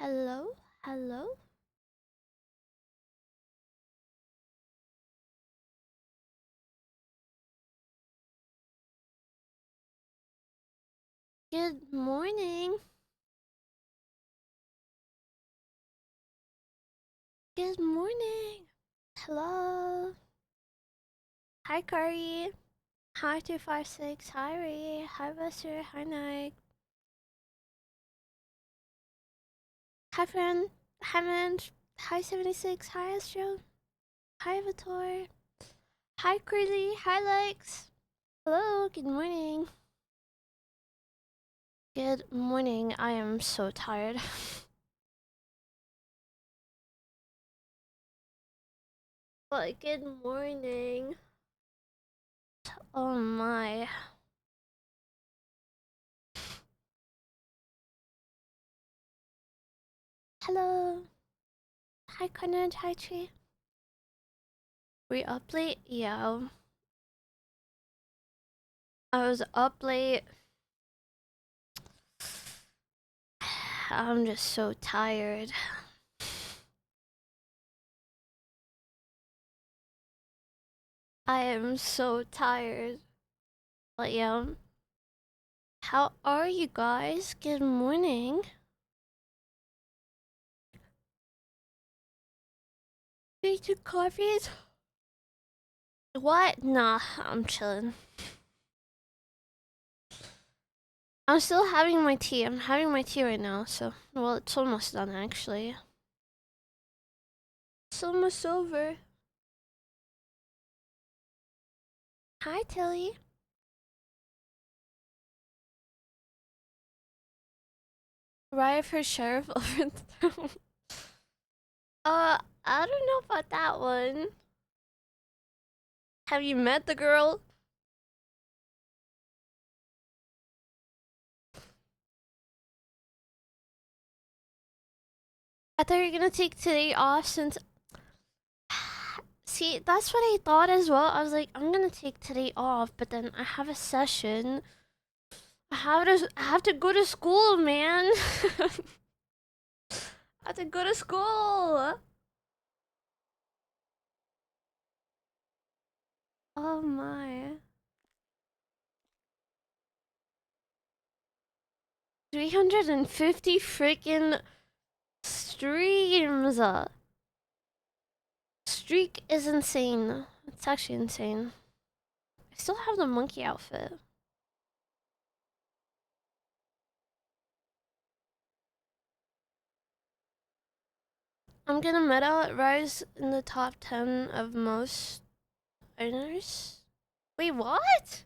Hello? Hello? Good morning. Good morning. Hello. Hi, Kari. Hi, 256. Hi, Ray. Hi, Buster. Hi, Nike. Hi, friend. Hi, man. Hi, 76. Hi, Astro. Hi, Vitor. Hi, Crazy. Hi, Lex. Hello. Good morning. Good morning. I am so tired. But good morning. Oh my. Hello. Hi, Conrad. Hi, Tree. We up late? Yeah. I was up late. I'm just so tired. I am so tired. But yeah. How are you guys? Good morning. Did you coffees? What? Nah, I'm chilling. I'm still having my tea. I'm having my tea right now, so... Well, it's almost done, actually. It's almost over. Hi, Tilly. RAIA for sheriff overthrown. I don't know about that one. Have you met the girl? I thought you were gonna take today off since... See, that's what I thought as well. I was like, I'm gonna take today off, but then I have a session. I have to go to school, man. I have to go to school. Oh my. 350 freaking streams. Streak is insane. It's actually insane. I still have the monkey outfit. I'm gonna meta rise in the top 10 of most earners. Wait, what?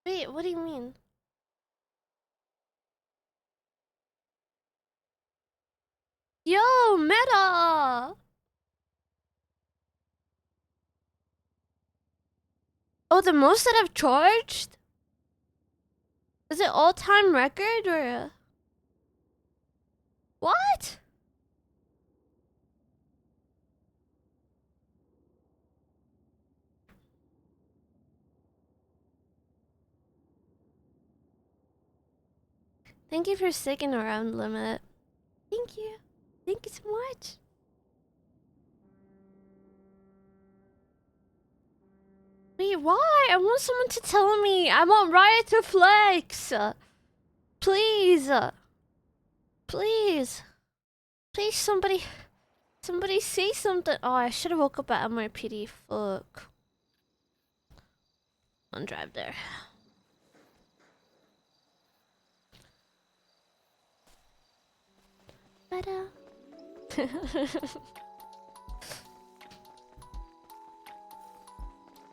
Wait, what do you mean? Yo, meta! Oh, the most that I've charged? Is it all-time record or... What? Thank you for sticking around, Limit. Thank you. Thank you so much. Wait, why? I want someone to tell me. I want Riot to flex. Please. Please. Please, somebody... Somebody say something. Oh, I should have woke up at MRPD. Fuck. I'll drive there. Better.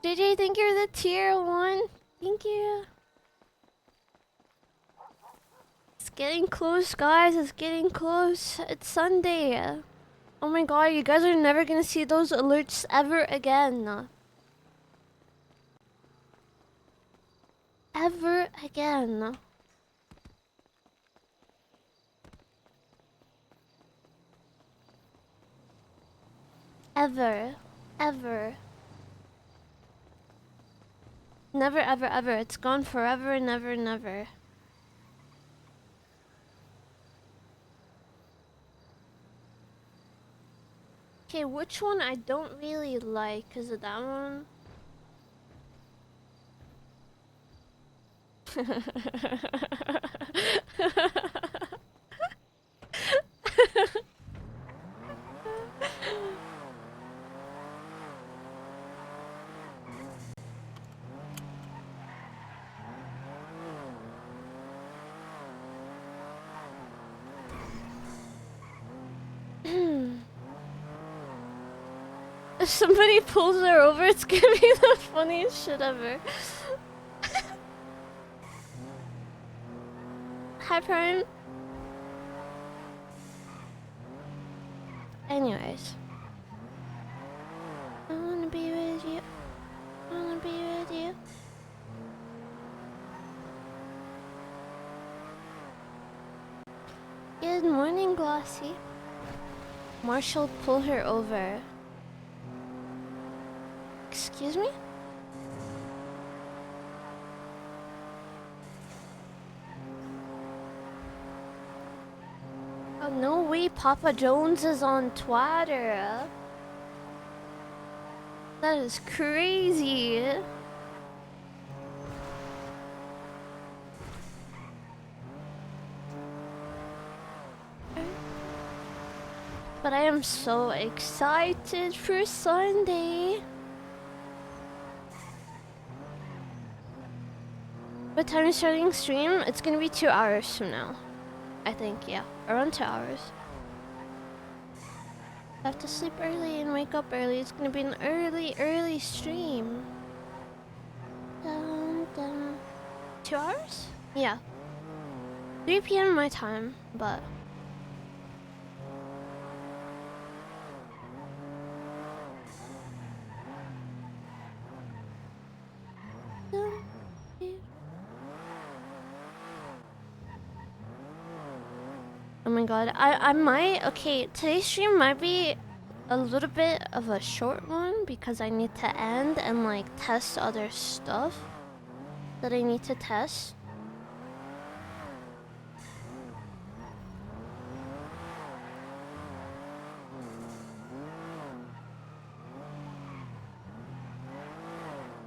JJ, think you're the tier 1. Thank you. It's getting close, guys. It's getting close. It's Sunday. Oh my god, you guys are never gonna see those alerts ever again. Ever again. Ever. Ever. Never, ever, ever. It's gone forever, never, never. Okay, which one I don't really like? Is it that one? If somebody pulls her over, it's gonna be the funniest shit ever. Hi, Prime. Anyways. I wanna be with you. I wanna be with you. Good morning, Glossy. Marshall, pull her over. Excuse me? Oh, no way Papa Jones is on Twitter. That is crazy. But I am so excited for Sunday. What time is starting stream? It's gonna be 2 hours from now. I think, yeah. Around 2 hours. I have to sleep early and wake up early. It's gonna be an early stream. Dun, dun. 2 hours? Yeah. 3 p.m. my time, but... Oh my god, I might... Okay, today's stream might be a little bit of a short one because I need to end and like test other stuff that I need to test.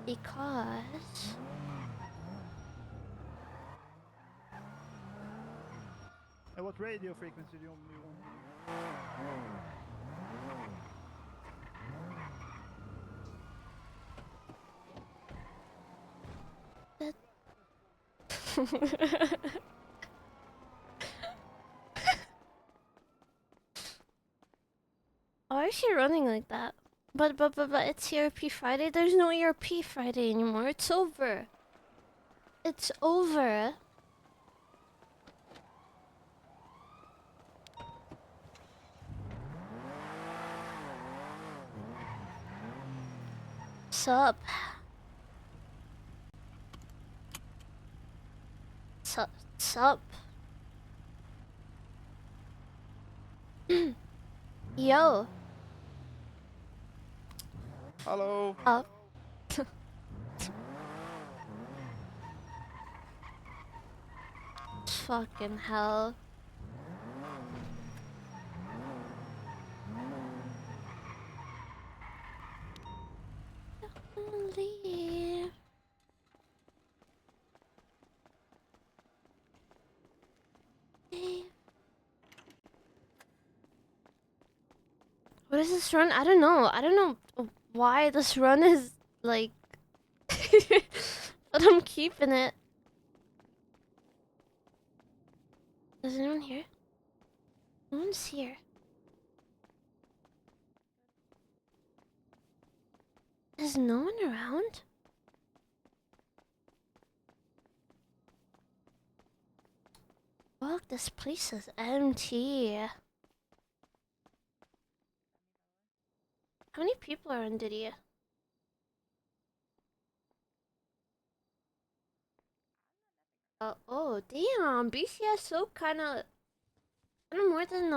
Because... And what radio frequency do you want? Why is she running like that? But it's ERP Friday. There's no ERP Friday anymore. It's over. It's over. Sup? Sup? Yo. Hello. Up. Fucking hell. Leave. What is this run? I don't know. I don't know why this run is like... but I'm keeping it. Is anyone here? No one's here. Is no one around? Fuck, this place is empty. How many people are on Diddy? Oh, damn. BCS so kinda more than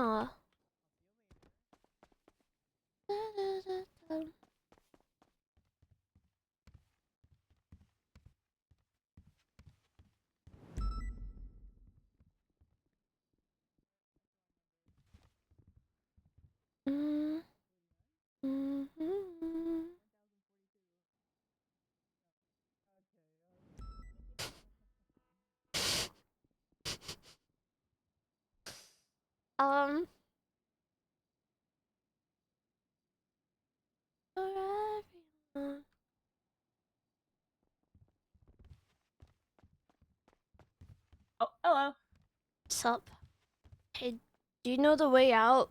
Um. For everyone. Oh, hello. What's up? Hey, do you know the way out?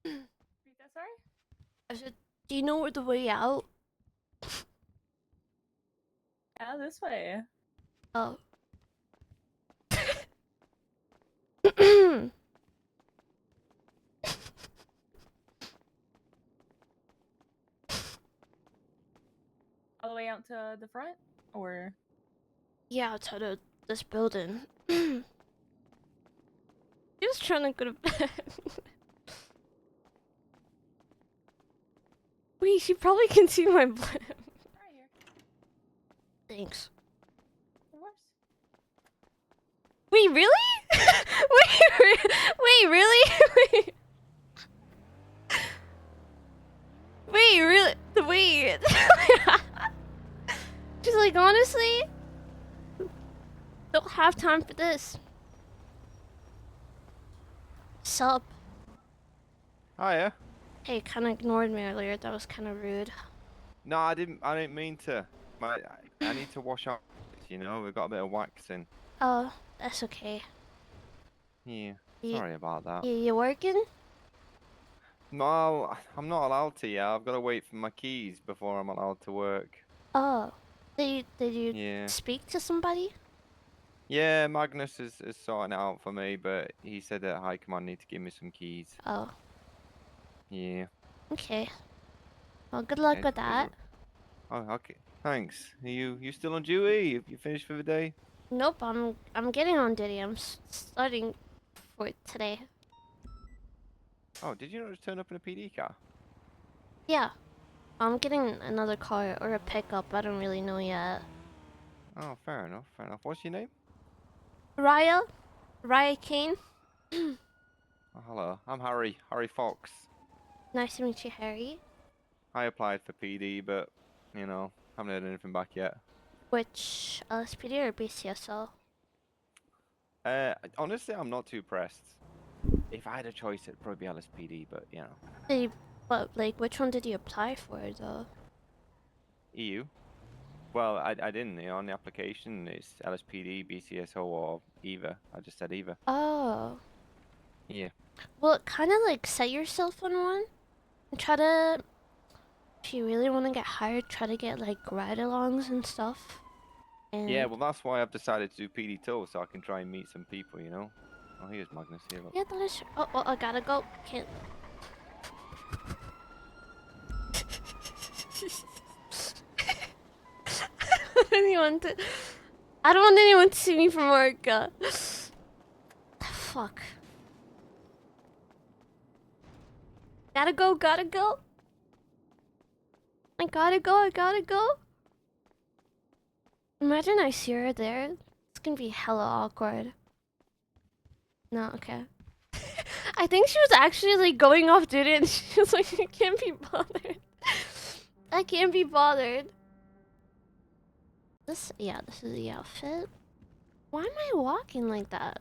Repeat that, sorry? I said, do you know where the way out? Yeah, this way. Oh. All the way out to the front? Or? Yeah, it's out of this building. Just trying to go to bed. Wait, she probably can see my blood. Right here. Thanks. Of course. Wait, really? Wait, really? Wait, really? Wait. She's like, honestly, don't have time for this. Sup? Hiya. Hey, kind of ignored me earlier. That was kind of rude. No, I didn't mean to. I need to wash up. You know, we've got a bit of waxing. Oh, that's okay. Yeah. You, Sorry about that. you working? No, I'm not allowed to. Yeah, I've got to wait for my keys before I'm allowed to work. Oh, did you Yeah. speak to somebody? Yeah, Magnus is sorting it out for me, but he said that High Command need to give me some keys. Oh, Yeah. okay. Well, good luck Okay. with that. Oh, okay. Thanks. Are you still on duty? You finished for the day? Nope, I'm getting on duty. I'm starting for today. Oh, did you not just turn up in a PD car? Yeah, I'm getting another car or a pickup. I don't really know yet. Oh, fair enough. Fair enough. What's your name? Raya Kane. Oh, hello. I'm Harry. Harry Fox. Nice to meet you, Harry. I applied for PD, but haven't heard anything back yet. Which LSPD or BCSO? Honestly, I'm not too pressed. If I had a choice, it'd probably be LSPD, but But like, which one did you apply for though? EU. Well, I didn't. On the application, it's LSPD, BCSO, or either. I just said either. Oh, Yeah. well, kind of like set yourself on one and try to. If you really want to get hired, try to get like ride-alongs and stuff. Yeah, And well, that's why I've decided to do PD too, so I can try and meet some people, Oh, here's Magnus here, look. yeah, that is. Oh, I gotta go. Can't. anyone to. I don't want anyone to see me from work. Fuck. Gotta go. Gotta go. I gotta go. I gotta go. Imagine I see her there. It's gonna be hella awkward. No, okay. I think she was actually like going off duty and she was like, I can't be bothered. I can't be bothered. This is the outfit. Why am I walking like that?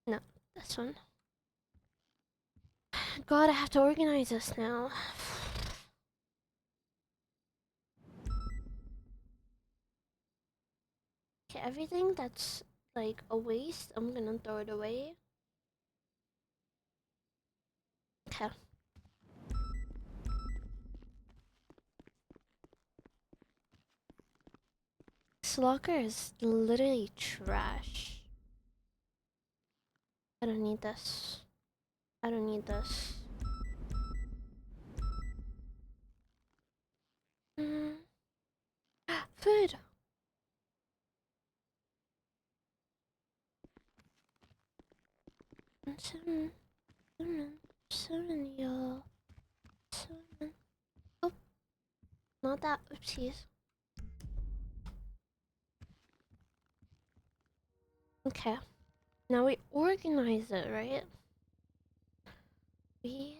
No, this one. God, I have to organize this now. Okay, everything that's like a waste, I'm gonna throw it away. Okay. This locker is literally trash. I don't need this. I don't need this. Mm. Food! 7, y'all. 7. Oh, not that. Oopsies. Okay. Now we organize it, right? We.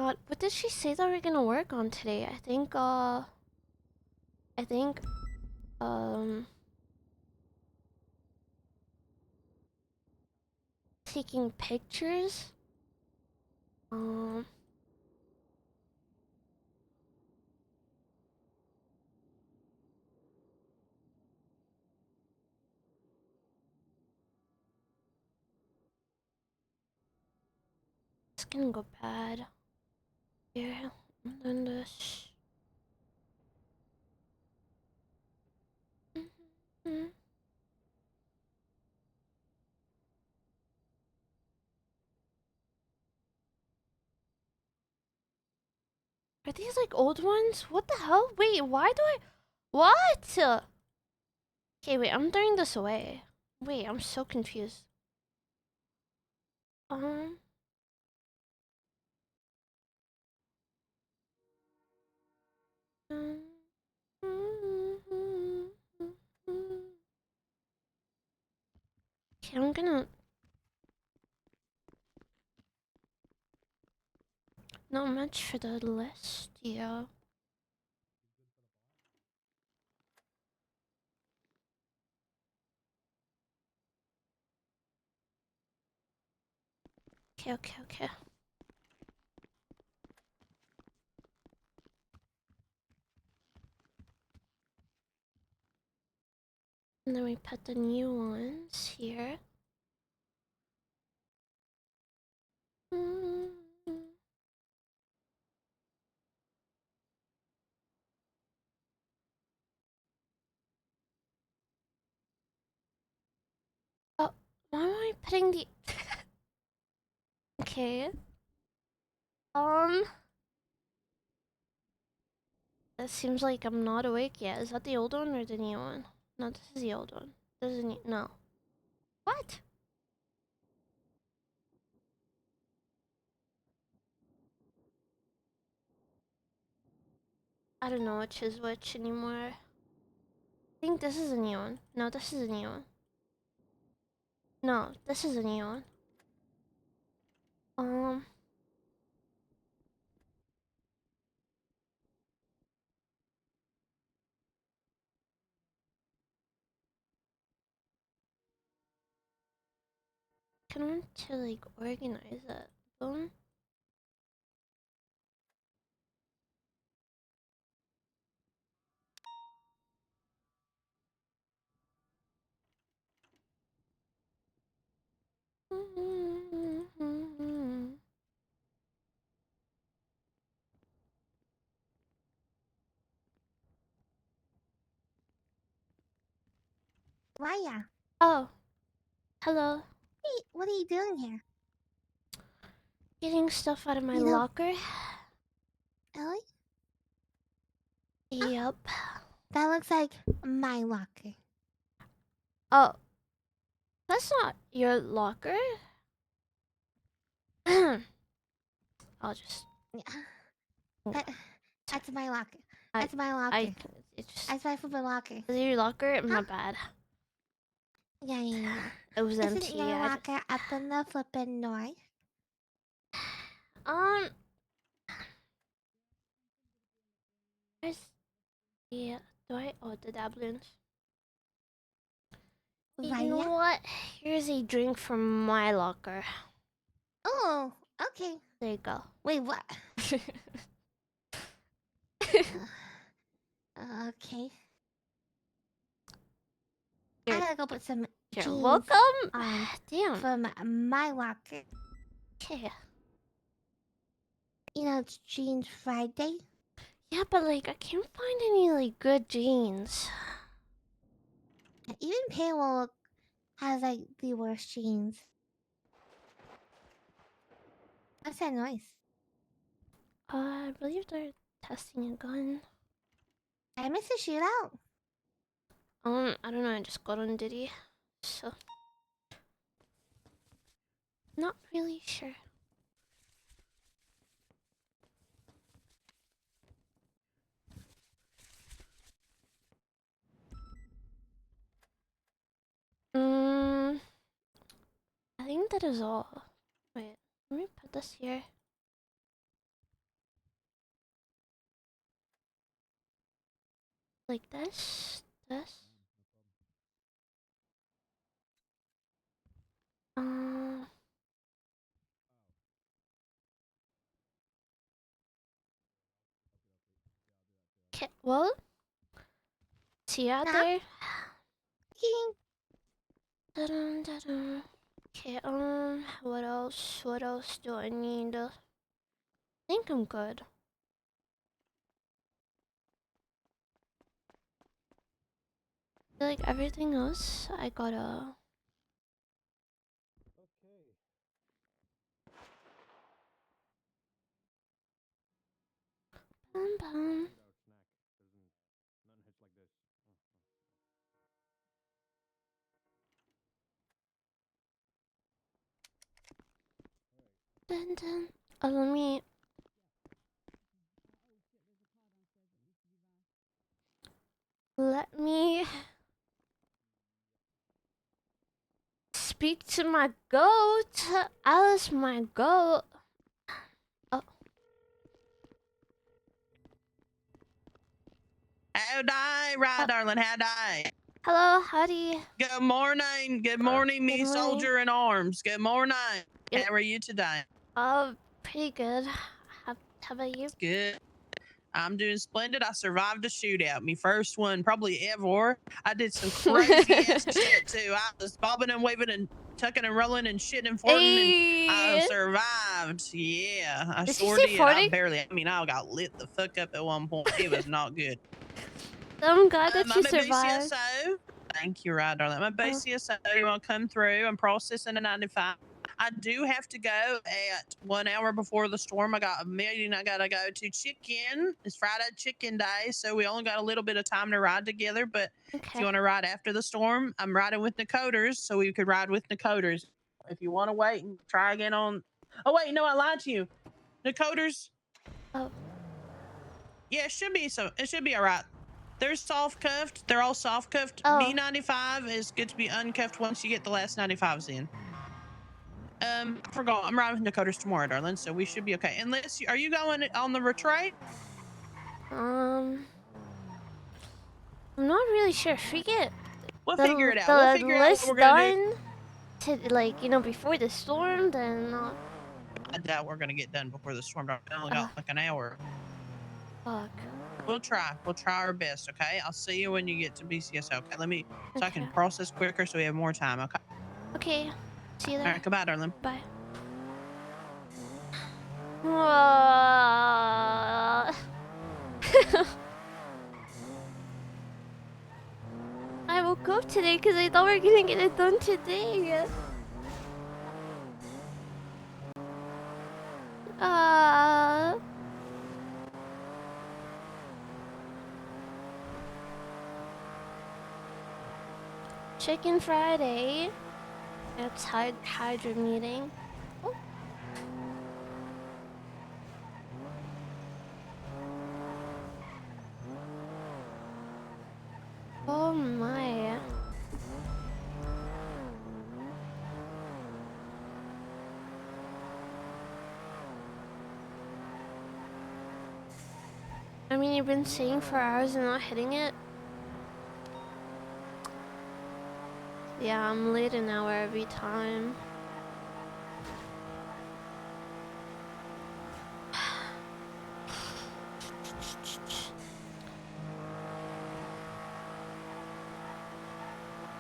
God, what did she say that we're gonna work on today? Um, taking pictures. Um, it's gonna go bad. Here, I'm doing this. Mhm. Are these like old ones? What the hell? Wait, why do I? What? Okay, wait, I'm throwing this away. Wait, I'm so confused. Um, um, okay, I'm gonna. Not much for the list, yeah. Okay, okay, okay. And then we put the new ones here. Oh, why am I putting the... Okay. It seems like I'm not awake yet. Is that the old one or the new one? No, this is the old one. This is the new... No. What? I don't know which is which anymore. I think this is a new one. No, this is a new one. No, this is a new one. Um... I want to like organize it. Boom. RAIA, Oh, hello. hey, what are you doing here? Getting stuff out of my You know, locker. Ellie, Yep. that looks like my locker. Oh, that's not your locker. I'll just. Yeah, No, that, that's my locker. I, That's my locker. it's just. That's my football locker. Is it your locker? My Huh? bad. Yeah. It was Isn't empty. your locker up in the flippin' north? Um, where's the? Do I? Oh, the doubloons. You know RAIA? what? Here's a drink from my locker. Oh, okay. There you go. Wait, what? Okay. I gotta go put some You're jeans welcome. on Damn. from my locker. Okay. You know, it's Jeans Friday. Yeah, but like I can't find any like good jeans. Even Paywall has like the worst jeans. What's that noise? I believe they're testing a gun. Did I miss a shootout? I don't know. I just got on Diddy, so not really sure. Mm, I think that is all. Wait, let me put this here. Like this. Okay, well, see you out Nah. there. Da-dum, da-dum. Okay, what else? What else do I need? I think I'm good. I feel like everything else, I gotta. Bum, bum. Dun, dun. Oh, let me. Let me speak to my goat. Alice, my goat. Oh, Howdy, right, darling, howdy. hello, howdy. Good morning, Good me morning. soldier in arms. Good morning. Good. How are you today? Pretty good. How about you? Good. I'm doing splendid. I survived a shootout, me first one probably ever. I did some crazy ass shit too. I was bobbing and waving and tucking and rolling and shitting and farting, and I Hey, survived. Yeah, I did you sure say did. farting? I got lit the fuck up at one point. It was not good. I'm glad that you I'm a survived. BCSO. Thank you, right, darling. I'm a BCSO. You want to come through? I'm processing a 95. I do have to go at 1 hour before the storm. I got a meeting I got to go to. Chicken. It's Friday chicken day, so we only got a little bit of time to ride together. But if Okay. you want to ride after the storm, I'm riding with Nakoters, so we could ride with Nakoters. If you want to wait and try again on... Oh, wait, no, I lied to you. Nakoters. Oh. Yeah, it should be all right. They're soft cuffed. They're all soft cuffed. Oh. B95 is good to be uncuffed once you get the last 95s in. I forgot. I'm riding with Dakotas tomorrow, darling, so we should be okay. Unless are you going on the retreat? I'm not really sure. If we get We'll the figure it out. We'll figure out what list we're gonna do. done to before the storm, then I doubt we're gonna get done before the storm. I only got like an hour. fuck. We'll try. We'll try our best. Okay. I'll see you when you get to BCS. Okay. Let me so I can Okay. process quicker so we have more time. Okay. Okay. See you there. All right. Goodbye, darling. Bye. I woke up today because I thought we were gonna get it done today. Chicken Friday. It's Hydra meeting. Oh. Oh my. I mean, you've been sitting for hours and not hitting it? Yeah, I'm late an hour every time.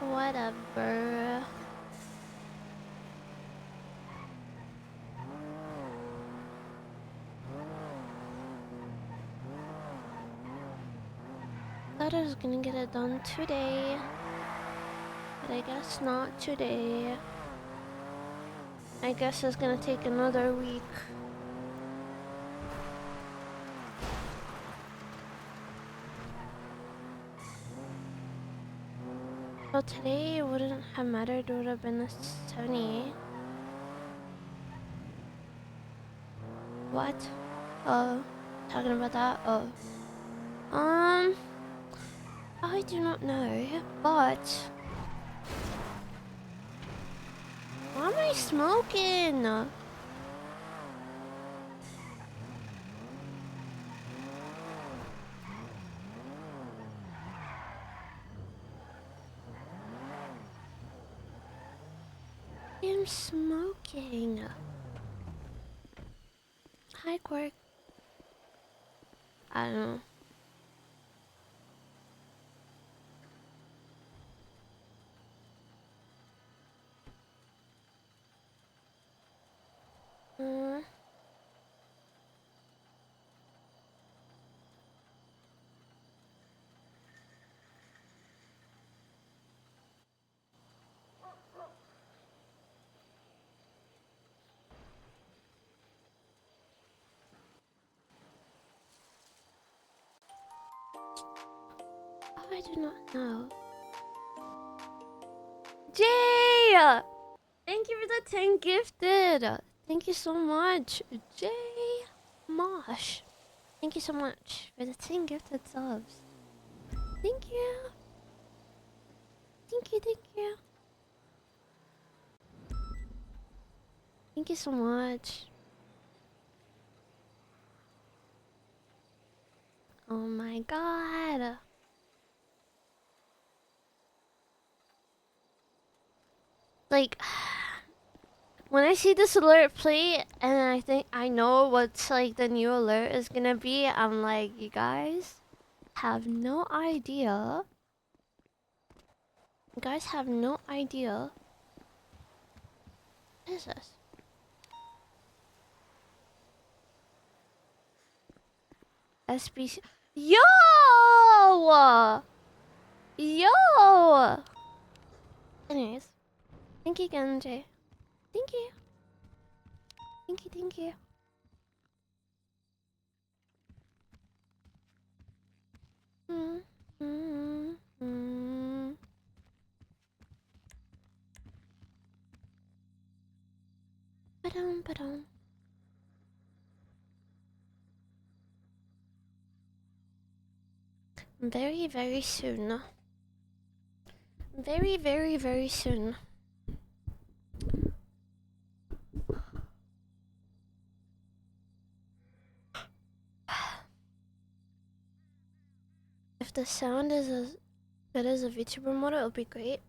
Whatever. Thought I was gonna get it done today, but I guess not today. I guess it's gonna take another week. So today it wouldn't have mattered, it would have been a 78. What? Oh, talking about that? Oh. I do not know, but... Why am I smoking? am smoking. Hi, Quirk. I don't know. Uh, I do not know. Jay! Thank you for the 10 gifted. Thank you so much. Jay Mosh. Thank you so much for the 10 gifted subs. Thank you. Thank you, thank you. Thank you so much. Oh my god. Like, when I see this alert play and I think I know what's like the new alert is gonna be, I'm like, you guys have no idea. You guys have no idea. What is this? SBC. Yo! Yo! Anyways, thank you again, Jay. Thank you. Thank you, thank you. Mm, mm, mm. Ba-dum, ba-dum. Very, very soon. Very, very, very soon. If the sound is as good as a VTuber model, it would be great.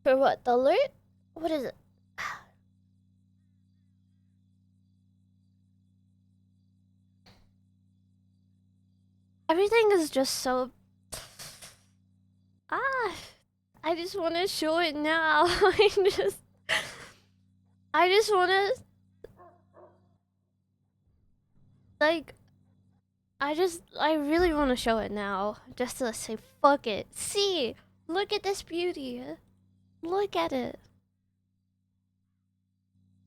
For what? The alert? What is it? Everything is just so... I just want to show it now. I just want to... Like... I really want to show it now. Just to say, fuck it. See! Look at this beauty. Look at it.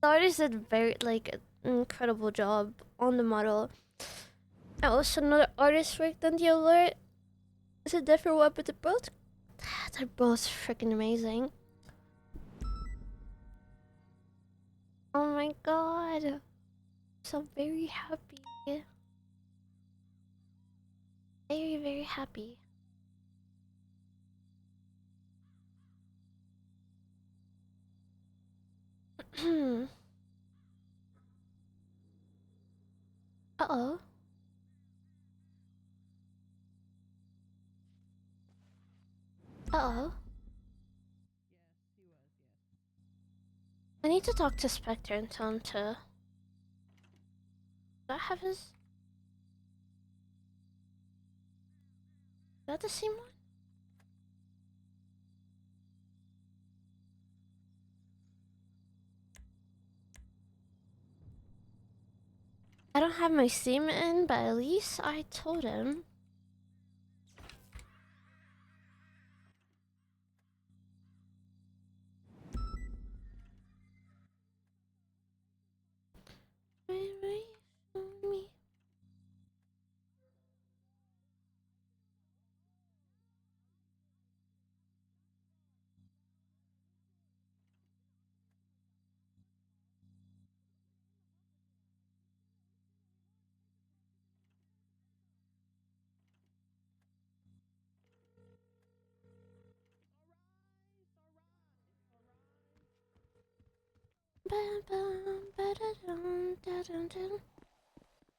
The artist did very, like, an incredible job on the model. And also another artist worked on the alert. It's a different one, but they're both freaking amazing. Oh my god. I'm so very happy. Very, very happy. Uh-oh. Uh-oh. I need to talk to Spectre and tell him to... Do I have his... Is that the same one? I don't have my statement in, but at least I told him. Me.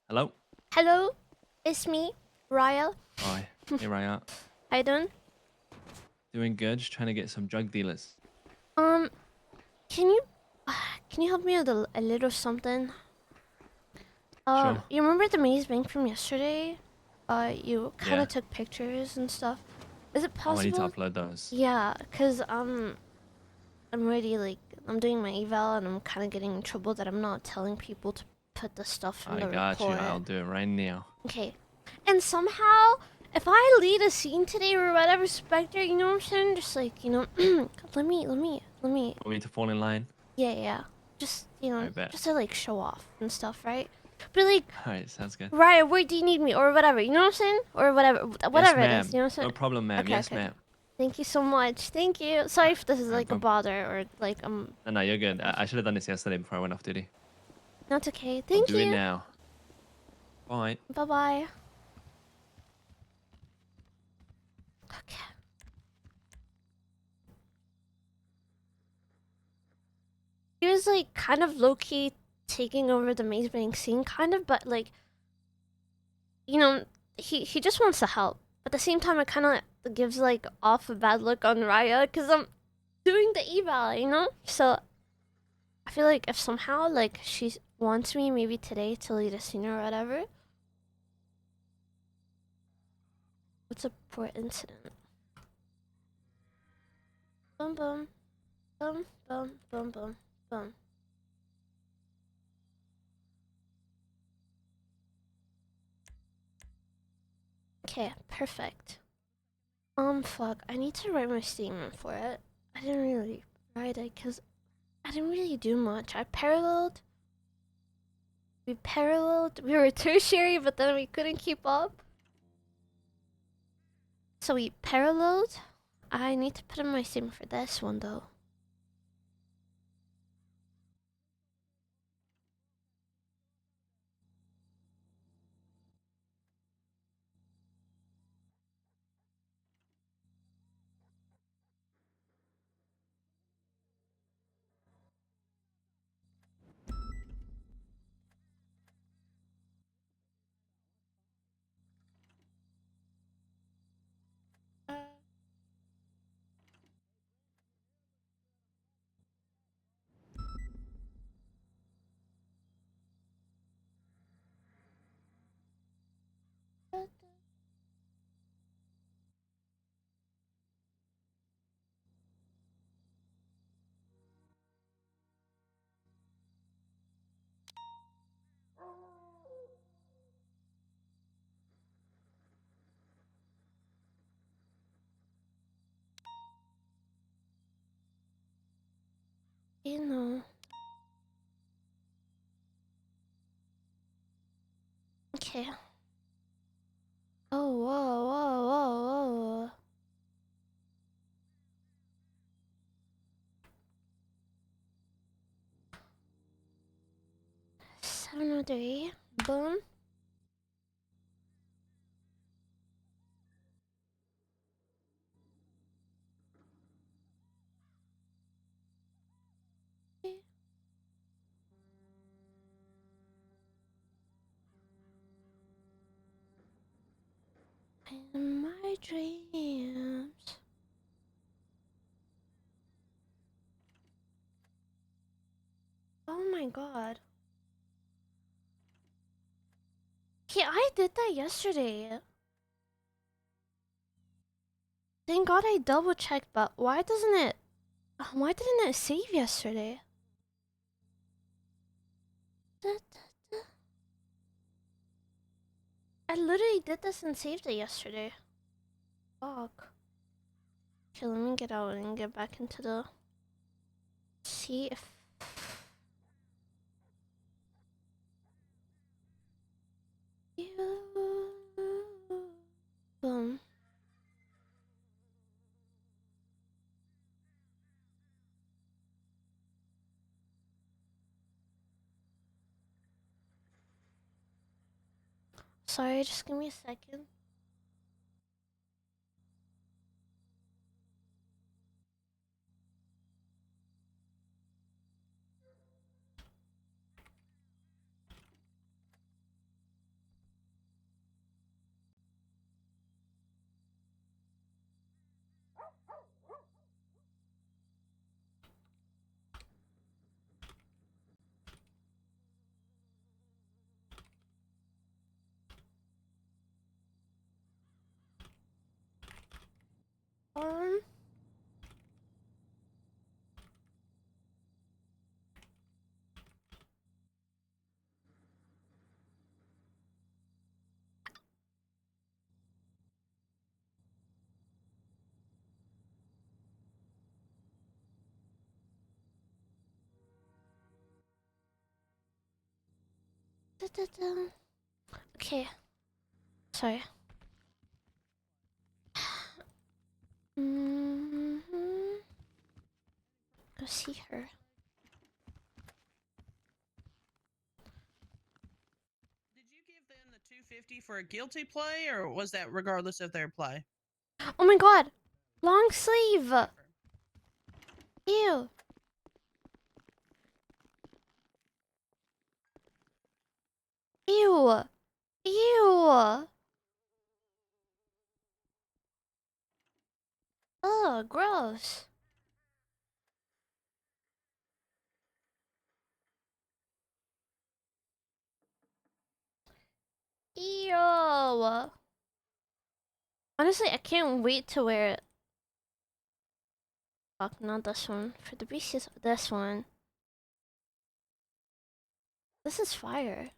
Hello? Hello, it's me, RAIA. Hi, here I am. How you doing? Doing good, just trying to get some drug dealers. Can you can you help me with a little something? Sure. You remember the maze bank from yesterday? You kind Yeah. of took pictures and stuff. Is it Oh, I need to possible? upload those. Yeah, cause I'm ready. Like I'm doing my eval and I'm kind of getting in trouble that I'm not telling people to put the stuff in I the got you. report. I'll do it right now. Okay. And somehow, if I lead a scene today or whatever, Spectre, you know what I'm saying? Just like, you know, let me. Want me to fall in line? Yeah. Just, you know, I bet. just to like show off and stuff, right? But like, All right, sounds good. right, where do you need me or whatever? You know what I'm saying? Or whatever it Yes, is. You know what I'm saying? no problem, ma'am. Okay, Yes, okay. ma'am. Thank you so much. Thank you. Sorry if this is No like a problem. bother or like No, you're good. I should have done this yesterday before I went off duty. That's okay. I'll Thank do it you. now. Bye. Bye bye. Okay. He was like kind of low key taking over the maze bank scene, kind of, but like, you know, he just wants to help. But at the same time, it kind of gives like off a bad look on Raya because I'm doing the eval, you know. So I feel like if somehow like she wants me maybe today to lead a scene or whatever. What's a poor incident? Boom boom, boom boom boom boom boom. Okay, perfect. Fuck. I need to write my statement for it. I didn't really write it because I didn't really do much. I paralleled. We paralleled. We were tertiary, but then we couldn't keep up. So we paralleled. I need to put in my statement for this one though. You know. Okay. Oh, whoa. 703. Boom. In my dreams. Oh my god. Okay, I did that yesterday. Thank god I double checked, but why didn't it save yesterday? I literally did this and saved it yesterday. Fuck. Okay, let me get out and get back into the... See if... You... Boom. Sorry, just give me a second. Okay. Sorry. Go see her. Did you give them the 250 for a guilty play, or was that regardless of their play? Oh my god! Long sleeve! Ew! Ew! Ew! Ugh, gross. Ew! Honestly, I can't wait to wear it. Fuck, not this one. For the BCS, this one. This is fire.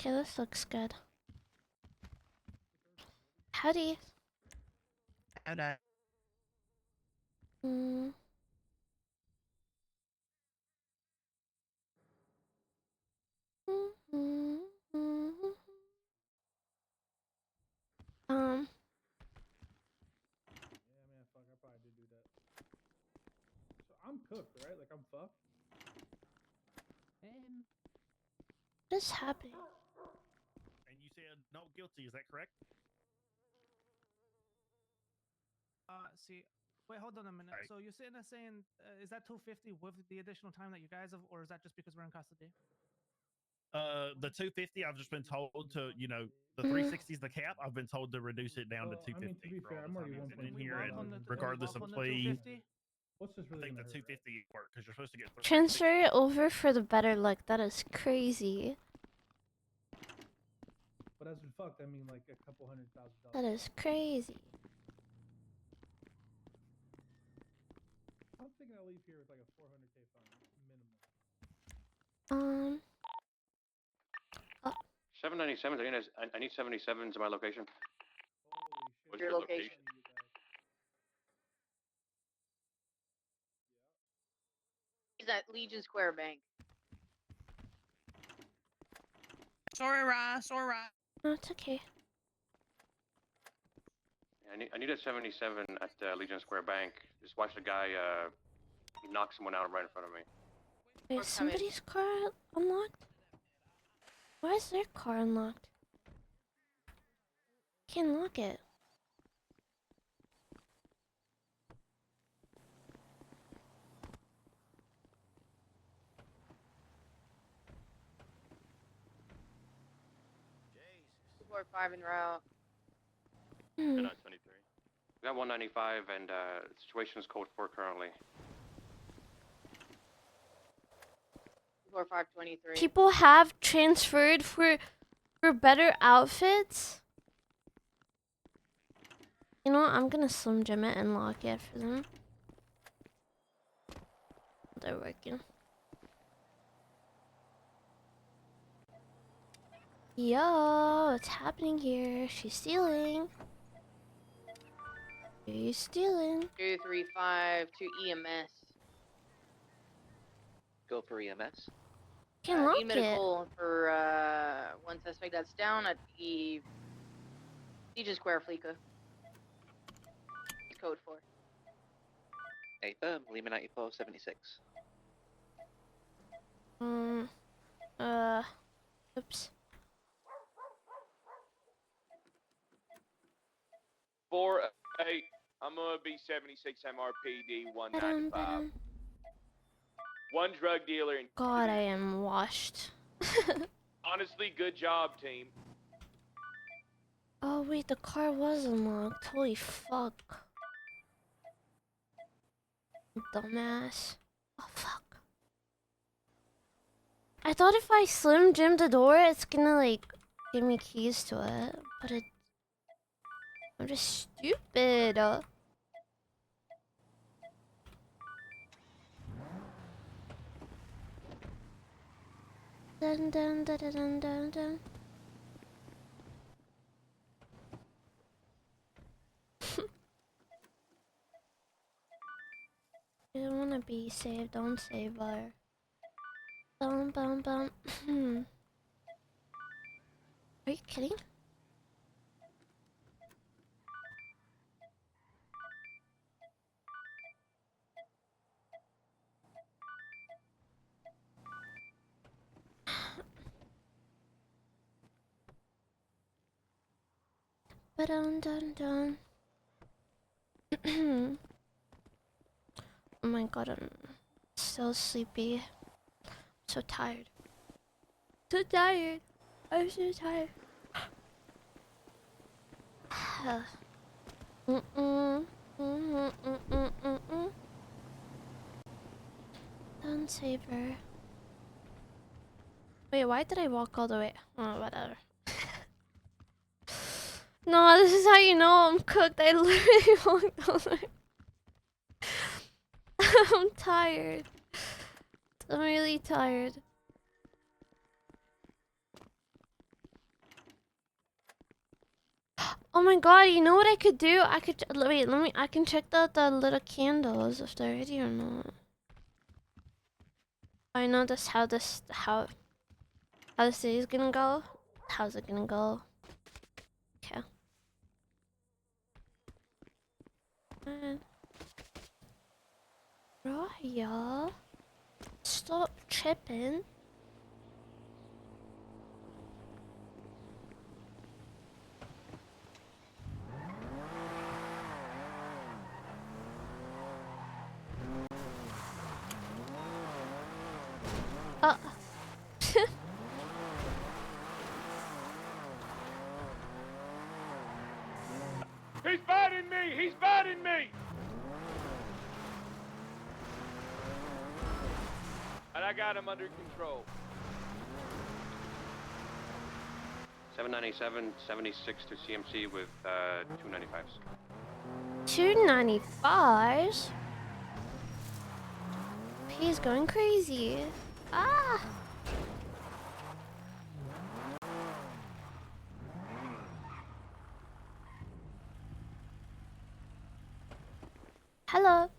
Okay, this looks good. Howdy. How'd Mm. Yeah, man, fuck, I probably did do that. So I'm cooked, right? Like I'm fucked. What is happening? And you said no guilty, is that correct? See, wait, hold on a minute. Right. So you're sitting there saying, is that 250 with the additional time that you guys have, or is that just because we're in custody? The 250, I've just been told to, you know, the Mm. 360 is the cap. I've been told to reduce it down Well, to 250. I mean, to be for fair, all I'm the already time I've been in 1.2 here, walk and on the, regardless of on the plea, 250? What's this I really think the gonna hurt, 250 work because you're supposed to get the Transfer it over for the better luck. That is crazy. But as in fucked, I mean like a couple $100,000. That is crazy. I'm thinking I'll leave here with like a 400K fine minimum. 797s. I need 77s in my location. Holy shit. What's your location? You guys. He's at Legion Square Bank. Sorry, Rye. Sorry, Rye. No, it's okay. I need a 77 at Legion Square Bank. Just watch the guy knock someone out right in front of me. Wait, We're coming. somebody's car unlocked? Why is their car unlocked? Can't lock it. Jesus. 4-5 en route. Hmm. 23. We got 195 and situation is code 4 currently. 4-5-23. People have transferred for better outfits. You know what? I'm gonna Slim Jim it and lock it for them. They're working. Yo, what's happening here? She's stealing. She's stealing. 235 to EMS. Go for EMS. Can't lock Need medical it. for one suspect that's down at the Legion Square Fleeca. Code 4. 8 Lima 9476. Oops. 4-8. I'm gonna be 76 MRPD 195. One drug dealer in God, I am washed. honestly, good job, team. Oh wait, the car was unlocked. Holy fuck. Dumbass. Oh fuck. I thought if I Slim Jim the door, it's gonna like give me keys to it, but I'm just stupid. Dun dun dun dun dun dun dun. You don't wanna be saved, don't save her. Bum bum bum. Are you kidding? Dun dun dun. Oh my god, I'm so sleepy. So tired. So tired. I'm so tired. Don't save her. Wait, why did I walk all the way? Oh, whatever. No, this is how you know I'm cooked. I literally walked all the way. I'm tired. I'm really tired. Oh my god, you know what I could do? I could wait, I can check the little candles if they're ready or not. I know how this day is gonna go. How's it gonna go? Okay. RAIA, stop tripping. He's biting me! He's biting me! And I got him under control. 797, 76 to CMC with 295s. 295s? He's going crazy. Ah! Hello.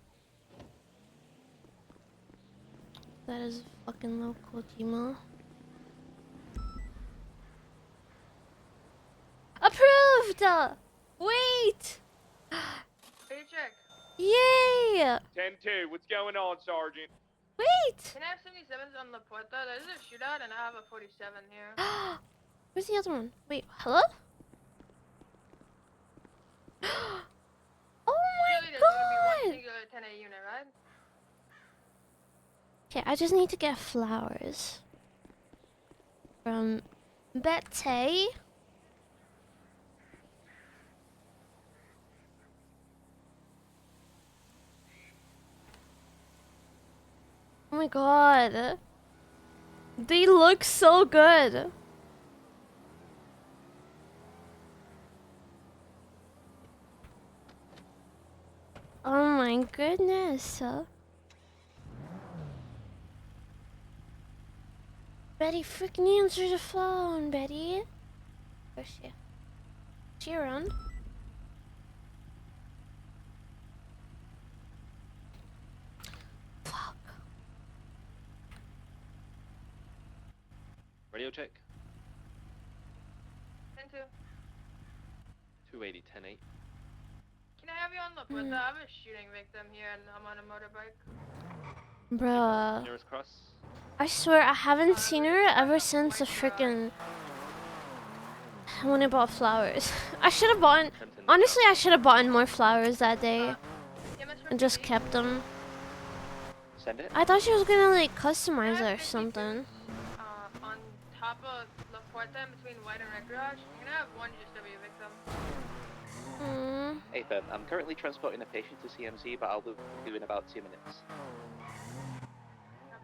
That is fucking local, Dima. Approved! Wait! Paycheck. Yay! 10-2, what's going on, Sergeant? Wait! Can I have 77s on La Puerta? There's a shootout and I have a 47 here. Where's the other one? Wait, hello? Oh Surely my there's gonna be one god! singular 10A unit, right? Okay, I just need to get flowers. From Betty. Oh my god. They look so good. Oh my goodness. Betty, freaking answer the phone, Betty. Where's she? Is she around? Fuck. Radio check. 10-2. 280, 10-8. Can I have you on La Puerta? I have a shooting victim here and I'm on a motorbike. Bruh. Nearest cross. I swear I haven't seen her ever since the freaking when I bought flowers. I should have bought. Honestly, I should have bought more flowers that day and just kept them. Send it. I thought she was gonna like customize it or something. On top of La Puerta in between White and Red Garage. Can I have one GSW victim? Hey, Feb, I'm currently transporting a patient to CMC, but I'll be in about 2 minutes.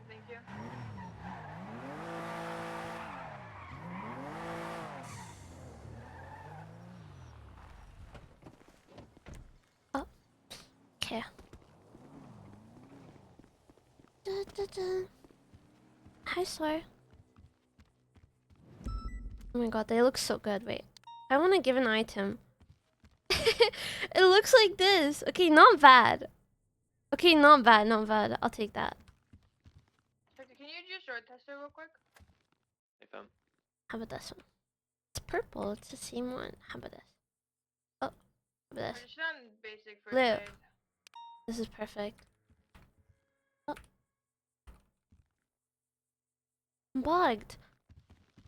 Thank you. Okay. Da, da, da. Hi, sir. Oh my god, they look so good. Wait. I want to give an item. It looks like this. Okay, not bad. Okay, not bad, not bad. I'll take that. Can you just road test it real quick? If I'm How about this one? It's purple. It's the same one. How about this? Oh, how about We're this? just on basic first Blue. aid. This is perfect. Oh. I'm bugged.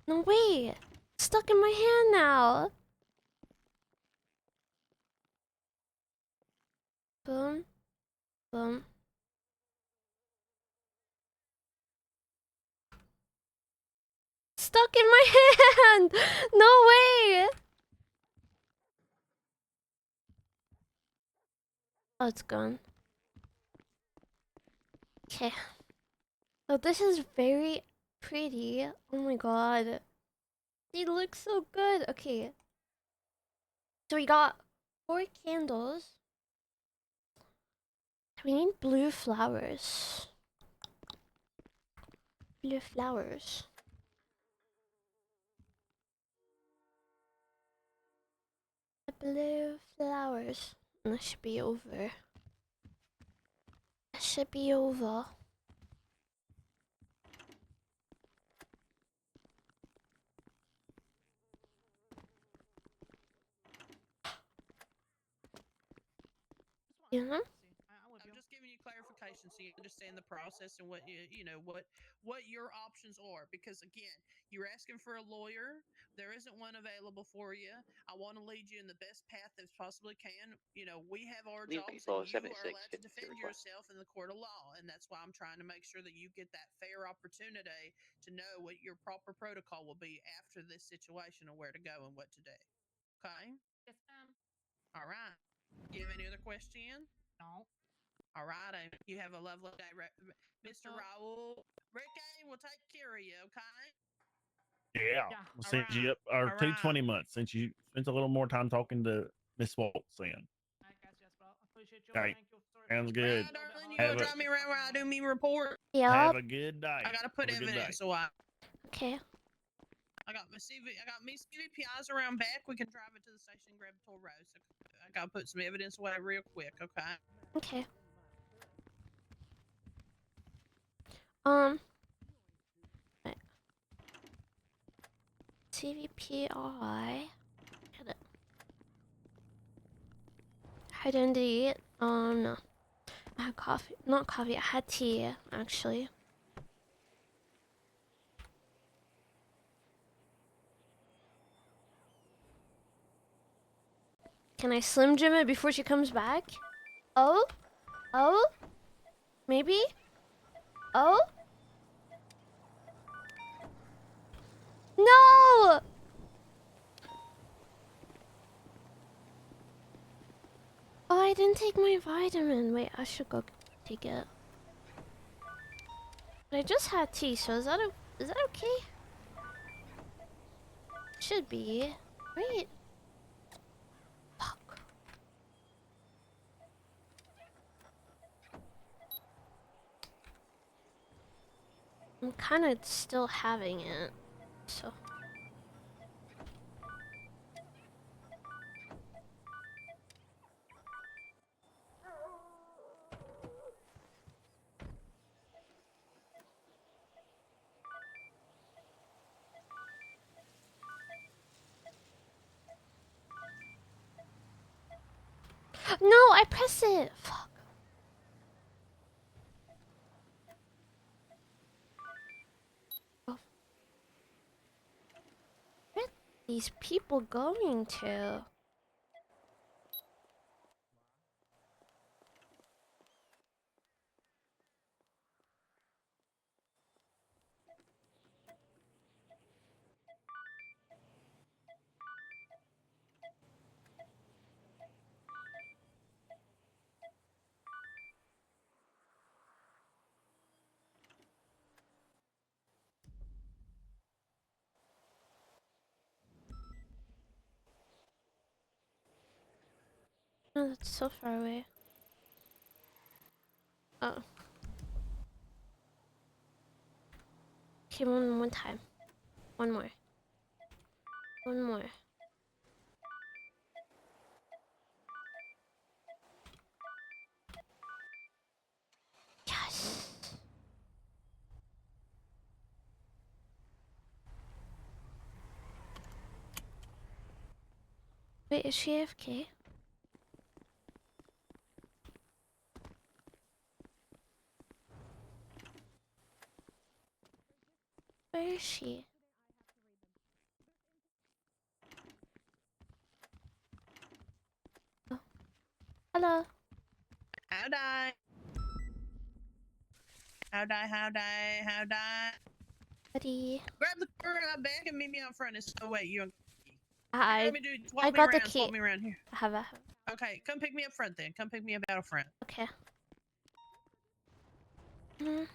No way. It's stuck in my hand now. Boom. Boom. Stuck in my hand. No way. Oh, it's gone. Okay. So this is very pretty. Oh my god. They look so good. Okay. So we got 4 candles. We need blue flowers. Blue flowers. Blue flowers. And that should be over. That should be over. You know? I'm just giving you clarification so you understand the process and what you know what your options are. Because again, you're asking for a lawyer. There isn't one available for you. I want to lead you in the best path that possibly can. You know, we have our leave jobs, PPO and you are 76 allowed to 52 defend request. yourself in the court of law. And that's why I'm trying to make sure that you get that fair opportunity to know what your proper protocol will be after this situation and where to go and what to do. Okay. Yes, ma'am. All right. You have any other question? No. All right, you have a lovely day, Mr. Raul. Ricky will take care of you, okay? Yeah. Yeah. We'll send you Alright. up our Alright. 220 months since you spent a little more time talking to Miss Waltz then. I guess yes, bro. Appreciate you. Okay. Thank you. Sorry. Sounds good. Right, darling, you Have gonna a- drive me around where I do me report? Have Yup. a good day. I gotta put Have a good day. evidence away. Okay. I got me CVPIs around back. We can drive it to the station and grab a toll road. So I gotta put some evidence away real quick, okay? Okay. Right. CVPI. Get it. Identity. No. I had coffee. Not coffee. I had tea, actually. Can I Slim Jim it before she comes back? Oh? Oh? Maybe? Oh? No! Oh, I didn't take my vitamin. Wait, I should go take it. But I just had tea, so is that okay? Should be. Wait. Fuck. I'm kind of still having it, so. No, I pressed it. Fuck. Oh. Where are these people going to? Oh, that's so far away. Oh. Okay, one more time. One more. One more. Yes. Wait, is she AFK? Where is she? Oh. Hello. Howdy. Howdy. Buddy. Grab the car back and meet me out front. Oh wait, you. I I got the key. Swap me around here. I have a. Okay, come pick me up front then. Come pick me up out front. Okay. Mm.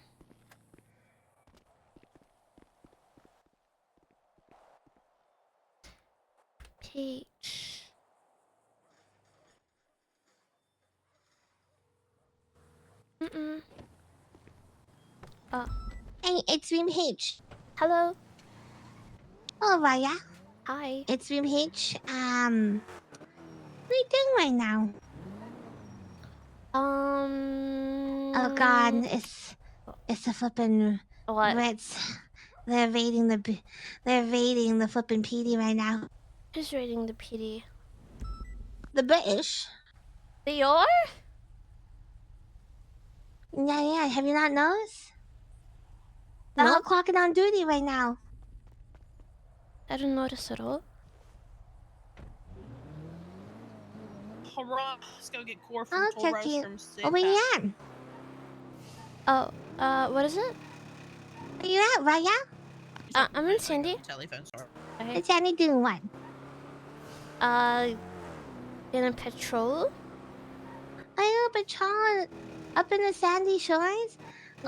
Peach. Oh. Hey, it's Reem H. Hello. Oh, Raya. Hi. It's Reem H. What are you doing right now? Oh God, it's a flippin' what? Brits. They're raiding the flippin' PD right now. Who's raiding the PD? The British. They are? Yeah. Have you not noticed? They're all clocking on duty right now. I didn't notice at all. Hurrah! Let's go get core from Okay. from Oh, where you at? Oh, what is it? Where you at, Raya? I'm in Sandy. Telephone store. Okay. Is Sandy doing what? In a patrol? I know, patrol up in the Sandy Shores?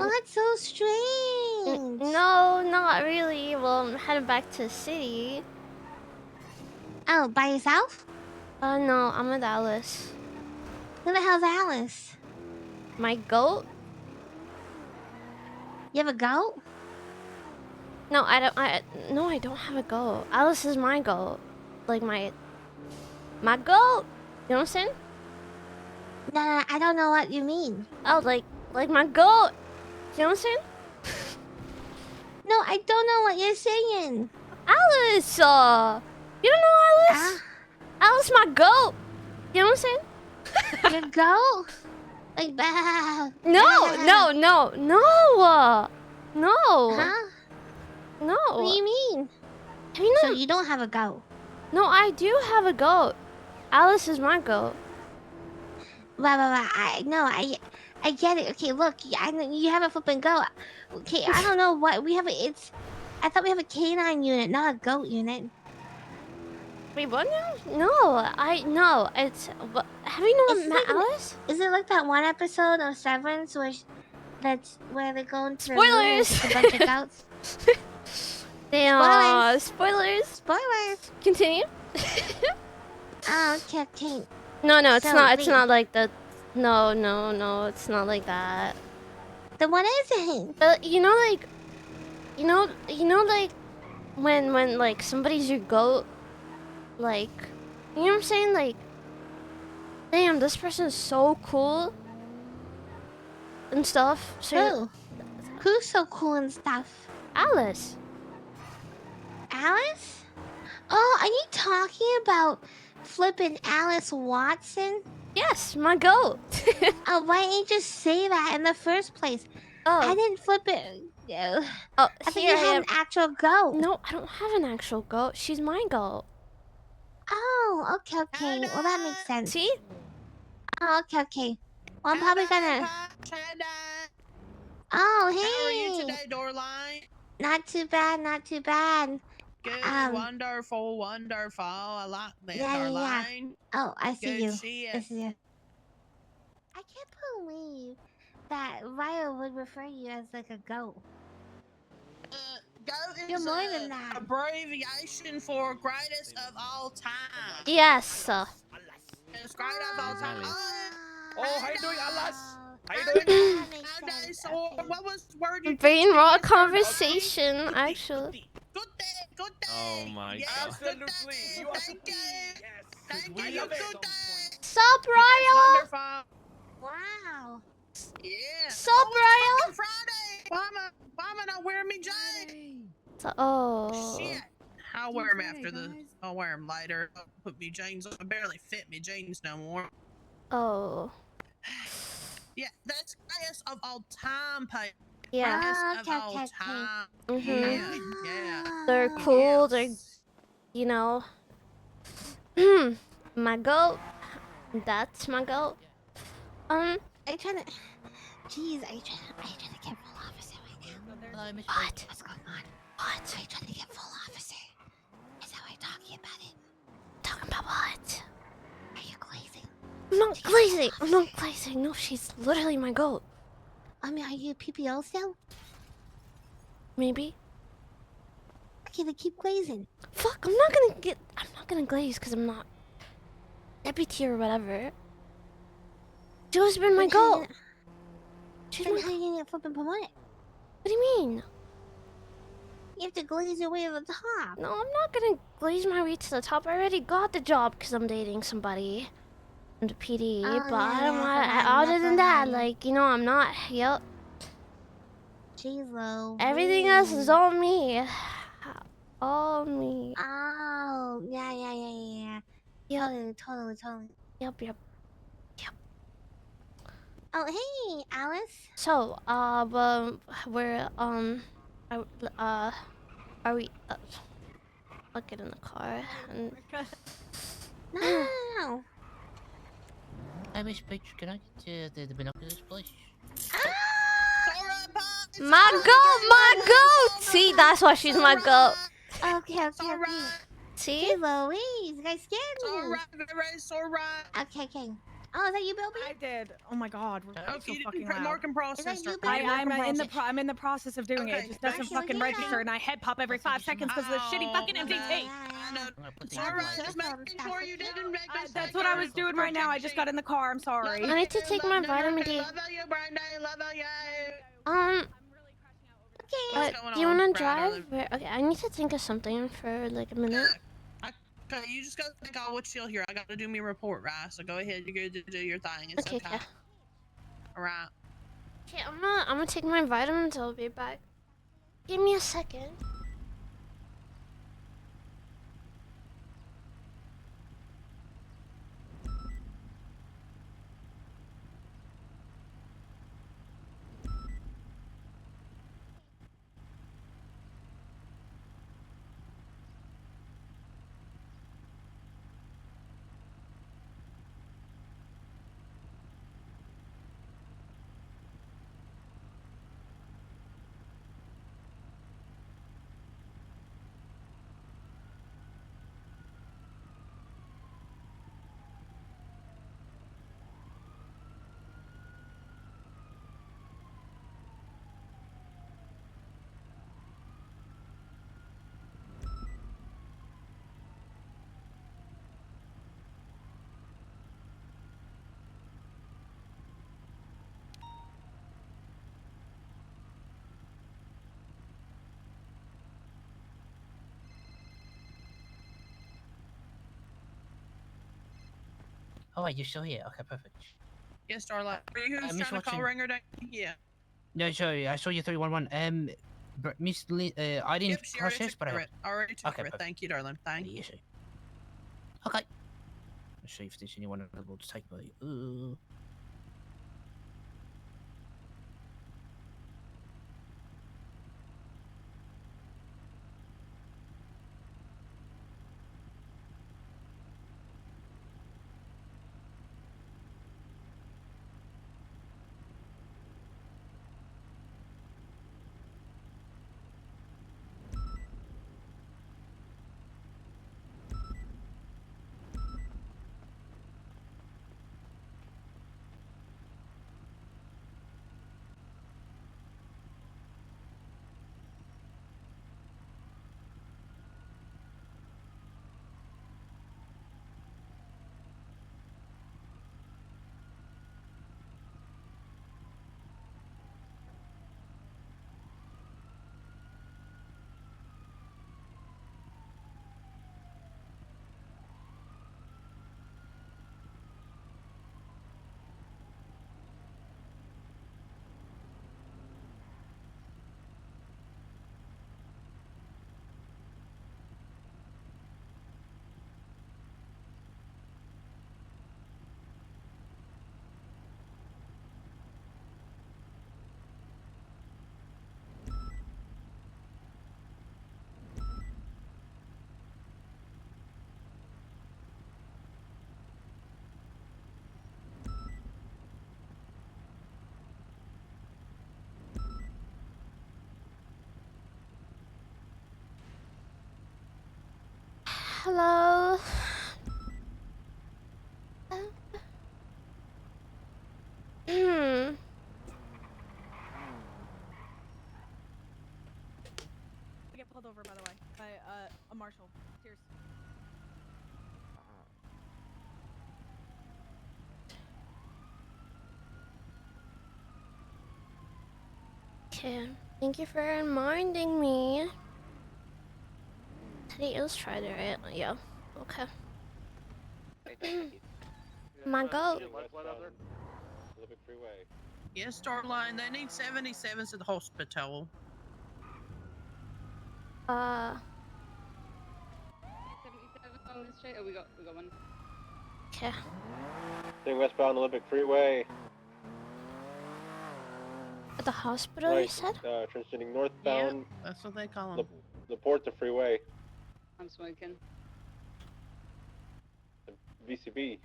Oh, that's so strange. No, not really. Well, I'm heading back to the city. Oh, by yourself? No, I'm with Alice. Who the hell's Alice? My goat? You have a goat? No, I don't have a goat. Alice is my goat. Like my goat. You know what I'm saying? No, I don't know what you mean. Oh, like my goat. You know what I'm saying? No, I don't know what you're saying. Alice, you don't know Alice? Alice, my goat. You know what I'm saying? Your goat? Like bah. No. Huh? No. What do you mean? Have you So you don't have a goat? No, I do have a goat. Alice is my goat. I get it. Okay, look, I know you have a flipping goat. Okay, I don't know what we have. I thought we have a canine unit, not a goat unit. Wait, what now? No. It's have you not met Alice? Is it like that one episode of Severance where they go into Spoilers! a bunch of goats? Damn. Spoilers. Continue. Oh, okay. No, it's So, not. It's wait. not like the. No, it's not like that. Then what is it? But you know, like when like somebody's your goat, like, you know what I'm saying? Like, damn, this person is so cool and stuff. So Who's so cool and stuff? Alice. Alice? Oh, are you talking about flippin' Alice Watson? Yes, my goat. Oh, why didn't you just say that in the first place? Oh. I didn't flip it. Oh, I thought you had an actual goat. No, I don't have an actual goat. She's my goat. Oh, okay. Well, that makes sense. See? Oh, okay. Well, I'm probably gonna... Oh, hey! How are you today, Dorline? Not too bad. Good, wonderful. I like that, Dorline. Oh, I see Good you. shit. I see you. I can't believe that Raya would refer you as like a goat. Goat You're is more than that. abbreviation for greatest of all time. Yes. It's great of all time. Oh, how you doing, Alice? How you doing? That makes How nice, sense. or Okay. what was the word you Brain teach me rot yesterday? conversation, actually. Good day, good day. Oh my yes, God. Absolutely. Good day. You are Thank the you. Yes. Thank I you. love it. Good day. Sup, Yes, Raya? wonderful. Wow. Yeah. Sup, Oh, it's Raya? fucking Friday. Why am I not wearing me jeans? So, oh. Shit. I'll wear them after the. I'll wear them later. I'll put me jeans on. I barely fit me jeans no more. Oh. Yeah, that's highest of all time, Pay. Yeah. Highest of Okay, all okay, okay. time. Mm-hmm. Yeah. They're cool. They're, Yes. you know. My goat. That's my goat. Are you trying to? Jeez, are you trying to get full officer right now? What? What's going on? What? Are you trying to get full officer? Is that why you're talking about it? Talking about what? Are you glazing? I'm not glazing. I'm not glazing. No, she's literally my goat. I mean, are you PPO still? Maybe. Okay, then keep glazing. Fuck, I'm not gonna glaze because I'm not deputy or whatever. Joe's been my Then how goat. you She's Then my how you gonna get flipping promoted? What do you mean? You have to glaze your way to the top. No, I'm not gonna glaze my way to the top. I already got the job because I'm dating somebody in the PD. Oh, but I yeah, don't yeah, I want. forgot. Other than that, Never mind. like, you know, I'm not. Yep. J-Lo. Everything else is all me. All me. Oh, yeah. Yep. Totally. Yep. Oh, hey, Alice. So, we're are we? I'll get in the car and. No. Miss Peach, can I get the binoculars, please? My goat! See, that's why she's my goat. Okay. See? Hey, Louise, you guys scared me. It's alright. Okay. Oh, is that you, Bilby? I did. Oh my god, we're Okay, so you fucking didn't loud. mark and process. Is that you, right? Bilby? I'm in the process of doing it. Okay, It just doesn't okay, fucking yeah. register, and I head pop every 5 seconds because of this shitty fucking MDT. I know. It's alright. Just making sure you didn't make mistakes. That's what I was doing right now. I just got in the car. I'm sorry. I need to take my vitamin D. Love you, Brandon. Love you. Okay. Do you want to drive? Okay, I need to think of something for like a minute. Okay, you just gotta think I'll chill here. I gotta do my report, right? So go ahead, you go do your thing. It's okay. Yeah. Alright. Okay, I'm gonna take my vitamins. I'll be back. Give me a second. Oh, wait, you're still here. Okay, perfect. Yes, Starlight. Are you who's Miss trying to call Watson. Ringer Day? Yeah. No, sorry, I saw you 311. Miss Lee, I didn't Yep, she already process, took but care I of it. Already took Okay, care of it. perfect. Thank you, darling. Thank you. Yes, okay. Let's see if there's anyone available to take my. Hello. Hmm. I get pulled over, by the way, by a marshal. Cheers. Okay. Thank you for reminding me. Today is Friday, right? Yeah. Okay. My God. Olympic Freeway. Yes, Starline, they need 77s at the hospital. 77 on this straight. Oh, we got one. Okay. Stay westbound Olympic Freeway. At the hospital, you said? Transitioning northbound. Yeah, that's what they call them. Laporta Freeway. I'm smoking. VCB.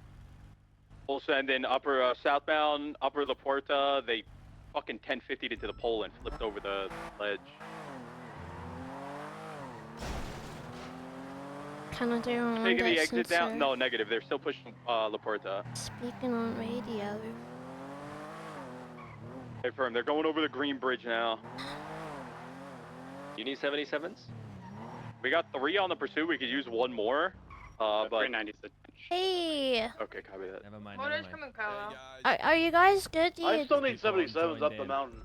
We'll send in upper southbound, upper Laporta. They fucking 1050'd into the pole and flipped over the ledge. Can I do on Taking the that exit since down? they're No, negative. They're still pushing Laporta. speaking on radio? Hey, firm. They're going over the green bridge now. You need 77s? We got 3 on the pursuit. We could use 1 more. But 396. Hey. Okay, copy that. Never mind. Motors coming, Carlo. Are you guys good? Do I you, still need People 77s up joined the in. mountain.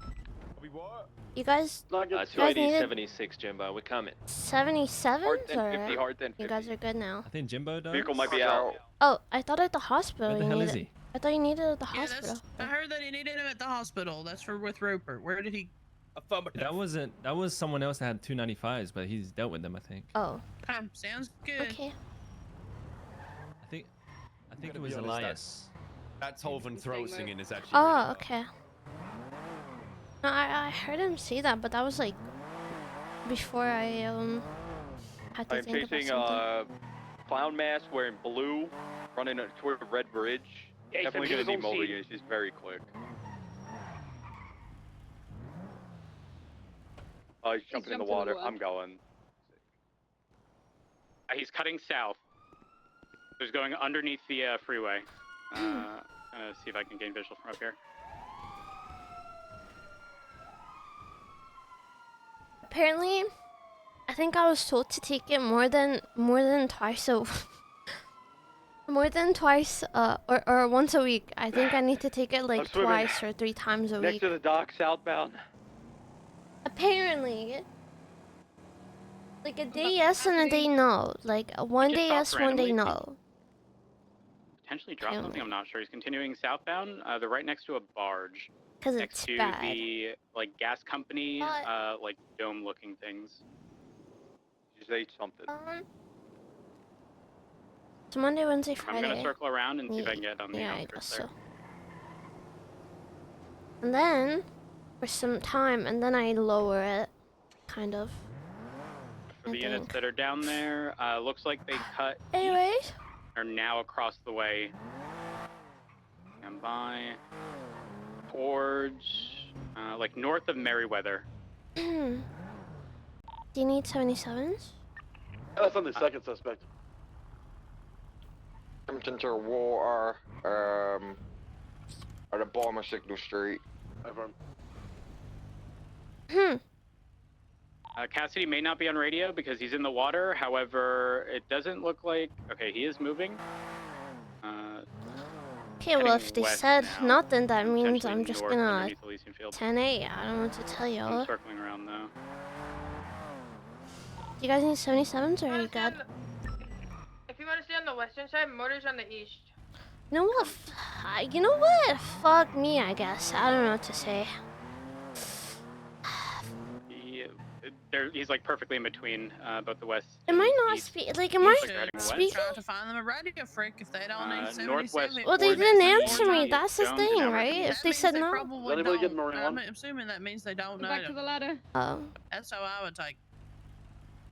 We what? you guys Not good. 280, needed- 76, Jimbo. We're coming. 77s Hard 1050, or hard 1050. you guys are good now? I think Jimbo does. Vehicle might be out. Oh, I thought at the hospital Where the you hell needed. is he? I thought you needed it at the Yeah, hospital. I heard that he needed him at the hospital. That's for with Rupert. Where did he? That wasn't. That was someone else that had 295s, but he's dealt with them, I think. Oh. Sounds good. Okay. I think it was Elias. That Tolvan throat singing is actually. Oh, okay. No, I heard him say that, but that was like before I had to I'm think about chasing something. clown mask wearing blue, running toward the red bridge. Yeah, Definitely he gonna was need on mobile scene. units. He's very quick. He's jumping in the water. I'm going. He's cutting south. He's going underneath the freeway. Gonna see if I can gain visual from up here. Apparently, I think I was told to take it more than twice. So more than twice, or once a week. I think I need to take it like swimming. twice or 3 times a Next week. to the dock, southbound. Apparently. Like a day yes and a day no. Like one day yes, one day no. Potentially drop something. I'm not sure. He's continuing southbound. They're right next to a barge. 'Cause next it's to bad. the like gas company, like dome-looking things. Just ate something. It's Monday, Wednesday, I'm Friday. gonna circle around and see if I can get on the Yeah, I outskirts guess there. so. And then, for some time, and then I lower it, kind of. For the units that are down there, looks like they cut. Anyways. Are now across the way. Stand by. Towards, like north of Merriweather. Do you need 77s? That's on the second suspect. Into war, at the bottom of Signal Street. Cassidy may not be on radio because he's in the water. However, it doesn't look like. Okay, he is moving. Okay, well, if they west said now, nothing, that means potentially I'm just north gonna underneath Elysian Fields. 10-8. I don't know what to tell you. I'm circling around though. Do you guys need 77s or are you good? If you want to stay on the western side, motors on the east. You know what? You know what? Fuck me, I guess. I don't know what to say. He's like perfectly in between both the west. Am I not am I speaking? Trying to find them a radio freak if they don't need 77. northwest. Well, they didn't answer me. That's the thing, right? If they said no. Probably don't. I'm assuming that means they don't know. Back to the ladder. Oh. That's how I would take.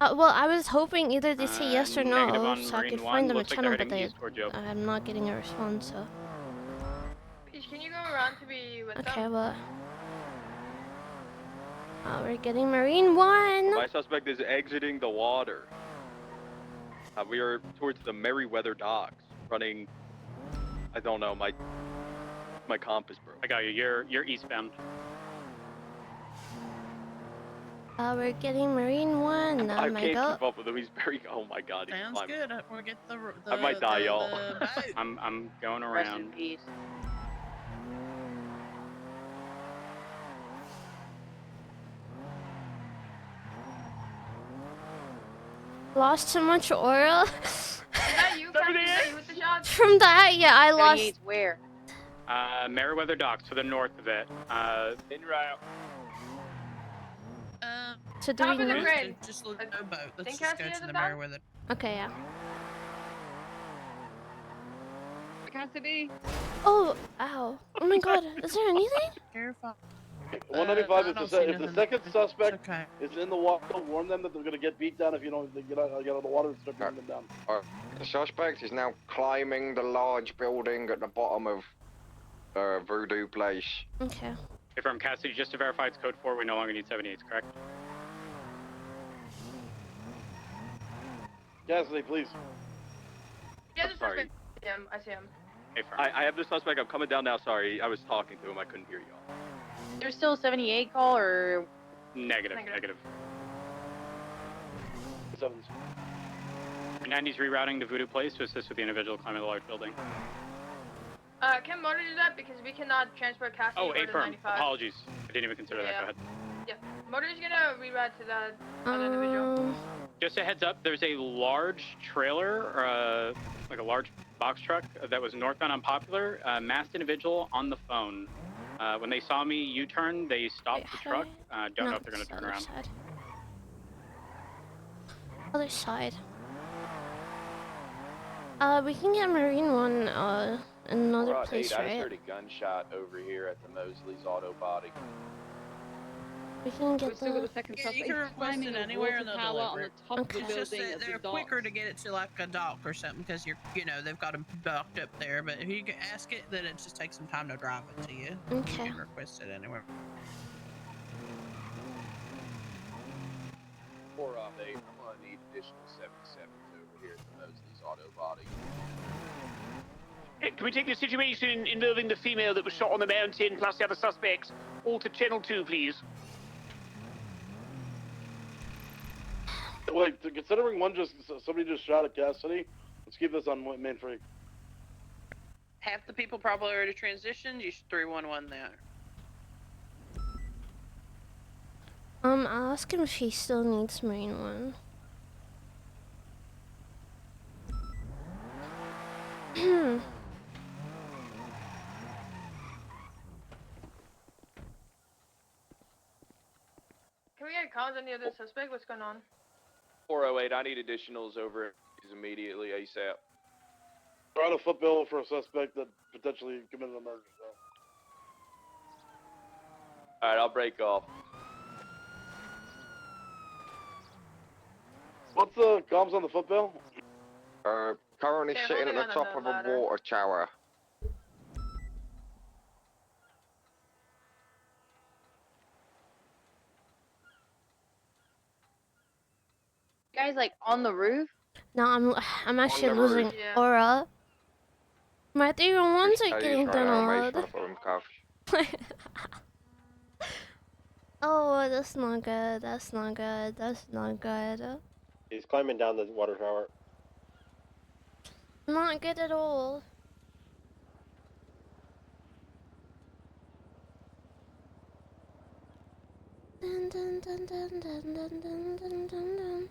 Well, I was hoping either they say yes or negative no, on so I Marine could one. find them a Looks like channel, they're but heading east toward you. I'm not getting a response, so. Peach, can you go around to be with Okay, them? well. We're getting Marine 1. My suspect is exiting the water. We are towards the Merryweather docks, running. I don't know, my compass broke. I got you. You're eastbound. We're getting Marine 1. I my can't god. keep up with him. He's very. Oh my god. He's Sounds climbing. good. We'll get the I might die, y'all. boat. I'm going Rest in around. peace. Lost too much aura. Is that you, Captain? Is that you with the shots? From that, yeah, I lost. 78's where? Merryweather docks to the north of it. In route. So do we Top of the know? crane. Just look no boat. Let's Think just go Cassie to is the at that? Merryweather. Okay, yeah. Cassidy. Oh, ow. Oh my god, is there anything? Careful. 195 I if don't see the nothing. second suspect Okay. is in the water, warn them that they're gonna get beat down if you don't get out of the water and start beating them down. The suspect is now climbing the large building at the bottom of Voodoo Place. Okay. From Cassidy, just to verify it's code 4, we no longer need 78s, correct? Cassidy, please. Yeah, just Sorry. I see him. Hey, I have the suspect. I'm coming down now. Sorry, I was talking to him. I couldn't hear y'all. There's still a 78 call, or Negative. 90's rerouting to Voodoo Place to assist with the individual climbing the large building. Can Motor do that because we cannot transport Cassidy Oh, over to affirm. 95. Apologies. I didn't even consider that. Go ahead. Yeah, Motor's gonna reroute to that other individual. Just a heads up, there's a large trailer, like a large box truck that was northbound on Popular, masked individual on the phone. When they saw me U-turn, they stopped the truck. Don't know if they're going to turn around. Other side. We can get Marine 1 in another place, I just right? heard a gunshot over here at the Mosley's Auto Body. We can get still got the... the second Yeah, suspect. you can request it anywhere in the tower on delivery. the top of the It's just building that at the they're docks. quicker to get it to like a dock or something because they've got them docked up there. But if you can ask it, then it just takes some time to drive it to you. Okay. You can request it anywhere. For update, I'm gonna need additional 77s over here at the Mosley's Auto Body. Can we take the situation involving the female that was shot on the mountain plus the other suspects all to Channel 2, please? Wait, considering somebody just shot at Cassidy, let's keep this on main free. Half the people probably already transitioned. You should 311 there. I'll ask him if he still needs Marine 1. Can we get comms on the other suspect? What's going on? 408, I need additionals over immediately ASAP. We're on a footbill for a suspect that potentially committed a murder. So. Alright, I'll break off. What's the comms on the footbill? Currently Okay, sitting at holding the on to top the of a ladder. water tower. guys like on the roof? No, I'm actually the losing roof. Yeah. aura. My 311s are getting done a lot. Oh, that's not good. That's not good. That's not good. He's climbing down the water tower. Not good at all. Dun, dun, dun, dun, dun, dun, dun, dun, dun, dun.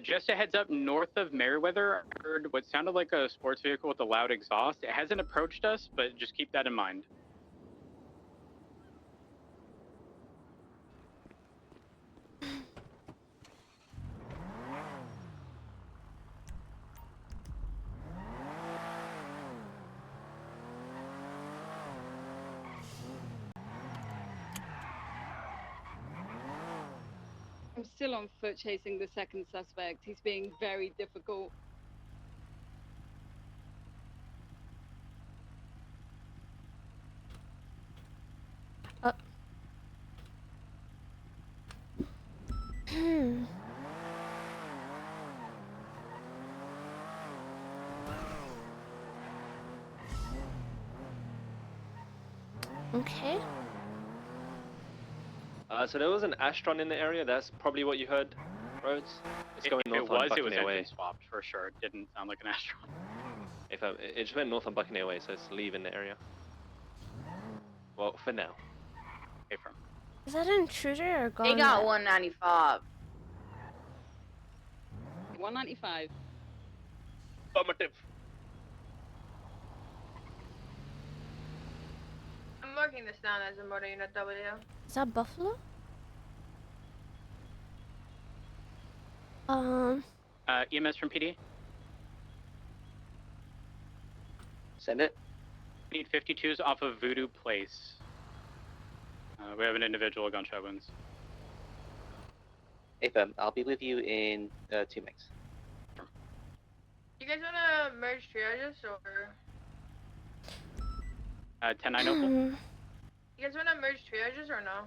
Just a heads up, north of Merryweather, I heard what sounded like a sports vehicle with a loud exhaust. It hasn't approached us, but just keep that in mind. I'm still on foot chasing the second suspect. He's being very difficult. Okay. So there was an Astron in the area. That's probably what you heard, Rhodes. It's going If north it on was, it was Buccaneer Way. engine swapped for sure. It didn't sound like an Astron. It just went north on Buccaneer Way, so it's leaving the area. Well, for now. Okay, from. Is that an intruder or gone? They got 195. 195. Affirmative. I'm marking this down as a motor unit W. Is that Buffalo? EMS from PD. Send it. Need 52s off of Voodoo Place. We have an individual gunshot wounds. AFM, I'll be with you in 2 minutes. You guys wanna merge triages or? 10-9 Opal. You guys wanna merge triages or no?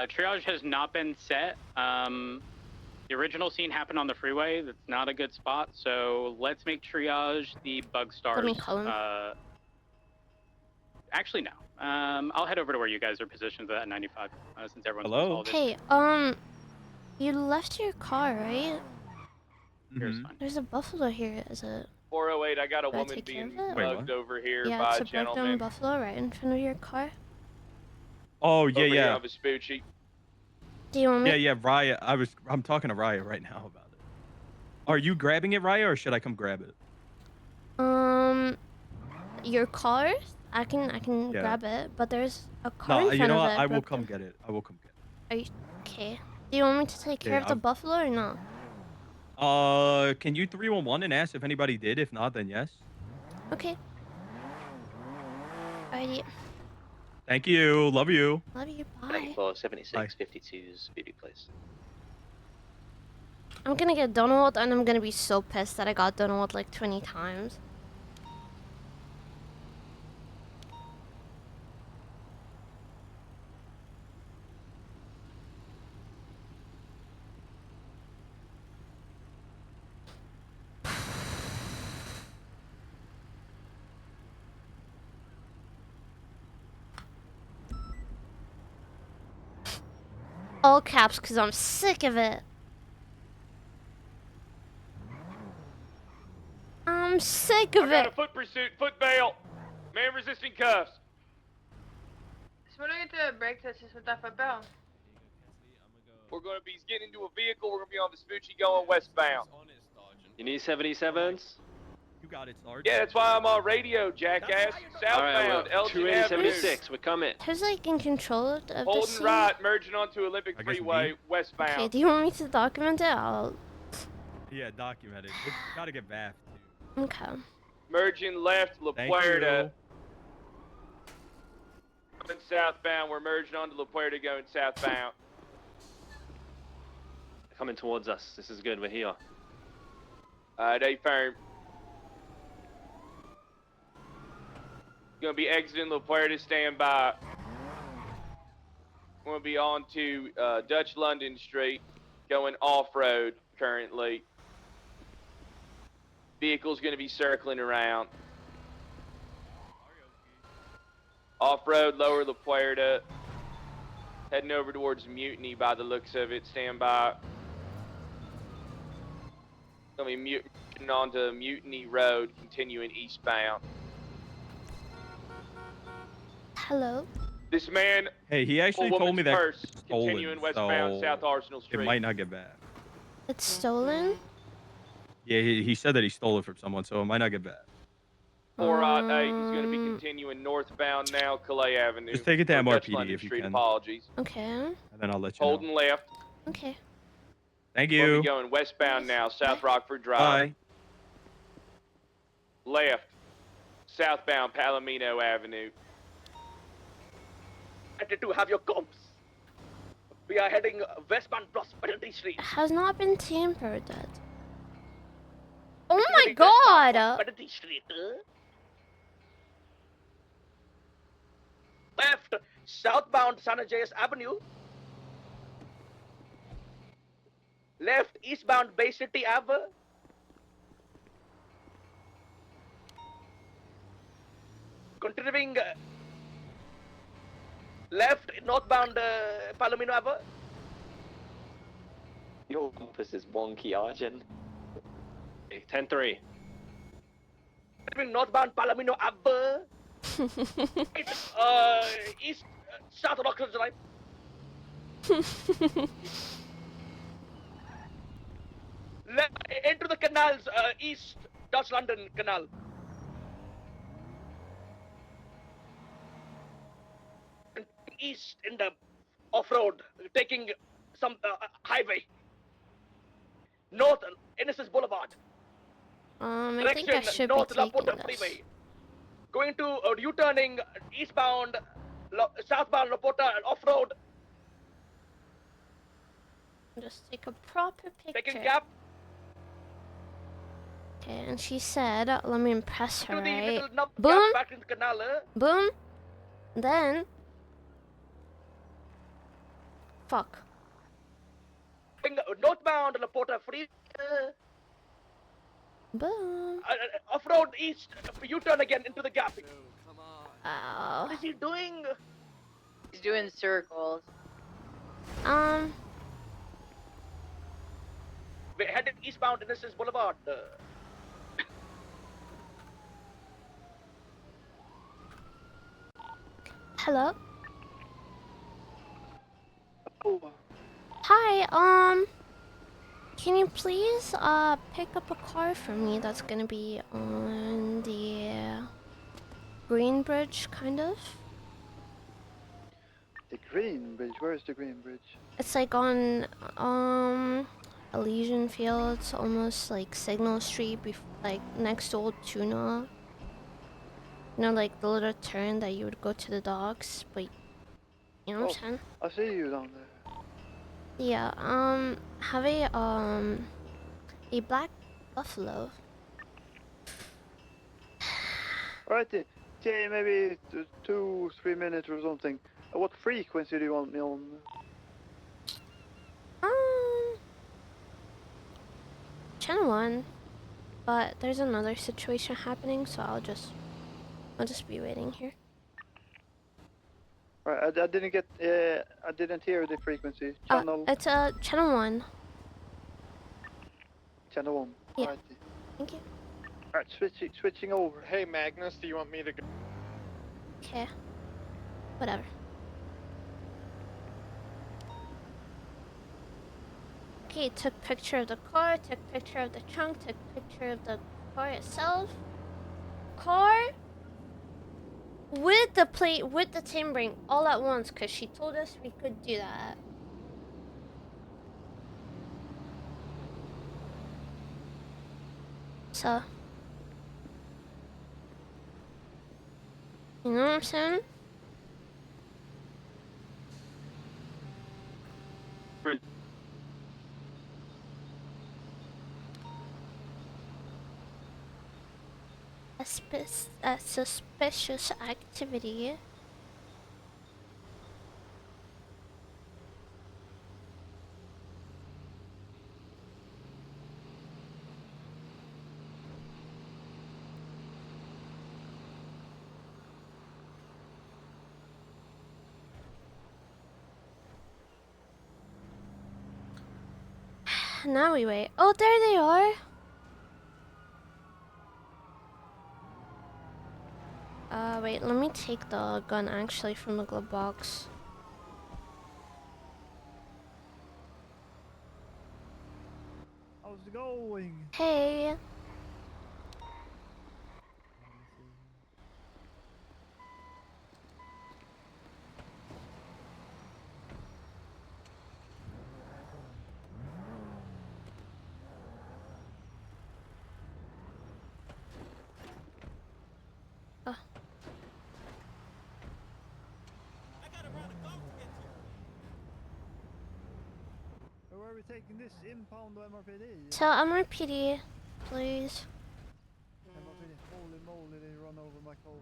Triage has not been set. The original scene happened on the freeway. That's not a good spot. So let's make triage the bug stars. Let me call him. Actually, no. I'll head over to where you guys are positioned at 95, since everyone's consolidated. Hey, you left your car, right? There's a Buffalo here. Is it? 408, I got a Do I woman take care being of it? mugged over here Yeah, by it's a a broken gentleman. Buffalo right in front of your car. Oh yeah, over here yeah. on Vespucci. Do you want me? Yeah, Raya. I'm talking to Raya right now about it. Are you grabbing it, Raya, or should I come grab it? Your car? I can Yeah. grab it, but there's a car No, in you front know of what? it. I will broken. come get it. I will come get Are you okay? Do you want me to take care Yeah, of the Buffalo or not? it. Can you 311 and ask if anybody did? If not, then yes. Okay. Alrighty. Thank you. Love you. Love you. Bye. Thank you for 7652's Voodoo Place. I'm gonna get Donald, and I'm gonna be so pissed that I got Donald like 20 times. All caps, because I'm sick of it. I'm sick of I got it. a foot pursuit, foot bail, man resisting cuffs. So what do we do? Brake test with that foot bell. We're going to be getting into a vehicle. We're going to be on Vespucci going westbound. You need 77s? You got it, Sarge. Yeah, that's why I'm on radio, jackass. Southbound, Elgin Avenue. 28076, we're coming. Who's like in control of the Holding scene? right, merging onto Olympic I guess Freeway, me. westbound. Okay, do you want me to document it? I'll... Yeah, documented. It's gotta get back. Okay. Merging left, La Thank Puerta. you. Going southbound, we're merging onto La Puerta going southbound. Coming towards us. This is good. We're here. They firm. Gonna be exiting La Puerta, stand by. We're gonna be on to Dutch London Street, going off-road currently. Vehicle's gonna be circling around. Off-road, lower La Puerta. Heading over towards Mutiny by the looks of it, stand by. Gonna be muting onto Mutiny Road, continuing eastbound. Hello? This man, Hey, he actually told me that purse, it's stolen, continuing westbound, so South Arsenal Street. it might not get back. It's stolen? Yeah, he said that he stole it from someone, so it might not get back. 408 is going to be continuing northbound now, Calais Avenue. Just take it to or Dutch MRPD London if you Street, can. Apologies. Okay. And then I'll let you know. Holding left. Okay. Thank We'll you. be going westbound now, South Rockford Drive. Bye. Left, southbound Palomino Avenue. To have your comps. We are heading westbound Prosperity Street. Has not been tampered yet. Oh my god! Prosperity Street. Left, southbound San Andreas Avenue. Left eastbound Bay City Ave. Continuing left northbound Palomino Ave. Your compass is wonky, Arjun. 10-3. Continuing northbound Palomino Ave. East South Rockland Drive. Into the canals, east Dutch London Canal. East in the off-road, taking some highway. North Innocence Boulevard. I think I should be North taking Laporta this. Freeway. Going to U-turning eastbound, southbound Laporta off-road. Just take a proper picture. Taking gap. Okay, and she said, let me impress her, To the right? little Boom. gap back in the canal. Boom. Then. Fuck. Northbound Laporta Freeway. Boom. Off-road east, U-turn again into the gap. Come on. Oh. What is he doing? He's doing circles. We're headed eastbound Innocence Boulevard. Hello. Hi. Can you please pick up a car for me that's gonna be on the Green Bridge, kind of? The Green Bridge? Where is the Green Bridge? It's like on Elysian Fields, almost like Signal Street, like next to Old Tuna. You know, like the little turn that you would go to the docks, but you know what I'm saying? I see you down there. Yeah. Have a black buffalo. Alright, okay, maybe 2-3 minutes or something. What frequency do you want me on? Channel 1. But there's another situation happening, so I'll just be waiting here. Right, I didn't get, I didn't hear the frequency. Channel. It's channel 1. Channel 1. Yeah. Alright. Thank you. Alright, switching over. Hey Magnus, do you want me to go? Okay. Whatever. Okay, took picture of the car, took picture of the trunk, took picture of the car itself. Car with the plate, with the timbering, all at once, because she told us we could do that. So, you know what I'm saying? A suspicious activity. Now we wait. Oh, there they are. Wait, let me take the gun actually from the glove box. How's it going? Hey. Where are we taking this? Impound or MRPD? So MRPD, please. MRPD. Holy moly, they run over my car.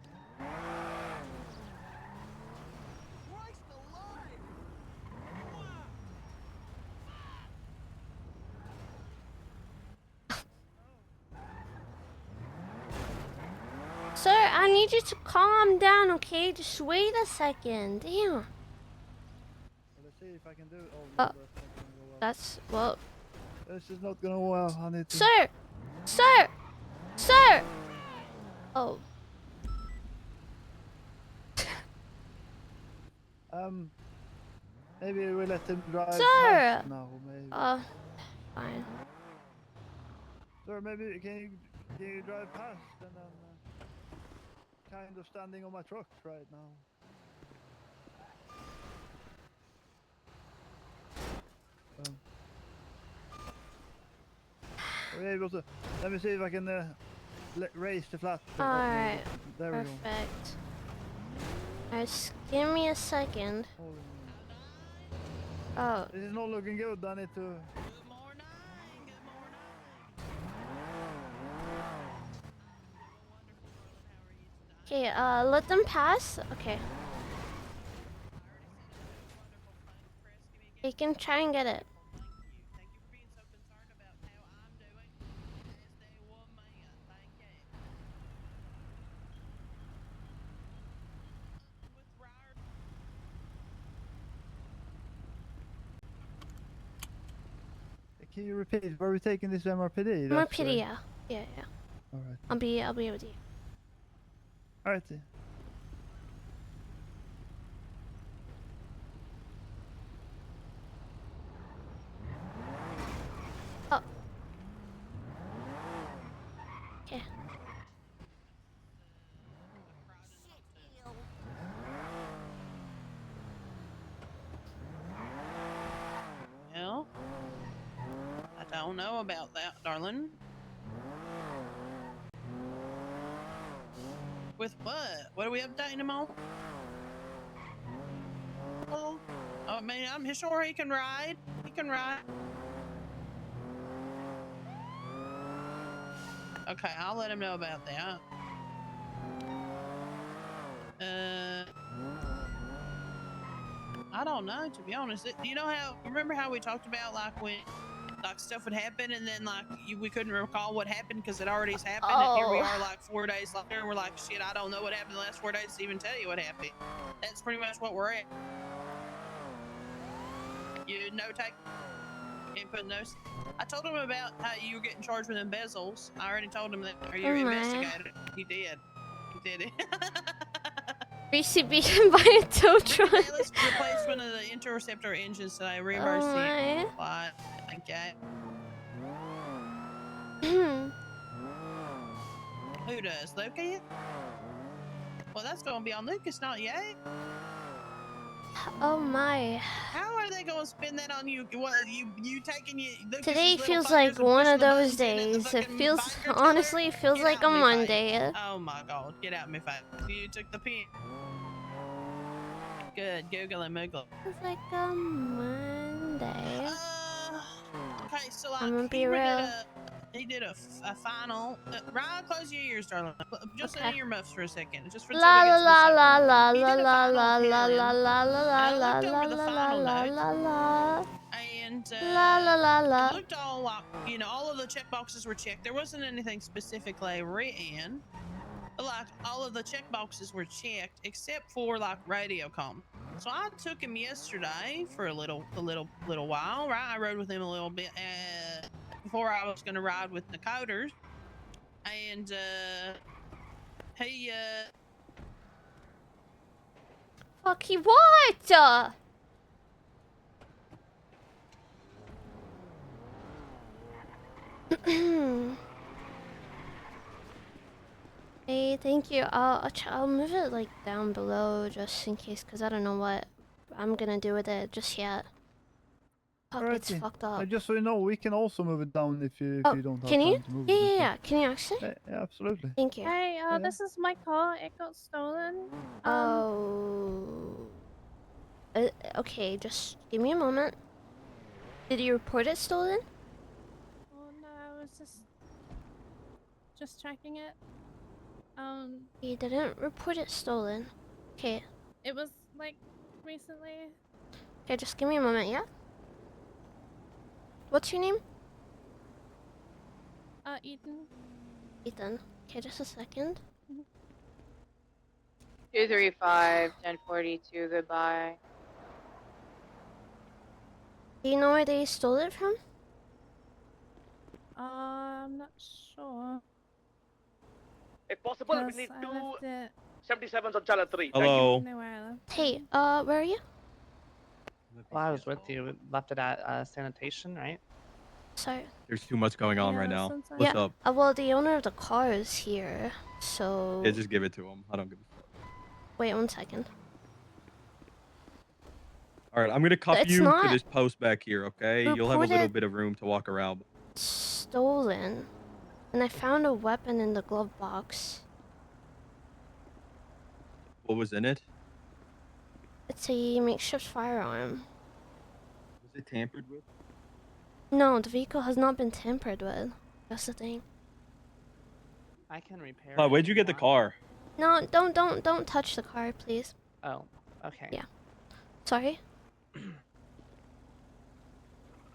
I need you to calm down, okay? Just wait a second. Damn. Let's see if I can do it. Oh, Oh, no, that's not gonna go well. that's well. This is not gonna go well. I need to. Sir, sir, sir. Oh. Maybe we let him drive Sir. past now. Maybe. Fine. Sir, maybe can you drive past and then kind of standing on my truck right now. Are we able to? Let me see if I can raise the flat. All right. There we go. Perfect. Just give me a second. Oh. This is not looking good. I need to. Okay, let them pass. Okay. You can try and get it. Can you repeat? Were we taking this MRPD? MRPD, yeah. Yeah. All right. I'll be with you. All right. Oh. Okay. Well, I don't know about that, darling. With what? What are we updating him on? Well, I mean, I'm sure he can ride. He can ride. Okay, I'll let him know about that. I don't know, to be honest. You know how? Remember how we talked about like when like stuff would happen and then like we couldn't recall what happened because it already happened, and here we are like 4 days later and we're like, shit, I don't know what happened the last 4 days to even tell you what happened. That's pretty much what we're at. You take input notes. I told him about how you were getting charged with embezzles. I already told him that. Are you investigated? You did. You did it. BCB by a tow truck. Let's replace one of the interceptor engines that I reimbursed you. What? Okay. Who does? Lucas? Well, that's going to be on Lucas, not yet. Oh my. How are they going to spend that on you? What, you taking you? Today feels like one of those days. It feels, honestly, it feels like a Monday. Oh my god, get out of my face. You took the pin. Good, Google and Moogle. It's like a Monday. Okay, so like, I'm gonna be real. He did a final. Ryan, close your ears, darling. Just in your muffs for a second. Just for La la la la la la la la la la la la la la la la la. And la la la la. it looked all like, you know, all of the check boxes were checked. There wasn't anything specifically written. But like all of the check boxes were checked except for like radio comm. So I took him yesterday for a little while, right? I rode with him a little bit before I was gonna ride with the coders. And he Fucky what? Hey, thank you. I'll move it like down below just in case, cause I don't know what I'm gonna do with it just yet. Fuck, it's fucked up. Just so you know, we can also move it down if you don't have can you? time to move Yeah, it. yeah, yeah. Can you actually? Yeah, absolutely. Thank you. Hey, this is my car. It got stolen. Oh. Okay, just give me a moment. Did you report it stolen? Oh no, I was just checking it. You didn't report it stolen. Okay. It was like recently. Okay, just give me a moment, yeah? What's your name? Ethan. Ethan. Okay, just a second. 235, 1042, goodbye. Do you know where they stole it from? I'm not sure. If possible, we Because need I two left it. 77s on channel 3. Thank you. Hello. No, where I left Hey, where are you? Well, I was with you. Left it at sanitation, right? Sorry. There's too much going on Yeah, right now. since I- What's Yeah. up? Well, the owner of the car is here, so. Yeah, just give it to him. I don't give a fuck. Wait 1 second. All right, I'm gonna cuff It's you to not this post back here, okay? You'll have a little reported- bit of room to walk around. Stolen. And I found a weapon in the glove box. What was in it? It's a makeshift firearm. Was it tampered with? No, the vehicle has not been tampered with. That's the thing. I can repair. Oh, it where'd if you get the want. car? No, don't touch the car, please. Oh, okay. Yeah. Sorry.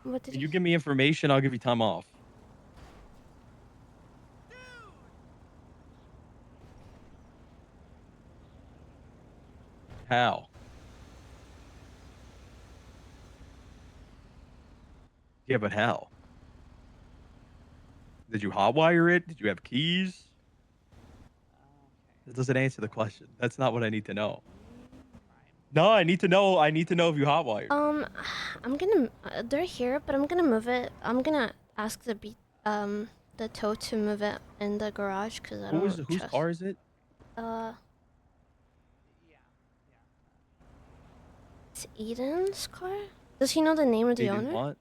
What did Can you give me information? I'll give you time off. How? Yeah, but how? Did you hotwire it? Did you have keys? That doesn't answer the question. That's not what I need to know. No, I need to know. I need to know if you hotwired. I'm gonna. They're here, but I'm gonna move it. I'm gonna ask the tow to move it in the garage because I don't Whose trust. car is it? It's Eden's car. Does he know the name of the Eden owner? what?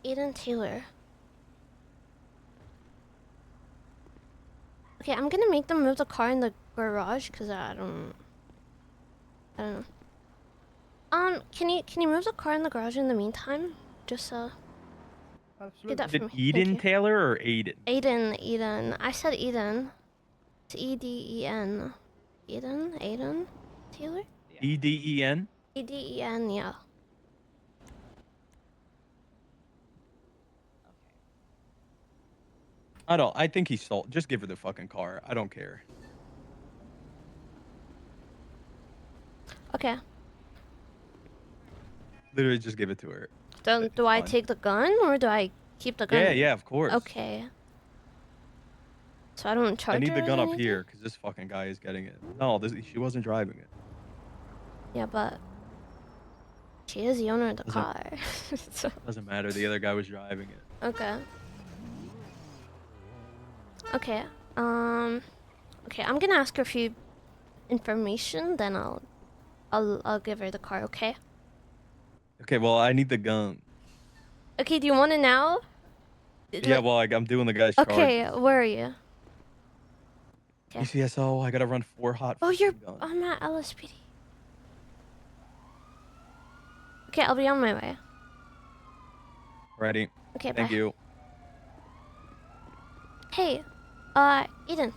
Eden Taylor. Okay, I'm gonna make them move the car in the garage because I don't know. Can you move the car in the garage in the meantime? Just get that Is for it me. Thank Eden you. Taylor or Aiden? Eden. I said Eden. It's Eden. Aiden Taylor. EDEN? Eden, yeah. I think he stole. Just give her the fucking car. I don't care. Okay. Literally, just give it to her. Do I take the gun or do I keep the gun? Yeah, yeah, of course. Okay. So I don't charge I need her the or gun up anything? here because this fucking guy is getting it. No, she wasn't driving it. Yeah, but she is the owner of the Doesn't- car. So, Doesn't matter. The other guy was driving it. okay. Okay. Okay. I'm gonna ask her a few information, then I'll give her the car. Okay. Okay, well, I need the gun. Okay. Do you want it now? Yeah, well, I'm doing the guy's Okay. charges. Where are you? Okay. ECSO, I gotta run 4 hot. Oh, you're. guns. I'm at LSPD. Okay, I'll be on my way. Ready. Okay, Thank bye. you. Hey, Eden.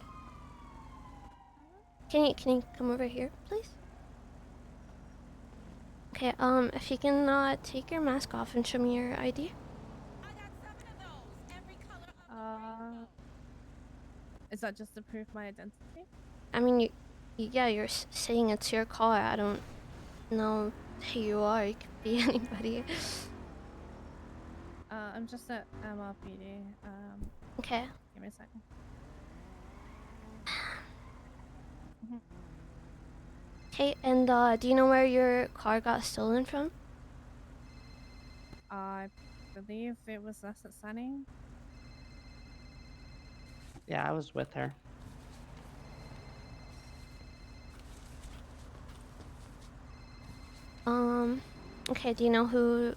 Can you come over here, please? Okay, if you can take your mask off and show me your ID. Is that just to prove my identity? I mean, yeah, you're saying it's your car. I don't know who you are. You could be anybody. I'm just at MRPD. Okay. Give me a second. Okay, and do you know where your car got stolen from? I believe it was us at Sunny. Yeah, I was with her. Okay, do you know who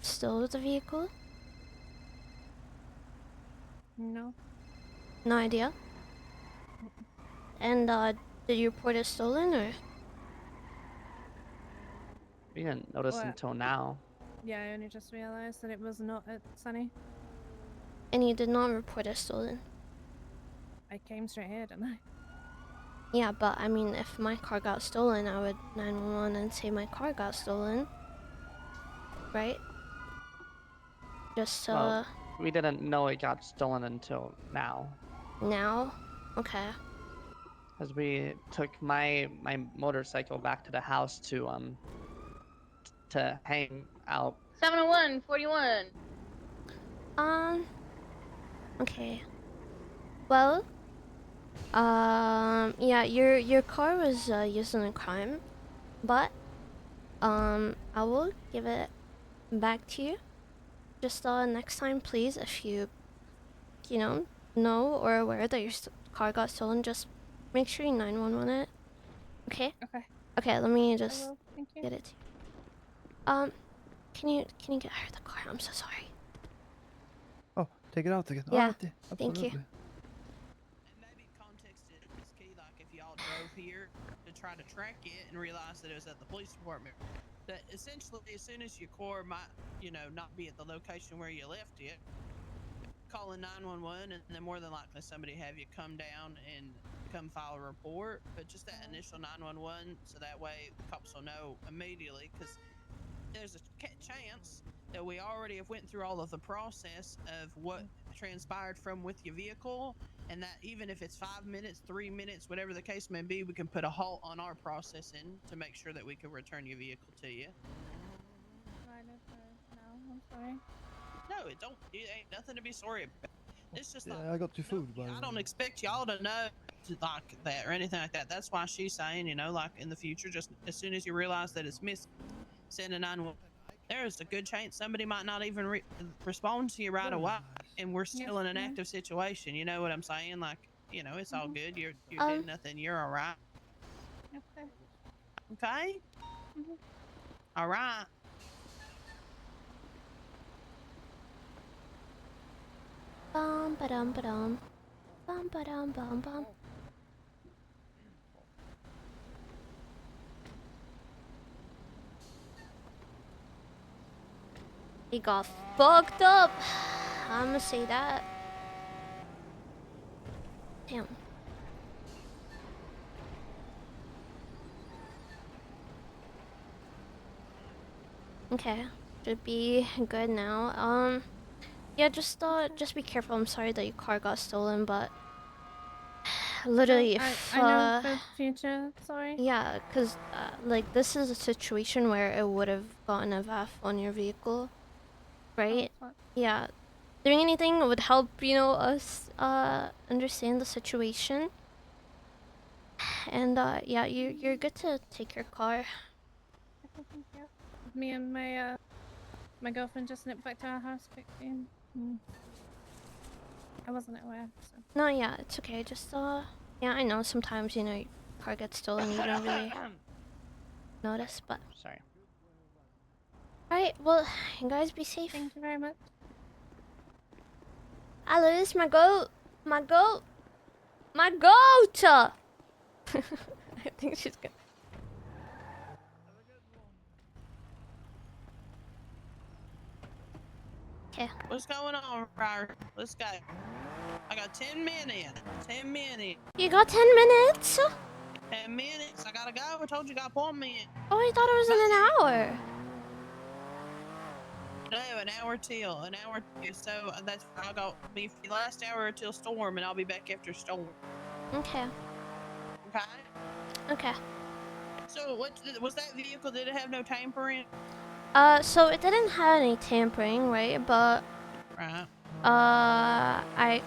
stole the vehicle? No. No idea? And, did you report it stolen, or? We didn't notice What? until now. Yeah, I only just realized that it was not at Sunny. And you did not report it stolen? I came straight here, didn't I? Yeah, but, I mean, if my car got stolen, I would 911 and say my car got stolen. Right? Just, Well, we didn't know it got stolen until now. now? Okay. Because we took my motorcycle back to the house to hang out. 701, 41. Okay. Well, yeah, your car was used in a crime, but I will give it back to you. Just next time, please, if you know or aware that your car got stolen, just make sure you 911 it. Okay. Okay. Okay. Let me I just will. Thank you. get it to you. Can you get her the car? I'm so sorry. Oh, take it out again. Yeah. Oh, Thank you. absolutely. And maybe context is key. Like if y'all drove here to try to track it and realized that it was at the police department, that essentially as soon as your car might, not be at the location where you left it, calling 911, and then more than likely somebody have you come down and come file a report. But just that initial 911, so that way cops will know immediately, because there's a chance that we already have went through all of the process of what transpired from with your vehicle, and that even if it's 5 minutes, 3 minutes, whatever the case may be, we can put a halt on our processing to make sure that we can return your vehicle to you. No, I'm sorry. No, it ain't nothing to be sorry about. It's just Yeah, I got your food. I don't expect y'all to know like that or anything like that. That's why she's saying, like in the future, just as soon as you realize that it's missing, send a 911. There's a good chance somebody might not even respond to you right away, and we're still in an active situation. You know what I'm saying? Like, it's all good. You did nothing. You're all right. Okay. Okay. All right. Bum ba-dum ba-dum. Bum ba-dum bum bum. He got fucked up. I'ma say that. Damn. Okay, should be good now. Yeah, just be careful. I'm sorry that your car got stolen, but literally, if I know for the future. Sorry. yeah, cause like this is a situation where it would have gotten a VAF on your vehicle, right? Yeah, doing anything would help, us understand the situation. And yeah, you're good to take your car. Okay, thank you. Me and my girlfriend just nipped back to our house quickly. I wasn't aware. So. No, yeah, it's okay. Just yeah, I know sometimes your car gets stolen, you don't really notice, but sorry. Alright, well, you guys be safe. Thank you very much. Alice, my goat! My goat! My goat! I think she's good. Okay. What's going on, Ryder? Let's go. I got 10 minutes. 10 minutes. You got 10 minutes? 10 minutes. I gotta go. I told you I got appointment. Oh, I thought it was in an hour. No, an hour till. So that's I got be for the last hour till storm, and I'll be back after storm. Okay. Okay. Okay. So what was that vehicle? Did it have no tampering? So it didn't have any tampering, right? But right. I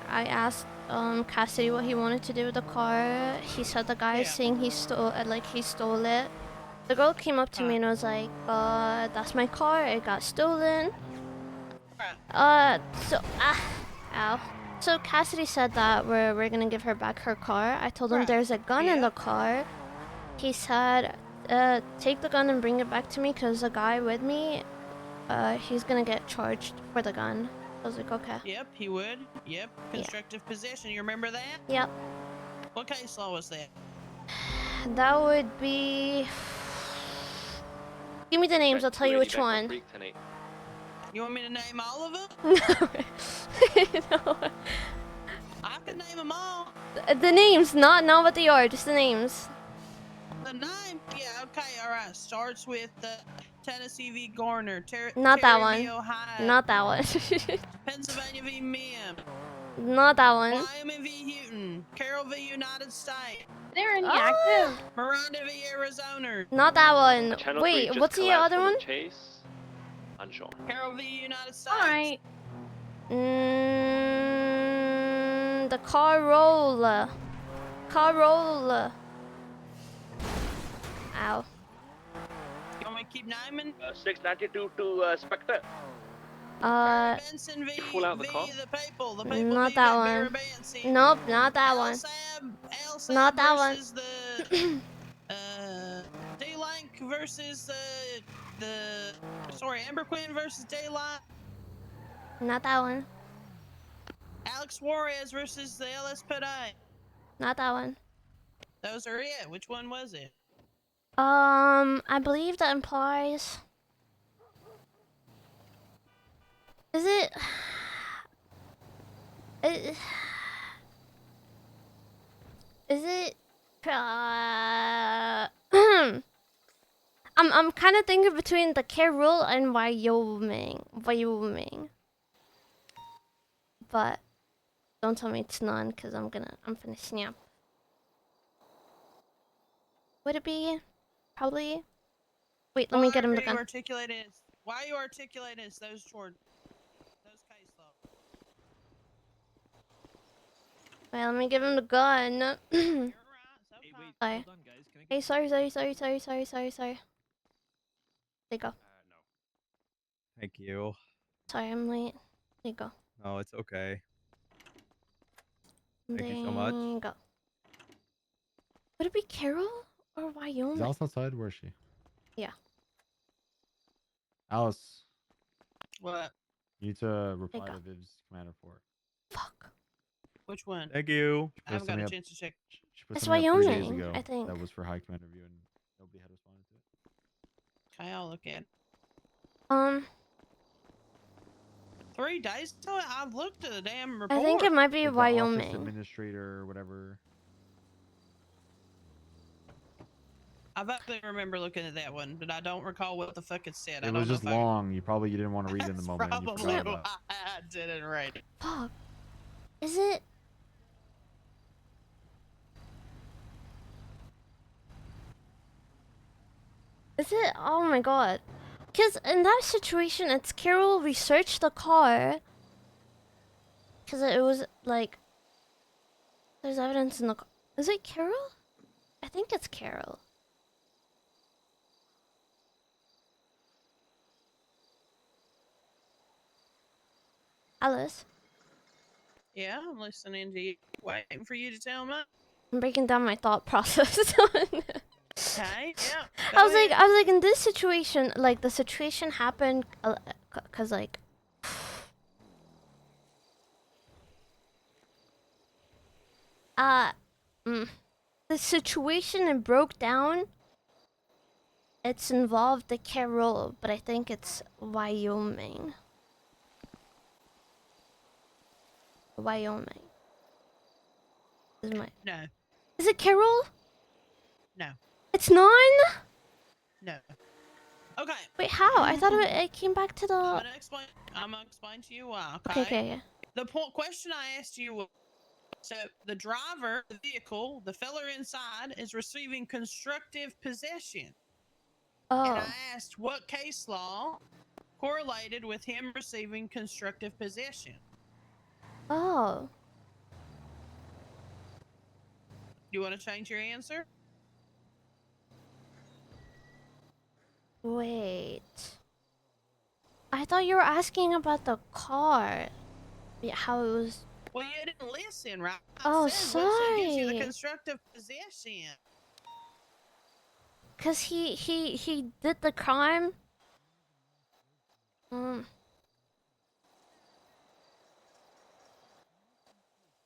asked Cassidy what he wanted to do with the car. He said the guy saying he stole it. The girl came up to me and was like, that's my car, it got stolen. Ow. So Cassidy said that we're gonna give her back her car. I told him there's a gun in the car. He said, take the gun and bring it back to me, because the guy with me, he's gonna get charged for the gun. I was like, okay. Yep, he would. Yep, constructive possession. You remember that? Yep. What case law was that? That would be... Give me the names, I'll tell you which one. You want me to name all of them? No. I can name them all. The names, not what they are, just the names. The name? Yeah, okay, alright. Starts with Tennessee v. Garner. Not that Terry v. one. Ohio. Not that one. Pennsylvania v. Mim. Not that one. Wyoming v. Houghton. one. Carroll v. United States. They're any Ah! active. Miranda v. Arizona. Not that one. Channel 3 Wait, just what's the collapsed other from one? the chase. Unsure. Carroll v. United States. Alright. The car roll. Car roll. Ow. You want me to keep naming? 692 to Spectre. Benson v. Pull out the v. car? The people. The people Not v. that Barry one. Benson. Nope, not that one. L-Sab Not that one. versus the D-Link versus Amber Quinn versus Daylight. Not that one. Alex Juarez versus the LSPD. Not that one. Those are it. Which one was it? I believe that implies. Is it? Is it? I'm kind of thinking between the Carroll and Wyoming. But don't tell me it's none, cause I'm gonna snap. Would it be? Probably. Wait, let me get him the gun. Why are you articulating those toward those case law? Wait, let me give him the gun. Hey, wait, Sorry. hold on, guys. Can I Hey, sorry. There you go. No. Thank you. Sorry, I'm late. There you go. No, it's okay. Thank There you so much. you go. Would it be Carroll or Wyoming? Is Alice outside? Where is she? Yeah. Alice, What? you need to reply go. to Viv's command report. Fuck. Which one? Thank you. I haven't got a chance to check. She put It's something up 3 days Wyoming, ago I think. that was for high command review and nobody had responded to it. Okay, I'll look at it. 3 days ago? I looked at the damn report. I think it might be Like the office Wyoming. administrator or whatever. I vaguely remember looking at that one, but I don't recall what the fuck it said. It was just long. You didn't want to read it in the moment. And you Probably forgot why about it. I didn't read it. Fuck. Is it? Is it? Oh my god. Because in that situation, it's Carol researched the car. Because it was like. There's evidence in the car. Is it Carol? I think it's Carol. Alice, Yeah, I'm listening to you. Waiting for you to tell me. I'm breaking down my thought process. Okay, yeah. I was like, in this situation, like the situation happened, cause like, the situation it broke down. It's involved the Carol, but I think it's Wyoming. Wyoming. No. Is it Carol? No. It's none? No. Okay. Wait, how? I thought it came back to the. I'm gonna explain to you why. Okay, yeah. The question I asked you was, so the driver, the vehicle, the fella inside is receiving constructive possession. Oh. And I asked what case law correlated with him receiving constructive possession. Oh. You want to change your answer? Wait. I thought you were asking about the car. Yeah, how it was. Well, you didn't listen, right? Oh, said what gives you the sorry. constructive possession. Cause he did the crime.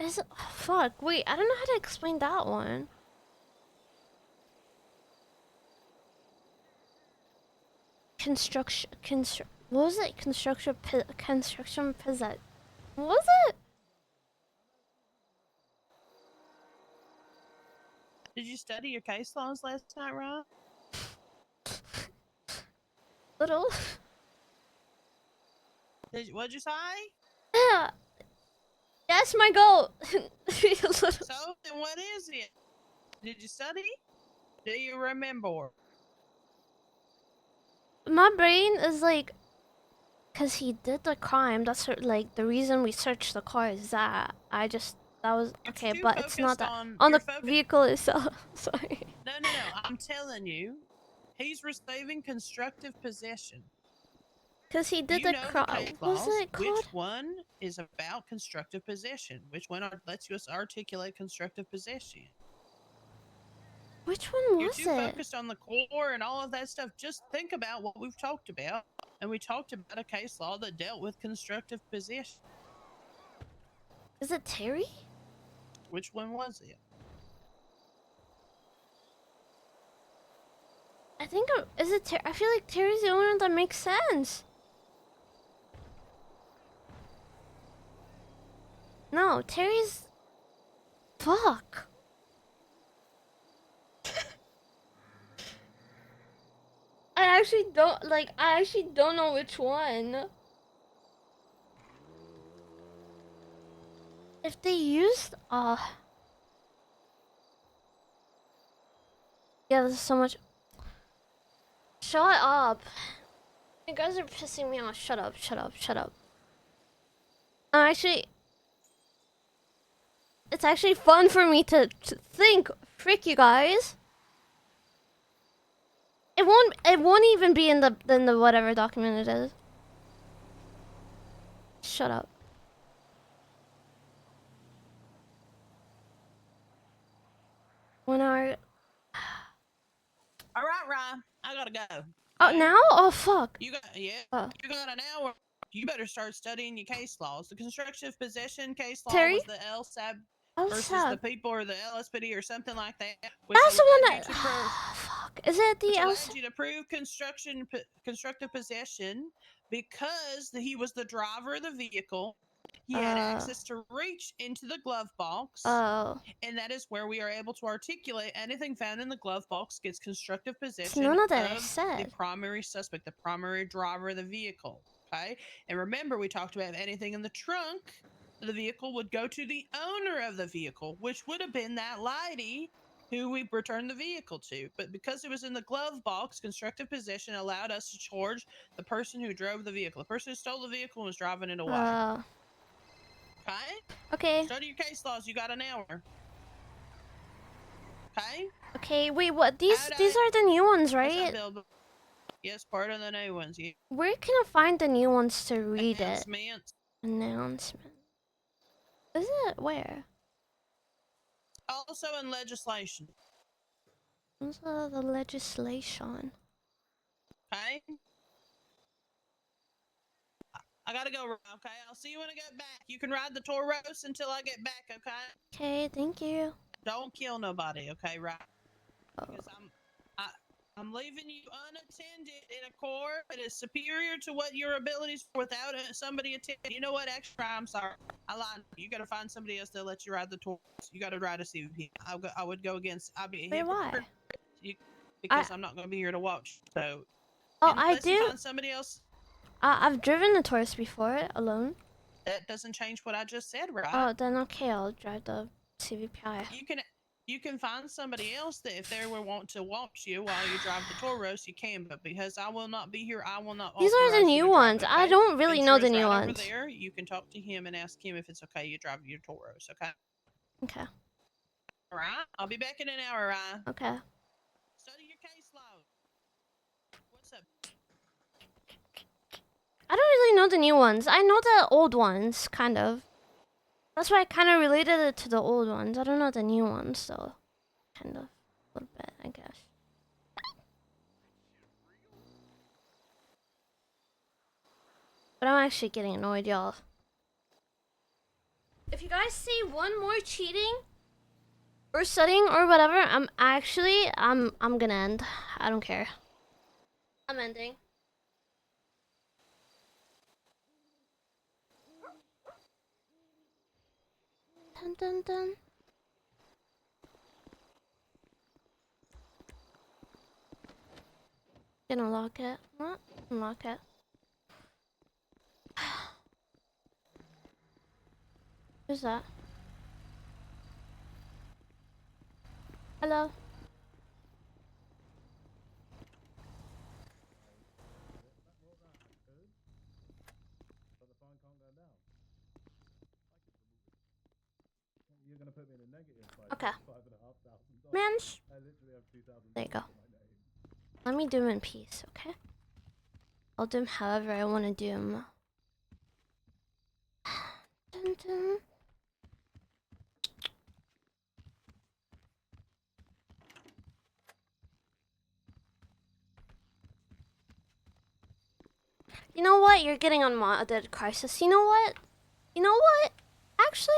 Is it, fuck, wait, I don't know how to explain that one. What was it? Construction possess. What was it? Did you study your case laws last night, Ryan? Little. What'd you say? Yeah. Yes, That's my goal. So then what is it? Did you study? Do you remember? My brain is like, cause he did the crime. That's like the reason we searched the car is that that was okay, but it's not that on the vehicle itself. Sorry. No. I'm telling you, he's receiving constructive possession. Cause he did the crime. What's it called? Which one is about constructive possession? Which one lets us articulate constructive possession? Which one You're was too it? focused on the core and all of that stuff. Just think about what we've talked about. And we talked about a case law that dealt with constructive possession. Is it Terry? Which one was it? I think is it Terry? I feel like Terry's the only one that makes sense. No, Terry's. Fuck. I actually don't know which one. If they used yeah, there's so much. Shut up. You guys are pissing me off. Shut up. Actually, it's actually fun for me to think. Frick you guys. It won't even be in the whatever document it is. Shut up. All right, Ryan. I gotta go. Oh, now? Oh, fuck. You got You got an hour. You better start studying your case laws. The constructive possession case law Terry? was the LSAB versus the people or the LSPD or something like that. That's the one that. Fuck. Is it the which allowed LSAB? you to prove constructive possession because he was the driver of the vehicle. He had access to reach into the glove box. Oh. And that is where we are able to articulate anything found in the glove box gets constructive possession It's none of that I of said. the primary suspect, the primary driver of the vehicle. Okay? And remember, we talked about anything in the trunk of the vehicle would go to the owner of the vehicle, which would have been that lady who we returned the vehicle to. But because it was in the glove box, constructive possession allowed us to charge the person who drove the vehicle. The person who stole the vehicle and was driving it away. Okay? Okay. Study your case laws. You got an hour. Okay? Okay, wait, what? These are the new ones, right? Yes, part of the new ones. Yeah. Where can I find the new ones to read it? Announcement. Is it? Where? Also in legislation. What's the legislation? Okay? I gotta go, okay? I'll see you when I get back. You can ride the Tauros until I get back, okay? Okay, thank you. Don't kill nobody, okay, right? Because I'm leaving you unattended in a car that is superior to what your abilities are without somebody attending. You know what? Extra, I'm sorry. I lied. You gotta find somebody else that let you ride the Tauros. You gotta ride a CVP. I would go against. I'd be a hypocrite. Because I'm not gonna be here to watch. So. Oh, I do. You find somebody else. I've driven the Taurus before alone. That doesn't change what I just said, right? Oh, then okay, I'll drive the CVPI. You can find somebody else that if they were want to watch you while you drive the Tauros, you can. But because I will not be here, I will not. These are the new ones. I don't really know the new ones. Over there, you can talk to him and ask him if it's okay you drive your Tauros. Okay. Okay. All right. I'll be back in an hour, Ryan. Okay. Study your case law. What's up? I don't really know the new ones. I know the old ones, kind of. That's why I kind of related it to the old ones. I don't know the new ones, so kind of a little bit, I guess. But I'm actually getting annoyed, y'all. If you guys see one more cheating or studying or whatever, I'm gonna end. I don't care. I'm ending. Dun dun dun. Gonna lock it. What? Unlock it. Who's that? Hello? But the phone can't go down. You're gonna put me in a negative by Okay. $5,500. Man, I literally have $2,000 there you go. in my name. Let me do him in peace, okay? I'll do him however I want to do him. Dun, dun. You know what? You're getting unmodded, Crisis. You know what? You know what? Actually,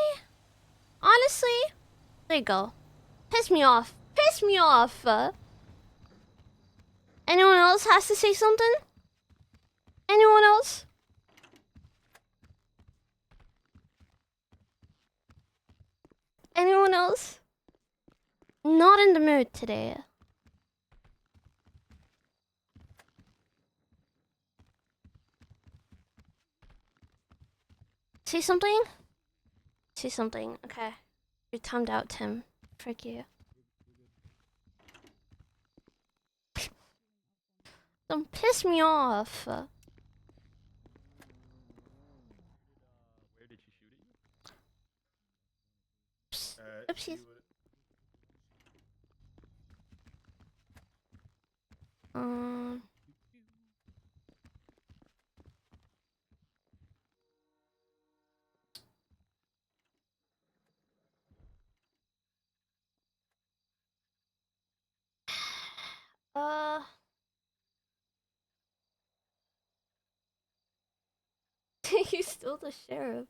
honestly, there you go. Piss me off. Piss me off. Anyone else has to say something? Anyone else? Anyone else? Not in the mood today. Say something? Say something. Okay. You're timed out, Tim. Frick you. Don't piss me off. Where did she shoot at you? Oopsies. Um. He's still the sheriff.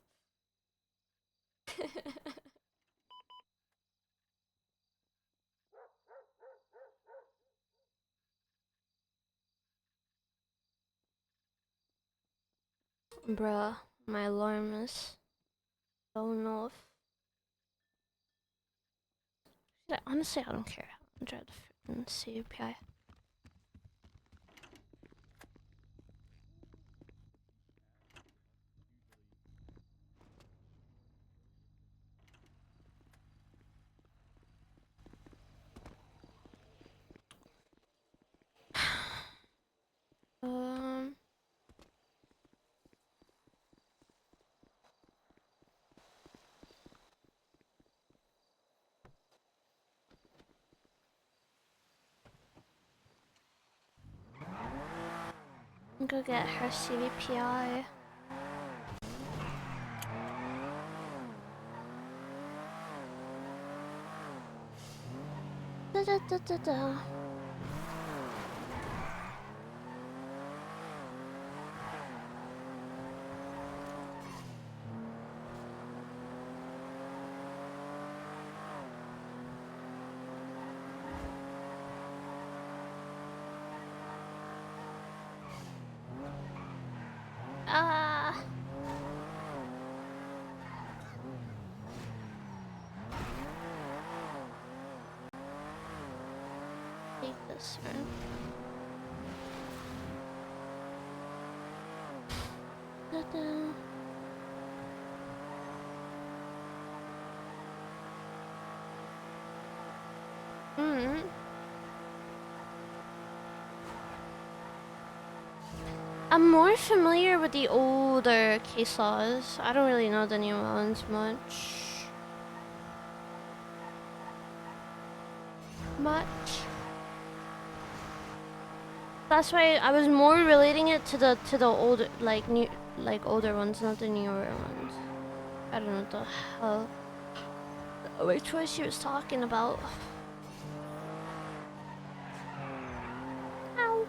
Bruh, my alarm is going off. Honestly, I don't care. I'm trying to freaking CPI. Go get her CVPI. Da da da da da. Ah. Take this one. Da da. I'm more familiar with the older case laws. I don't really know the new ones much. That's why I was more relating it to the older older ones, not the newer ones. I don't know what the hell which one she was talking about. Ow.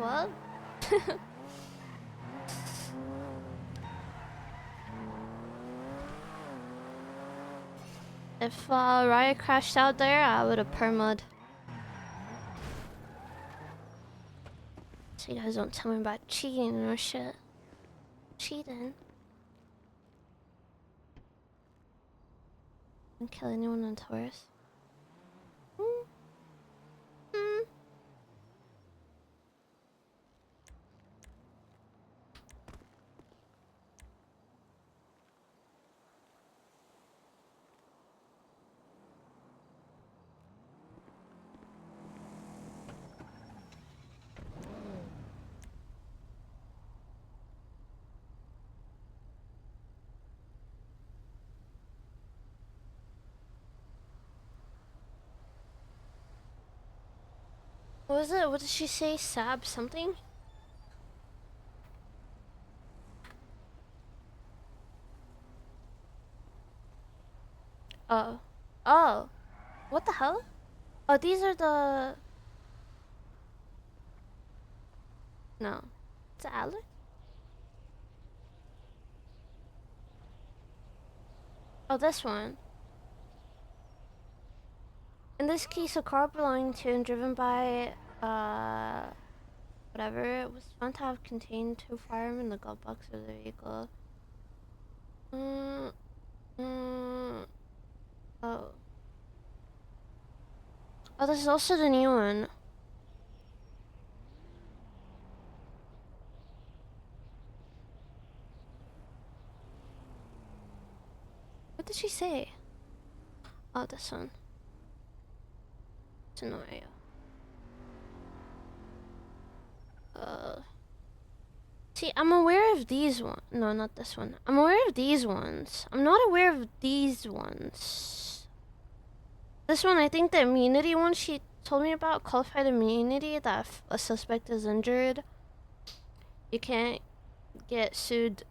Well. If RAIA crashed out there, I would have perma'd. So you guys don't tell me about cheating or shit. cheating. Didn't kill anyone on Taurus. What was it? What did she say? Sab something? Oh. Oh. What the hell? Oh, these are the... No. It's Alex? Oh, this one. In this case, a car belonging to and driven by, whatever, it was found to have contained 2 firearms in the glove box of the vehicle. Oh. Oh, this is also the new one. What did she say? Oh, this one. It's an RAIA. See, I'm aware of these ones. No, not this one. I'm aware of these ones. I'm not aware of these ones. This one, I think the immunity one she told me about, qualified immunity, that if a suspect is injured, you can't get sued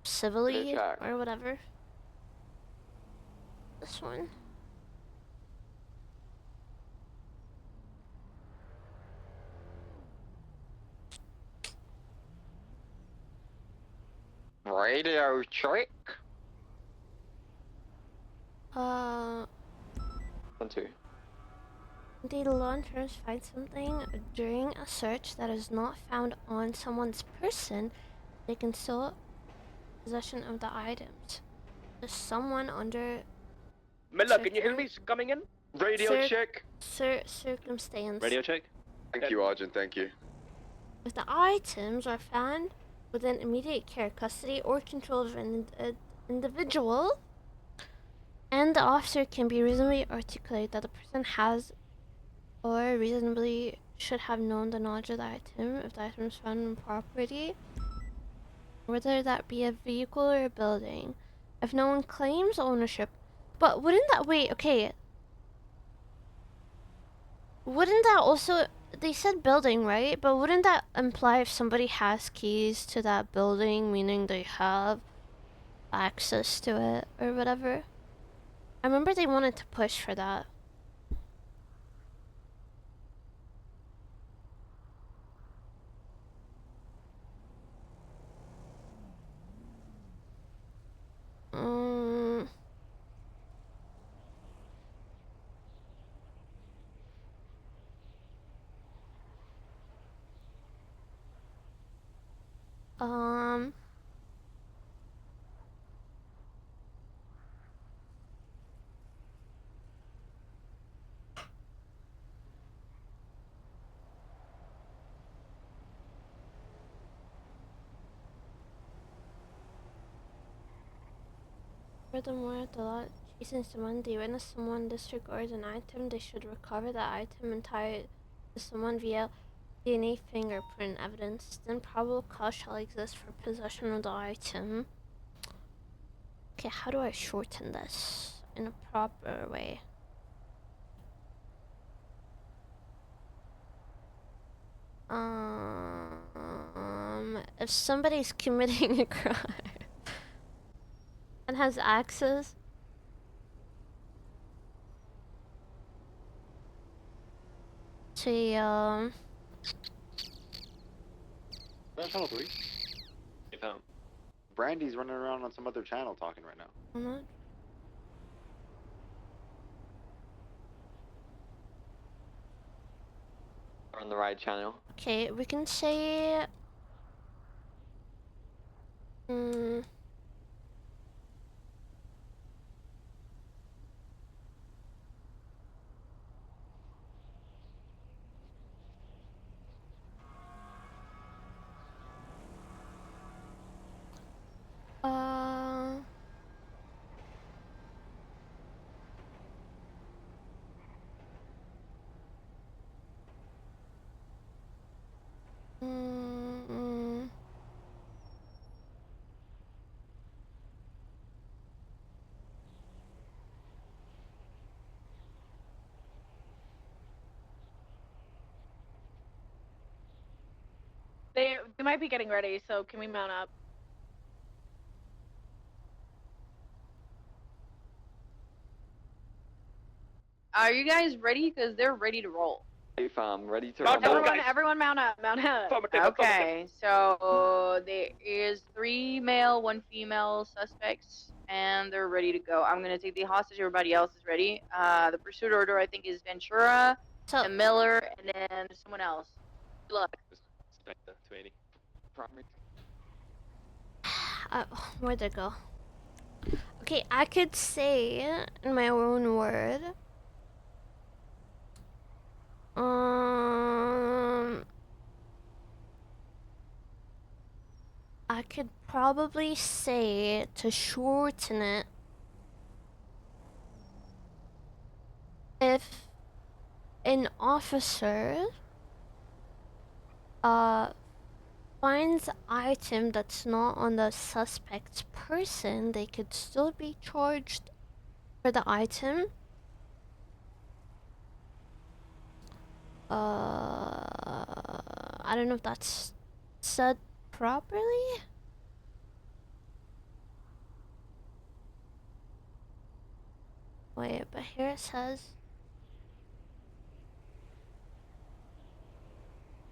civilly or whatever. This one. Radio check. 1, 2. The law enforcement finds something during a search that is not found on someone's person, they can still possession of the items. There's someone under Miller, can you hear me coming in? Radio check. circumstance. Radio check. Thank you, Argent. Thank you. If the items are found within immediate care, custody, or control of an individual, and the officer can be reasonably articulate that the person has or reasonably should have known the knowledge of the item if the item is found in property, whether that be a vehicle or a building. If no one claims ownership, but wouldn't that, wait, okay. Wouldn't that also, they said building, right? But wouldn't that imply if somebody has keys to that building, meaning they have access to it or whatever? I remember they wanted to push for that. Um, Furthermore, the law chases someone, they witness someone disregard an item, they should recover the item and tie it to someone via DNA fingerprint evidence. Then probable cause shall exist for possession of the item. Okay, how do I shorten this in a proper way? If somebody's committing a crime and has access to Channel 3. You found. Brandy's running around on some other channel talking right now. We're on the right channel. Okay, we can say They might be getting ready, so can we mount up? Are you guys ready? Because they're ready to roll. Hey fam, ready to Mount rumble? up, guys. Everyone mount up, mount up. Affirmative, Okay, so there is 3 male, 1 female suspects, and they're ready to go. I'm gonna take the hostage. Everybody else is ready. The pursuit order I think is Ventura, and Miller, and then someone else. Good luck. Spectre, 280. Primary. Where'd it go? Okay, I could say in my own word. I could probably say to shorten it. If an officer finds an item that's not on the suspect's person, they could still be charged for the item. I don't know if that's said properly. Wait, but here it says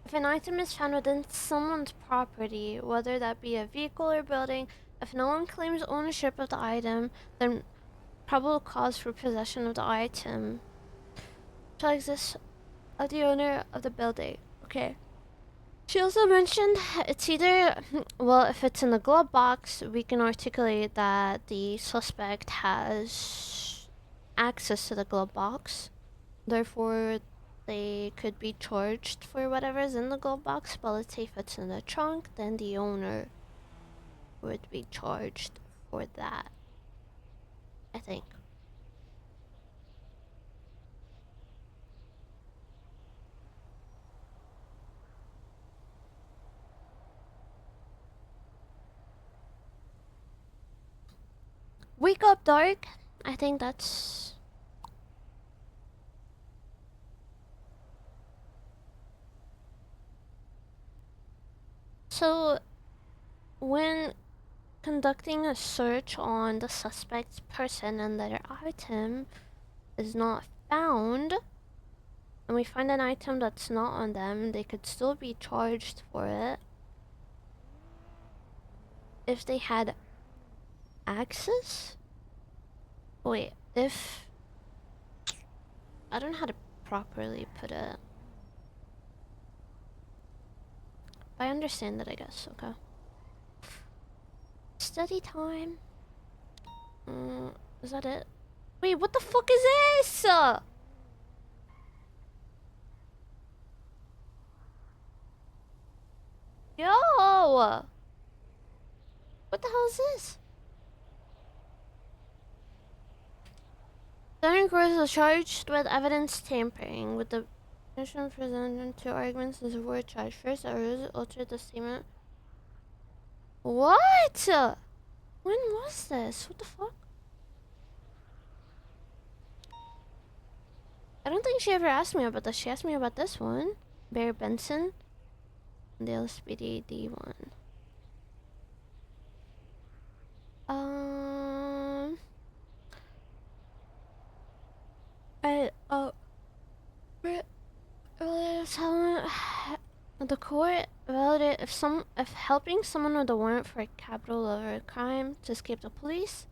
if an item is found within someone's property, whether that be a vehicle or building, if no one claims ownership of the item, then probable cause for possession of the item shall exist of the owner of the building. Okay. She also mentioned it's either, well, if it's in the glove box, we can articulate that the suspect has access to the glove box. Therefore, they could be charged for whatever's in the glove box, but let's say if it's in the trunk, then the owner would be charged for that, I think. Wake up, Dark. I think that's... So, when conducting a search on the suspect's person and their item is not found, and we find an item that's not on them, they could still be charged for it if they had access? Wait, if... I don't know how to properly put it. I understand it, I guess, okay. Study time. Is that it? Wait, what the fuck is this? Yo! What the hell is this? Darren Gross was charged with evidence tampering with the petition presented two arguments in support charge. First, Aruz altered the statement. What? When was this? What the fuck? I don't think she ever asked me about this. She asked me about this one. Bear Benson. The LSPD D1. The court validated if helping someone with a warrant for a capital level crime to escape the police,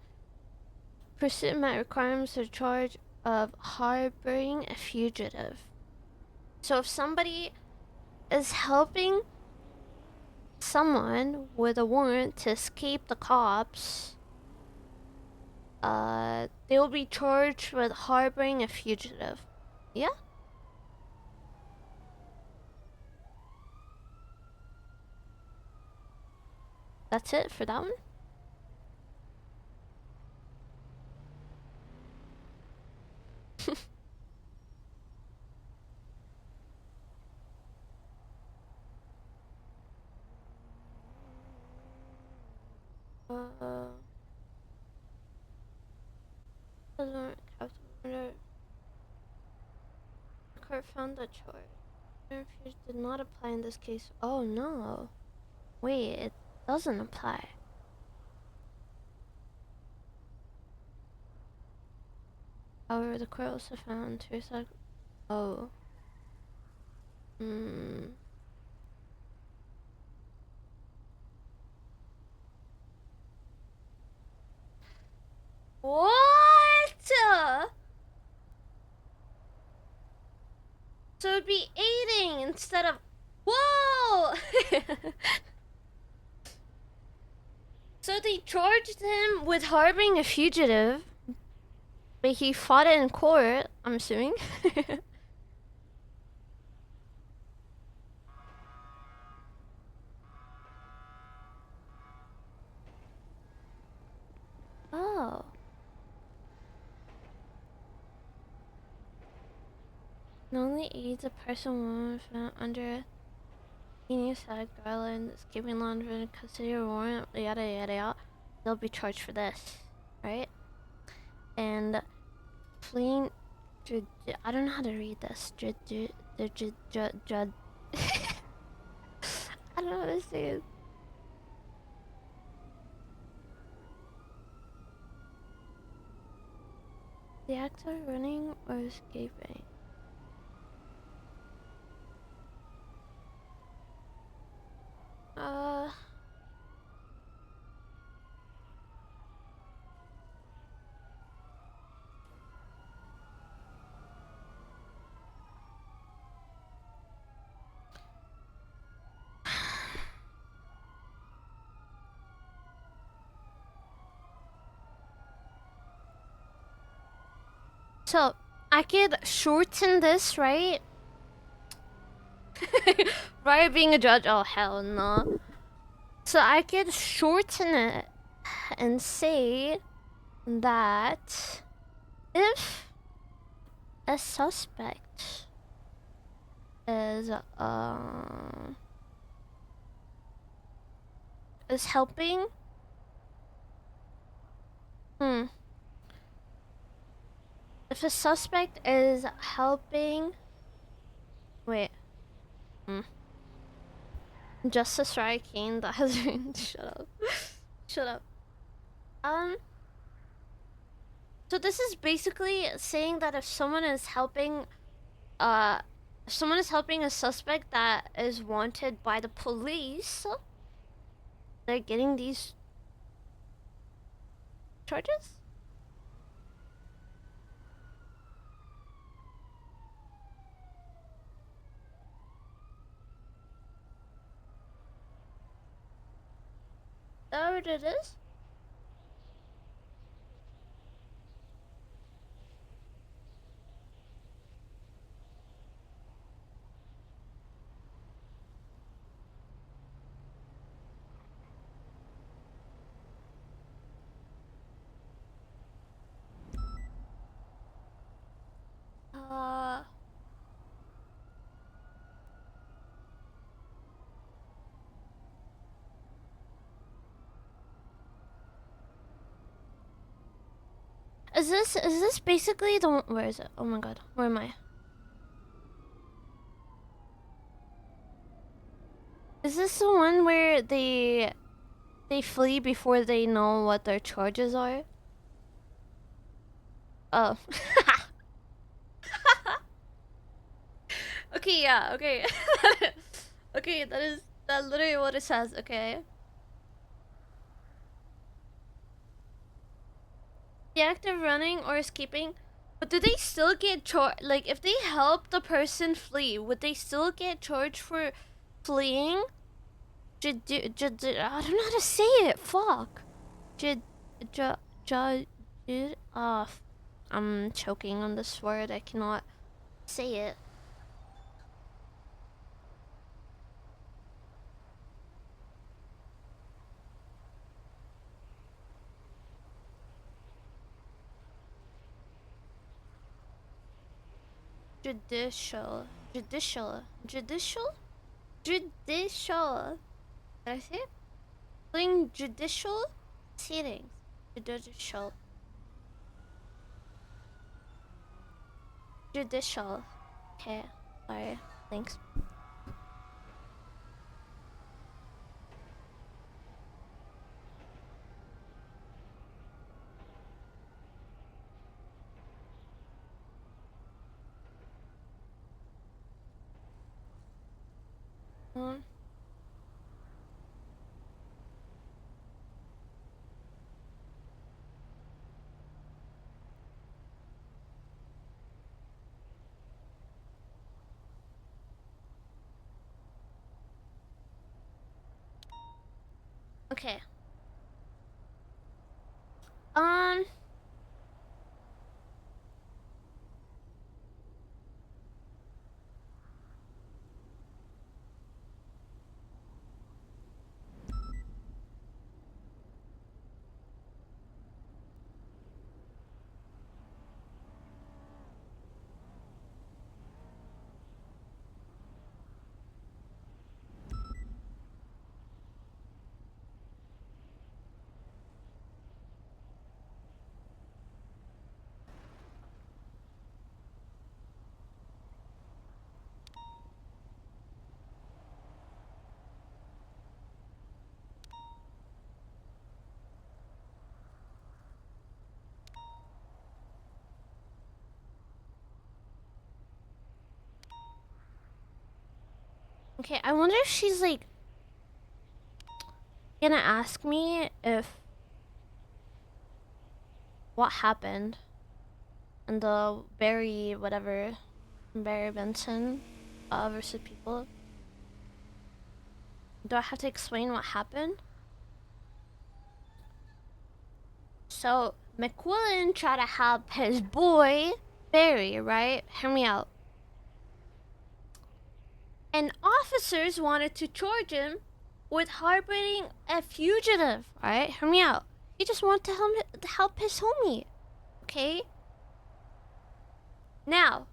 pursuit met requirements for the charge of harboring a fugitive. So if somebody is helping someone with a warrant to escape the cops, they will be charged with harboring a fugitive. Yeah? That's it for that one? The court found the charge. Curfew did not apply in this case. Oh no. Wait, it doesn't apply. However, the court also found suicide. Oh. Hmm. What? So it'd be aiding instead of. Whoa! So they charged him with harboring a fugitive, but he fought it in court, I'm assuming. Oh. It only aids a person found under any side guideline, escaping law enforcement custody or warrant, yada yada yada. They'll be charged for this, right? And fleeing. I don't know how to read this. I don't know how to say it. The act of running or escaping. So, I could shorten this, right? Right, being a judge? Oh, hell no. So, I could shorten it and say that if a suspect is helping. If a suspect is helping. Wait. Justice RAIA KAINE, that has been. Shut up. Shut up. So this is basically saying that if someone is helping a suspect that is wanted by the police, they're getting these charges? Is that what it is? Is this basically the one? Where is it? Oh my god, where am I? Is this the one where they flee before they know what their charges are? Oh. Okay, yeah, okay. Okay, that's literally what it says, okay. The act of running or escaping, but do they still get charged? Like, if they help the person flee, would they still get charged for fleeing? I don't know how to say it. Fuck. I'm choking on this word. I cannot say it. Judicial. Did I say it? Playing judicial settings. Judicial. Okay, sorry. Thanks. Okay. Okay, I wonder if she's like gonna ask me if what happened and the Barry Benson versus people. Do I have to explain what happened? So McQuillan tried to help his boy Barry, right? Hear me out. And officers wanted to charge him with harboring a fugitive, right? Hear me out. He just wanted to help his homie, okay? Now,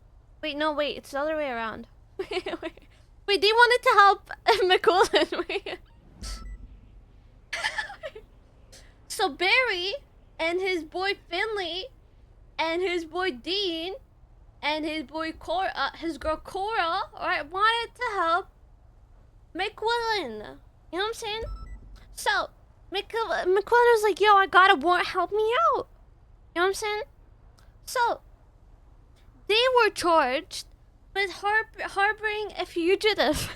wait, it's the other way around. Wait, they wanted to help McQuillan. Wait. So Barry and his boy Finley and his boy Dean and his boy his girl Cora, right, wanted to help McQuillan. You know what I'm saying? So McQuillan was like, yo, I got a warrant, help me out. You know what I'm saying? So they were charged with harboring a fugitive.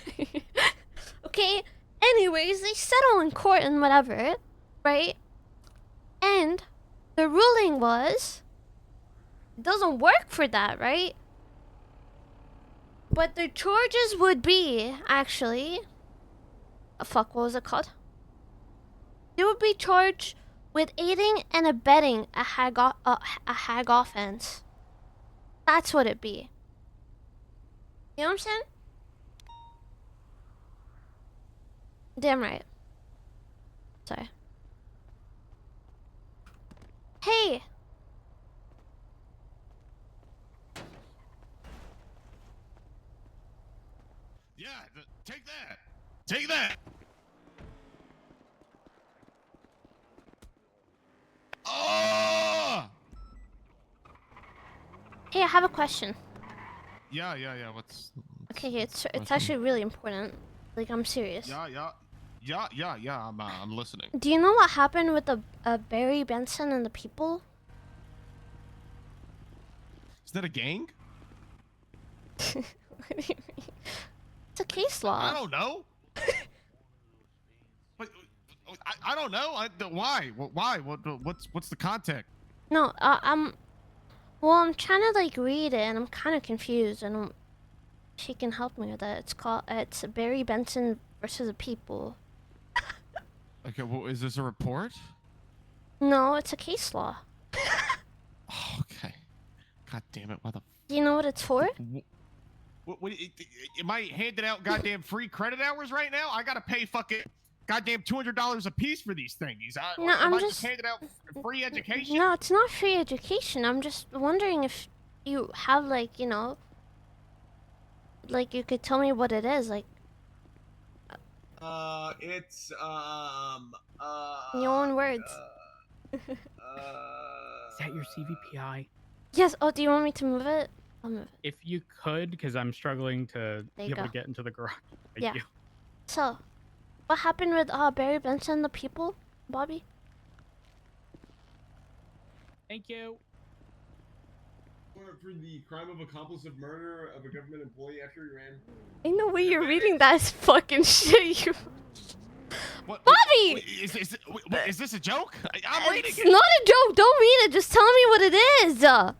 Okay? Anyways, they settle in court and whatever, right? And the ruling was, it doesn't work for that, right? But the charges would be, actually, what was it called? They would be charged with aiding and abetting a hag offense. That's what it'd be. You know what I'm saying? Damn right. Sorry. Hey! Yeah, take that! Take that! Oh! Hey, I have a question. Yeah. What's Okay, it's actually really important. Like, I'm serious. Yeah. I'm listening. Do you know what happened with the Barry Benson and the people? Is that a gang? What do you mean? It's a case law. I don't know. But I don't know. Why? Why? What's the context? No, well, I'm trying to like read it, and I'm kind of confused, and she can help me with it. It's Barry Benson versus the people. Okay, well, is this a report? No, it's a case law. Okay. God damn it! Why the? Do you know what it's for? What, am I handing out goddamn free credit hours right now? I gotta pay fucking goddamn $200 a piece for these thingies. No, am I just handing out free education? No, it's not free education. I'm just wondering if you have like, you know, like you could tell me what it is, like. It's in your own words. Is that your CVPI? Yes. Oh, do you want me to move it? I'll move it. If you could, because I'm struggling to There be you able to go. get into the garage. Thank Yeah. you. So, what happened with Barry Benson and the people, Bobby? Thank you. For the crime of accomplice of murder of a government employee after he ran. Ain't no way you're reading that fucking shit, you. What, Bobby! wait, is this a joke? I'm reading It's it. not a joke. Don't read it. Just tell me what it is. I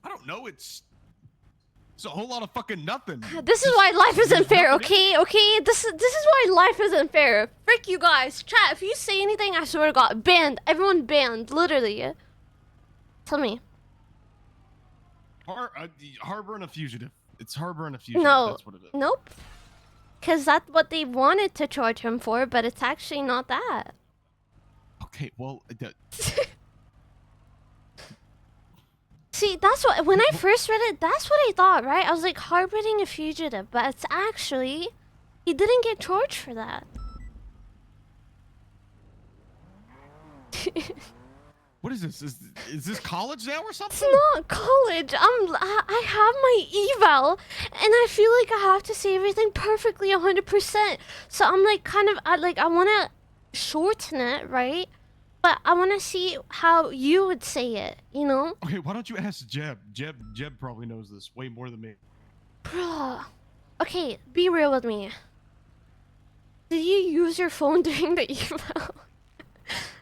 don't know. It's a whole lot of fucking nothing. This is why life isn't fair, okay? Okay? This is why life isn't fair. Frick you guys. Chat, if you say anything, I swear to God, banned. Everyone banned, literally. Tell me. Harboring a fugitive. It's harboring a fugitive. No. That's what it is. Nope. Because that's what they wanted to charge him for, but it's actually not that. Okay, well, See, that's what, when I first read it, that's what I thought, right? I was like, harboring a fugitive, but it's actually, he didn't get charged for that. what is this? Is this college now or something? It's not college. I have my eval, and I feel like I have to say everything perfectly 100%. So I'm like, kind of, I want to shorten it, right? But I want to see how you would say it, you know? Okay, why don't you ask Jeb? Jeb probably knows this way more than me. Bruh. Okay, be real with me. Did you use your phone during the eval?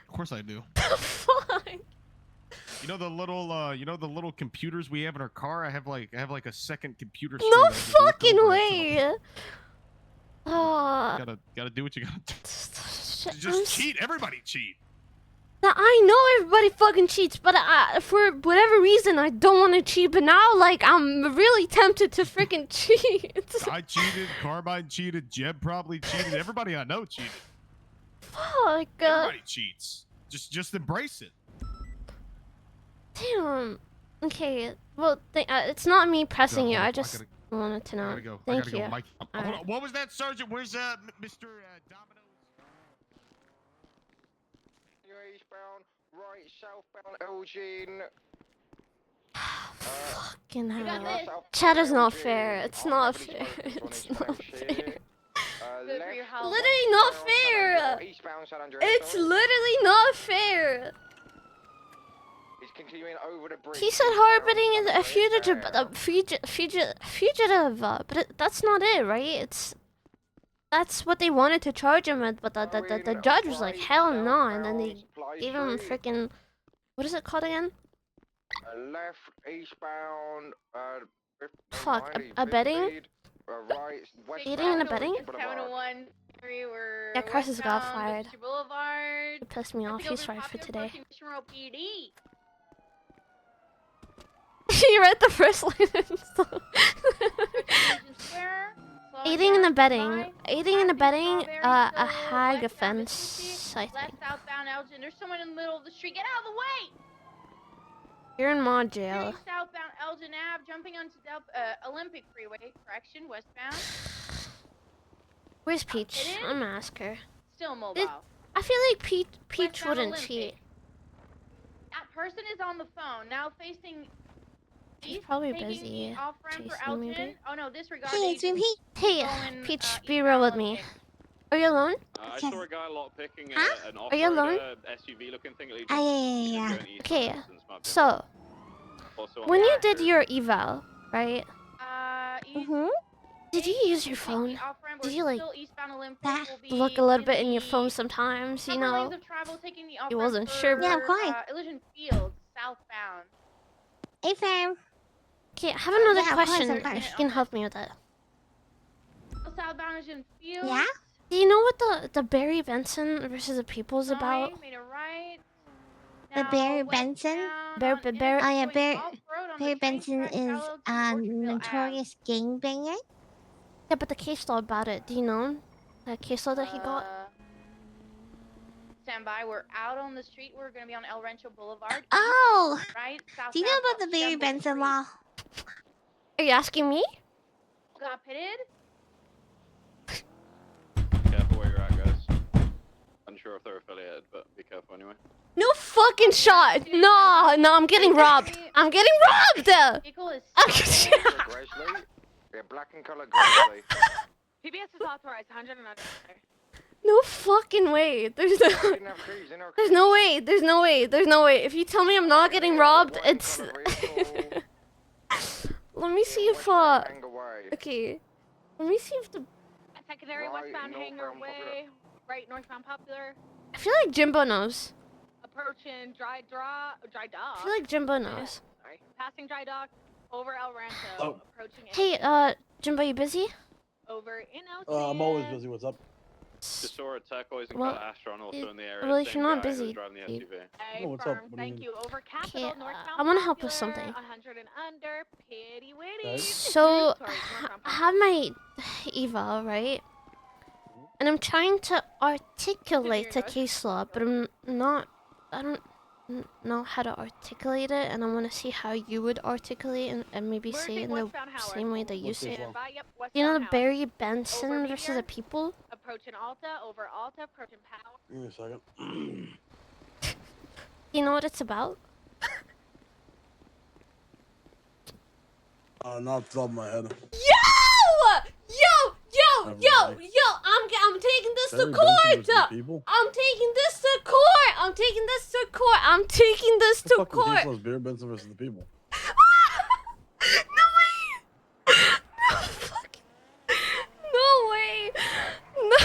Of course I do. Fuck. You know the little computers we have in our car? I have like a second computer. No fucking way. Gotta do what you gotta do. Just cheat. Everybody cheat. Now, I know everybody fucking cheats, but for whatever reason, I don't want to cheat. But now, like, I'm really tempted to freaking cheat. I cheated. Carbine cheated. Jeb probably cheated. Everybody I know cheated. Fuck. Everybody cheats. Just embrace it. Damn. Okay. Well, it's not me pressing you. I just wanted to know. I gotta go. Thank I gotta you. go. Mike, hold on. What was that, Sergeant? Where's Mr. Domino? Eastbound, right, southbound, Elgin. Fucking hell. Chat is not fair. It's not fair. It's not fair. Literally not fair. It's literally not fair. He's continuing over the bridge. He said harboring is a fugitive, but that's not it, right? That's what they wanted to charge him with, but the judge was like, hell no, and then they gave him freaking, what is it called again? Left, eastbound, Fuck, abetting? right, Aiding and abetting? 701, we're Yeah, Carson got westbound fired. Victory Boulevard. It pissed me off. He's fired for today. PD. He read the first line. Aiding and abetting. Aiding and abetting a hag offense, I think. Left southbound Elgin. There's someone in the middle of the street. Get out of the way! You're in mod jail. Heading southbound Elgin Ave, jumping onto Olympic Freeway. Correction, westbound. Where's Peach? I'm gonna ask her. Still mobile. I feel like Peach Westbound wouldn't Olympic. cheat. That person is on the phone. Now facing She's east, probably taking busy the off-ramp for chasing me, Elgin. maybe. Oh no, disregard. Hey, it's me, Pete. Hey, Going, Peach, be real with me. Are you alone? I saw a guy lockpicking an Are you alone? SUV looking thing. Yeah. Okay, so when you did your eval, right? Did you use your phone? Did you like look a little bit in your phone sometimes? You know, you wasn't sure. Yeah, why? Illusion Fields, southbound. Hey, fam. Okay, I have another Yeah, of course, question. of course. If you can help me with it. Southbound Illusion Fields. Yeah. Do you know what the Barry Benson versus the People is about? Made a right. The Barry Benson? Barry. Oh yeah, Barry Benson is a notorious gangbanger. Yeah, but the case law about it. Do you know the case law that he got? Stand by. We're out on the street. We're gonna be on El Rancho Boulevard. Oh! Right. Do you know about the Barry Benson law? Are you asking me? Got pitted. Be careful where you're at, guys. Unsure if they're affiliated, but be careful anyway. No fucking fucking shot. No, I'm getting robbed. I'm getting robbed. Vehicle is Yeah, black and color Grizzly. PBS is authorized 100 and under. No fucking way. There's no way. There's no way. There's no way. If you tell me I'm not getting robbed, it's. Let me see if okay. Let me see if the. Secondary westbound hangar way, right northbound Popular. I feel like Jimbo knows. Approaching dry dock. I feel like Jimbo knows. Sorry. Passing dry dock over El Rancho. Oh. Approaching. Hey, Jimbo, you busy? Over in I'm always busy. What's up? Just saw a turquoise and Well, color Astron also in the area. well, if same you're not guy who was busy, driving the you- SUV. Oh, what's up? What do you Thank need? you. Over Capitol, Okay, northbound I want to help with Popular, something. 100 and under. Pity witty. Okay. So, I have my eval, right? And I'm trying to articulate the case law, but I don't know how to articulate it, and I want to see how you would articulate and maybe say it in the same way that you What's say this it. law? You know the Barry Benson versus the people? Approaching Alta, over Alta, approaching Power. Give me a second. You know what it's about? Not off the top of my head. I'm taking this Barry Benson versus the people? I'm taking this to court. I'm taking this to court. I'm taking this to Fucking court. case law is Barry Benson versus the people. No way. No fucking. No way. No.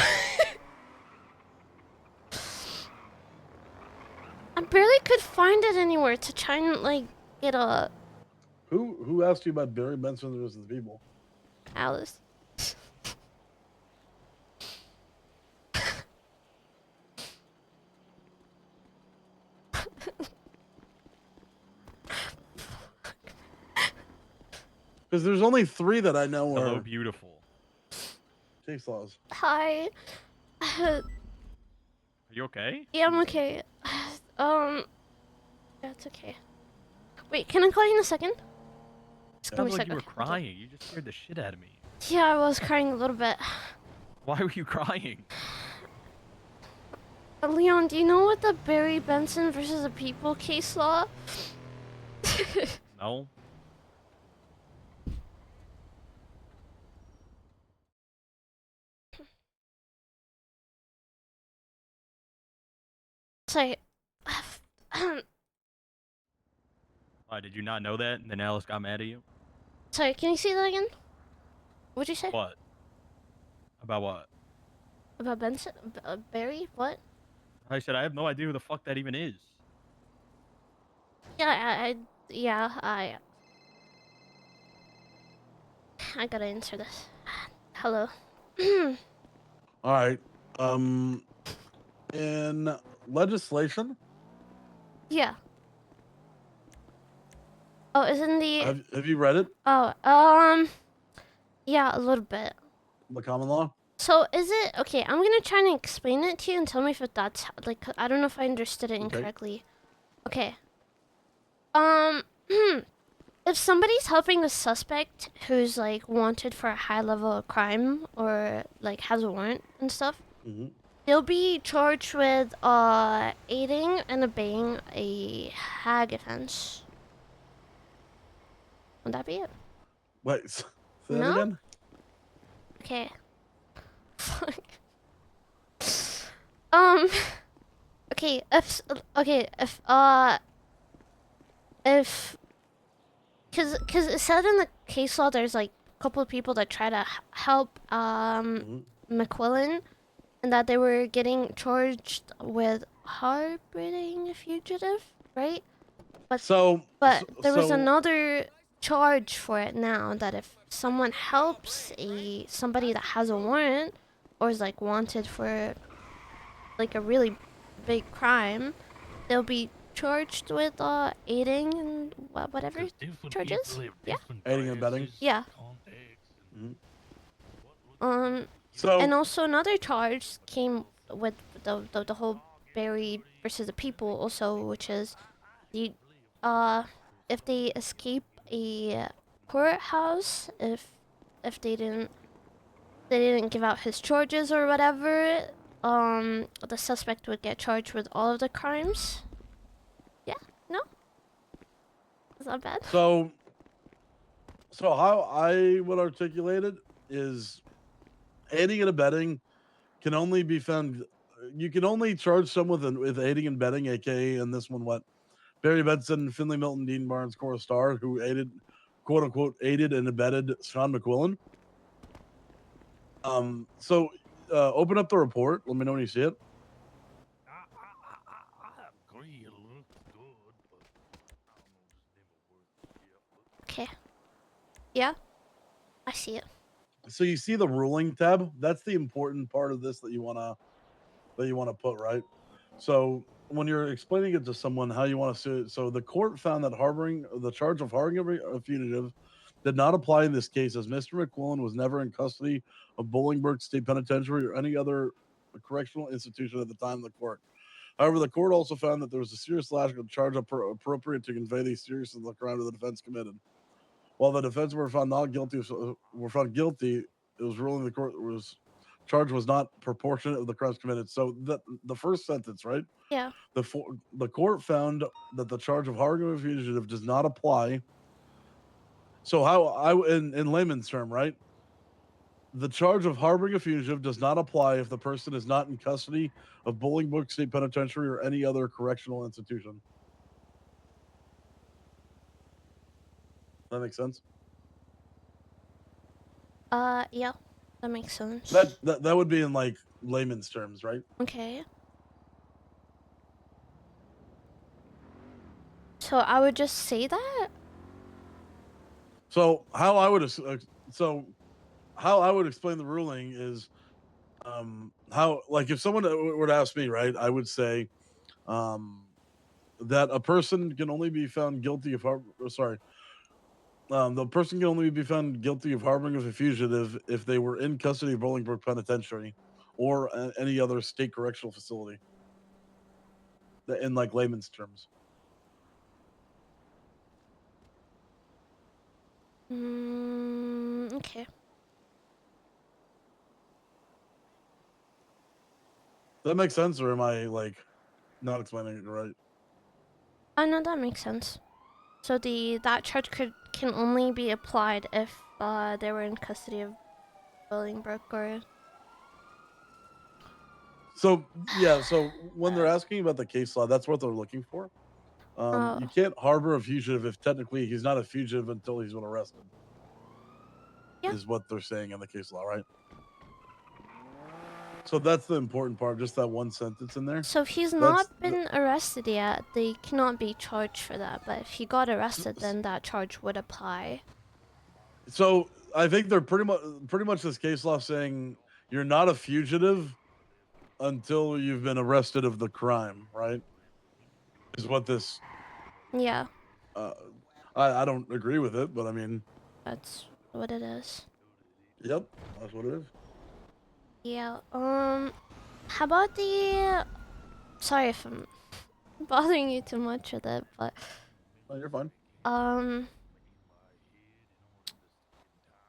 I barely could find it anywhere to try and like get a Who asked you about Barry Benson versus the people? Alice. Because there's only 3 that I know Hello, are beautiful. case laws. Hi. Are you okay? Yeah, I'm okay. That's okay. Wait, can I call you in a second? Just give me Sounds a like you second. were crying. You just scared the shit out of me. Yeah, I was crying a little bit. Why were you crying? Leon, do you know what the Barry Benson versus the people case law? No. Sorry. Why, did you not know that? And then Alice got mad at you? Sorry, can you say that again? What'd you say? What? About what? About Benson? Barry? What? I said I have no idea who the fuck that even is. Yeah, I gotta answer this. Hello. All right. In legislation, Yeah. Oh, isn't the... have you read it? Oh, yeah, a little bit. The common law? So, is it... Okay, I'm gonna try and explain it to you and tell me if that's... Like, I don't know if I understood it incorrectly. Okay. If somebody's helping a suspect who's, like, wanted for a high level of crime or, like, has a warrant and stuff, they'll be charged with, aiding and abetting a HAG offense. Would that be it? Wait, say that No? again? Okay. Fuck. Okay, if cause it said in the case law there's like a couple of people that try to help McQuillan, and that they were getting charged with harboring a fugitive, right? But there was another charge for it now, that if someone helps somebody that has a warrant or is like wanted for like a really big crime, they'll be charged with aiding and whatever charges. Yeah. Aiding and abetting? Yeah. So and also another charge came with the whole Barry versus the people also, which is the if they escape a courthouse, if they didn't give out his charges or whatever, the suspect would get charged with all of the crimes. not bad. So how I would articulate it is aiding and abetting can only be found. You can only charge someone with aiding and abetting, aka in this one, what? Barry Benson, Finley Milton, Dean Barnes, Cora Starr, who aided, quote unquote, aided and abetted Sean McQuillan. So open up the report. Let me know when you see it. Okay. Yeah, I see it. So you see the ruling tab. That's the important part of this that you wanna put right. So when you're explaining it to someone how you want to sue it, so the court found that the charge of harboring a fugitive did not apply in this case, as Mr. McQuillan was never in custody of Bolingbroke State Penitentiary or any other correctional institution at the time of the court. However, the court also found that there was a serious lack of charge appropriate to convey the seriousness of the crime the defense committed. While the defense were found guilty, it was ruling the court charge was not proportionate of the crimes committed. So the first sentence, right? Yeah. The court found that the charge of harboring a fugitive does not apply. So in layman's term, right? The charge of harboring a fugitive does not apply if the person is not in custody of Bolingbroke State Penitentiary or any other correctional institution. That makes sense? Yeah, that makes sense. That would be in like layman's terms, right? Okay. So I would just say that? So how I would explain the ruling is how, like, if someone were to ask me, right, I would say that a person can only be found guilty of the person can only be found guilty of harboring of a fugitive if they were in custody of Bolingbroke Penitentiary or any other state correctional facility. In like layman's terms. Okay. That makes sense, or am I like not explaining it right? I know that makes sense. So that charge can only be applied if they were in custody of Bolingbroke or. So yeah, so when they're asking about the case law, that's what they're looking for. You can't harbor a fugitive if technically he's not a fugitive until he's been arrested. Yeah. Is what they're saying in the case law, right? So that's the important part, just that one sentence in there. So if he's not been arrested yet, they cannot be charged for that. But if he got arrested, then that charge would apply. So I think they're pretty much this case law saying you're not a fugitive until you've been arrested of the crime, right? Is what this. Yeah. I don't agree with it, but I mean. That's what it is. Yep, that's what it is. Yeah. How about the? Sorry if I'm bothering you too much with it, but. Oh, you're fine.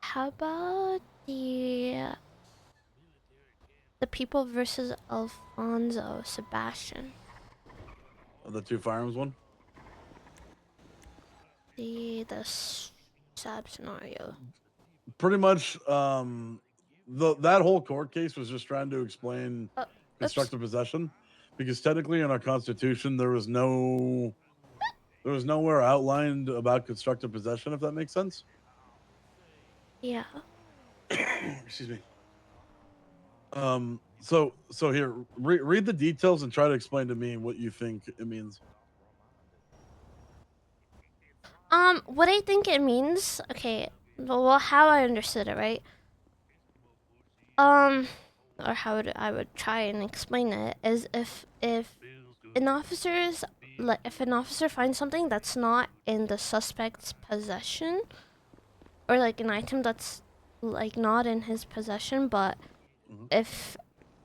How about the people versus Alfonso Sebastian? The two firearms one. The sad scenario. Pretty much, that whole court case was just trying to explain constructive possession, because technically in our constitution there was nowhere outlined about constructive possession, if that makes sense. Yeah. Excuse me. So here, read the details and try to explain to me what you think it means. What I think it means, okay, well, how I understood it, right? Or how I would try and explain it is if an officer finds something that's not in the suspect's possession, or like an item that's like not in his possession, but if,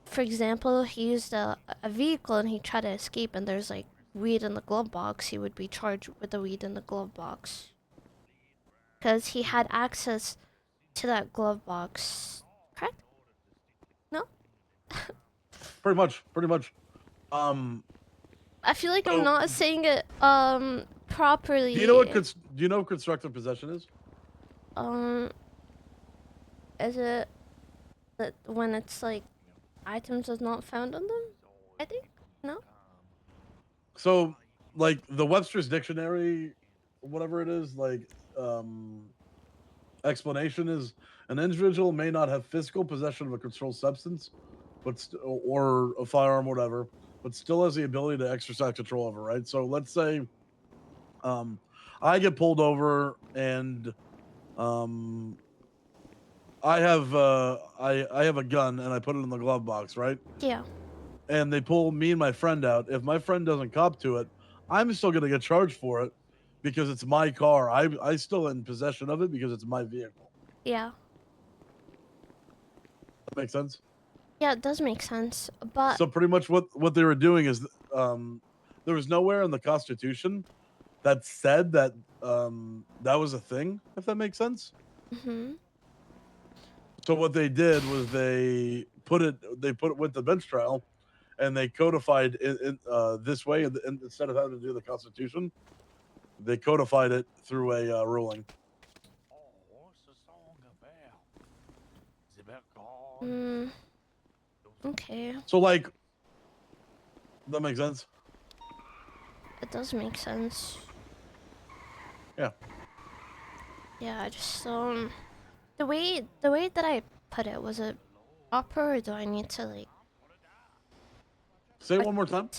for example, he used a vehicle and he tried to escape and there's like weed in the glove box, he would be charged with the weed in the glove box. Because he had access to that glove box, correct? No? Pretty much. I feel like I'm not saying it properly. Do you know what constructive possession is? Is it that when it's like items is not found on them? I think no. So, like the Webster's Dictionary, whatever it is, like explanation is an individual may not have physical possession of a controlled substance, but or a firearm, whatever, but still has the ability to exercise control over. Right. So let's say, I get pulled over and I have I have a gun and I put it in the glove box, right? Yeah. And they pull me and my friend out. If my friend doesn't cop to it, I'm still gonna get charged for it because it's my car. I still in possession of it because it's my vehicle. Yeah. That makes sense. Yeah, it does make sense. But So pretty much what they were doing is there was nowhere in the Constitution that said that that was a thing, if that makes sense. So what they did was they put it with the bench trial, and they codified it this way, and instead of having to do the Constitution, they codified it through a ruling. Okay. So like, that makes sense. It does make sense. Yeah. Yeah, I just the way that I put it, was it proper or do I need to like say it one more time?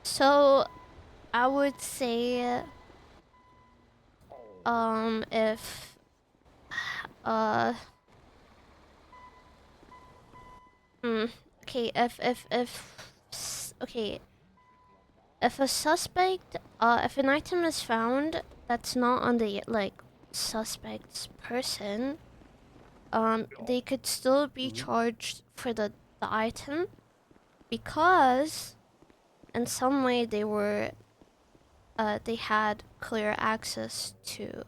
So I would say if okay, okay, if a suspect if an item is found that's not on the like suspect's person, they could still be charged for the item because in some way they were they had clear access to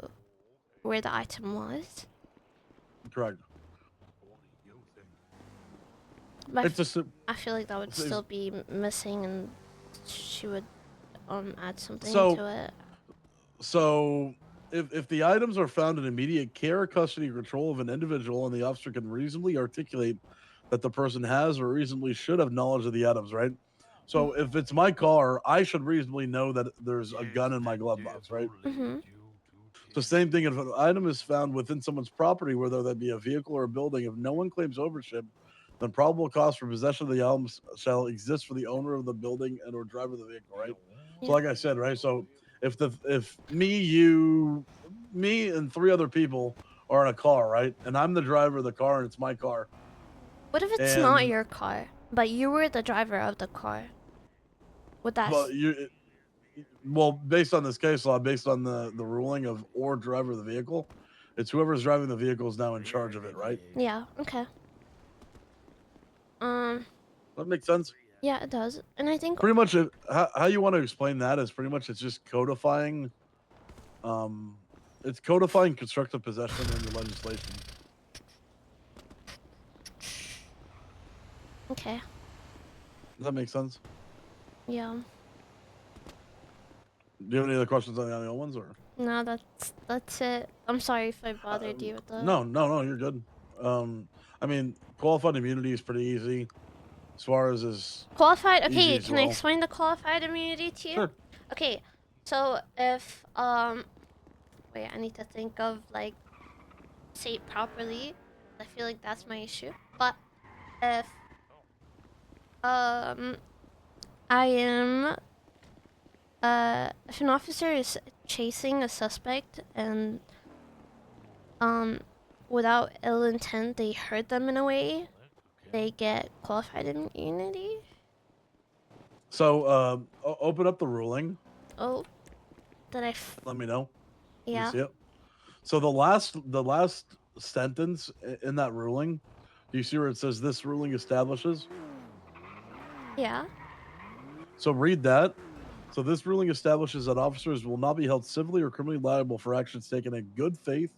where the item was. Correct. But It's I feel like that would still be missing, and she would add something So- to it. So, if the items are found in immediate care, custody, or control of an individual, and the officer can reasonably articulate that the person has or reasonably should have knowledge of the items, right? So, if it's my car, I should reasonably know that there's a gun in my glove box, right? So, same thing if an item is found within someone's property, whether that be a vehicle or a building, if no one claims ownership, then probable cause for possession of the items shall exist for the owner of the building and or driver of the vehicle, right? So, like I said, right? So, if me and three other people are in a car, right, and I'm the driver of the car and it's my car. What if it's not and- your car, but you were the driver of the car? Would that Well, well, based on this case law, based on the ruling of or driver of the vehicle, it's whoever's driving the vehicle is now in charge of it, right? Yeah, okay. That makes sense. Yeah, it does. And I think Pretty much how you want to explain that is pretty much it's just codifying it's codifying constructive possession in the legislation. okay. Does that make sense? Yeah. Do you have any other questions on the other ones, or? No, that's it. I'm sorry if I bothered you with that. No, you're good. I mean, qualified immunity is pretty easy, as far as Qualified. easy Okay, as can I well. explain the qualified immunity to you? Sure. Okay, so if wait, I need to think of like say it properly. I feel like that's my issue. But if I am if an officer is chasing a suspect and without ill intent they hurt them in a way, they get qualified immunity. So, open up the ruling. Oh, did I? Let me know. Yeah. You see it? So the last sentence in that ruling, do you see where it says this ruling establishes? Yeah. So read that. So this ruling establishes that officers will not be held civilly or criminally liable for actions taken in good faith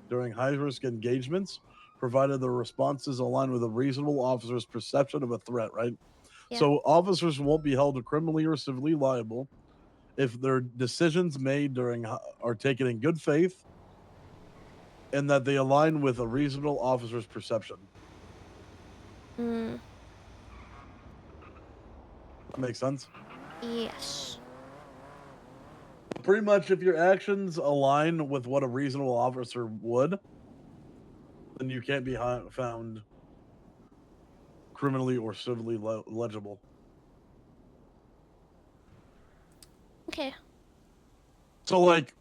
during high-risk engagements, provided the responses align with a reasonable officer's perception of a threat, right? Yeah. So officers won't be held criminally or civilly liable if their decisions made are taken in good faith and that they align with a reasonable officer's perception. Mm, That makes sense. yes. Pretty much, if your actions align with what a reasonable officer would, then you can't be found criminally or civilly legible. Okay. So, like,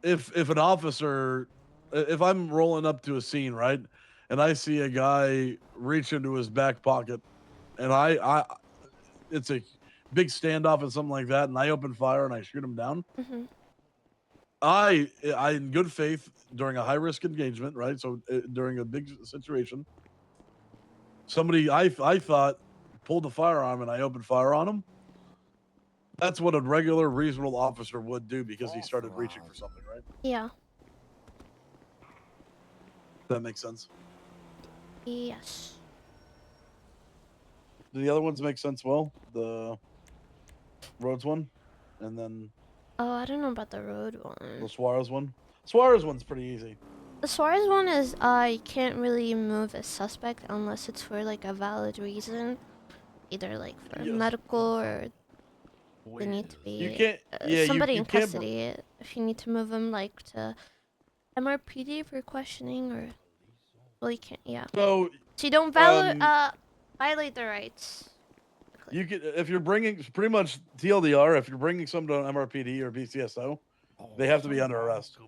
if an officer, if I'm rolling up to a scene, right, and I see a guy reach into his back pocket, and it's a big standoff and something like that, and I open fire and I shoot him down. Mm-hmm. I in good faith during a high risk engagement, right? So during a big situation, somebody I thought pulled a firearm and I opened fire on him. That's what a regular reasonable officer would do because he started reaching for something, right? Yeah. That makes sense. Yes. Do the other ones make sense? Well, the Rhodes one, and then Oh, I don't know about the road one. the Suarez one. Suarez one's pretty easy. The Suarez one is you can't really move a suspect unless it's for like a valid reason, either like for medical or they need to be You can't. somebody you in can't. custody. If you need to move them like to MRPD for questioning or well, you can't. Yeah. So you don't violate their rights. You could, if you're bringing pretty much TLDR, if you're bringing someone to an MRPD or BCSO, they have to be under arrest.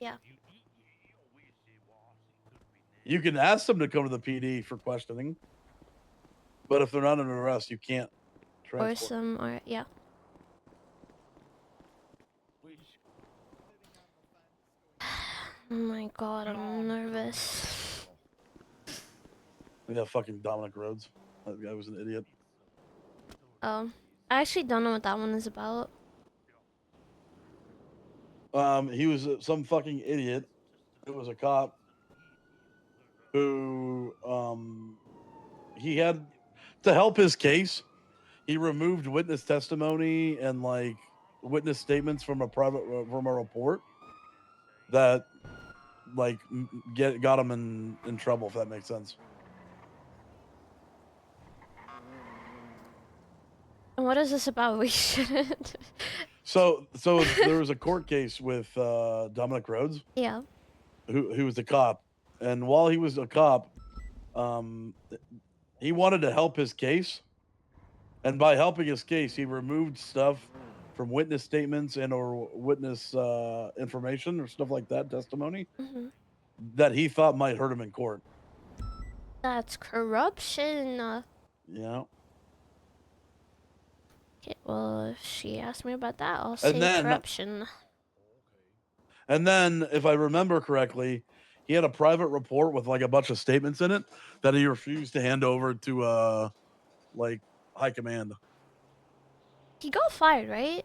Yeah. You can ask them to come to the PD for questioning, but if they're not under arrest, you can't transport. Or yeah. Oh my god, I'm nervous. Yeah, fucking Dominic Rhodes. That guy was an idiot. Oh, I actually don't know what that one is about. He was some fucking idiot. It was a cop who, he had to help his case. He removed witness testimony and like witness statements from a report that like got him in trouble, if that makes sense. And what is this about? We shouldn't. So there was a court case with Dominic Rhodes. Yeah. Who was a cop, and while he was a cop, he wanted to help his case, and by helping his case, he removed stuff from witness statements and or witness information or stuff like that, testimony that he thought might hurt him in court. That's corruption. Yeah. Okay, well, if she asked me about that, I'll say corruption. And then, if I remember correctly, he had a private report with like a bunch of statements in it that he refused to hand over to like high command. He got fired, right?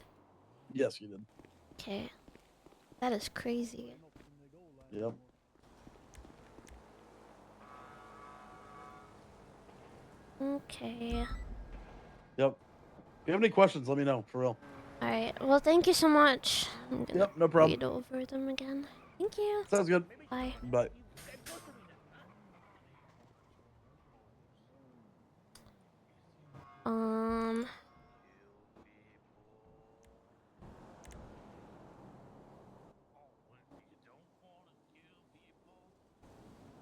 Yes, he did. Okay. That is crazy. Yep. Okay. Yep. If you have any questions, let me know, for real. Alright, well, thank you so much. I'm gonna Yep, no problem. read over them again. Thank you. Sounds good. Bye. Bye.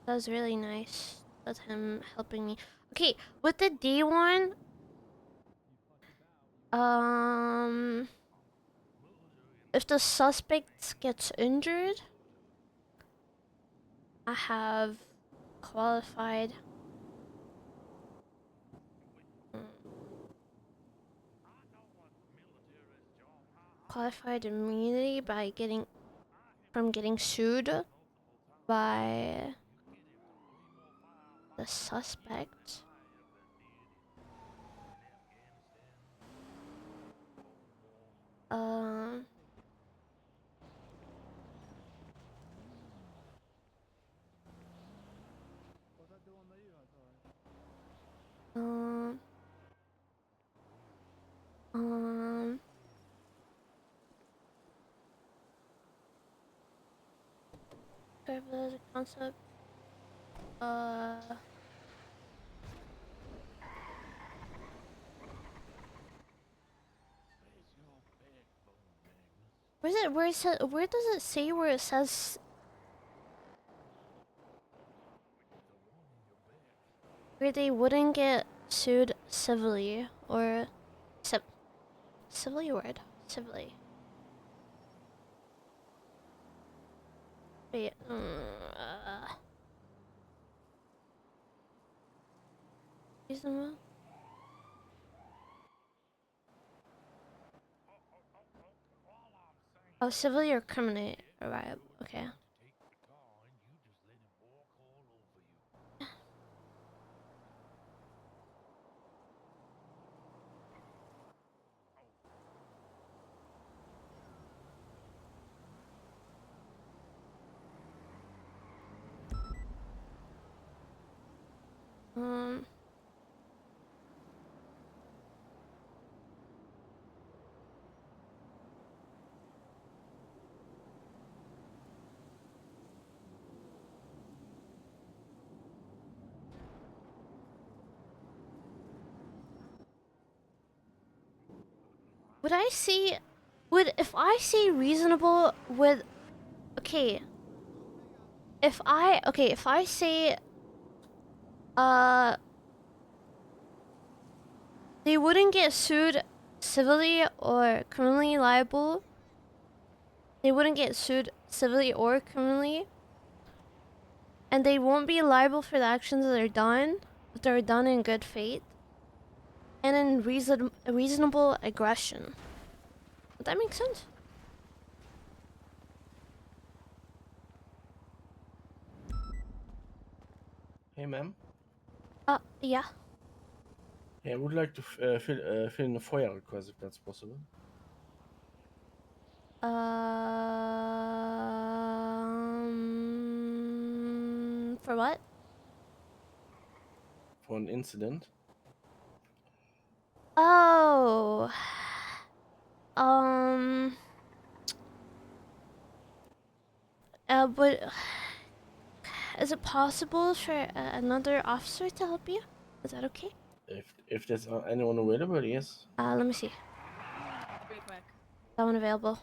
That was really nice. That's him helping me. Okay, with the D one, if the suspect gets injured, I have qualified immunity by getting sued by the suspect. as a concept. Where's it? Where it says? Where does it say? Where it says? Where they wouldn't get sued civilly or civilly word civilly. Wait. Reasonable. Oh, civilly or criminally? Right. Okay. Would I say, if I say reasonable, okay. If I say, they wouldn't get sued civilly or criminally liable. They wouldn't get sued civilly or criminally. And they won't be liable for the actions that are done, if they're done in good faith. And in reasonable aggression. Would that make sense? Hey, ma'am. Yeah. Hey, I would like to fill in a FOIA request if that's possible. For what? For an incident. Oh. But is it possible for another officer to help you? Is that okay? If there's anyone available, yes. Let me see. That one available.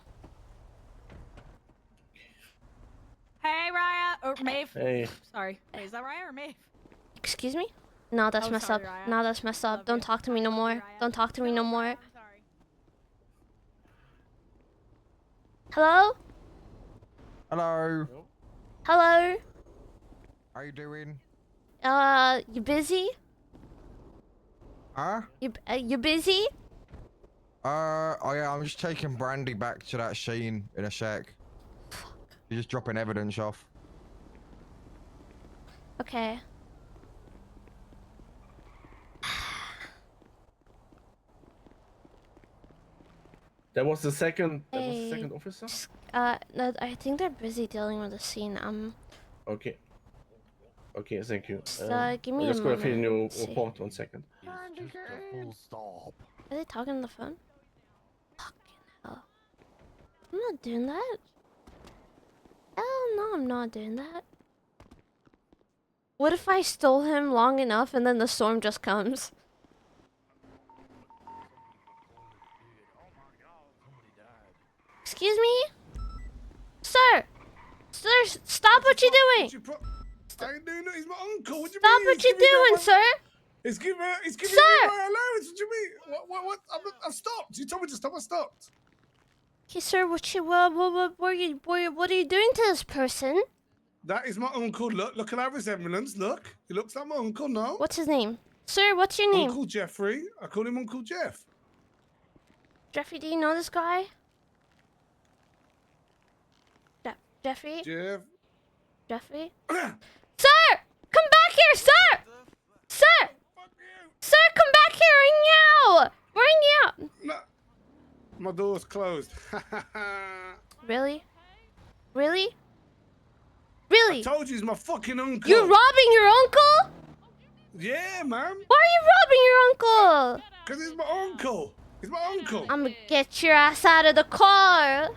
Hey, Raya or Maeve. Hey. Sorry. Wait, is that Raya or Maeve? Excuse me? No, that's messed sorry, up. Raya. No, that's messed up. Don't talk to me no more. Don't talk to me no more. Hello? Hello. Hello? How you doing? You busy? Huh? You busy? Oh yeah, I'm just taking Brandy back to that scene in a sec. You're just dropping evidence off. Okay. That was the second. That was the second officer. No, I think they're busy dealing with the scene. Okay. Okay, thank you. Give me I'm a just gonna fill in moment. your Let's see. report 1 second. Full stop. Are they talking on the phone? Fucking hell. I'm not doing that. Hell no, I'm not doing that. What if I stole him long enough and then the storm just comes? Excuse me? Sir! Sir, stop what you're doing! I ain't doing it. He's my uncle. What do you Stop mean? what you're doing, sir! He's giving me Sir! my allowance. What do you mean? What? I've stopped. You told me to stop. I stopped. Okay, sir, what are you doing to this person? That is my uncle. Look at our resemblance. Look. He looks like my uncle, no? What's his name? Sir, what's your name? Uncle Jeffrey. I call him Uncle Jeff. Jeffrey, do you know this guy? Jeffrey? Jeffrey? Sir! Come back here, sir! Sir! Sir, come back here right now! Right now! No. My door's closed. Really? Really? Really? I told you he's my fucking uncle. You're robbing your uncle? Yeah, man. Why are you robbing your uncle? Because he's my uncle. He's my uncle. I'm gonna get your ass out of the car.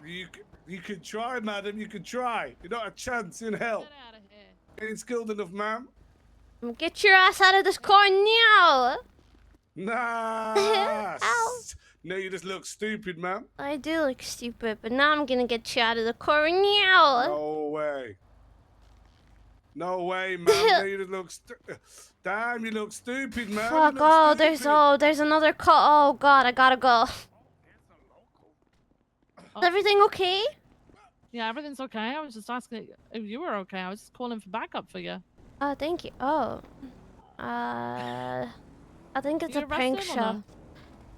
You could try, madam. You could try. You're not a chance in hell. Get out of here. Ain't skilled enough, ma'am. Get your ass out of this car now! Nah. Ow. No, you just look stupid, ma'am. I do look stupid, but now I'm gonna get you out of the car now! No way. No way, ma'am. No, you just look damn, you look stupid, ma'am. Fuck, You look there's another car. Oh god, I gotta go. Is everything okay? Yeah, everything's okay. I was just asking if you were okay. I was just calling for backup for you. Oh, thank you. Oh. I think it's You a prank arrested or show. no?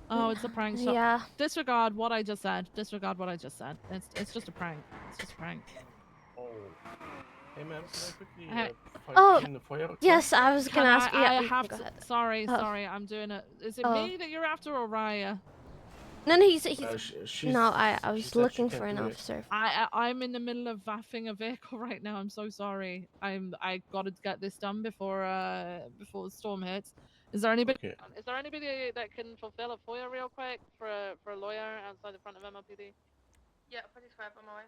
Oh, it's a prank show. Yeah. Disregard what I just said. Disregard what I just said. It's just a prank. It's just a prank. Oh. Hey, ma'am, can I quickly Hey. Oh, in the foyer? yes, I was gonna ask you. I Yeah, have go to. ahead. Sorry, Oh. sorry. I'm doing it. Is it Oh. me that you're after or Raya? No, he's no, I she was said she looking can't for an do it. officer. I'm in the middle of vaffing a vehicle right now. I'm so sorry. I gotta get this done before the storm hits. Is there anybody? Okay. Is there anybody that can fulfill a FOIA real quick for a lawyer outside the front of MLPD? Yeah, 45 on my way.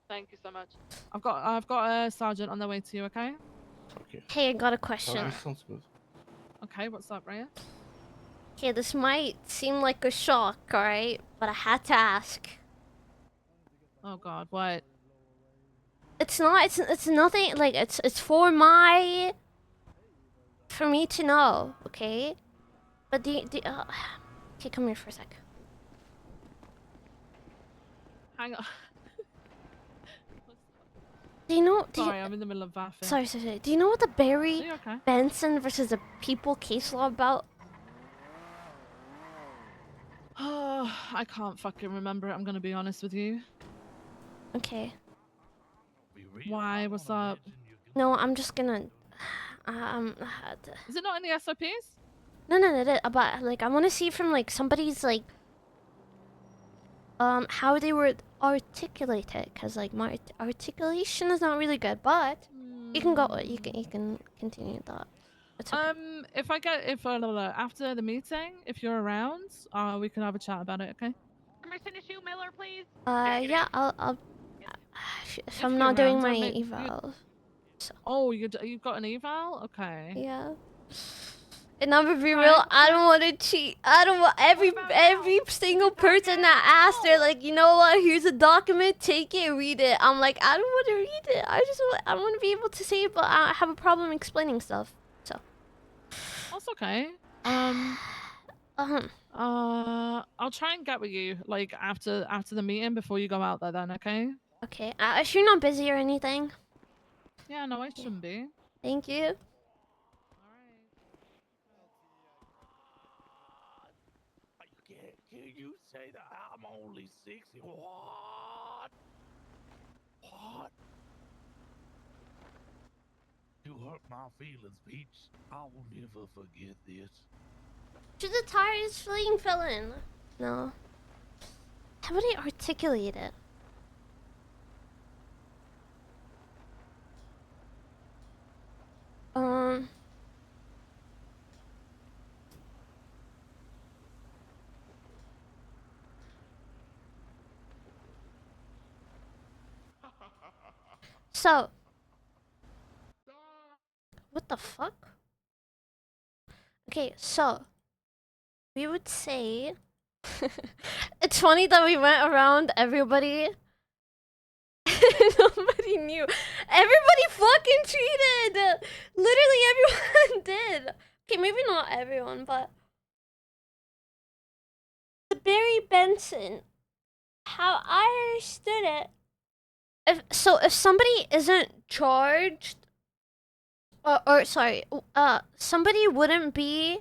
Thank you so much. I've got a sergeant on the way to you. Okay. Okay. Hey, I got a question. Oh, this sounds good. Okay. What's up, Raya? Okay, this might seem like a shock, alright? But I had to ask. Oh God, what? It's not, it's nothing, like, it's for me to know, okay? But okay, come here for a sec. Hang on. Do you know, Sorry, I'm in the middle of vaffing. sorry. Do you know what the Barry Are you okay? Benson versus the People case law about? Oh, I can't fucking remember it. I'm gonna be honest with you. Okay. Why? What's up? No, I'm just gonna, Is it not in the SOPs? no, but, like, I want to see from, like, somebody's, like, how they were articulated, because, like, my articulation is not really good, but you can go, you can continue that. It's okay. If after the meeting, if you're around, we can have a chat about it, okay? Permission to shoot Miller, please. Yeah, I'll if I'm you're not doing around, my I mean, eval. Oh, you've got an eval? Okay. Yeah. And I'm gonna be real, I don't want to cheat. I don't want every single person that asked, they're like, you know what, here's a document, take it, read it. I'm like, I don't want to read it. I want to be able to say it, but I have a problem explaining stuff. So. That's okay. I'll try and get with you, like, after the meeting before you go out there then, okay? Okay, if you're not busy or anything. Yeah, no, I shouldn't be. Thank you. Can you say that I'm only 60? What? What? You hurt my feelings, Peach. I will never forget this. To the tires fleeing villain. No. How would I articulate it? So. What the fuck? Okay, so. We would say. It's funny that we went around everybody. Nobody knew. Everybody fucking cheated! Literally everyone did. Okay, maybe not everyone, but. The Barry Benson. How I understood it. If somebody isn't charged. Somebody wouldn't be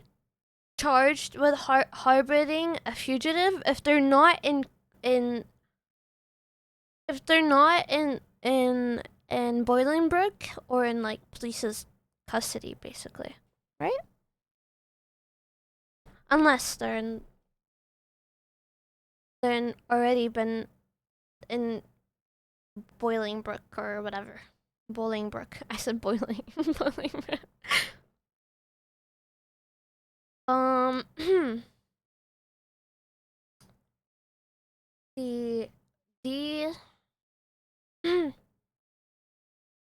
charged with harboring a fugitive if they're not in Bolingbrook or in like police's custody, basically, right? Unless they're already been in Bolingbrook or whatever. Bolingbrook. I said boiling. Bolingbrook. The the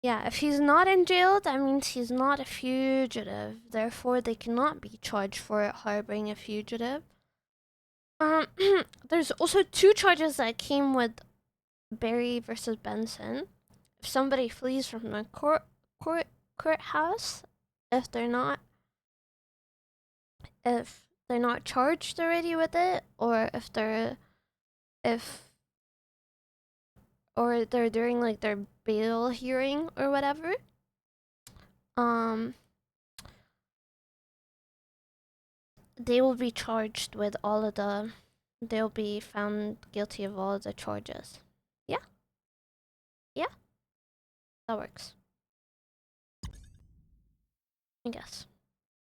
yeah, if he's not in jail, that means he's not a fugitive. Therefore, they cannot be charged for harboring a fugitive. There's also 2 charges that came with Barry versus Benson. If somebody flees from the courthouse, if they're not charged already with it, or if they're during like their bail hearing or whatever, they will be charged with all of the, they'll be found guilty of all of the charges. Yeah. Yeah. That works. I guess.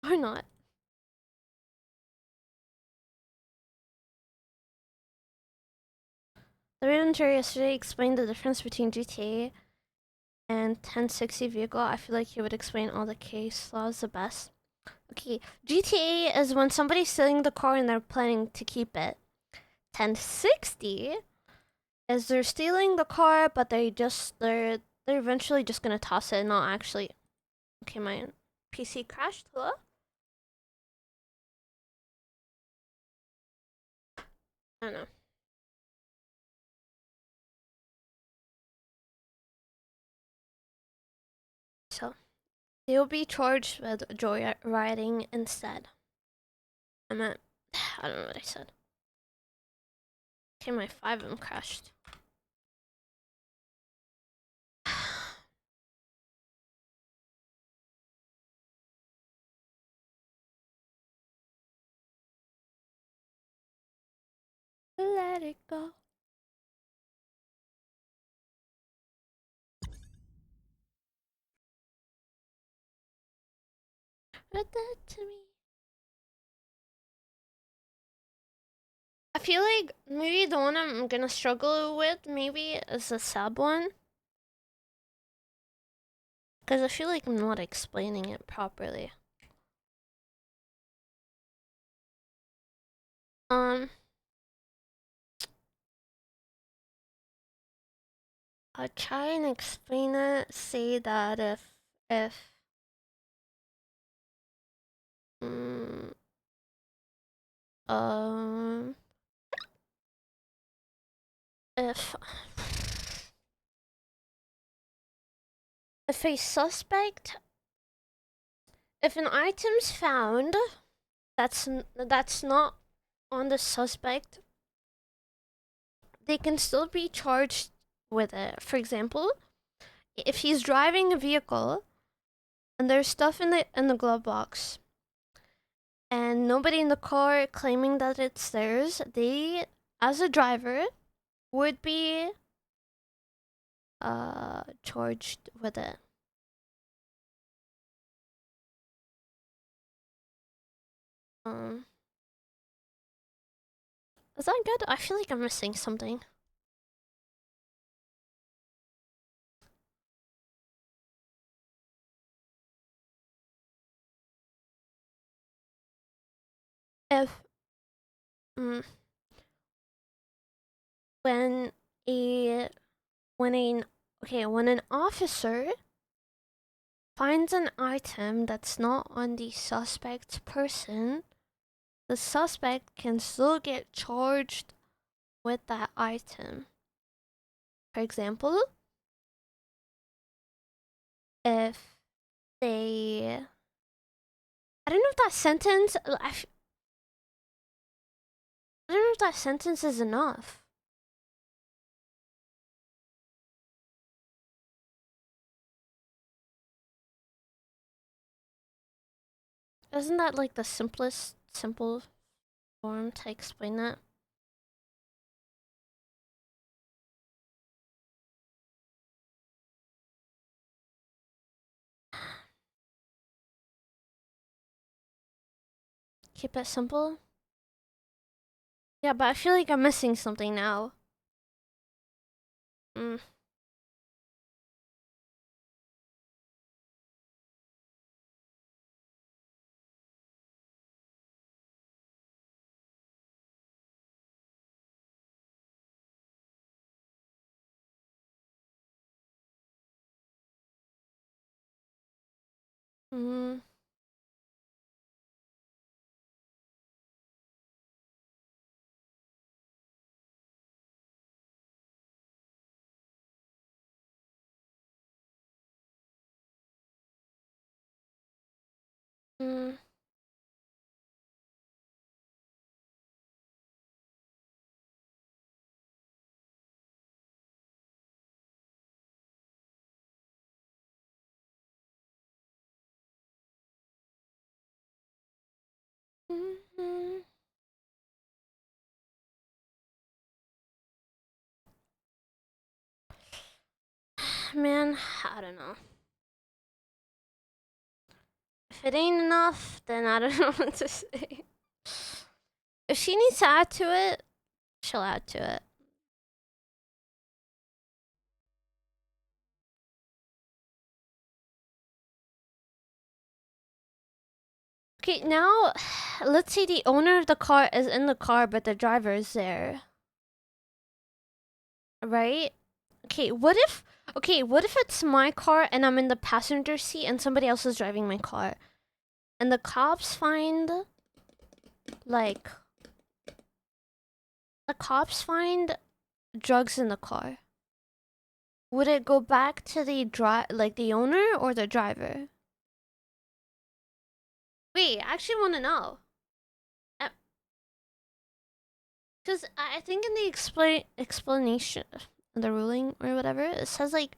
Or not. The reader yesterday explained the difference between GTA and 1060 vehicle. I feel like he would explain all the case laws the best. Okay, GTA is when somebody's stealing the car and they're planning to keep it. 1060 is they're stealing the car, but they're eventually just gonna toss it and not actually. Okay, my PC crashed. Hello? I don't know. So, they'll be charged with joyriding instead. I don't know what I said. Okay, my 5M crashed. Let it go. Read that to me. I feel like maybe the one I'm gonna struggle with maybe is the sub one. Because I feel like I'm not explaining it properly. I'll try and explain it. Say that if if a suspect, if an item's found that's not on the suspect, they can still be charged with it. For example, if he's driving a vehicle and there's stuff in the glove box and nobody in the car claiming that it's theirs, they, as a driver, would be charged with it. Is that good? I feel like I'm missing something. If when an officer finds an item that's not on the suspect's person, the suspect can still get charged with that item. For example, if they, I don't know if that sentence, I don't know if that sentence is enough. Isn't that like the simple form to explain that? Keep it simple? Yeah, but I feel like I'm missing something now. Mm. Mm. Mhm. Man, I don't know. If it ain't enough, then I don't know what to say. If she needs to add to it, she'll add to it. Okay, now let's say the owner of the car is in the car, but the driver is there. Right? Okay, what if it's my car and I'm in the passenger seat and somebody else is driving my car? And the cops find like drugs in the car. Would it go back to the the owner or the driver? Wait, I actually want to know. Because I think in the explanation, the ruling or whatever, it says like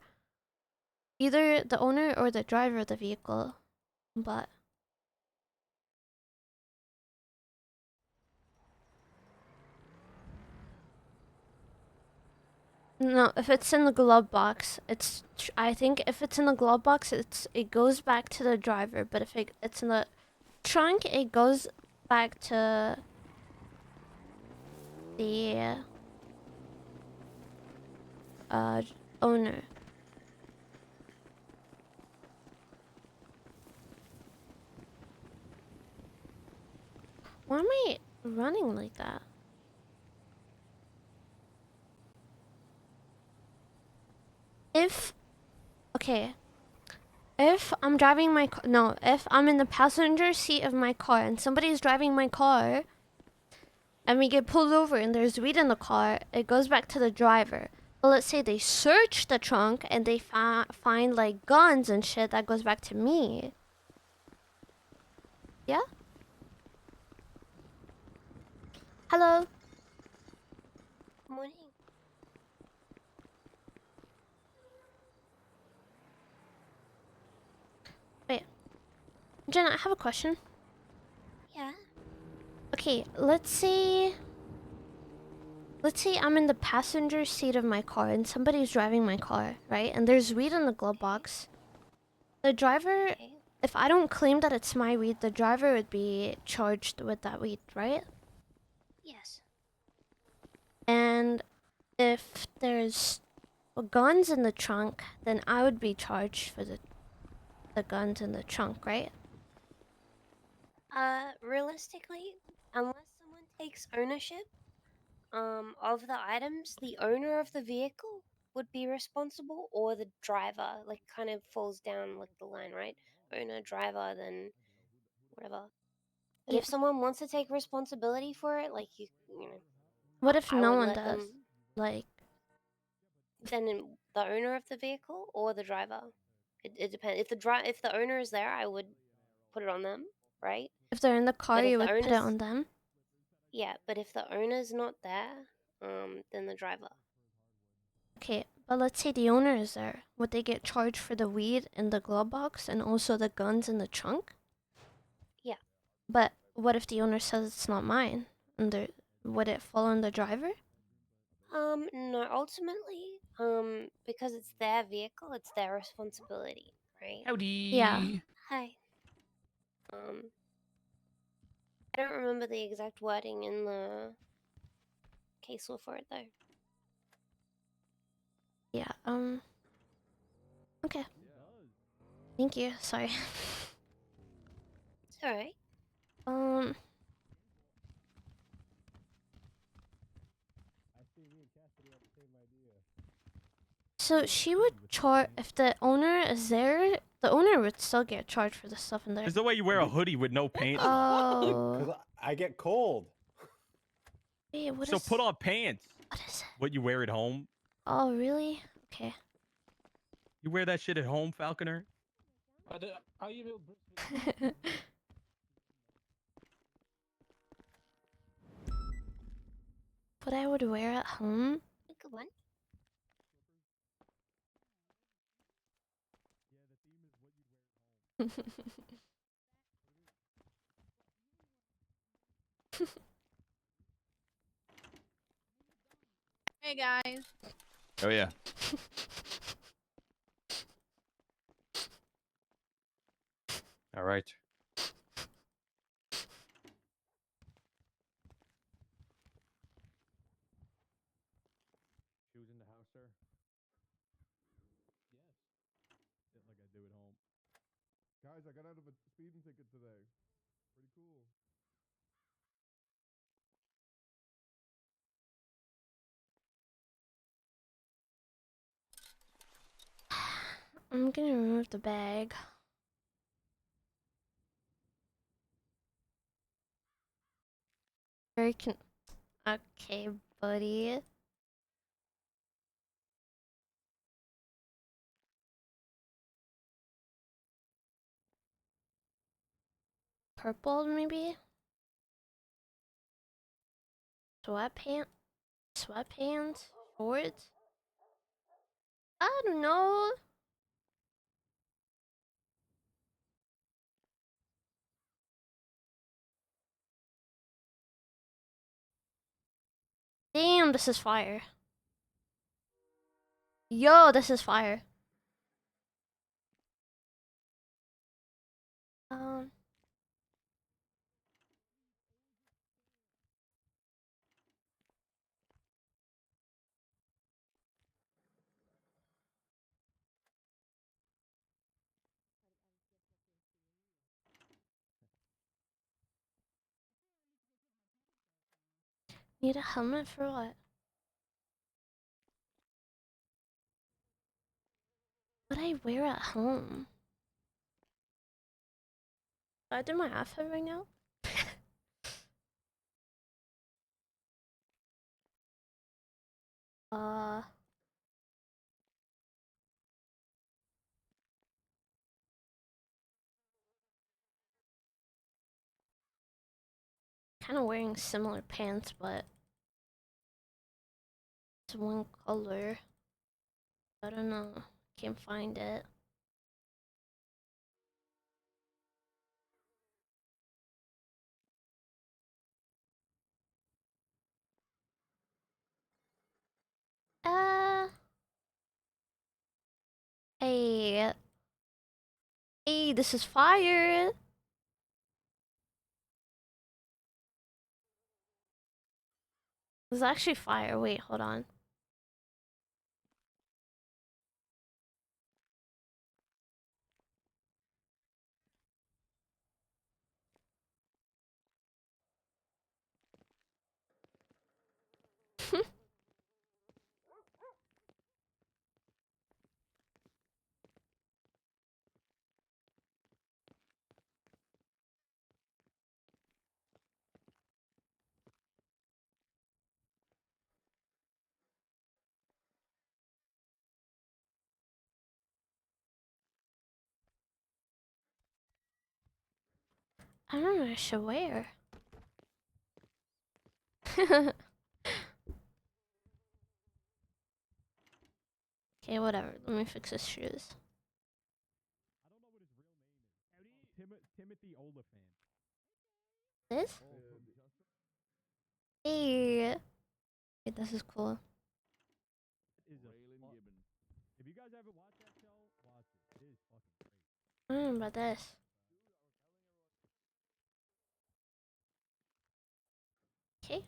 either the owner or the driver of the vehicle. But no, if it's in the glove box, I think if it's in the glove box, it goes back to the driver. But if it's in the trunk, it goes back to the owner. Why am I running like that? If I'm driving my car, no, if I'm in the passenger seat of my car and somebody's driving my car and we get pulled over and there's weed in the car, it goes back to the driver. But let's say they search the trunk and they find like guns and shit, that goes back to me. Yeah? Hello? Morning. Wait. Jenna, I have a question. Yeah. Okay, let's say I'm in the passenger seat of my car and somebody's driving my car, right? And there's weed in the glove box. The driver, if I don't claim that it's my weed, the driver would be charged with that weed, right? Yes. And if there's guns in the trunk, then I would be charged for the guns in the trunk, right? Realistically, unless someone takes ownership of the items, the owner of the vehicle would be responsible, or the driver, like kind of falls down like the line, right? Owner, driver, then whatever. But Yeah. if someone wants to take responsibility for it, like you know, What if I no would one let does? them. Like, Then the owner of the vehicle or the driver. It depends. If the owner is there, I would put it on them, right? if they're in the car, But if you the would put it owner's on them? yeah, but if the owner's not there, then the driver. Okay, but let's say the owner is there. Would they get charged for the weed in the glove box and also the guns in the trunk? Yeah. But what if the owner says it's not mine? Would it fall on the driver? No, ultimately, because it's their vehicle, it's their responsibility, right? Howdy. Yeah. Hi. I don't remember the exact wording in the case law for it though. Yeah, okay. Thank you. Sorry. It's alright. So she would charge if the owner is there. The owner would still get charged for the stuff in there. There's the way you wear a hoodie with no pants. Oh. Because I get cold. Wait, what So is... put on pants. What is it? What you wear at home? Oh, really? Okay. You wear that shit at home, Falconer? Are you What I would wear at home? Good one. Hey guys. Oh yeah. All right. Shoes in the house, sir? Yes. Like I do at home. Guys, I got out of a speeding ticket today. Pretty cool. I'm gonna remove the bag. Very Okay, buddy. Purple, maybe? Sweatpants? Shorts? I don't know. Damn, this is fire. Yo, this is fire. Um. Need a helmet for what? What I wear at home? Do I do my outfit right now? uh. Kind of wearing similar pants, but it's one color. I don't know. Can't find it. Hey. Hey, this is fire. This is actually fire. Wait, hold on. I don't know what I should wear. Okay, whatever. Let me fix his shoes. Timothy Oliphant. This? Hey. Wait, this is cool. If you guys haven't watched that show, watch it. It is fucking great. I don't know about this. Okay.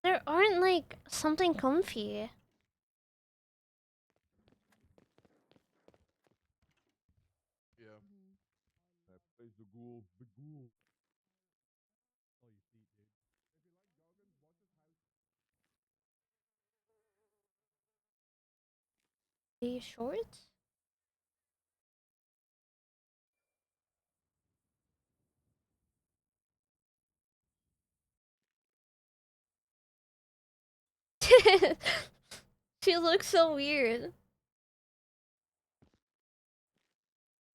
There aren't like something comfy. Yeah. That plays the ghoul. The ghoul. Oh, you see, dude. These shorts? She looks so weird.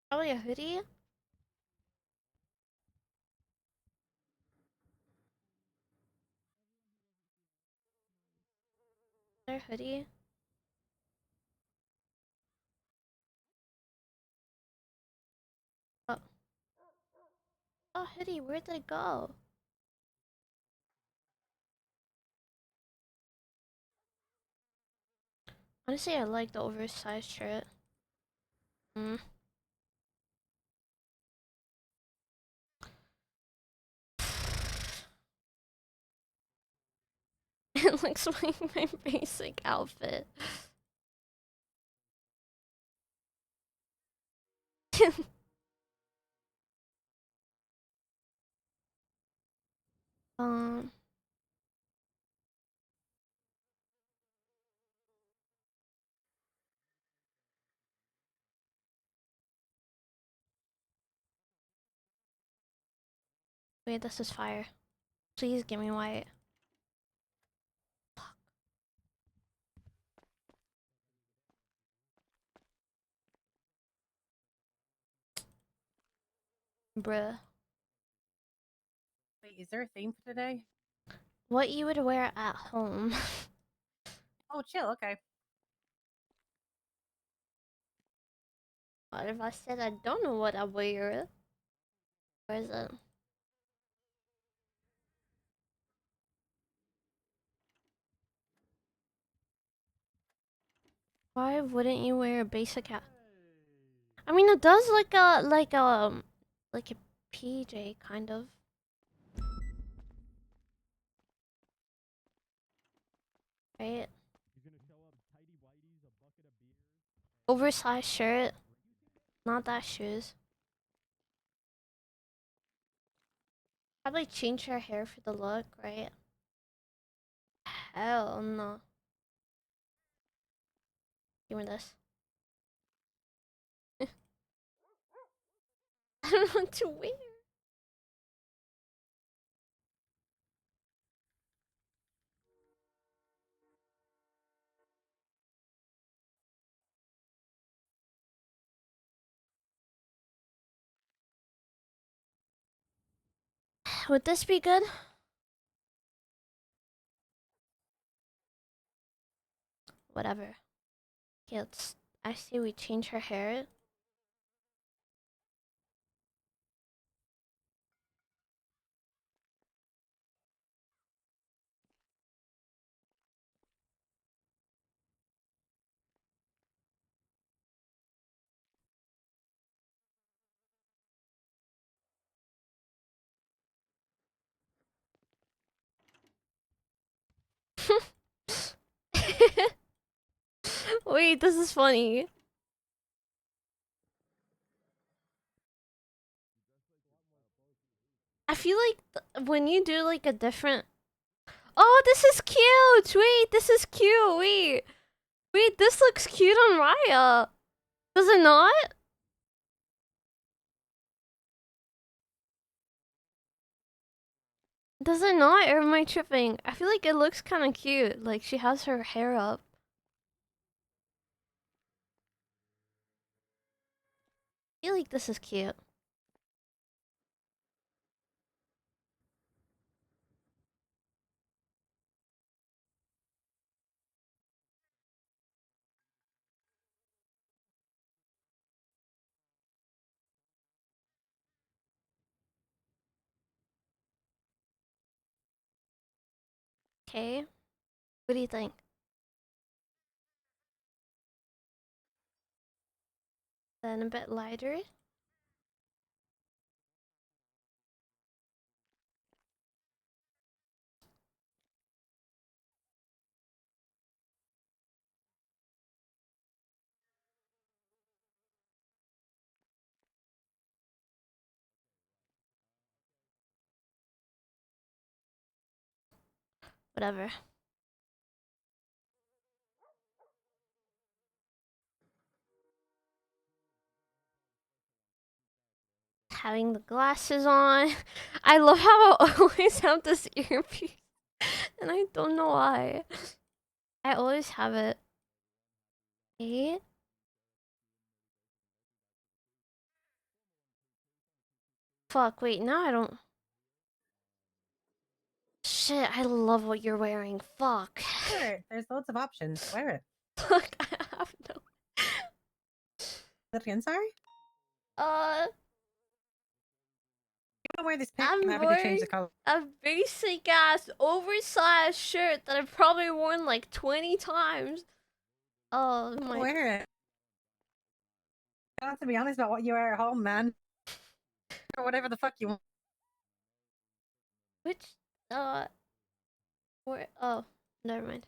Probably a hoodie. Their hoodie. Oh. Oh, hoodie, where'd they go? Honestly, I like the oversized shirt. Mm. It looks like my basic outfit. um. Wait, this is fire. Please give me white. Bruh. Wait, is there a theme for today? What you would wear at home. Oh, chill. Okay. What if I said I don't know what I wear? Where is it? Why wouldn't you wear a basic hat? I mean, it does look like a PJ kind of. Right? Oversized shirt. Not that shoes. Probably change her hair for the look, right? Hell no. Give me this. I don't know what to wear. Would this be good? Whatever. Okay, I see we change her hair. Wait, this is funny. I feel like when you do like a different. Oh, this is cute! Wait, this is cute! Wait, this looks cute on Raya. Does it not? Does it not? Or am I tripping? I feel like it looks kind of cute. Like she has her hair up. I feel like this is cute. Okay. What do you think? Then a bit lighter. Whatever. Having the glasses on. I love how I always have this earpiece. And I don't know why. I always have it. 8. Fuck, wait, now I don't. Shit, I love what you're wearing. Fuck. Wear it. There's loads of options. Wear it. Fuck, I have no. Again, sorry? You don't wear this pink. I'm I'm happy to change wearing the color. a basic ass oversized shirt that I've probably worn like 20 times. Oh my. Wear it. You don't have to be honest about what you wear at home, man. Or whatever the fuck you want. Which, where, oh, never mind.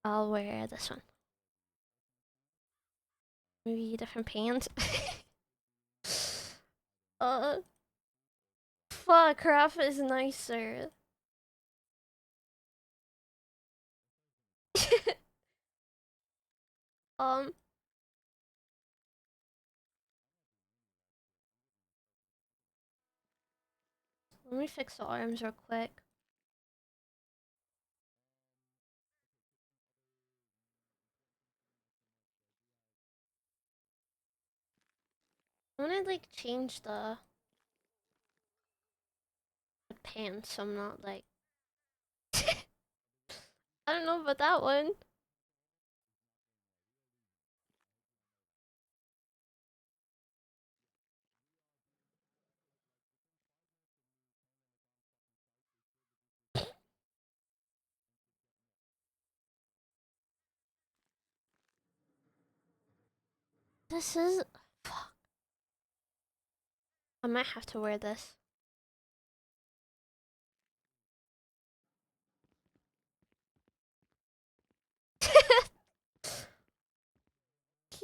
I'll wear this one. Maybe different pants. Fuck, her outfit is nicer. Let me fix the arms real quick. I wanna like change the pants so I'm not like I don't know about that one. This is fuck. I might have to wear this.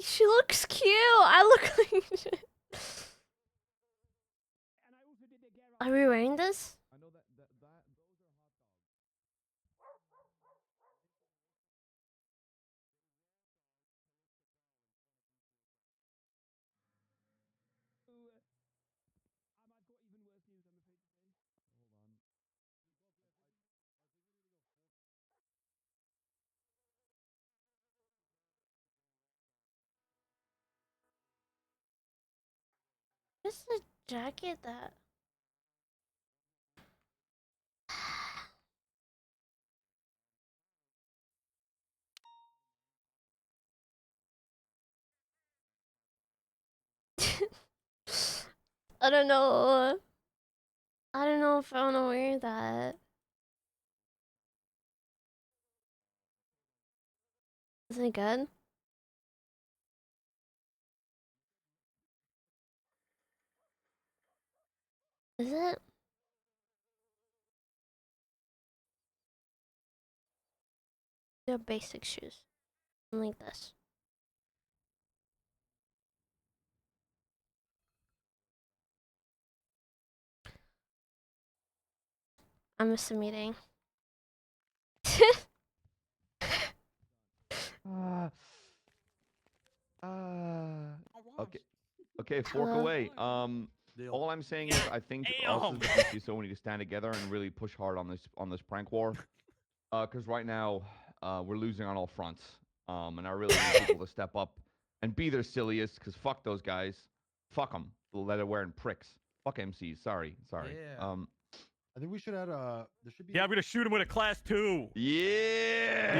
She looks cute. I look like shit. Are we wearing this? Just a jacket that I don't know. I don't know if I want to wear that. Is it good? Is it? They're basic shoes. Like this. I missed a meeting. Okay. Okay, fork Hello? away. All I'm saying is I think us as the PPO we need to stand together and really push hard on this prank war. Because right now, we're losing on all fronts. And I really need people to step up and be their silliest. Because fuck those guys. Fuck them. The leather wearing pricks. Fuck MCs. Sorry. Yeah. I think we should add there should be. Yeah, I'm gonna shoot him with a class 2. Yeah.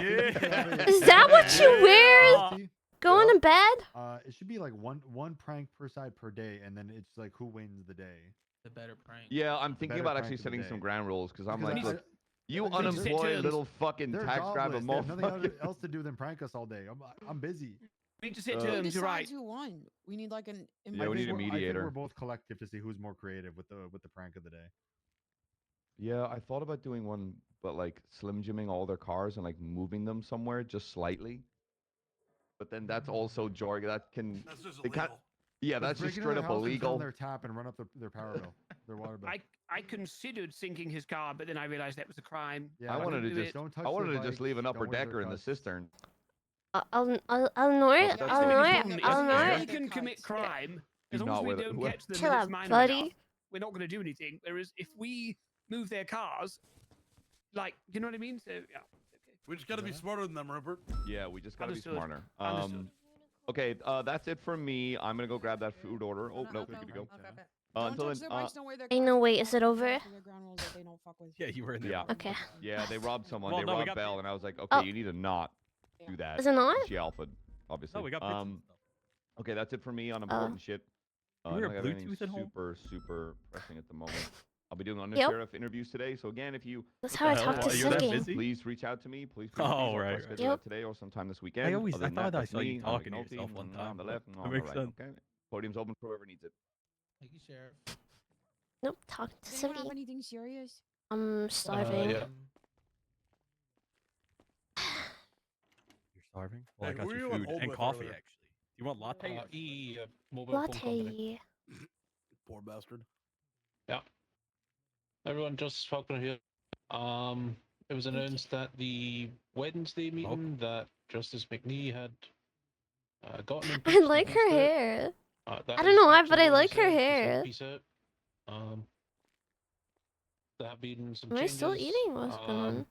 Is that what you wear? Going to bed? It should be like one prank per side per day, and then it's like who wins the day. The better prank. Yeah, I'm thinking better about prank actually of the setting day. some ground rules because I'm Because like, I- look, you I think unemployed just- little fucking they're tax driver jobless. They have nothing motherfucker. else to do than prank us all day. I'm busy. We need to sit Uh, terms. You're right. Who won? We need like an. Yeah, we need a I think mediator. we're both collective to see who's more creative with the prank of the day. Yeah, I thought about doing one, but like slim jimming all their cars and like moving them somewhere just slightly. But then that's also jargon. That can. That's just it can't- illegal. Yeah, Let's that's break just into straight their up house and turn illegal. on their tap and run up their power bill, their water bill. I considered sinking his car, but then I realized that was a crime. Yeah, I wanted to didn't do just. it. I wanted to just leave an upper decker in the cistern. I'll know it. that's I'll know the it. problem. I'll know If it. we can commit crime, Do as long not as we with it. don't Well- get to them, Chill then out, it's mine buddy. we're not going to do anything. Whereas if we move their cars, like, you know what I mean? So yeah. We just got to be smarter than them, Rupert. Yeah, we just gotta Understood. be smarter. Understood. Okay, that's it for me. I'm gonna go grab that food order. Oh no, we could go. Until then, Ain't no wait, is it over? Yeah, you were in there. yeah. Okay. Yeah, they robbed someone. Well, they no, we robbed got Belle, pizza. and I was like, okay, Oh. you need to not do that. Is it not? She alphaed, obviously. No, we got pizza and Okay, that's it for me on important shit. You I wear don't have anything Bluetooth at home? super pressing at the moment. I'll be doing Yep. undersheriff interviews today. So again, if you That's how I talk to Suki. please reach out to me. Please. Oh, right, I'll schedule Yep. that today or sometime this weekend. I thought I that's saw you me. I'm talking to McNulty, yourself one on time. the left and That on the makes right. sense. Okay. Podium's open for whoever needs it. Thank you, Sheriff. Nope, talk to Does anyone have Suki. anything serious? I'm starving. You're starving? Well, I Hey, got who you were you on food hold and with coffee, earlier? actually. Do you want latte? Mobile phone company. Latte. Poor bastard. Yeah. Everyone, Justice Falconer here. It was announced that the Wednesday meeting that Justice McNee had gotten I impeached like and her passed out, hair. that I don't is know why, actually but I going like her ahead. She said hair. Peace out. There have been some Am I changes. still eating? What's going on?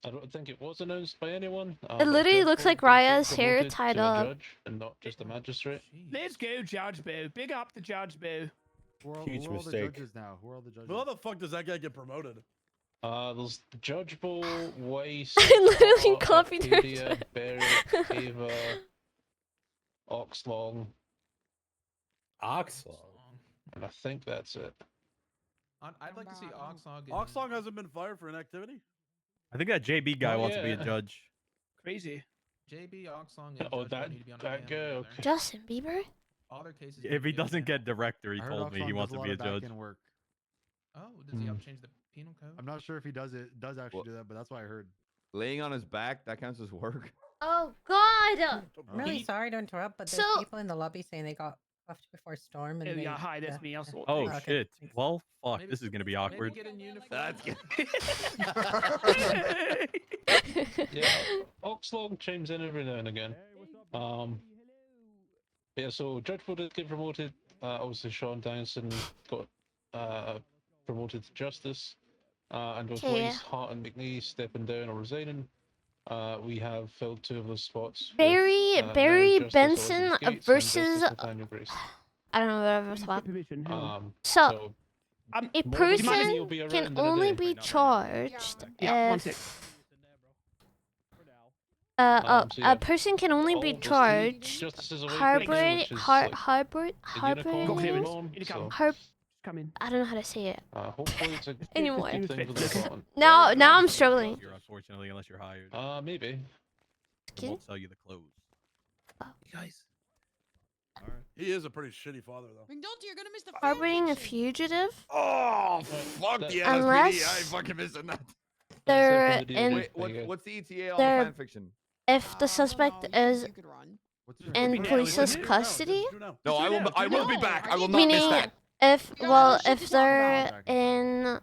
I don't think it was announced by anyone. It literally looks like Raya's hair tied up. Judge and not just a magistrate. Let's go, Judge Boo. Big up the Judge Boo. Who are all Huge the mistake. judges now? Who are all the judges? How the fuck does that guy get promoted? There's Judge Bull, Weiss, I literally Carr, copied her. Arcadia, Barrett, Ava, Oxlong, and I think that's it. I'd like to see Oxlong. Oxlong hasn't been fired for inactivity? I think that JB guy Oh, wants to be a yeah. judge. Crazy. JB, Oxlong, and Oh, Judge that need to be on a guy. panel together. Okay. Justin Bieber? All their cases. If he doesn't get director, he I heard told me Oxlong he does wants to lot be a of judge. back-end work. Oh, does he help change the penal code? I'm not sure if he does actually do that, but that's what I heard. Laying on his back, that counts as work. Oh God! I'm really sorry to interrupt, but there's So- people in the lobby saying they got buffed before Storm. And Oh, they, yeah, hi, that's me. I'll sort Oh things. shit! Well, fuck. This is gonna be awkward. Maybe get in uniform. That's good. Yeah, Oxlong chimes in every now and again. Yeah, so Judge Bull did get promoted. Obviously, Sean Danielson got promoted to Justice. And with Okay. Weiss, Hart, and McNee stepping down or resigning, we have filled 2 of those spots. with, Barry now Benson Justice Elizabeth Gates and versus Justice Nathaniel Grace. I don't know whatever it's about. So So a more than person likely you'll be can around in a only day. be charged Yeah, one sec. if So yeah, a person can only be all those charged justices away harboring currently, which is like harboring the unicorn harboring unicorn, so, Come in. I don't know how to say it hopefully it's a anymore. good thing for the department. Now I'm struggling. You're unfortunately, unless you're hired. Maybe. They won't sell you the clothes. Guys. He is a pretty shitty father, though. McNulty, you're gonna miss the Harboring a fugitive Oh, fuck the NSPD. Unless- I ain't fucking missing that. they're in Wait, what's the ETA on they're- the fanfiction? if the suspect is in police's custody. No, I will be back. I will not Meaning, miss that. if they're in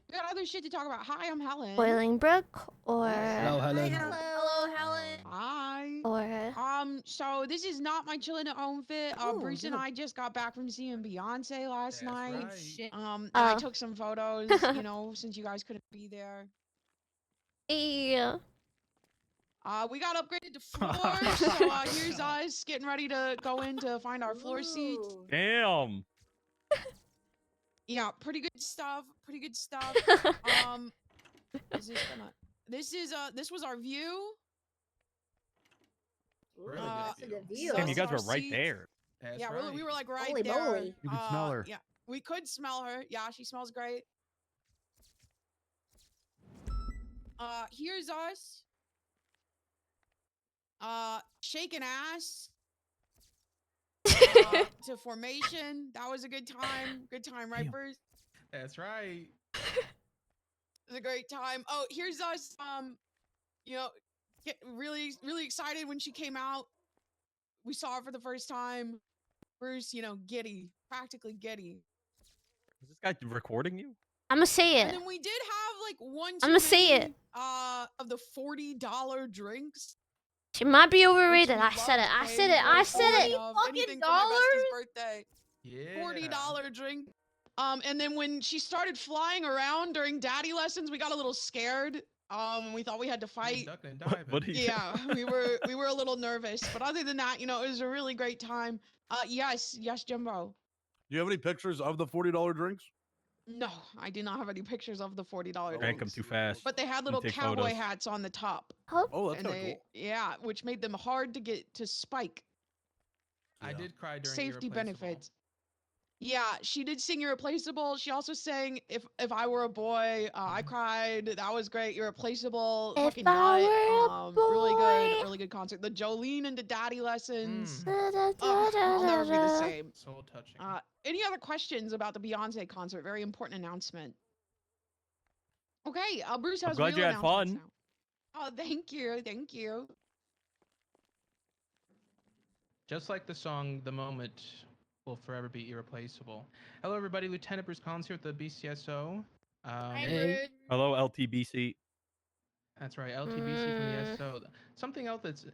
We got other shit to talk about. Hi, I'm Helen. Bolingbrook or Hello, Helen. Hello, Helen. Hi. or So this is not my chilling at home fit. Bruce and I just got back from seeing Beyonce last night. And I took some photos, you know, since you guys couldn't be there. yeah. We got upgraded to floors, so here's us getting ready to go in to find our floor seats. Damn. Yeah, pretty good stuff. Pretty good stuff. Is this gonna? This was our view. Damn, you guys were our right seats. there. Yeah, we were like right Holy there. moly. You could smell her. Yeah, we could smell her. Yeah, she smells great. Here's us. Shaking ass. To formation. That was a good time. Good time, right, Bruce? That's right. It was a great time. Oh, here's us. You know, get really excited when she came out. We saw her for the first time. Bruce, you know, giddy, practically giddy. Is this guy recording you? I'ma say And it. then we did have like one. I'ma say many, it. Of the $40 drinks. She might be overrated. I said it. I said it. I said it. Anything for my bestie's birthday. Yeah. $40 drink. And then when she started flying around during daddy lessons, we got a little scared. We thought we had to fight. What do you? Yeah, we were a little nervous, but other than that, you know, it was a really great time. Yes, Jimbo. Do you have any pictures of the $40 drinks? No, I do not have any pictures of the $40 Drank them drinks. too fast. But they had Didn't little take cowboy photos. hats on the top. Oh, that's And kind of cool. yeah, which made them hard to get to spike. I did cry during Safety Irreplaceable. benefits. Yeah, she did sing Irreplaceable. She also sang If I Were a Boy. I cried. That was great. Irreplaceable. If Fucking I nut. were a Really good concert. The Jolene into Daddy lessons. Da-da-da-da-da-da. I'll never be the same. Soul touching. Any other questions about the Beyonce concert? Very important announcement. Okay, Bruce has I'm glad real you had announcements fun. now. Oh, thank you. Just like the song, the moment will forever be irreplaceable. Hello, everybody. Lieutenant Bruce Collins here with the BCSO. Hey. Hello, LTBC. That's right, LTBC from the SO. Something else that's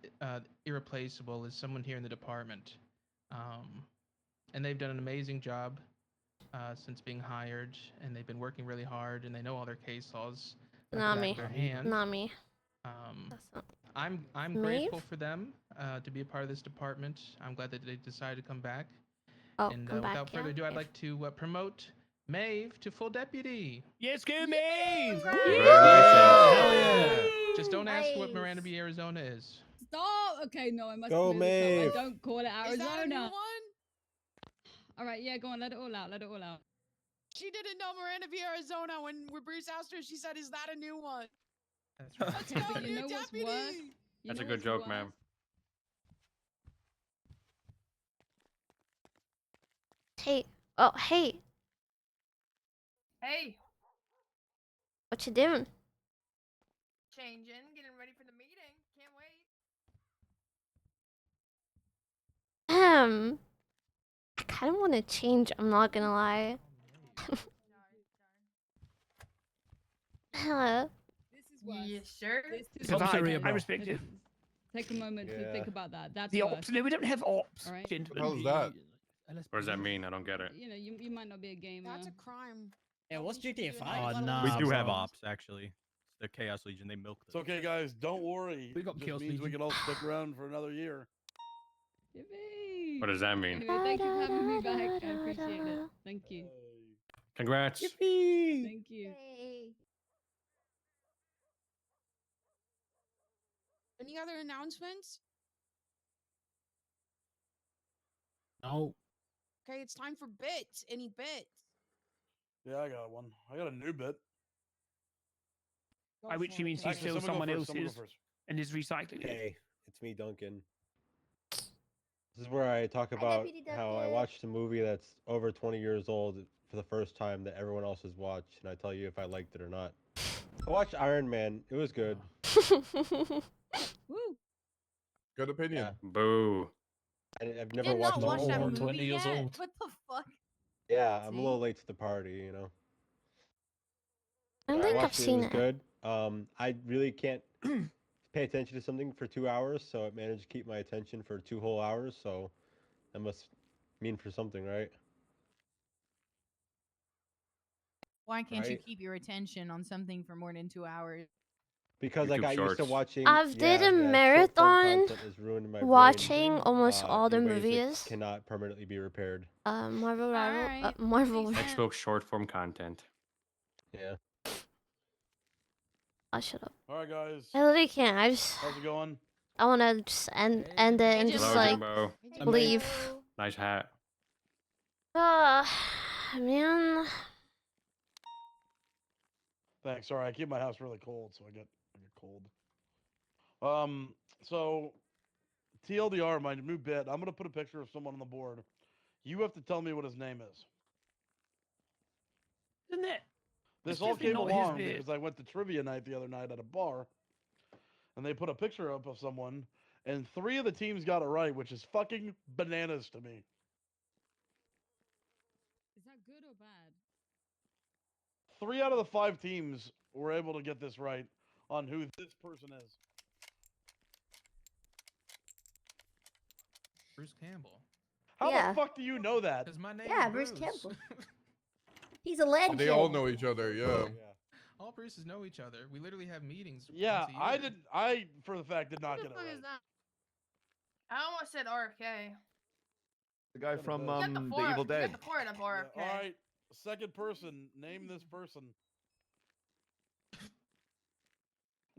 irreplaceable is someone here in the department. And they've done an amazing job since being hired, and they've been working really hard, and they know all their case laws. Not back me. of their hand. Not me. I'm Maeve? grateful for them to be a part of this department. I'm glad that they decided to come back. Oh, And come back, without further yeah. ado, I'd like to promote Maeve to full deputy. Yes, go Maeve! Just don't ask what Miranda B, Arizona is. Stop! Okay, no, I must Go, clear this up. Maeve. I don't call it Arizona. Is that a new one? All right, yeah, go on, let it all out, let it all out. She didn't know Miranda v. Arizona when Bruce asked her. She said, "Is that a new one?" That's right. Let's go, But you new know what's deputy. worse? That's know a good what's joke, worse? ma'am. Hey. Oh, hey. Hey, What you doing? changing, getting ready for the meeting. Can't wait. I kind of want to change. I'm not gonna lie. Hello. This is worse. You sure? This is I'm worse. sorry, I respect you. Take a moment to Yeah. think about that. That's The worse. ops. No, we don't have ops. All right. Gentlemen. How's that? What does that mean? I don't get it. You know, you might not be a gamer. That's a crime. Yeah, what's GTA 5? Oh, nah, we do have bro. ops, actually. It's the Chaos Legion. They milk It's okay, guys. Don't worry. We got Just Chaos means we Legion. can all stick around for another year. Yippee! What does that mean? Anyway, thank you for having me back. I appreciate it. Thank you. Congrats. Thank you. Any other announcements? No. Okay, it's time for bits. Any bits? Yeah, I got one. I got a new bit. By which she means she Actually, steals someone someone go first, someone go else's first. and is recycling it. Hey, it's me, Duncan. This is where I talk about how I watched a movie that's over 20 years old for the first time that everyone else has watched, and I tell you if I liked it or not. I watched Iron Man. It was good. Woo! Good opinion. Boo. I've never watched not watch that all- movie 20 years yet. old. What the fuck? Yeah, I'm a little late to the party, you know. I don't But think I've watched it, seen was it. good. I really can't pay attention to something for 2 hours, so it managed to keep my attention for 2 whole hours. So that must mean for something, right? Why can't you Right. keep your attention on something for more than 2 hours? Because I YouTube got used to Shorts. watching. I've did a short form marathon content is ruined my brain, watching almost all the in ways that movies. cannot permanently be repaired. Marvel Rival. Alright, Marvel. Xbox short form content. Yeah. Oh, shut up. All right, guys. I literally can't. How's it going? I want to just end it and just Hello, like Jimbo. leave. Nice hat. Man. Thanks. Sorry, I keep my house really cold, so I get cold. So TLDR, my new bit. I'm gonna put a picture of someone on the board. You have to tell me what his name is. Isn't it? This It's all definitely came not his along bit. because I went to trivia night the other night at a bar, and they put a picture up of someone, and 3 of the teams got it right, which is fucking bananas to me. Is that good or bad? 3 out of the 5 teams were able to get this right on who this person is. Bruce Campbell. How Yeah. the fuck do you know that? Because my name Yeah, is Bruce Bruce. Campbell. He's a legend. They all know each other, yeah. All Bruces know each other. We literally have meetings. Yeah, once a year. I for the fact did not get it What right. is that? I almost said RFK. The guy from You got the the four- Evil You Dead. got the forehead of RFK. All right, second person. Name this person.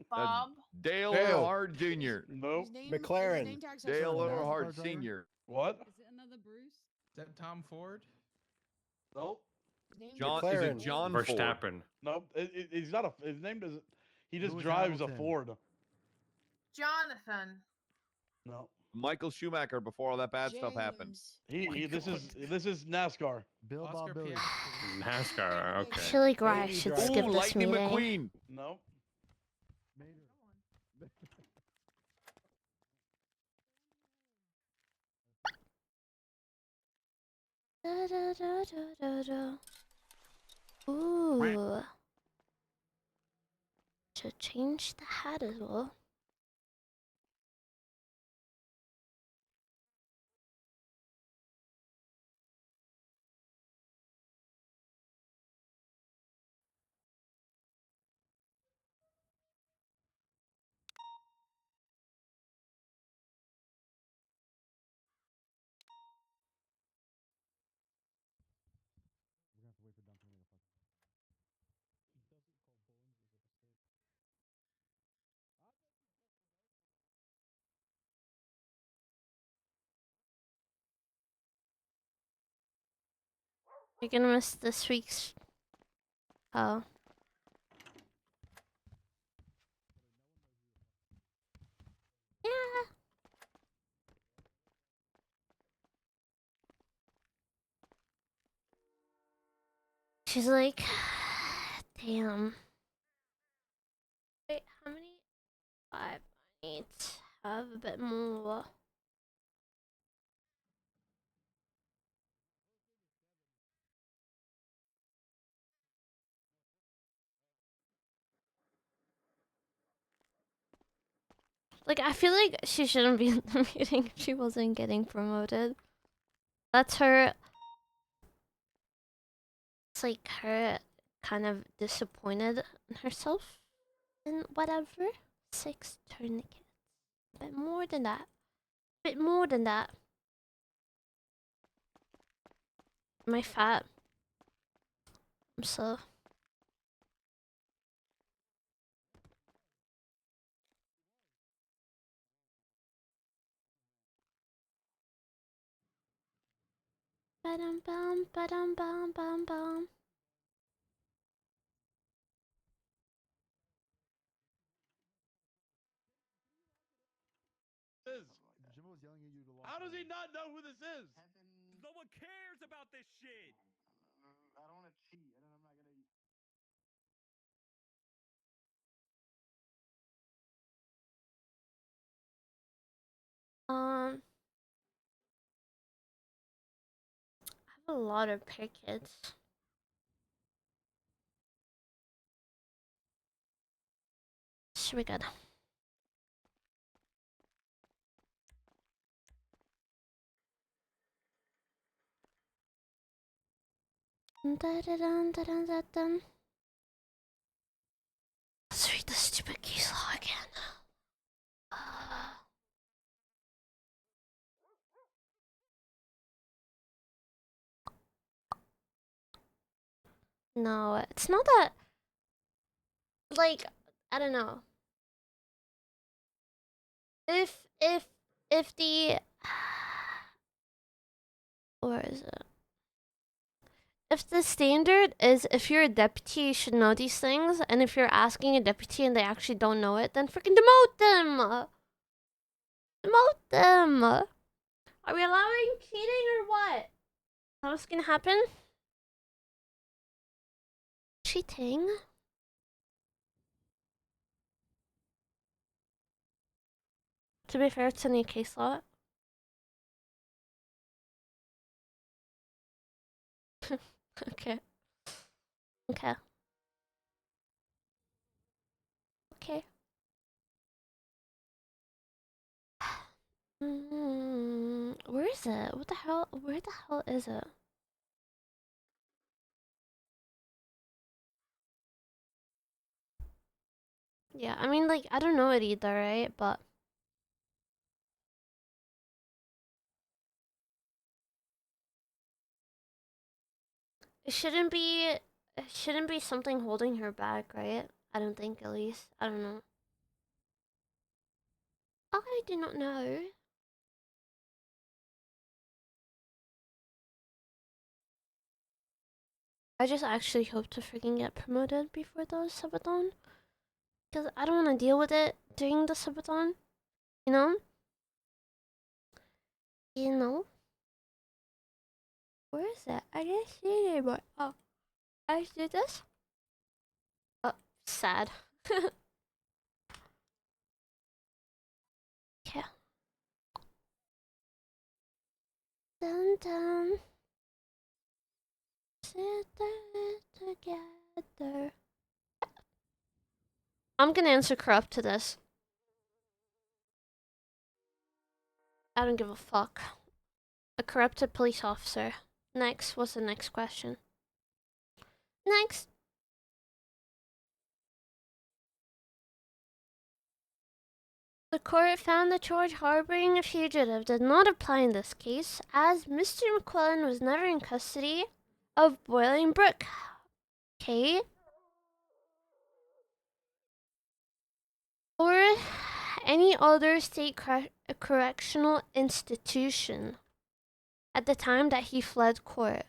Bob. Dale Dale. Earnhardt Jr. Nope. McLaren. Dale Earnhardt Sr. What? Is it another Bruce? Is that Tom Ford? Nope. John is it John Ford? Verstappen. Nope. He's not a. His name doesn't. He just Lewis drives Hamilton. a Ford. Jonathan. No. Michael Schumacher before all that bad stuff happened. This is NASCAR. Bill Bob Billy. NASCAR. Okay. I feel like Rye should skip this Lightning meeting. McQueen. No. Da, da, da, da, da, da. Ooh. Should change the hat as well. You're gonna miss this week's. Oh. Yeah. She's like, damn. Wait, how many? 5. I need to have a bit more. Like, I feel like she shouldn't be in the meeting if she wasn't getting promoted. That's her. It's like her kind of disappointed in herself and whatever. 6 tourniquets. A bit more than that. A bit more than that. Am I fat? I'm so. Ba-dum bum, ba-dum bum bum bum. How does he not know who this is? No one cares about this shit. I don't want to cheat, and I'm not gonna. I have a lot of pickets. Should we good? Dun. Let's read the stupid case law again. No, it's not that. Like, I don't know. If the where is it? If the standard is if you're a deputy, you should know these things, and if you're asking a deputy and they actually don't know it, then freaking demote them! Demote them! Are we allowing cheating or what? Is that what's gonna happen? Cheating? To be fair, it's a new case law. Okay. Okay. Okay. Where is it? What the hell? Where the hell is it? Yeah, I mean, like, I don't know it either, right? But it shouldn't be. It shouldn't be something holding her back, right? I don't think, at least. I don't know. I do not know. I just actually hope to freaking get promoted before the subathon. Because I don't want to deal with it during the subathon. You know? You know? Where is it? I didn't see it anymore. Oh. I did this? Oh, sad. Yeah. Dun dun. Sit there together. I'm gonna answer corrupt to this. I don't give a fuck. A corrupted police officer. Next, what's the next question? Next. The court found the charge harboring a fugitive did not apply in this case, as Mr. McQuillan was never in custody of Bolingbrook. Okay. Or any other state correctional institution at the time that he fled court.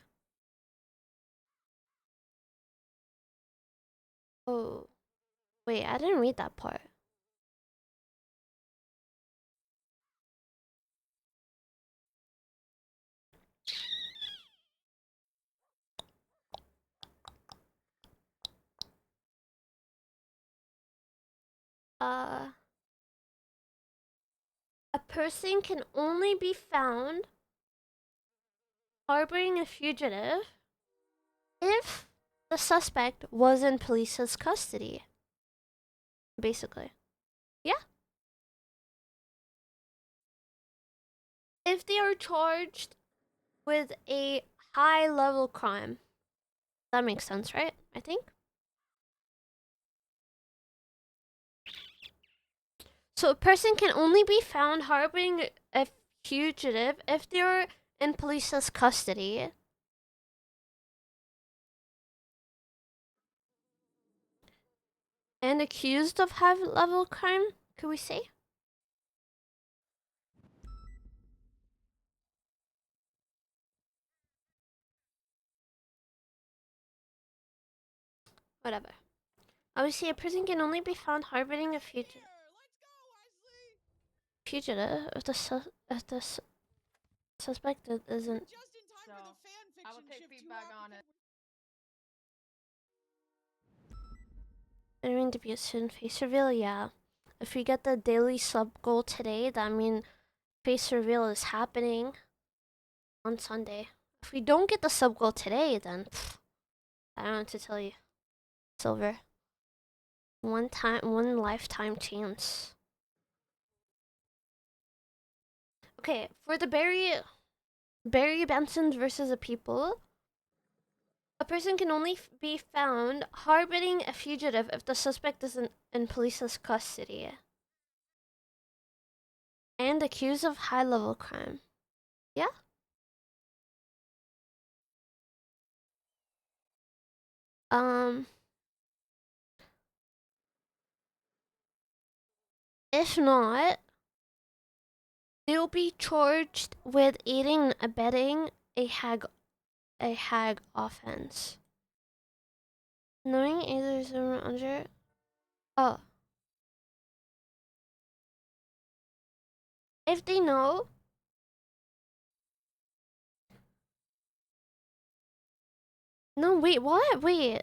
Oh, wait, I didn't read that part. A person can only be found harboring a fugitive if the suspect was in police's custody. Basically. Yeah. If they are charged with a high level crime. That makes sense, right? I think. So a person can only be found harboring a fugitive if they're in police's custody. And accused of high level crime, could we say? Whatever. Obviously, a person can only be found harboring a fugitive if the suspect isn't. So, I will take feedback on it. I don't mean to be a student face reveal, yeah. If we get the daily sub goal today, that means face reveal is happening on Sunday. If we don't get the sub goal today, then I don't know what to tell you. Silver. One lifetime chance. Okay, for the Barry Benson's versus a people. A person can only be found harboring a fugitive if the suspect is in police's custody and accused of high-level crime. Yeah? If not, they'll be charged with aiding and abetting a hag offense. Knowing either someone under. Oh. If they know. No, wait, what? Wait.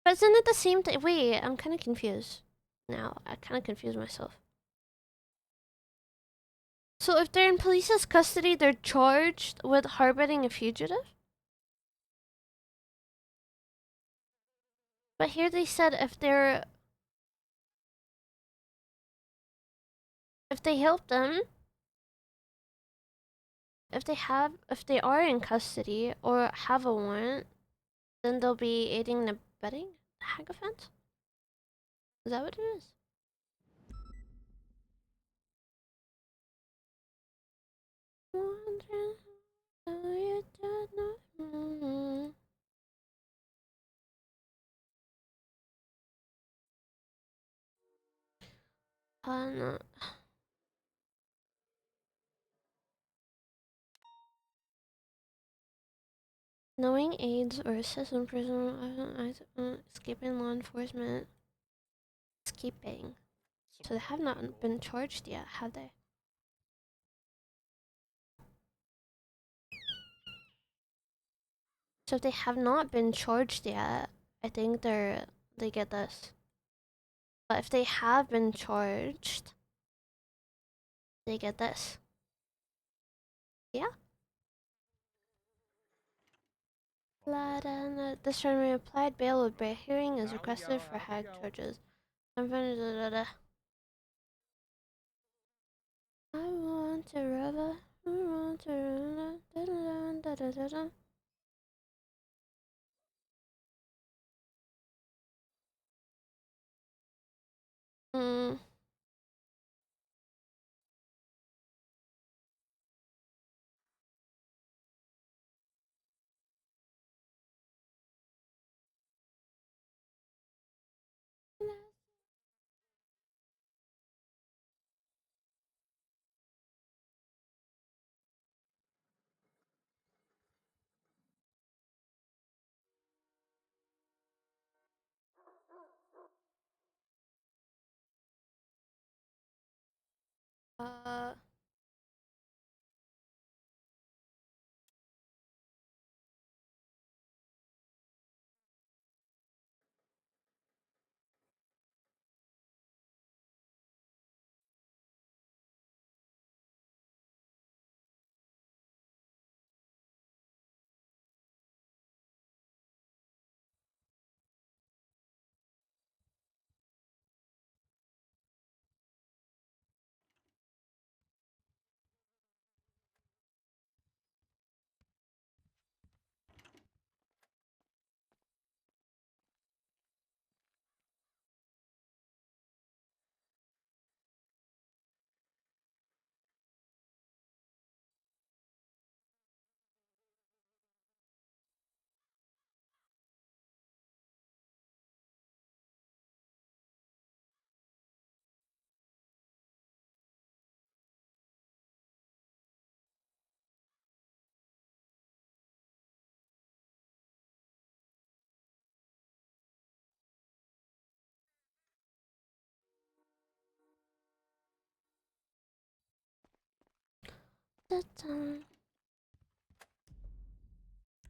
But isn't it the same thing? Wait, I'm kind of confused. Now, I kind of confused myself. So if they're in police's custody, they're charged with harboring a fugitive? But here they said if they help them, if they are in custody or have a warrant, then they'll be aiding and abetting the hag offense? Is that what it is? Wondering how you did not. No. Knowing AIDS or assisting prison, escaping law enforcement. Escaping. So they have not been charged yet, have they? So if they have not been charged yet, I think they get this. But if they have been charged, they get this. Yeah? This time applied bail with bail hearing is requested for hag charges. I want to rubber. I want to rubber. Hmm.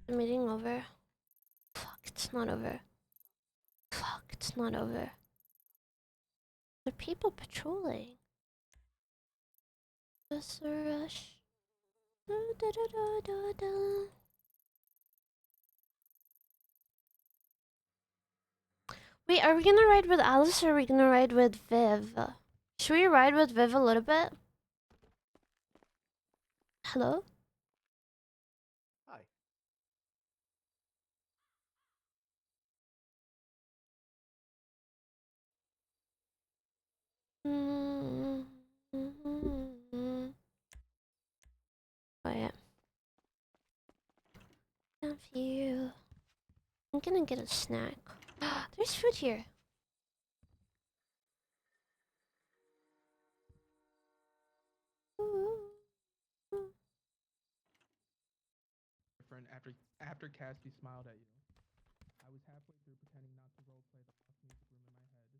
The meeting over. Fuck, it's not over. Fuck, it's not over. The people patrolling. Just a rush. Da, da, da, da, da, da. Wait, are we gonna ride with Alice or are we gonna ride with Viv? Should we ride with Viv a little bit? Hello? Hi. Oh yeah. Love you. I'm gonna get a snack. There's food here. Different after Cassie smiled at you. I was halfway through pretending not to roleplay the lost music room in my head.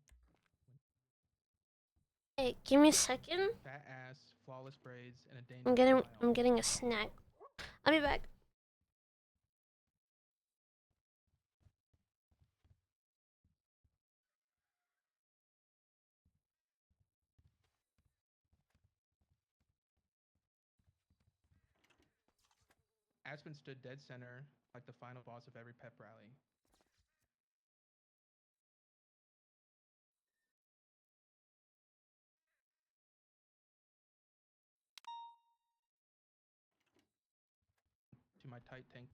Hey, give me a second. Fat ass, flawless braids, and a dangerous smile. I'm getting a snack. I'll be back. Aspen stood dead center, like the final boss of every pep rally. To my tight tank.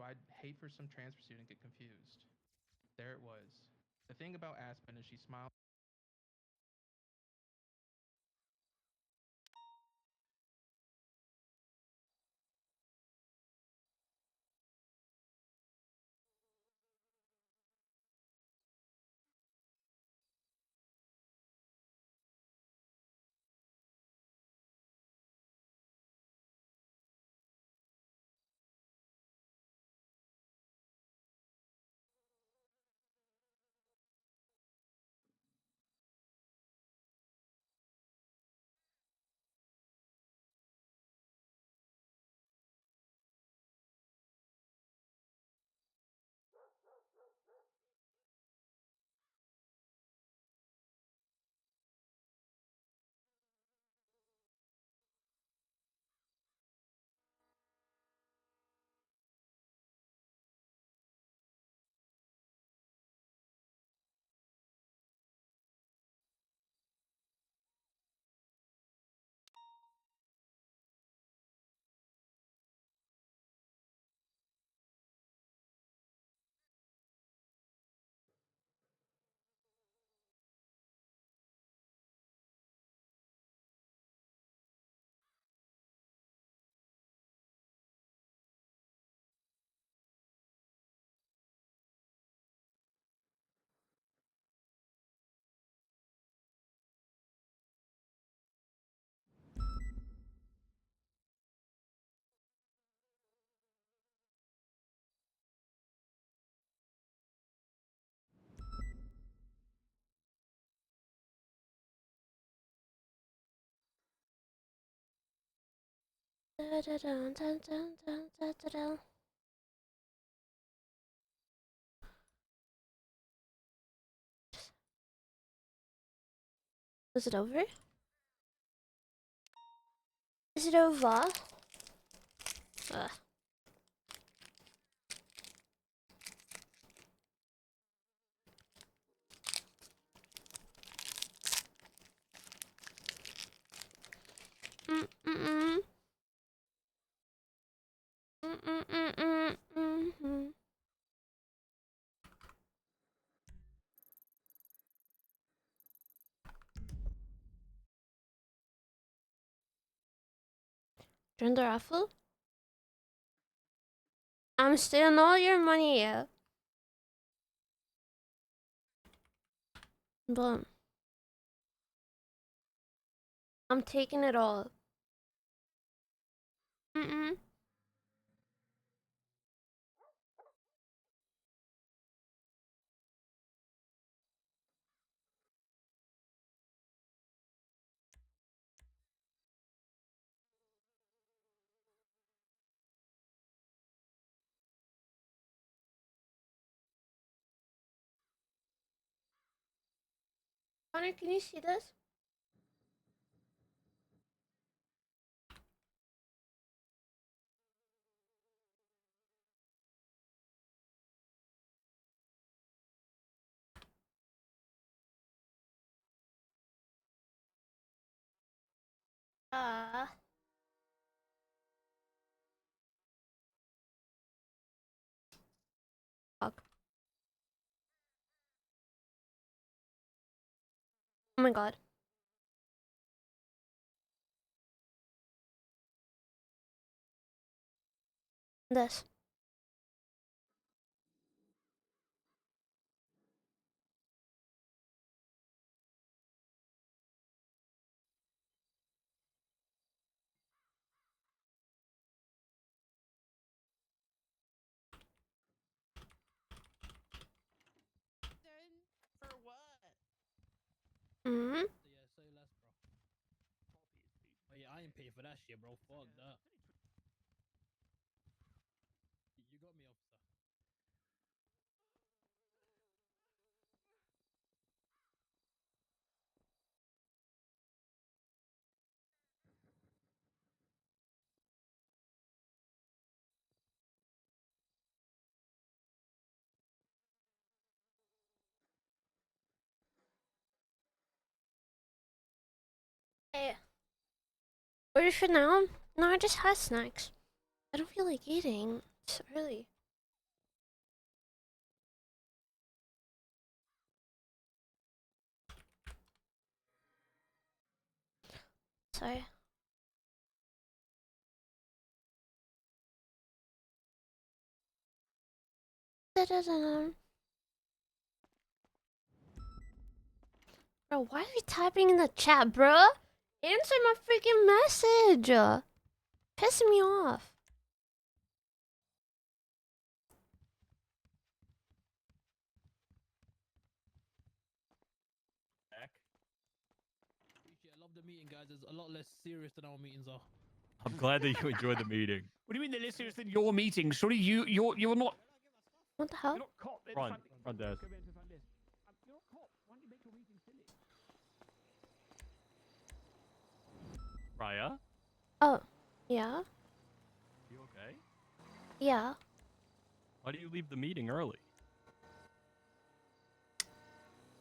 I'd hate for some transfer student to get confused. There it was. The thing about Aspen is she smiled. Da, da, da, da, da, da, da, da, da. Is it over? Is it over? Ugh. Mm-mm-mm. Mm-mm-mm-mm-mm. Join the raffle? I'm stealing all your money, yeah. But I'm taking it all. Mm-mm. Connor, can you see this? Fuck. Oh my god. This. For what? Mm-hmm. Yeah, say less, bro. Oh yeah, I ain't paying for that shit, bro. Fuck that. You got me, officer. Hey. Order for now? No, I just had snacks. I don't feel like eating. It's early. Sorry. Da-da-da-da. Bro, why are you typing in the chat, bro? Answer my freaking message. Pissing me off. Appreciate it. I love the meeting, guys. It's a lot less serious than our meetings are. I'm glad that you enjoyed the meeting. What do you mean they're less serious than your meeting? Sorry, you're not. What the hell? You're not cop. Front desk. Go back to the front desk. You're not cop. Why don't you make your meeting silly? Raya, Oh, yeah? you okay? Yeah. Why do you leave the meeting early?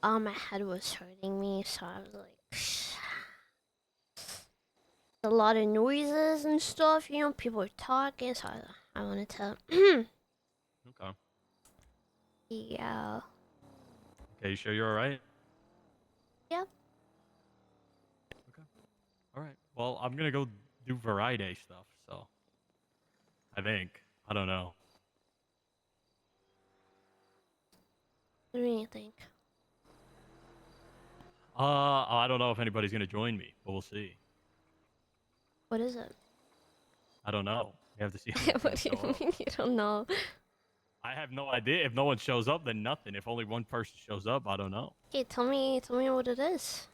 My head was hurting me, so I was like, a lot of noises and stuff, you know, people were talking, so I wanted to, Okay. yeah. Okay, you sure you're all right? Yep. All right. Well, I'm gonna go do variety stuff. So, I think. I don't know. What do you think? I don't know if anybody's gonna join me, but we'll see. What is it? I don't know. We have to see. How What do you mean you don't know? I have no idea. If no one shows up, then nothing. If only one person shows up, I don't know. Okay, tell me what it is.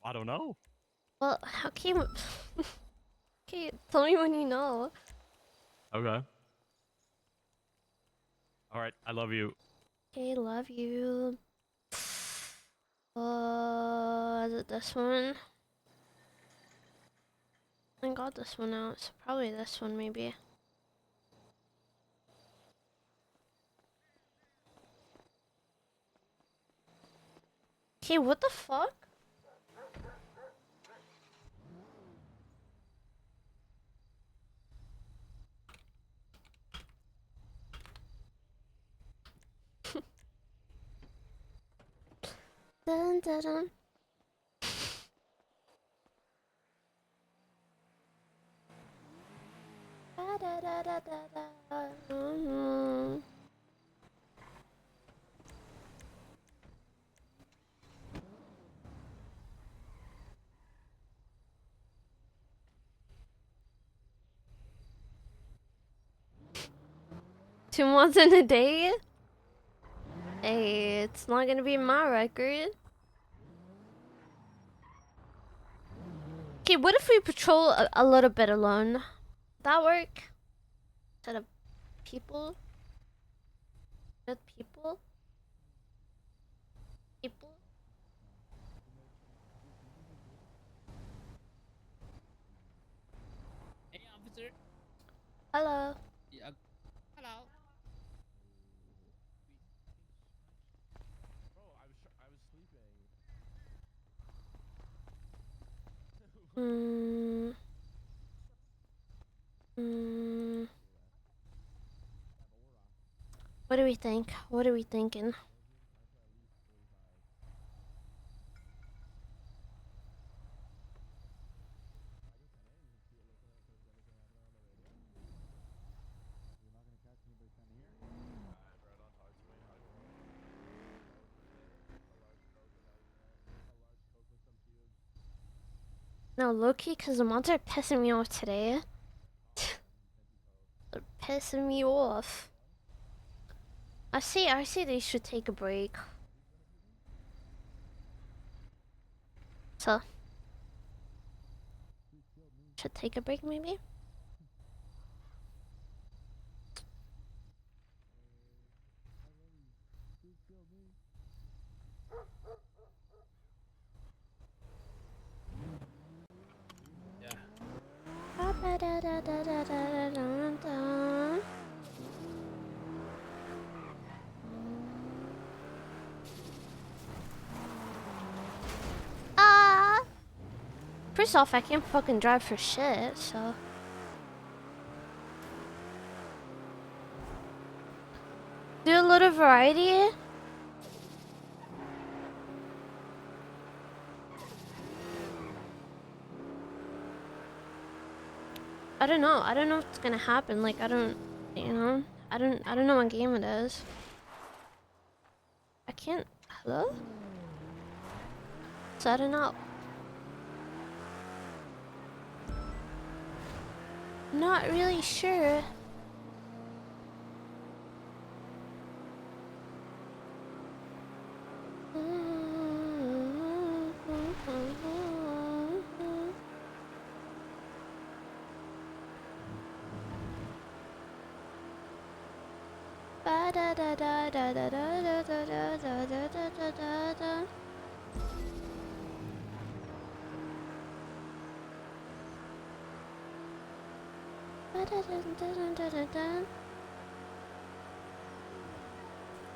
I don't know. Well, how can you... Okay, tell me when you know. Okay. All right. I love you. Okay, love you. Is it this one? I got this one out, so probably this one maybe. Okay, what the fuck? Dun, dun, dun. Da, da, da, da, da, da. Mm-hmm. Two months in a day? Hey, it's not gonna be my record. Okay, what if we patrol a little bit alone? Would that work? Instead of people? Good people? People? Hey, officer. Hello. Yeah. Hello. Bro, I was sleeping. What do we think? What are we thinking? No, low-key, because the mods are pissing me off today. They're pissing me off. I say they should take a break. So, should take a break maybe? Ah! First off, I can't fucking drive for shit, so... Do a little variety? I don't know. I don't know what's gonna happen. Like I don't, you know, I don't know what game it is. I can't. Hello? So I don't know. Not really sure.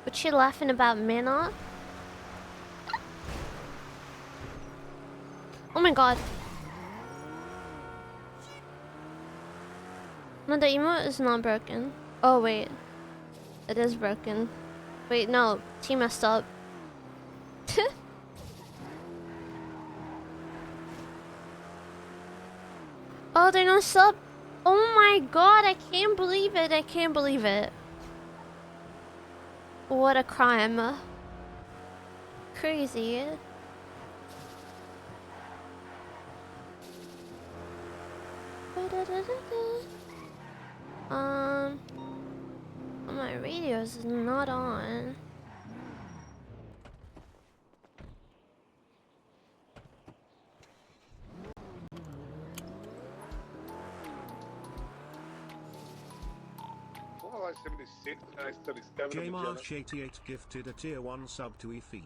What she laughing about, Minna? Oh my god. No, the emote is not broken. Oh wait. It is broken. Wait, no. She messed up. Oh, they're not sub. Oh my god, I can't believe it. I can't believe it. What a crime. Crazy. My radio is not on. What was I 76 and I 37 J on Magellan? Marsh 88 gifted a tier 1 sub to eFiend.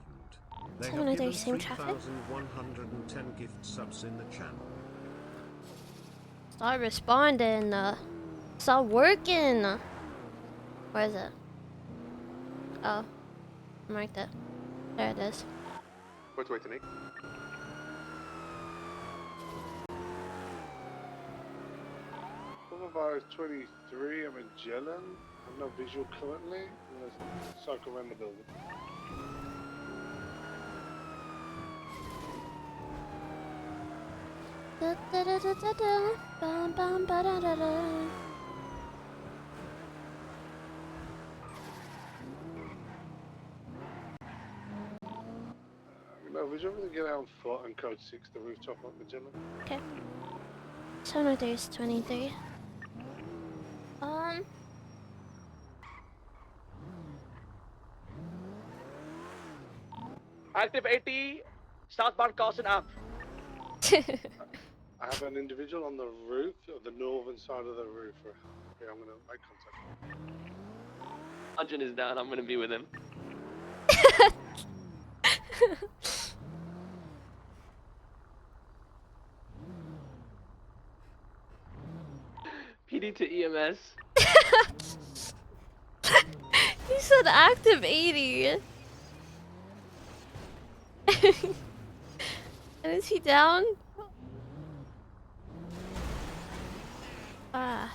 They Some have of given these same traffic. 3,110 gift subs in the channel. Start responding. Start working. Where is it? Oh, marked it. There it is. What's waiting, Nick? Boulevard 23, I'm in Magellan. I have no visual currently. I'm going to cycle around the building. Bum, bum, ba-da-da-da. No visual, we can get out on foot and code 6, the rooftop at Magellan. Okay. 73 is 23. Active 80, southbound Carson Ave. I have an individual on the roof, of the northern side of the roof. Okay, I'm going to make contact. Arjun is down, I'm gonna be with him. PD to EMS. He said active 80. Is he down? Ah.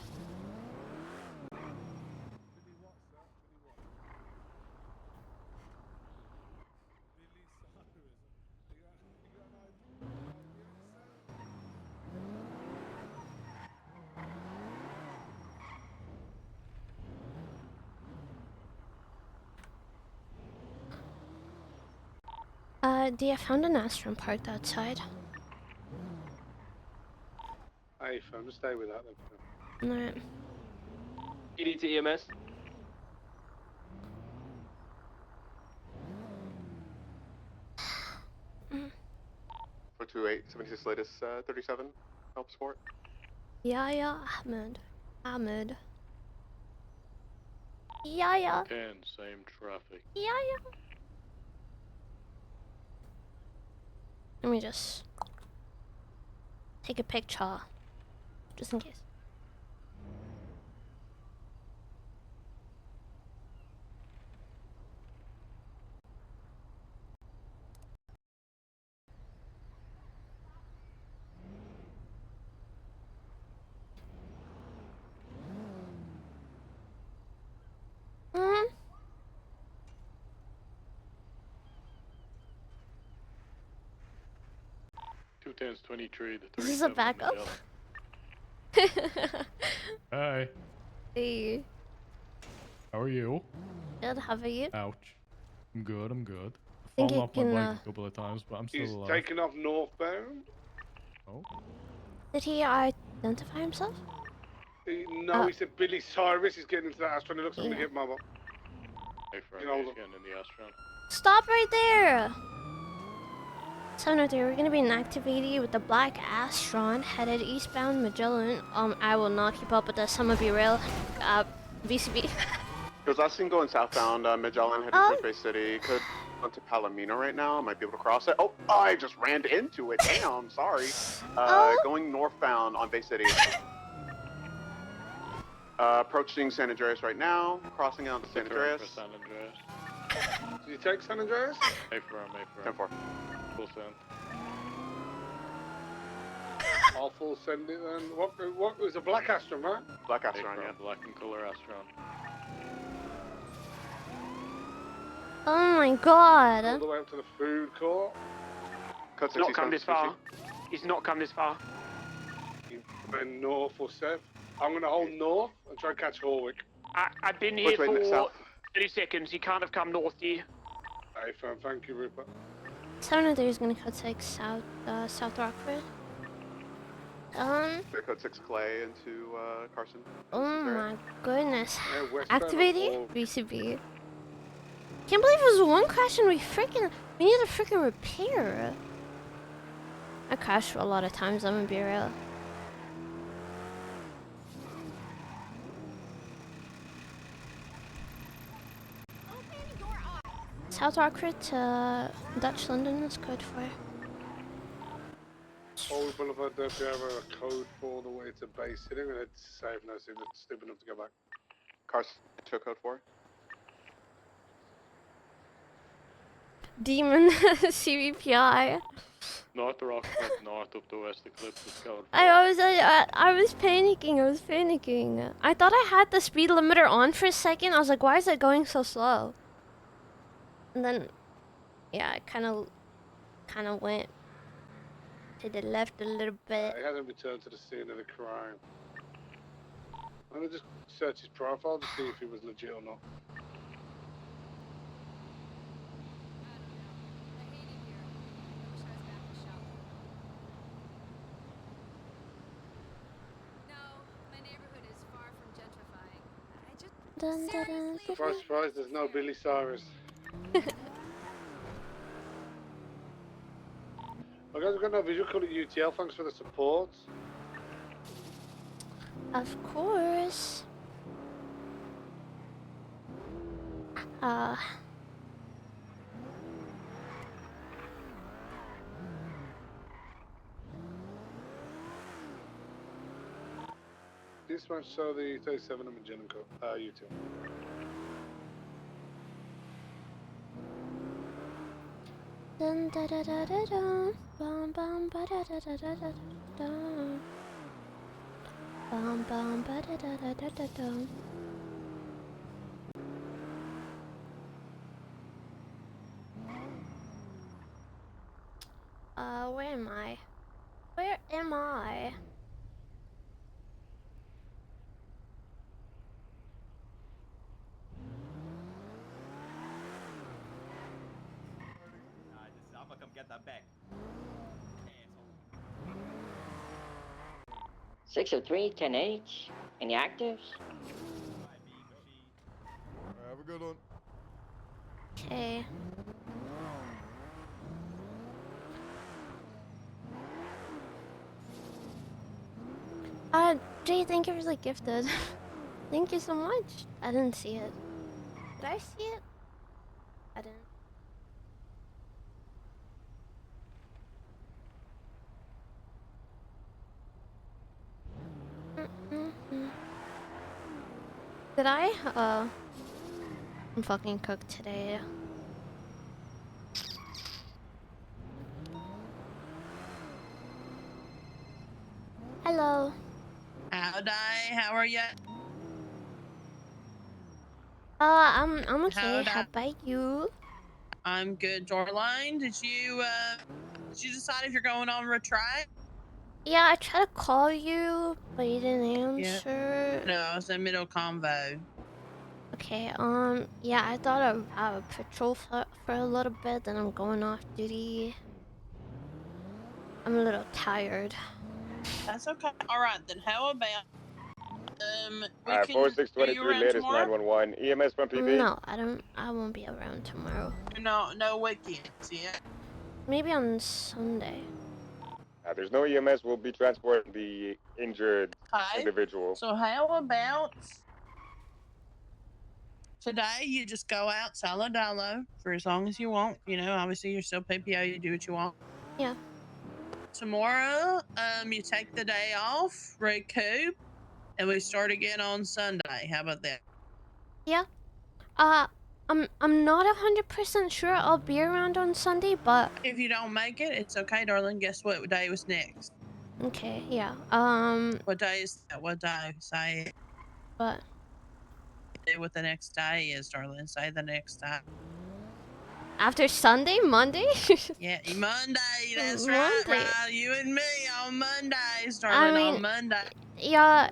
I found an Astron parked outside. Hey, phone, just stay with that then. Alright. PD to EMS. Mm. 428, 76 latest, 37, help support. Yaya Ahmed. Ahmed. Yaya. 10, same traffic. Yaya. Let me just take a picture. Just in case. Mm. 210's 23, the 37. Is this a backup? Hey, Hey, how are you? good. How are you? Ouch. I'm good, I'm good. I've Think fallen I off my can, bike a couple of times, but I'm still He's alive. taking off northbound. Oh. Did he identify himself? No, he said Billy Cyrus. He's getting into that Astron. It looks like I'm Yeah. gonna hit mama. Hey, Frank, You know, he's getting in the Astron. Stop right there! 703, we're gonna be inactivated with the black Astron headed eastbound Magellan. I will not keep up with the Summer B rail. VCB. There's last seen going southbound Magellan heading towards Bay City. Could go to Palomino right now. Might be able to cross it. Oh, I just ran into it. Damn, sorry. Going northbound on Bay City. Approaching San Andreas right now. Crossing out to San Andreas. San Andreas. Did you take San Andreas? A for him, A for him. 10-4. Full send. I'll full send it then. What was a black Astron, right? Black Astron, yeah. Black and color Astron. Oh my god. All the way up to the food court. Code He's not come this far. He's not come this far. Going north or south. I'm gonna hold north and try and catch Horwick. I've been here for 30 seconds. He can't have come north here. Hey, fam, thank you, Rupert. 703 is gonna cut take south, South Rockford. Code 6 Clay into Carson. Oh my goodness. westbound Activating VCB. Can't believe it was one crash and we need a freaking repair. I crashed a lot of times, I'm gonna be real. South Rockford to Dutch London is code 4. Old Boulevard, don't you have a code for all the way to Bay City? I'm gonna save no signal. Stupid enough to go back. Carson to code 4. Demon CVPI. North Rockford, north up the west eclipse is code. I was panicking. I thought I had the speed limiter on for a second. I was like, why is it going so slow? And then, yeah, it kind of went to the left a little bit. He hasn't returned to the scene of the crime. I'm gonna just search his profile to see if he was legit or not. Dun, dun, dun, Surprise, surprise, there's no Billy Cyrus. Oh, guys, we've got no visual call at UTL. Thanks for the support. Of course. This match saw the 37 and Magellan UTL. Dun da da da da da, bum bum ba da da da da da da, bum bum ba da da da da da da. Where am I? Where am I? I'm gonna come get that back. 603, 10H. Any actives? Have a good one. Okay. Jay, thank you for the gifted. Thank you so much. I didn't see it. Did I see it? I didn't. Did I? I'm fucking cooked today. Hello. Howdy, how are ya? I'm okay. Howdy. How about you? I'm good, Jorline. Did you decide if you're going on retry? Yeah, I tried to call you, but you didn't Yeah. answer. No, I was in middle convo. Okay, yeah, I thought I'd have a patrol for a little bit, then I'm going off duty. I'm a little tired. That's okay. All right, then how about we Alright, can 4623 around latest tomorrow? 911. EMS from PP? No, I won't be around tomorrow. No weekends, yeah. Maybe on Sunday. There's no EMS. We'll be transporting the injured Okay. individual. So how about today you just go out solo dolo for as long as you want. You know, obviously you're still PPO, you do what you want. Yeah. Tomorrow, you take the day off, recoup, and we start again on Sunday. How about that? Yeah. I'm not 100% sure I'll be around on Sunday, but If you don't make it, it's okay, darling. Guess what day was next? okay, yeah. What day is that? What day? Say it. But Say what the next day is, darling. Say the next day. after Sunday, Monday? Yeah, Monday. That's Monday. right. You and me on Mondays, I darling. mean, On Monday. yeah,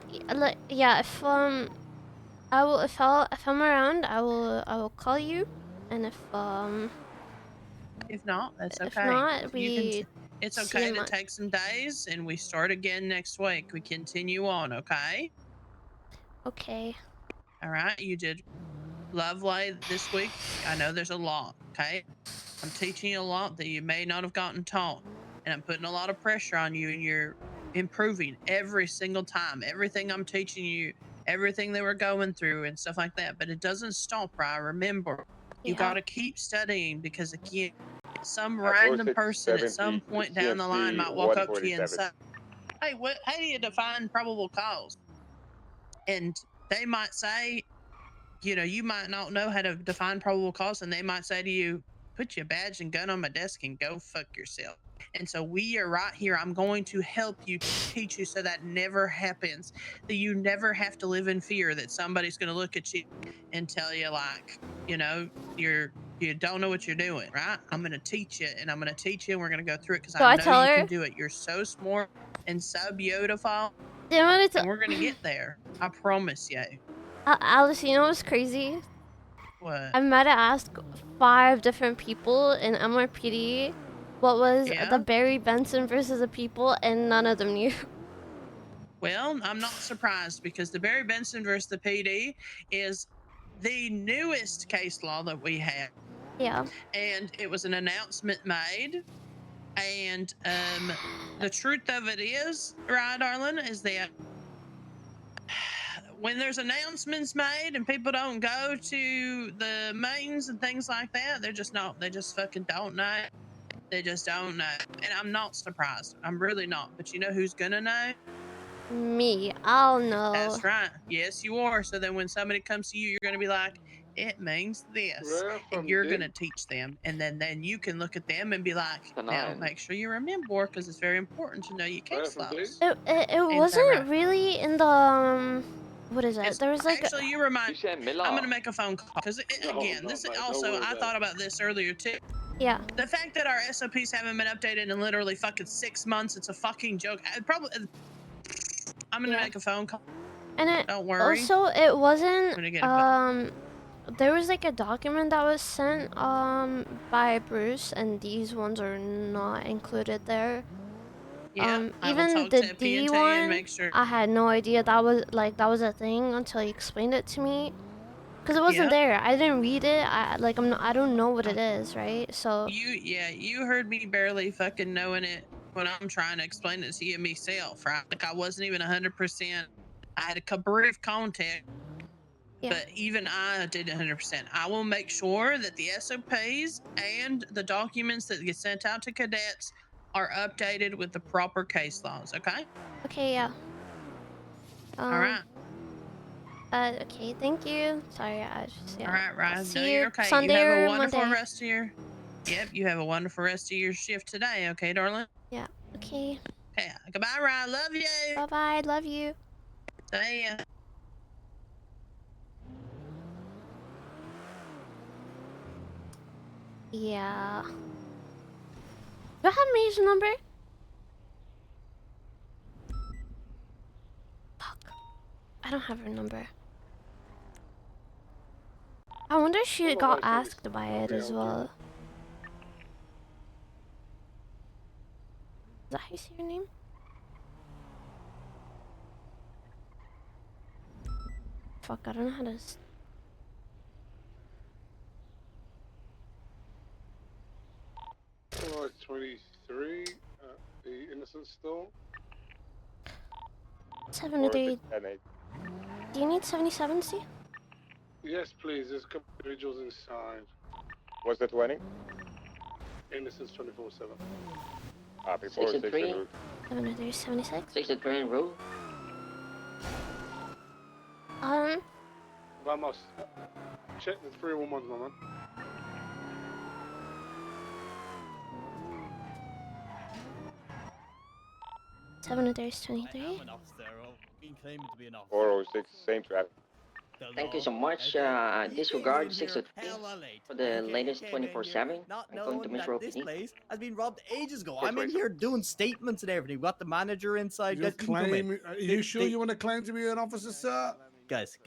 yeah. If I'm around, I will call you, and if not, that's okay. If not, It's see okay you to take some days, and we start again next week. We continue on, okay? Okay. All right. You did lovely this week. I know there's a lot, okay? I'm teaching you a lot that you may not have gotten taught, and I'm putting a lot of pressure on you, and you're improving every single time. Everything I'm teaching you, everything that we're going through, and stuff like that. But it doesn't stop, right? Remember, you Yeah. got to keep studying because again, some random person at some point down the line might walk up to you and say, "Hey, how do you define probable cause?" And they might say, you know, you might not know how to define probable cause, and they might say to you, "Put your badge and gun on my desk and go fuck yourself." And so we are right here. I'm going to help you, teach you so that never happens, that you never have to live in fear that somebody's going to look at you and tell you, like, you know, you don't know what you're doing, right? I'm going to teach you, and I'm going to teach you, and we're going to go through it because So I I know tell you her? can do it. You're so smart and so beautiful, Then and we're going to get there. I promise you. Alice, you know what's crazy? What? I might have asked 5 different people in MRPD what was the Barry Benson versus the people, and none of them knew. Well, I'm not surprised because the Barry Benson versus the PD is the newest case law that we have. Yeah. And it was an announcement made. And the truth of it is, right, Arlen, is that when there's announcements made and people don't go to the meetings and things like that, they're just not, they just fucking don't know. They just don't know. And I'm not surprised. I'm really not. But you know who's gonna know? Me, I'll know. That's right. Yes, you are. So then when somebody comes to you, you're going to be like, it means this. And you're going to teach them. And then you can look at them and be like, now make sure you remember because it's very important to know your case laws. It wasn't really in the what is it? There was like actually, you remind me. I'm going to make a phone call because again, this also I thought about this earlier too. Yeah. The fact that our SOPs haven't been updated in literally fucking 6 months, it's a fucking joke. I'm gonna make a phone call. And it don't worry. Also, it wasn't get there was like a document that was sent by Bruce, and these ones are not included there. Yeah, I will even talk the to D PNT one, and make sure. I had no idea that was a thing until he explained it to me. Cause it wasn't there. I didn't read it. I don't know what it is, right? So You heard me barely fucking knowing it when I'm trying to explain it to you myself, right? Like I wasn't even 100%. I had a brief contact, but even I did 100%. I will make sure that the SOPs and the documents that get sent out to cadets are updated with the proper case laws. Okay. Okay. Yeah. All right. Okay. Thank you. Sorry. I just All right, Ryan. See No, you you're okay. Sunday You have or a wonderful Monday. rest of your. Yep, you have a wonderful rest of your shift today. Okay, darling. Yeah. Okay. Okay. Goodbye, Ryan. Love you. Bye bye. Love you. See ya. Yeah. Do I have May's number? I don't have her number. I wonder if she got asked by it as well. Is that how you say your name? Fuck, I don't know how to... Alright, 23 at the Innocent Store. 73. Do you need 77, see? Yes, please. There's a couple of individuals inside. What's the 20? Innocence 24/7. Copy. 63. 73, 76. 63 en route. Vamos. Check the 311s, my man. Seven of those 23. I'm an officer. Being claimed to be an officer. 406, same traffic. Thank you so much. Disregard 603 for the latest 24/7. I'm going to Metro This PD. place has been robbed ages ago. I'm in here doing statements and everything. We've got the manager inside. You Guys, you can come in. are you sure you want to claim to be an officer, sir? Guys,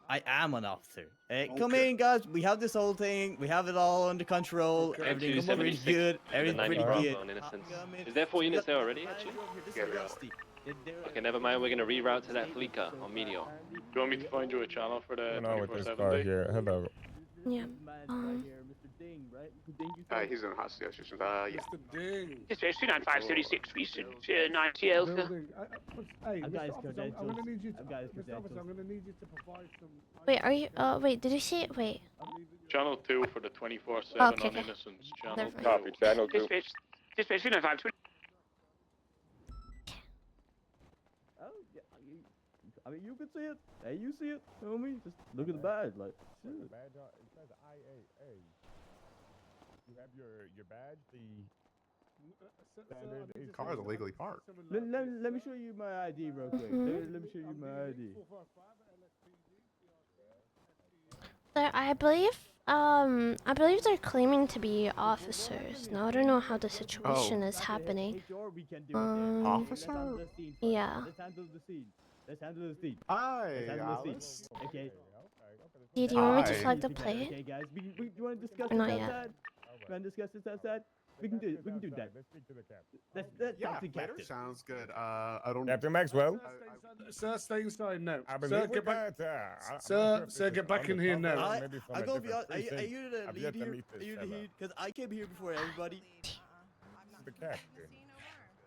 I am an officer. Come Okay. in, guys. We have this whole thing. We have it all under control. Okay. Everything's pretty good. Everything's pretty good. Is there 4 units there already, actually? Yeah, we are. Okay, never mind. We're gonna reroute to that Fleeca on Meteor. Do you want me to find you a channel for the 24/7 here. Hello. Yeah. He's in hostage station. Yeah. Mr. Ding. Dispatch 29536, recent 90 Alpha. Building. Hey, Mr. Officer, I'm gonna need you to. Mr. Officer, I'm gonna need you to provide some. Wait, are you... wait, did you see it? Wait. Channel 2 for the 24/7 Okay, on okay. Innocence. Channel Never 2. mind. Copy, channel 2. Dispatch 295. I mean, you can see it. Hey, you see it. You know what I mean? Just look at the badge, like. Shit. It says IAA. You have your badge, the standard. Cars illegally parked. Let me show you my ID real quick. Let me show you my ID. I believe they're claiming to be officers. Now I don't know how the situation is happening. Officer? Yeah. Let's handle the scene. Hi, Alice. Okay. Do you want me to Hi. flag the Okay, plate? guys. We want to discuss Or this not yet? outside. We want to discuss this outside. We can do that. Let's talk to Captain. sounds good. I don't. Captain Maxwell. Sir, stay inside now. I Sir, believe get back. I'm Sir, not sure if sir, this get is back in here now. undercover, maybe from I'm a gonna be different honest. Are precinct. you the I've lead yet to here? meet Are this you the fella. lead? Because I came here before everybody. The captain.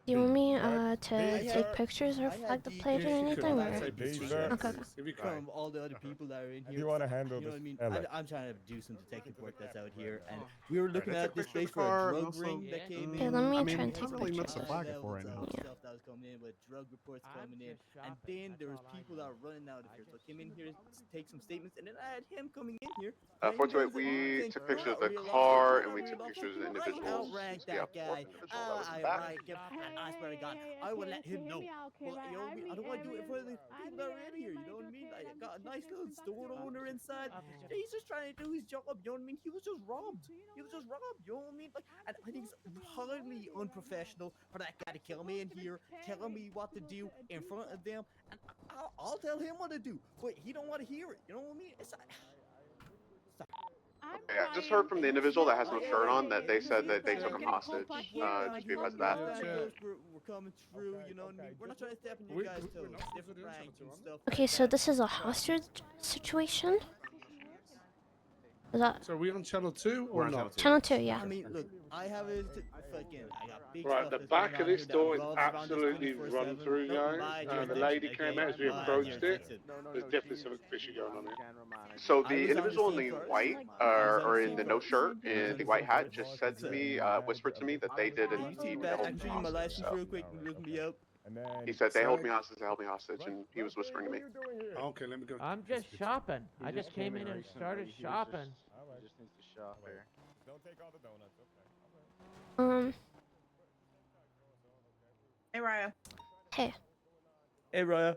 Do you want me to These take are- pictures or flag the plate or Yes, you anything? could. Or... Take pictures, Okay, yes. okay. If you can. From all the other people that are in here. You want to handle You know this what I mean? fella. I'm trying to do some detective work that's out here, and we were looking Alright, at let's this take a place picture of for the a car, drug and ring that came Okay, in. let me I mean, try and it's take not really much to pictures. flag it for right now. Yeah. Stuff that was coming in with drug reports coming in, and then there was people that were running out of here. So I came in here to take some statements, and then I had him coming in here. Fortunately, we took pictures of the car and we took pictures of the individuals. Outrank Yeah, that guy. individual that was in the I back. rank him, and I swear to God, I would let him know. But you know what I mean? I don't want to do it in front of the people that are in here. You know what I mean? Like, I got a nice little store owner inside. He's just trying to do his job. You know what I mean? He was just robbed. He was just robbed. You know what I mean? Like, and I think it's highly unprofessional for that guy to kill me in here, telling me what to do in front of them, and I'll tell him what to do. But he don't want to hear it. You know what I mean? It's like, Yeah, just heard from the individual that has no shirt on that they said that they took him hostage. Just be advised of that. We're coming through, you know what I mean? We're not trying to step on you guys' toes. Different ranks and stuff. Okay, so this is a hostage situation? Is that... So are we on channel 2 or not? Channel 2, yeah. I mean, look, I have a fucking, I got big Right, stuff the that's back going of on this here that door is revolves around this absolutely 24/7. run through, Don't guys. mind The jurisdiction, lady okay? came out as we Mind approached it. jurisdiction. There's definitely something fishy going on here. So I the was on individual in the the scene first. white, I was on or the in scene the no first. shirt I was on and the the white scene hat, first. just said to me, whispered to me that they did Can you see indeed that? hold I can me show you my hostage. license So real quick and look me up. And then he said they held me hostage, they held me hostage, and he was whispering to me. Okay, let me go. I'm just shopping. I just came in and started shopping. He just needs to shop here. Don't take all the donuts. Okay. Hey, Raya. Hey. Hey, Raya.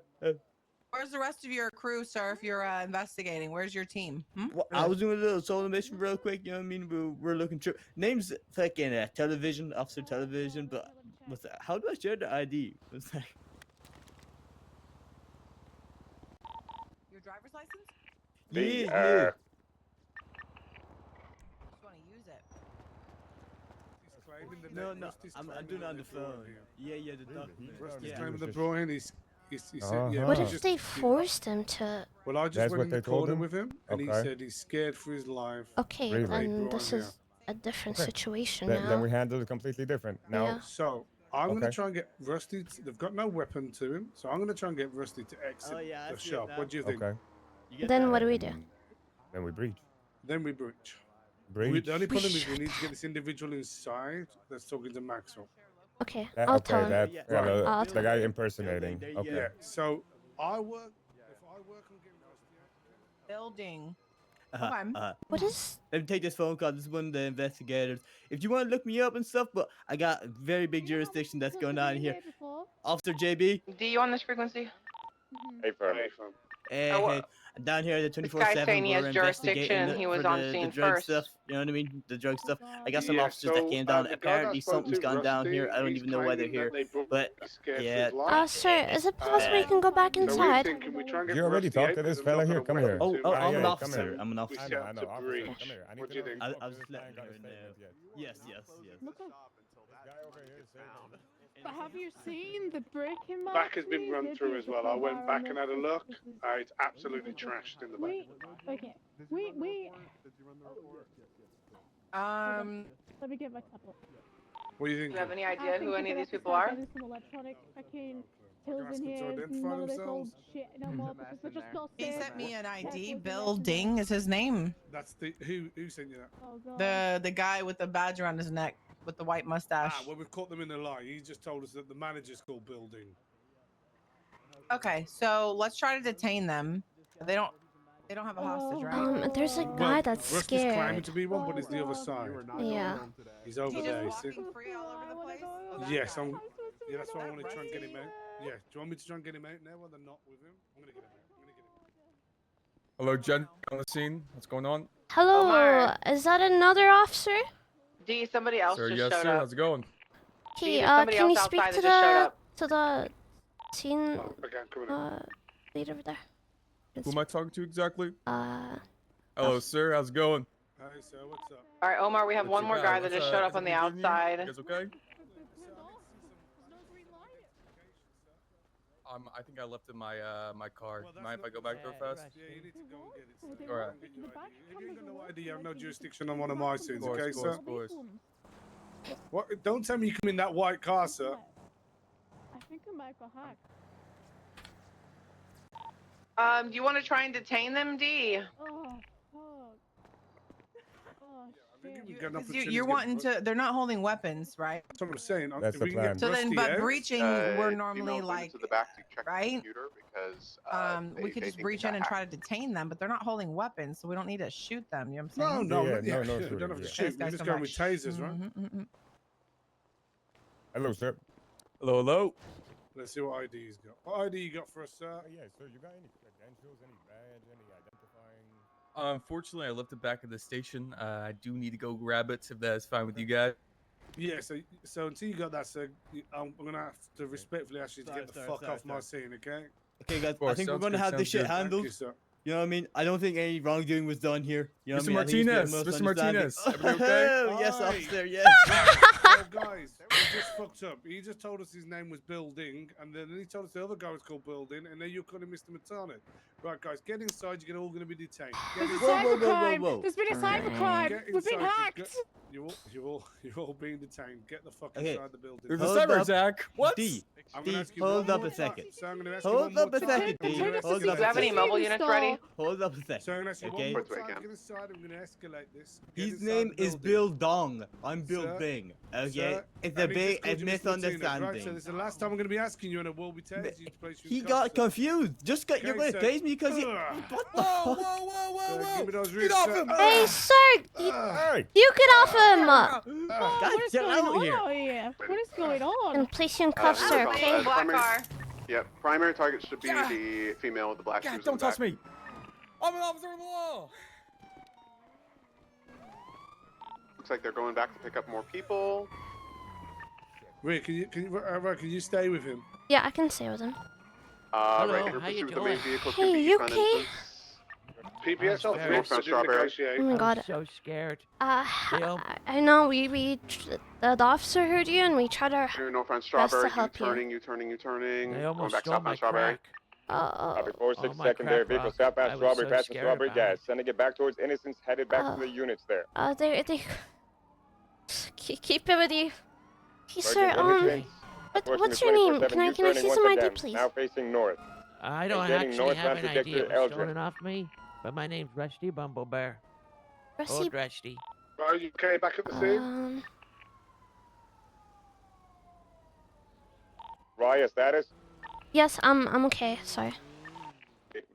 Where's the rest of your crew, sir, if you're investigating? Where's your team? Well, I was doing a little solo mission real quick, you know what I mean? We're looking through. Name's fucking Television, Officer Television, but what's that? How do I share the ID? What's that? driver's license? Yeah. Just want to use it. No, I'm doing it on the phone. Yeah, the document. Rusty's Yeah. claiming they brought in. He said, yeah. What he if just- they forced him to? Well, I just That's went what in the they told corner him? with him, and he Okay. said he's scared for his life. Okay, Really? then Brought this him is a different Okay. situation Then now. we handle it completely different. Now, Yeah. So I'm going Okay. to try and get Rusty. They've got no weapon to him, so I'm going to try and get Rusty to exit Oh, yeah, I the see it shop. now. What do you think? okay. You get Then that? what do we do? Then we breach. Then we breach. Breach. The only problem is we need to get this individual inside that's talking to Maxwell. Okay, I'll tell him. That, Yeah, I'll the tell guy him. impersonating. There you Okay. go. Yeah. So if I work on getting Rusty out. Building. Uh-huh. What is? Let me take this phone call. This is one of the investigators. If you want to look me up and stuff, but I got a very big jurisdiction that's going on here. Officer JB. Do you on this frequency? Hey, firm. Hey, down here at the This guy's 24/7. saying he has We're jurisdiction investigating and he was for on the scene drug first. stuff. You know what I mean? The drug stuff. I got some Yeah, officers that so, came down. the guy that Apparently spoke something's to gone down Rusty, here. I don't he's even know why they're claiming here. that they brought But He's scared for yeah. his life. Sir, is it possible we can go back So we're inside? thinking we try and get You already Rusty talked out to this 'cause fella I'm not here. gonna Come wait here. until I'm an come officer. here. I'm an we officer. set I up know. to Officer, breach. come here. I need What to do you know think? if I was this just guy letting got a her statement know. yet. Yes. Guy over here is saying- But have you seen the breaking Back has been run through as well. I went back and had a look. It's absolutely trashed in the back. Okay. Let me get my tablet. What do you Do think? you have any I idea think who we're any of gonna these have to people start are? getting some electronic fucking pills ask in them to here. identify None of this old themselves? shit no more because they're just not He safe. sent me an ID. That's Bill what's in Ding is his name. That's the who sent you that? Oh god. The guy with the badge around his neck with the white mustache. Well, we've caught them in a lie. He just told us that the manager's called Building. Okay, so let's try to detain them. They don't have a hostage, right? There's a guy that's Rusty's claiming scared. to be one, but it's the other side. Yeah. He's over He's there. just You see? walking free all over the place. Yes, yeah, that's why I want to try and get him out. Yeah, do you want me to try and get him out now while they're not with him? I'm gonna get him out. Hello, Jen. On the scene. What's going on? Hello, Omar. is that another officer? D, somebody else Sir, just yes, showed sir. up. How's it going? Okay, there's somebody can you else speak outside to that just showed the up. scene Okay, I'm coming in. lead over there? Who am I talking to exactly? Uh, Hello, sir. How's it going? Hey, sir, what's up? All right, Omar, we have Not one too more bad. guy that What's, just showed up is on the everything good in here? outside. You guys okay? I think I left in my my car. Mind if I go back there fast? Yeah, you need to go and get it. All right. If you ain't got no ID, you have no jurisdiction on one of my scenes, Of course, okay, of course, sir? of course. What? Don't tell me you come in that white car, sir. I think I might got hacked. Do you want to try and detain them, D? Oh, fuck. Oh, shit. You're wanting to. They're not holding weapons, right? That's what I'm saying. That's If the we can get plan. So then, Rusty but out- breaching, we're normally like, to the back to check right? the computer because we could just breach in and try to detain them, but they're not holding weapons, so we don't need to shoot them. You know what I'm saying? No, Yeah, yeah, no you shooting, don't have to yeah. shoot. These We're guys just come going back. with tasers, right? Hello, sir. Hello, hello. Let's see what ID he's got. What ID you got for us, sir? Yeah, sir. You got any credentials, any badge, any identifying? Unfortunately, I left it back at the station. I do need to go grab it if that's fine with you guys. Yeah, so until you got that, sir, I'm gonna have to respectfully ask you to get the fuck off my scene, okay? Okay, guys, I course, think we're sounds gonna good, have this sounds shit good. Thank handled. you, sir. You know what I mean? I don't think any wrongdoing was done here. You know what Mr. I mean? I think Martinez, it's Mr. the most Martinez, understanding. everybody okay? Oh, yes, Aye. officer, yes. Oh, guys, we just fucked up. He just told us his name was Building, and then he told us the other guy was called Building, and then you're calling Mr. Matane. Right, guys, get inside. You're all going to be detained. Get There's a inside. cybercrime. There's been a Get cybercrime. We've been inside. hacked. You're all being detained. Get the fuck Okay. inside the building. There's a Hold cyber up. attack. What? D, I'm gonna D, ask you hold one up more a second. time. So I'm gonna ask you Hold one more up a time. second, I'm D. gonna ask Hold you up Do you have a any second. mobile units ready? Hold up a second. So I'm gonna ask you Okay. one more Which way, time. Cam? Get inside. I'm gonna escalate this. Get His inside name the is building. Bill Dong. I'm Bill Sir, Bing. Okay? Sir, It's a and he just big called you Mr. Martinez, misunderstanding. Right, so this is the last time I'm gonna be asking you, and it will be tased you to place you in He cuffs, got sir. confused. Just got, you're Okay, gonna sir. tase me because you. Ugh. What the Whoa, fuck? whoa, whoa, whoa, Sir, whoa! give me those Get wrists, off sir. him! hey, sir, Hey! you get off him Oh, God, what is get going out on here. out here? What is going on? and place you in cuffs, sir. Hold on, Okay. Black primary- car. Yep, primary target should be Yeah. the female with the black God, shoes. don't in the touch back. me! I'm an officer of the law! Looks like they're going back to pick up more people. Rick, can you stay with him? Yeah, I can stay with him. Right here, how you pursuit the doing? main vehicle Hey, can be you eastbound okay? entrance. PPS I'm officer, very- did you Strawberry. negotiate? Oh my I'm god. so scared. I know the officer heard you and we tried our Here, northbound best to Strawberry, help you. U-turning. They Going almost back stole southbound my Strawberry. crack. Before Oh, 6 my secondary crack vehicle rock. southbound I was Strawberry, so passing scared Strawberry about gas, it. sending it back towards Innocence, headed back to the units there. They keep it with you. Hey, Merging sir, Innocence, approaching what's the your name? 24/7 Can I U-turning see once some ID, again, please? now facing north. I don't Maintaining actually have northbound an idea. It was trajectory, stolen Eldrin. off me, but my name's Rusty Bumblebear. Rusty. Old Rusty. Right, you okay back at the scene? RAIA status, Yes, I'm okay. Sorry.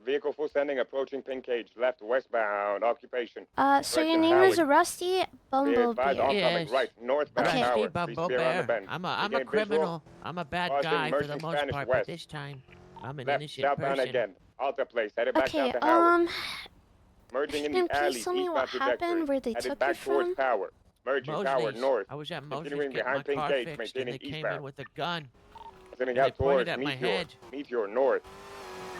vehicle full sending, approaching pin cage, left westbound, occupation. So your Direction name is Howard. Rusty Be Bumblebear. advised, oncoming Yes. right, northbound Okay. Rusty Howard. Please be around the Bumblebear. bend. I'm a Regain visual. criminal. I'm a bad Crossing, guy for the merging most Spanish part, west. but this time I'm an Left, innocent southbound person. again. Alta place, headed back Okay, down to Howard. if Merging in you the can please alley, tell me what eastbound happened, trajectory. where they Headed took back you towards from? Power. Merging Power Mosley's. north. I was at Mosley's Continuing getting my behind pin car cage, fixed, and maintaining they came in eastbound. with a gun. Sending and out they pointed towards at my Meteor. head. Meteor north.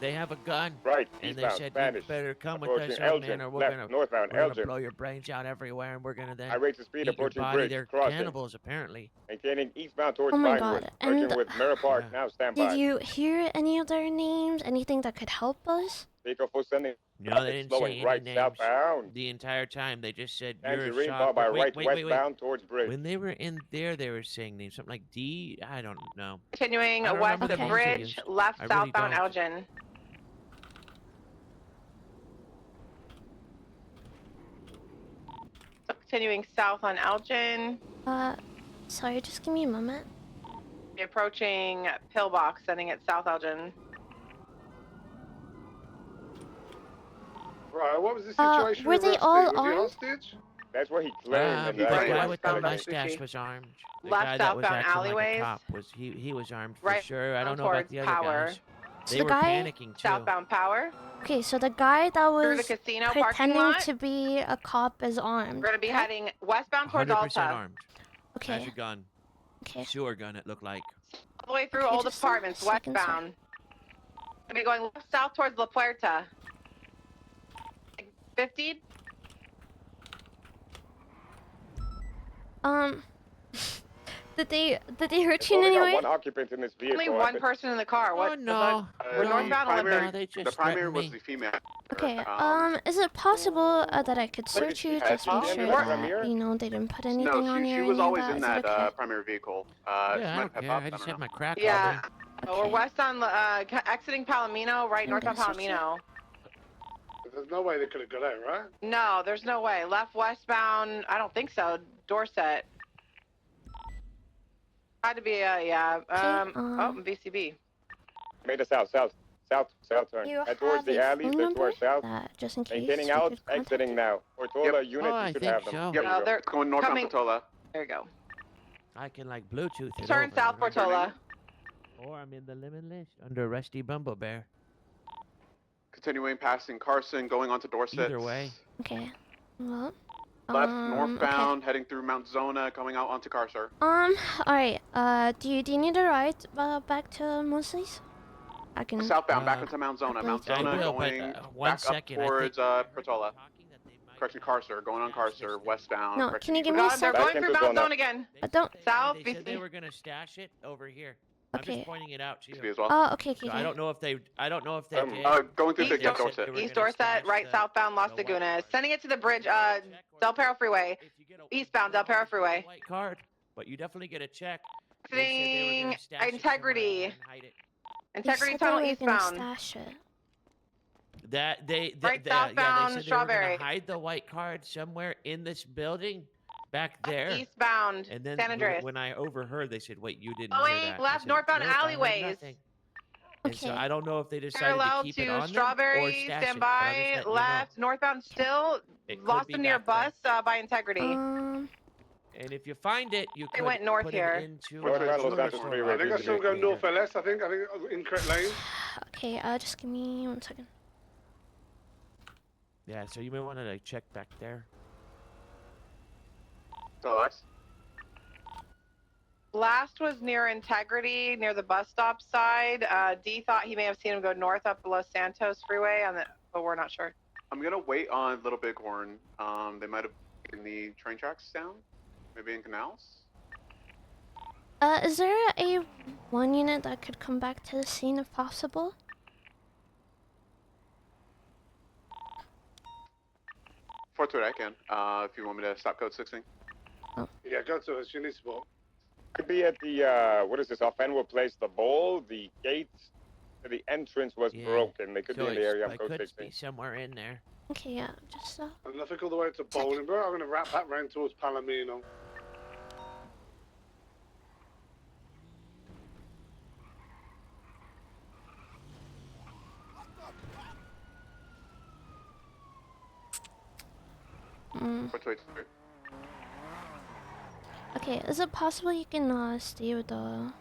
They have a gun. Right, And they eastbound, said, Spanish. you better come with Approaching us, old man, Elgin. or we're Left, gonna northbound, Elgin. blow your brains out everywhere, and we're gonna then High rates of speed eat your approaching body. bridge. They're Crossing. cannibals, apparently. Maintaining eastbound towards Oh my Vinewood. god. Merging And with Mirror Park. Yeah. Now stand did by. you hear any of their names? Anything that could help us? Vehicle full sending. No, they didn't say Slowing any right, names. southbound. The entire time, they just said, you're a Tangerine shot. bar by Wait, right, wait. westbound towards bridge. When they were in there, they were saying names. Something like D. I don't know. Continuing I don't west remember the the names they bridge, used. left I really southbound don't. Elgin. So continuing south on Elgin. Sorry, just give me a moment. Approaching Pillbox, sending it south Elgin. Right, what was the situation were with they Rusty? all Was he armed? hostage? That's what he claimed. The and guy with the Westbound mustache Sushi. was armed. The Left guy that was southbound acting like alleyways. a cop was he was armed for Right sure. I down don't know about towards the other Power. guys. So They the were guy panicking too. Southbound Power. Okay, so the guy that Through the was casino parking pretending lot. to be a cop is armed. We're gonna be okay? heading westbound towards 100% Alta. armed. Has Okay. a gun. Okay. Sewer gun, it looked like. All the way through Okay, old just a apartments, second, sir. westbound. Gonna be going left south towards La Puerta. 50. Did they hurt you in Only any got way? one occupant in this vehicle. Only one person in the car. What? Oh no. We're northbound or primary, westbound? They just the primary threatened was me. the female. Okay. Is it possible that I could search you just to be sure that they didn't put anything No, on you she or was any of always that? in Is that it okay? primary vehicle. Yeah, I don't care. I just had my crack on Yeah. me. We're west on exiting Palomino, right I'm northbound gonna search you. Palomino. There's no way they could have got out, right? No, there's no way. Left westbound. I don't think so. Dorset. Had to be yeah. Oh, VCB. Made us south turn. You Head towards have the a alley, phone stay to number our south. that just in case Maintaining we out, could contact exiting you? now. Portola unit, Oh, I you should think have them. so. Here we go. They're Going northbound coming. Patola. There you go. I can like Bluetooth it Turn over, south you know? Portola. Or I'm in the lemon list under Rusty Bumblebear. Continuing passing Carson, going on to Dorset. Either way. Okay. Well. Left Okay. northbound, heading through Mount Zona, coming out onto Carcer. Alright. Do you need a ride back to Mosley's? I can. Southbound, back into Mount Zona. Mount I Zona will, but, going one back second, up I towards think- Portola. Correction, Carcer, going on Carcer, westbound. No, correction, can you give eastbound. me a They're second? going through Mount Zone again. Don't. South They said they BC. were gonna stash it over here. I'm Okay. just pointing it out to BC you. as well. Oh, okay. So I don't know if they did. Going through East, Big Dorset. East Dorset, right southbound Las Lagunas. Sending it to the bridge, Del Perro Freeway. Eastbound Del Perro Freeway. White card, but you definitely get a check. Exiting Integrity. They Integrity said Tunnel they were gonna eastbound. stash it. That they Right yeah, southbound they said Strawberry. They were gonna hide the white card somewhere in this building, back there. Eastbound And then San Andreas. when I overheard, they said, "Wait, you didn't Going hear that?" I left said, northbound "Nope, I heard alleyways. nothing." And so Okay. I don't know if they decided Parallel to keep it to on them or Strawberry, stash stand it, but I'm just by, letting you know. left, northbound still. It could Lost be a near back there. bus by Integrity. And if you find it, you They could went north put here. it into North Randall's jewelry down to store. freeway. I think I still go north LS. I think incorrect lane. Okay. Just give me 1 second. Yeah, so you may want to like check back there. So, Last was near Integrity, near the bus stop side. D thought he may have seen him go north up the Los Santos freeway, but we're not sure. I'm gonna wait on Little Bighorn. They might have taken the train tracks down, maybe in canals. Is there a one unit that could come back to the scene if possible? Fort Hood, I can. If you want me to stop code 16. Oh. Yeah, go to us. You need support. Could be at the what is this? Off Enwood Place, the bowl, the gate, the entrance was broken. They could be in the area of code 16. Be somewhere in there. Okay, yeah, just And nothing all the way to Bolingborough. I'm gonna wrap back round towards Palomino. Okay, is it possible you can stay with the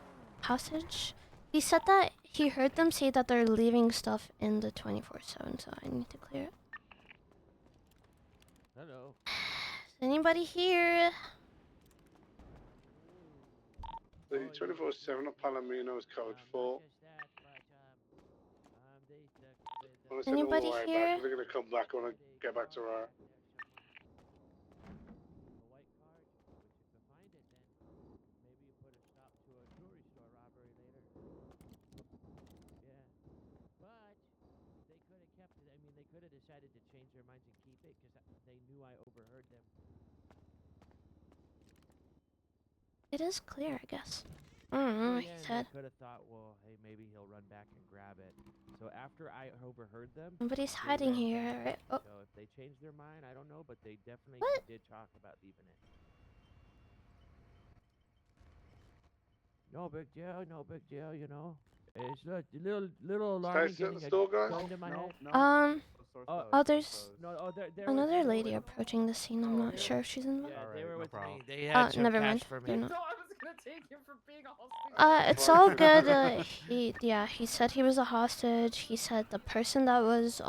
hostage? He said that he heard them say that they're leaving stuff in the 24/7, so I need to clear it. Hello. Is anybody here? The 24/7 of Palomino is code 4. Anybody here? They're gonna come back when I get back to RAIA. Could have decided to change their minds and keep it because they knew I overheard them. It is clear, I guess. I don't know what he said. Could have thought, well, hey, maybe he'll run back and grab it. So after I overheard them, Nobody's hiding here, right? Oh. So if they changed their mind, I don't know, but they definitely did talk about leaving it. No big deal, no big deal, you know. It's a little alarming getting a gun to my head. There's another lady approaching the scene. I'm not sure if she's involved. Yeah, they were with me. They had some never cash mind. for me. They're not. I was gonna take him for being a hostage. It's all good. He said he was a hostage. He said the person that was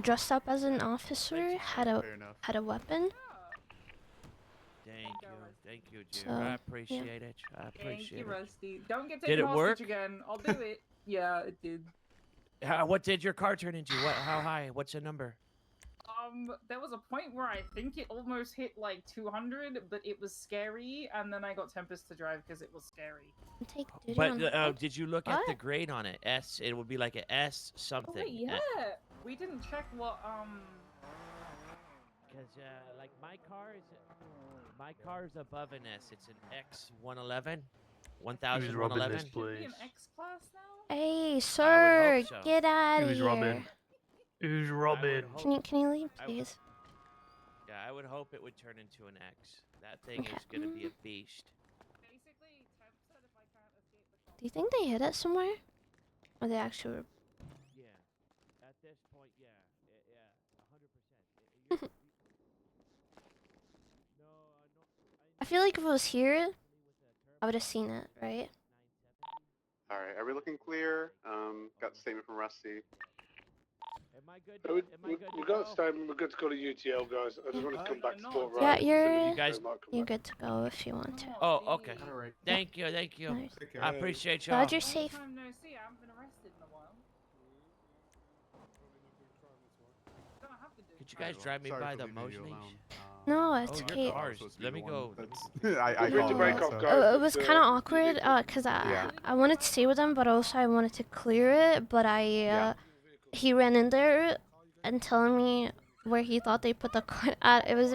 dressed up as an officer had a weapon. Thank you, dear. So, I appreciate it. I Thank appreciate you, it. Rusty. Don't get Did taken it hostage work? again. I'll do it. Yeah, it did. What did your car turn into? How high? What's the number? There was a point where I think it almost hit like 200, but it was scary, and then I got Tempest to drive because it was scary. Take duty But on did you look at the grade on it? S. It would be like an S something. Oh, wait, yeah. We didn't check what Because like my car is above an S. It's an X111. 1111. Should be an X class now? Hey, sir, so. get out of Who's here. Robin? Who's Robin? Can you leave, please? Yeah, I would hope it would turn into an X. That thing is gonna be a beast. Basically, Temp said if I can't escape the Do you think they hid it somewhere? Or they actually were... Yeah. At this point, yeah, 100%. I feel like if it was here, I would have seen it, right? All right, are we looking clear? Got the statement from Rusty. Am I good? We got a statement. We're good to go to UTL, guys. I just want to come back to Fort Yeah, RAIA. you're good to go if you want to. Oh, okay. Thank you. Nice. I appreciate you. Glad you're safe. time no see. I haven't been arrested in a while. Could you guys drive me by the Mosley? No, it's your okay. cars. Let me go. I It was kind of awkward because I wanted to stay with him, but also I wanted to clear it. But he ran in there and telling me where he thought they put the car at. It was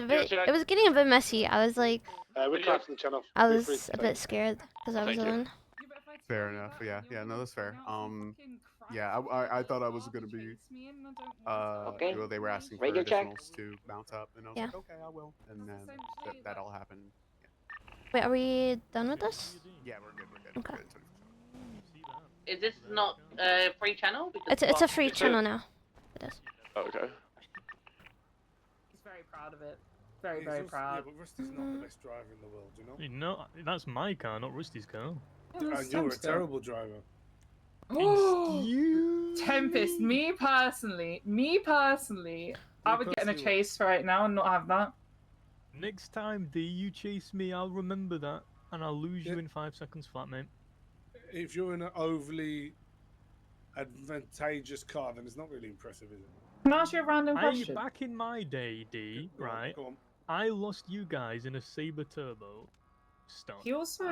getting a bit messy. I was like, we're collapsing the channel. I was a bit scared because I was alone. Fair enough. Yeah, no, that's fair. Yeah, I thought I was gonna be. Okay. Well, they were asking for Radio check. additionals to mount up, and I was like, okay, I will. And then that all happened. Wait, are we done with this? Yeah, we're good. Okay. Is this not a free channel? It's a free channel now. It is. Okay. He's very proud of it. Very proud. Yeah, but Rusty's not the best driver in the world, you know? No, that's my car, not Rusty's car. And you're a terrible driver. Tempest, me personally, I would get in a chase right now and not have that. Next time, D, you chase me, I'll remember that. and I'll lose you in 5 seconds flat, mate. If you're in an overly advantageous car, then it's not really impressive, is it? Can I ask you a random question? Back in my day, D, Go on, right? go on. I lost you guys in a Saber Turbo. Stop. He also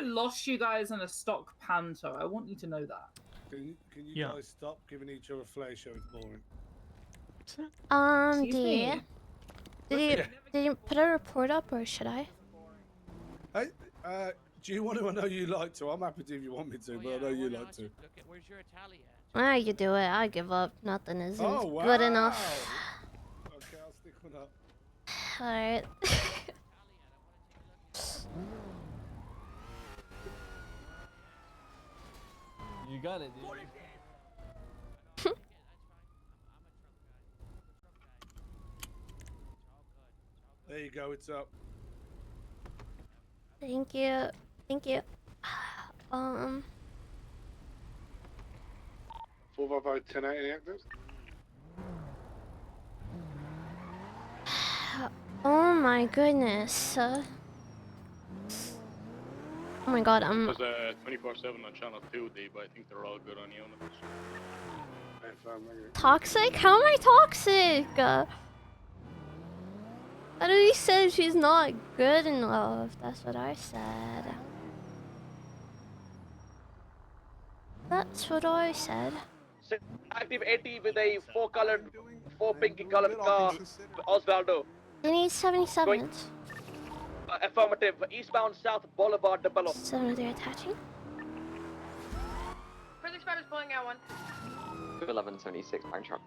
lost you guys in a stock Panther. I want you to know that. Can you Yeah. guys stop giving each other a flare show? It's boring. Excuse D. me. Did you put a report up or should I? Hey, do you want to? I know you like to. I'm happy to if you want me to, but I know you like to. Where's your Italia? Ah, you do it. I give up. Nothing is Oh, wow. good enough. Okay, I'll stick one up. Alright. You got it, dude. There you go. It's up. Thank you. Thank you. 455 1080 active. Oh my goodness. Oh my god, I'm. It was 24/7 on channel 2D, but I think they're all good on units. Toxic? How am I toxic? I know you said she's not good enough. That's what I said. That's what I said. Active 80 with a 4 pinky colored car, Osvaldo. They need 77. Affirmative, eastbound South Boulevard, DeBello. So they're attaching? Grizzly Spider's pulling out one. 1176 pine truck.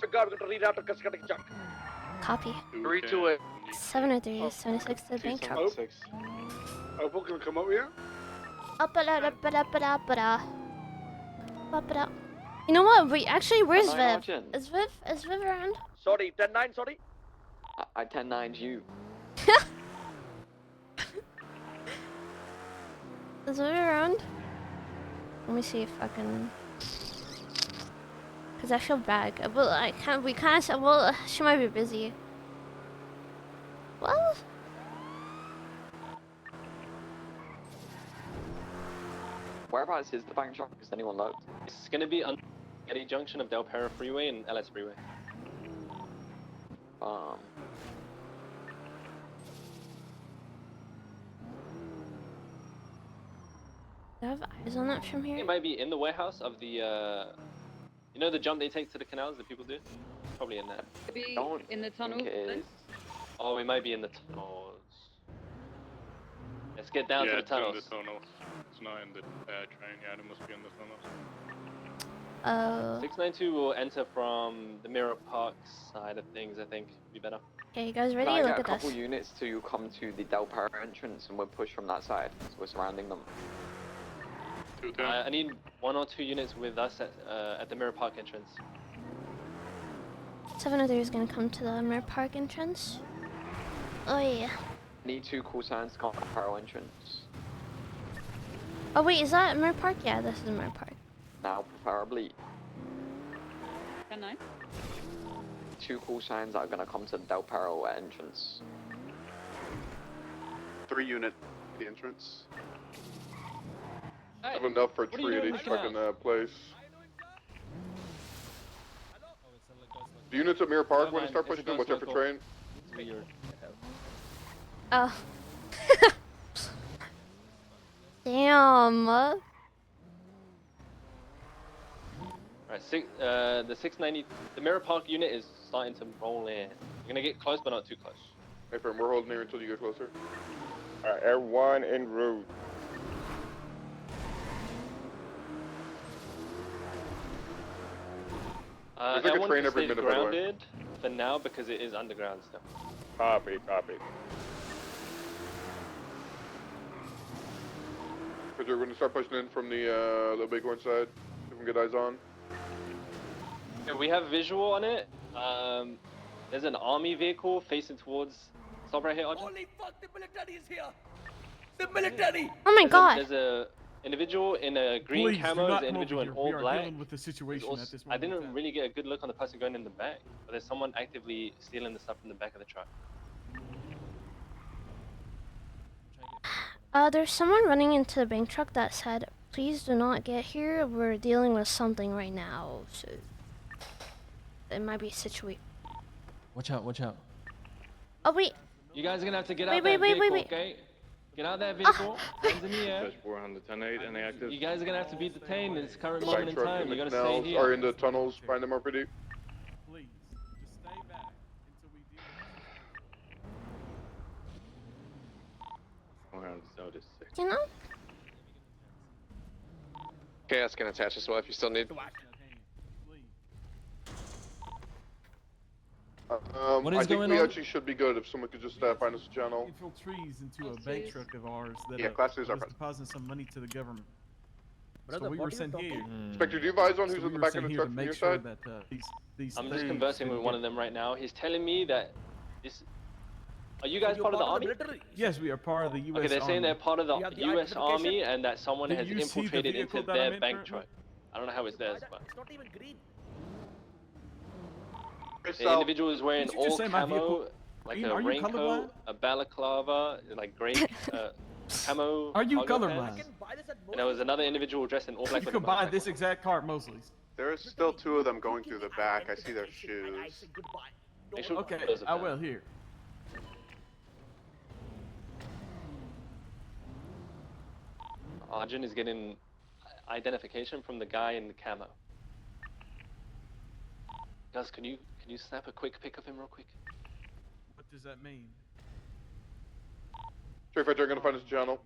Regard to reroute to Cascatic Chuck. Copy. 328. 703, 76 to the bank truck. Oh, we're gonna come up here. Up it. You know what? Where's Viv? Is Viv around? Sorry, 10-9, sorry. I 10-9'd you. Is Viv around? Let me see if I can. Cause I feel bad. Well, I can't. We can't. Well, she might be busy. Well. Whereabouts is the bank truck? Does anyone know? It's going to be on Getty Junction of Del Perro Freeway and LS Freeway. Do I have eyes on that from here? It might be in the warehouse of the, you know the jump they take to the canals that people do? Probably in there. Maybe in the tunnel. Oh, we might be in the tunnels. Let's get down to the tunnels. It's in the tunnels. It's not in the train. Yeah, it must be in the tunnels. 692 will enter from the Mirror Park side of things, I think. Be better. Okay, you guys ready? Can I Look get at a couple this. units to come to the Del Perro entrance and we'll push from that side. So we're surrounding them. I need 1 or 2 units with us at the Mirror Park entrance. 703 is gonna come to the Mirror Park entrance. Oh yeah. Need 2 call signs to come to the Perro entrance. Oh wait, is that Mirror Park? Yeah, this is Mirror Park. Now, preferably 10-9. 2 call signs that are gonna come to the Del Perro entrance. 3 unit at the entrance. I have enough for What are you 3 at doing each looking fucking place. The units at Mirror Park, when to start pushing in, watch out for train. Oh. Damn. Alright, the 690, the Mirror Park unit is starting to roll in. You're gonna get close, but not too close. Hey, firm, we're holding here until you get closer. Alright, Air 1 en route. There's like a L1 train can every stay minute, by the way. grounded for now because it is underground still. Copy. Because we're going to start pushing in from the Bighorn side. So we can get eyes on. Yeah, we have visual on it. There's an army vehicle facing towards. Stop right here, Arjun. Holy fuck, the military is here! The military! Oh my god. There's a individual in a green Please, do camo, not there's an come individual over in here. all We are black. dealing with the situation There's at this I moment in didn't time. really get a good look on the person going in the back, but there's someone actively stealing the stuff from the back of the truck. There's someone running into the bank truck that said, "Please do not get here. We're dealing with something right now." So it might be a situation. Watch out, watch out. Oh wait. You guys are gonna have to get Wait, out wait, that wait, vehicle, wait, wait. okay? Get out that vehicle. Hands in the air. Dash 400, 10-8, any active? You guys are gonna have to be detained in this current The moment bank in truck time. in the You gotta stay canals here. or in the tunnels, find them RPD. Please, just stay back until we deal with this. You know? Chaos can attach as well if you still need. What is I think going we on? actually should be good if someone could just find us a channel. Infiltrees into a bank truck of ours that Yeah, Class 2s are was depositing some money to the government. Brother, So we what were are you sent here. talking? Inspector, do you advise on So who's we at the were back sent of the here to truck from make your sure side? that these I'm just things conversing with didn't one get- of them right now. He's telling me that this. Are you guys You're part of the army? military? Yes, we are part of the U.S. Okay, they're saying they're Army. part of the You have the U.S. Army identification? and that someone Do has you see the infiltrated vehicle into that I'm their in bank currently? truck. I don't know how it's theirs, but It's not even green. the individual is wearing Did you just all say my camo, vehicle- like Green? a Are you raincoat, colorblind? a balaclava, like gray camo. Are you cargo colorblind? pants. And there was another individual dressed in all black You with a could buy motorbike. this exact car at Mosley's. There's still two of them going through the back. I see their shoes. Make sure Okay, those are I bad. will here. Arjun is getting identification from the guy in the camo. Guys, can you snap a quick pic of him real quick? What does that mean? Street Fighter, gonna find us a channel.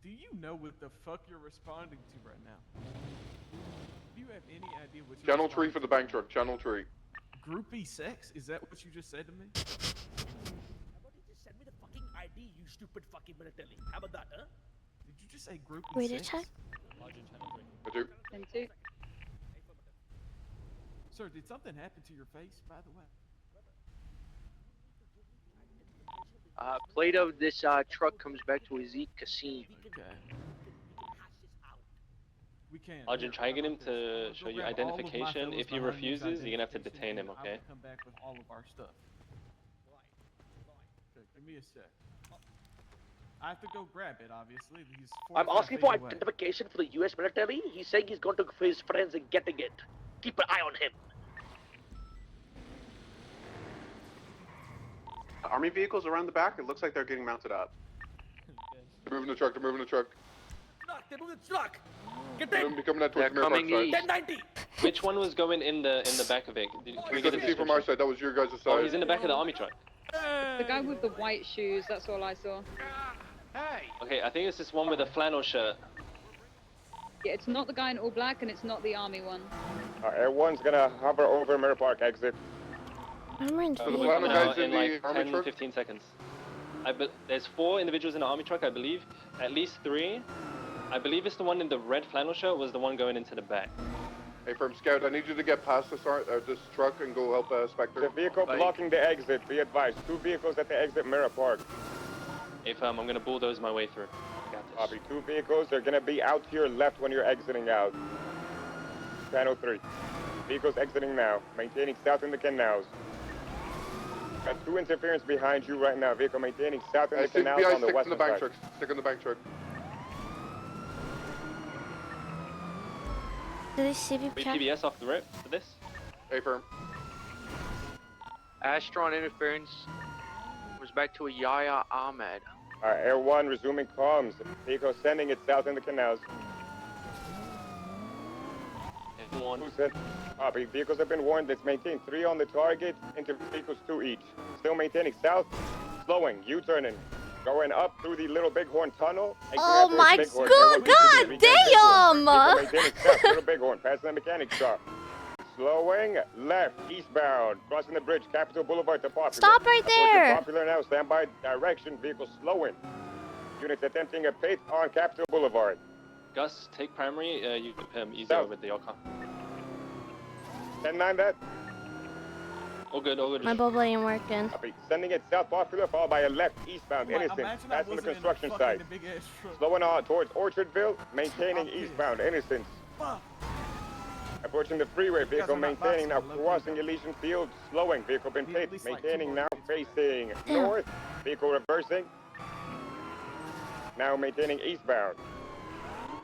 Do you know what the fuck you're responding to right now? Do you have any idea what you're Channel tree responding for the to? bank truck, channel tree. Groupie sex? Is that what you just said to me? How about you just send me the fucking ID, you stupid fucking military? How about that, huh? Did you just say groupie Wait a sex? check. Sir, did something happen to your face, by the way? Plate of this truck comes back to a Zeke Casino. Okay. We can. Arjun, try and get him to Go show you grab all of my identification. fellas If he behind these refuses, you're gonna have to identification, detain him, and I okay? will come back with all of our stuff. Okay, give me a sec. I have to go grab it, obviously. He's I'm 45 asking for feet away. identification for the U.S. military. He's saying he's going to his friends and getting it. Keep an eye on him. Army vehicles around the back. It looks like they're getting mounted up. They're moving the truck, they're moving the truck. Truck, they're moving the truck. Get They're in. gonna be coming out towards the They're Mirror Park coming side. 1090. Which one was going in the back of it? Can We we get a couldn't see from our description? side, that was your guys' Oh, side. he's in the back of the army truck. The guy with the white shoes, that's all I saw. Okay, I think it's this one with a flannel shirt. Yeah, it's not the guy in all black and it's not the army one. Air 1's gonna hover over Mirror Park exit. I'm in So the vehicle. flannel guys in in like the army 10, truck? 15 seconds. There's 4 individuals in the army truck, I believe. At least 3. I believe it's the one in the red flannel shirt was the one going into the back. Hey, Firm Scout, I need you to get past this truck and go help Spectre. The vehicle blocking the exit, be advised. 2 vehicles at the exit Mirror Park. If I'm gonna bulldoze my way through. Got this. Copy. 2 vehicles are gonna be out to your left when you're exiting out. Channel 3. Vehicles exiting now, maintaining south in the canals. Got 2 interference behind you right now. Vehicle maintaining south in the canals on the west side. Stick on the bank truck. Do they CV check? PBS off the rip for this? Hey, Firm. Astron interference was back to a Yahya Ahmed. Air 1 resuming comms. Vehicle sending it south in the canals. One. Who said? Copy. Vehicles have been warned. Let's maintain 3 on the target. Into vehicles 2 each. Still maintaining south. Slowing. U-turning. Going up through the Little Bighorn tunnel. Oh my god, damn! Maintaining south. Little Bighorn. Passing the mechanic shop. Slowing left, eastbound. Crossing the bridge. Capitol Boulevard to Popular. Stop right Approaching there! Popular now. Stand by direction. Vehicle slowing. Units attempting a pit on Capitol Boulevard. Gus, take primary. You can put him easy South. over the Yukon. 10-9 that. All good, all good. My bubble ain't working. Copy. Sending it south Popular, followed by a left eastbound Well, Innocent. imagine I Passing the wasn't in construction fucking site. the big-ass truck. Slowing on towards Orchardville, maintaining Fuck this. eastbound Innocent. Fuck. Approaching the freeway, vehicle maintaining now crossing Elysian Field, slowing, vehicle been pit, maintaining now facing north, vehicle reversing, now maintaining eastbound.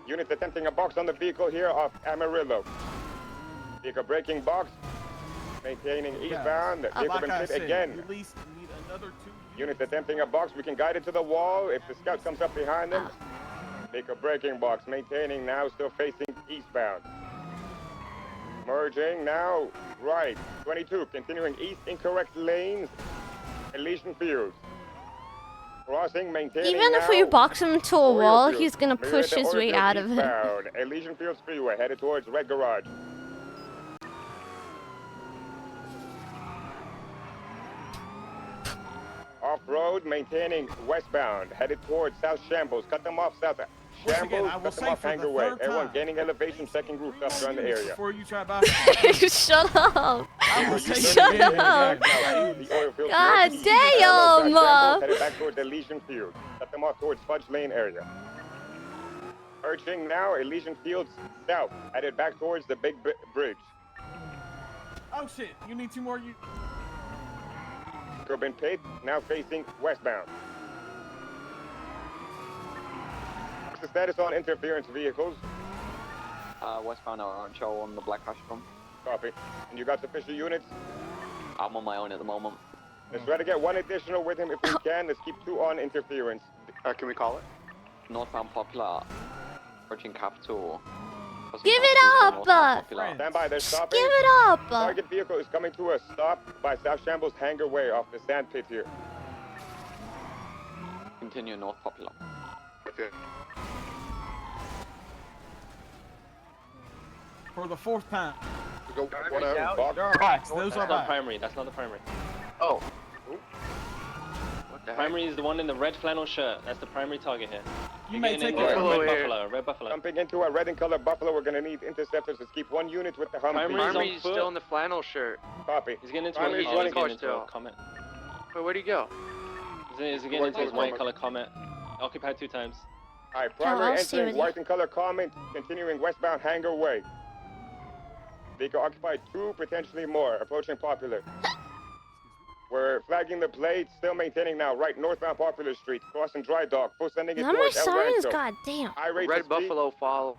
Units attempting a box on the vehicle here off Amarillo. Vehicle braking box, maintaining eastbound, vehicle been pit again. At least need another 2 Units attempting a box, we can guide it to the wall if the scout comes up behind them. Vehicle braking box, maintaining now, still facing eastbound. Merging now, right, 22, continuing east, incorrect lanes, Elysian Fields. Crossing, maintaining Even if now, we box him to a Oriole wall, Fields. he's gonna Mirror push to his Oriole way Fields out of it. eastbound. Elysian Fields Freeway, headed towards Red Garage. Off-road, maintaining westbound, headed towards South Shambles. Cut them off, South Shambles, I will cut them say off for the Hanger Way. third Everyone time. gaining elevation, checking rooftops around the area. Before you try Shut up! I will say Shut it again. up! The oil field God northeast. damn! Shambles, headed back towards Elysian Field. Cut them off towards Fudge Lane area. Urging now, Elysian Fields south, headed back towards the big bridge. Oh shit, you need 2 more. Been paid, now facing westbound. What's the status on interference vehicles? Westbound are on show on the Black Crash from. Copy. And you got sufficient units? I'm on my own at the moment. Let's try to get 1 additional with him if we can. Let's keep 2 on interference. Can we call it? Northbound Popular, approaching Capital. Give it up! Stand by, they're stopping. Give it up! Target vehicle is coming to a stop by South Shambles Hanger Way off the sand pit here. Continue North Popular. Okay. For the 4th time. Go Box. Those That's are not back. primary. That's not the primary. Oh. What the Primary is the one in the red flannel shirt. That's the primary target here. You may take red it. buffalo. Red buffalo. Jumping into a red and color buffalo, we're gonna need interceptors. Let's keep 1 unit with the Humvee. Primary's still in the flannel shirt. Copy. He's getting into Primary's a, running he's getting into a comment. Wait, where'd he go? He's getting into his white color comment. Occupied 2 times. Alright, primary I'll see entering with you. white and color comment, continuing westbound Hanger Way. Vehicle occupied 2, potentially more, approaching Popular. We're flagging the plate, still maintaining now, right northbound Popular Street, crossing Dry Dock, full sending it How many towards El sirens? Rancho. God damn. High rate Red of speed. Buffalo follow.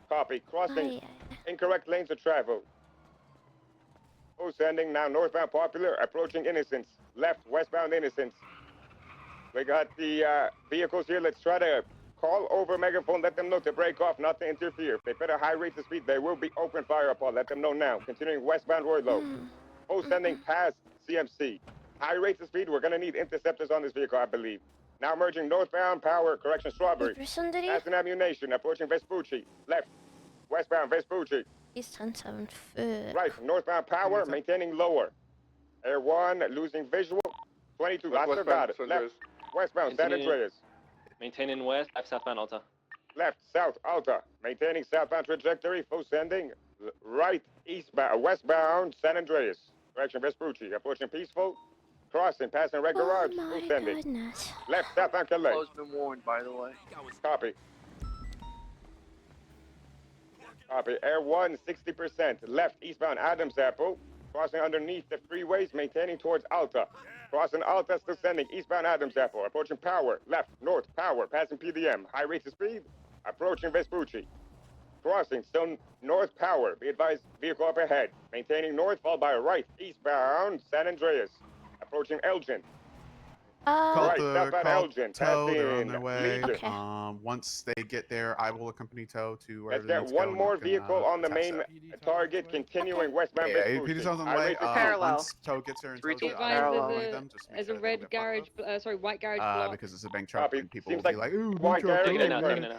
Copy, crossing Aye. incorrect lanes of travel. Full sending now northbound Popular, approaching Innocence, left westbound Innocence. We got the vehicles here, let's try to call over megaphone, let them know to break off, not to interfere. If they put a high rate of speed, they will be open fire upon. Let them know now. Continuing westbound Roylo. Full sending past CMC. High rates of speed, we're gonna need interceptors on this vehicle, I believe. Now merging northbound Power, correction Strawberry. Passing ammunition, approaching Vespucci. Left, westbound Vespucci. He's 10-7 foot. Right, northbound Power, maintaining lower. Air 1, losing visual. 22, I still got it. Left, westbound San Andreas. Maintaining west, left southbound Alta. Left, south, Alta. Maintaining southbound trajectory, full sending. Right, eastbound, westbound, San Andreas. Correction, Vespucci. Approaching Peaceful. Crossing, passing Red Garage, full sending. Goodness. Left, southbound Calais. Flo's been warned, by the way. Copy. Copy. Air 1, 60%. Left, eastbound Adams Apple. Crossing underneath the freeways, maintaining towards Alta. Crossing Alta, still sending eastbound Adams Apple. Approaching Power. Left, north, Power. Passing PDM. High rates of speed. Approaching Vespucci. Crossing, still north Power. Be advised, vehicle up ahead. Maintaining north, followed by right, eastbound San Andreas. Approaching Elgin. Call Right, the southbound call Elgin. tow. They're on Passing their way. Legion. Once they get there, I will accompany tow to wherever Let's they get need to go, one and more you can, vehicle on the attach main that. target, continuing westbound Yeah, Vespucci. PD's on the High way. rates of speed. Once tow gets there and tows it, I will leave them. Just make As sure a they don't red get fucked garage, sorry, white garage up. block. Because it's a bank truck Copy. and people will Seems be like, ooh, white bank truck. garage Taking it now, is taking it now.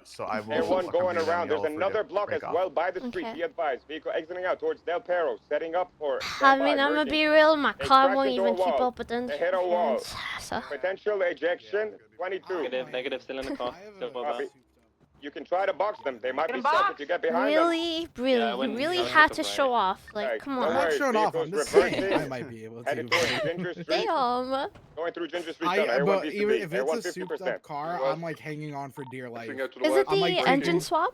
So I will Air 1 accompany going them, around. yell There's for another the block as break off. well by the street. Okay. Be advised. Vehicle exiting out towards Del Perro, setting up for. I mean, I'm gonna be real, my They car crashed won't into a even keep wall. up with the They hit a wall. interference. So. Potential ejection, 22. Negative, still in the car. Still Copy. You can try to box them. They might Get be 'em stuck boxed. if you get behind them. Really, Yeah, I you wouldn't- really I would had take to a show ride. off. Like, Right, come no on. worries. I'm not showing off. I'm Vehicles just saying reversing. I might be able to. Headed towards Ginger Street. Damn. Going through Ginger Street. on Air But 1 even BCB. if Air it's 1 a souped 50%. up car, I'm like hanging on for dear life. Is it I'm, like, the engine thinking- swap?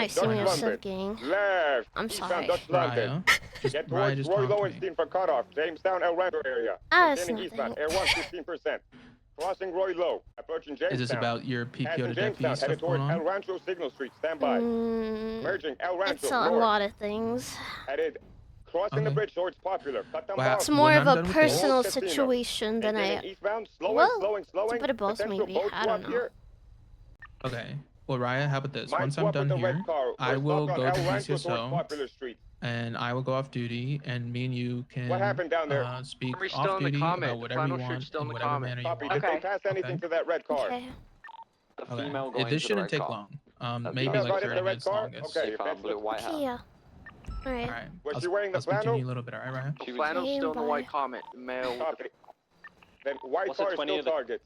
might see me as London. Civ Gang. Left. I'm Eastbound sorry. Dutch London. Get towards Roy Lowenstein for cutoff. Jamestown, El Rancho area. Ah, it's Maintaining eastbound. nothing. Air 1, 15%. Crossing Roy Low, approaching Jamestown. Is this about your PPO Passing to Jamestown, deputy headed stuff going towards El on? Rancho Signal Street. Stand by. Merging El Rancho It's a north. lot of things. Headed crossing the Okay. bridge towards Popular. Cut them Well, off. It's more when of I'm a done with personal this- situation than Maintaining I. eastbound, slowing, Well, slowing, it's slowing. a bit of both, Potential maybe. boat I swap don't know. here. Okay. Well, Raya, how about this? Might Once I'm swap with done the here, red car. I We're will stopped go on to El Rancho towards DCSO, Popular Street. and I will go off duty, and me and you can What happened down there? speak We're still off in the duty comment. about The whatever you flannel shirt's want still in in the whatever comment. manner you Copy. want. Did they pass anything to that red car? Okay. The Okay. female going This to the shouldn't red take car. long. The Maybe female like got in the 30 red minutes car? longest. Okay. She found blue white hat. Yeah. Alright. All right. Was I'll, she wearing the I'll speak to flannel? you a little bit, all right, Raya? The flannel's Okay, still in the bye. white comment. Male. Copy. Then white What's the car is 20 still of the- target.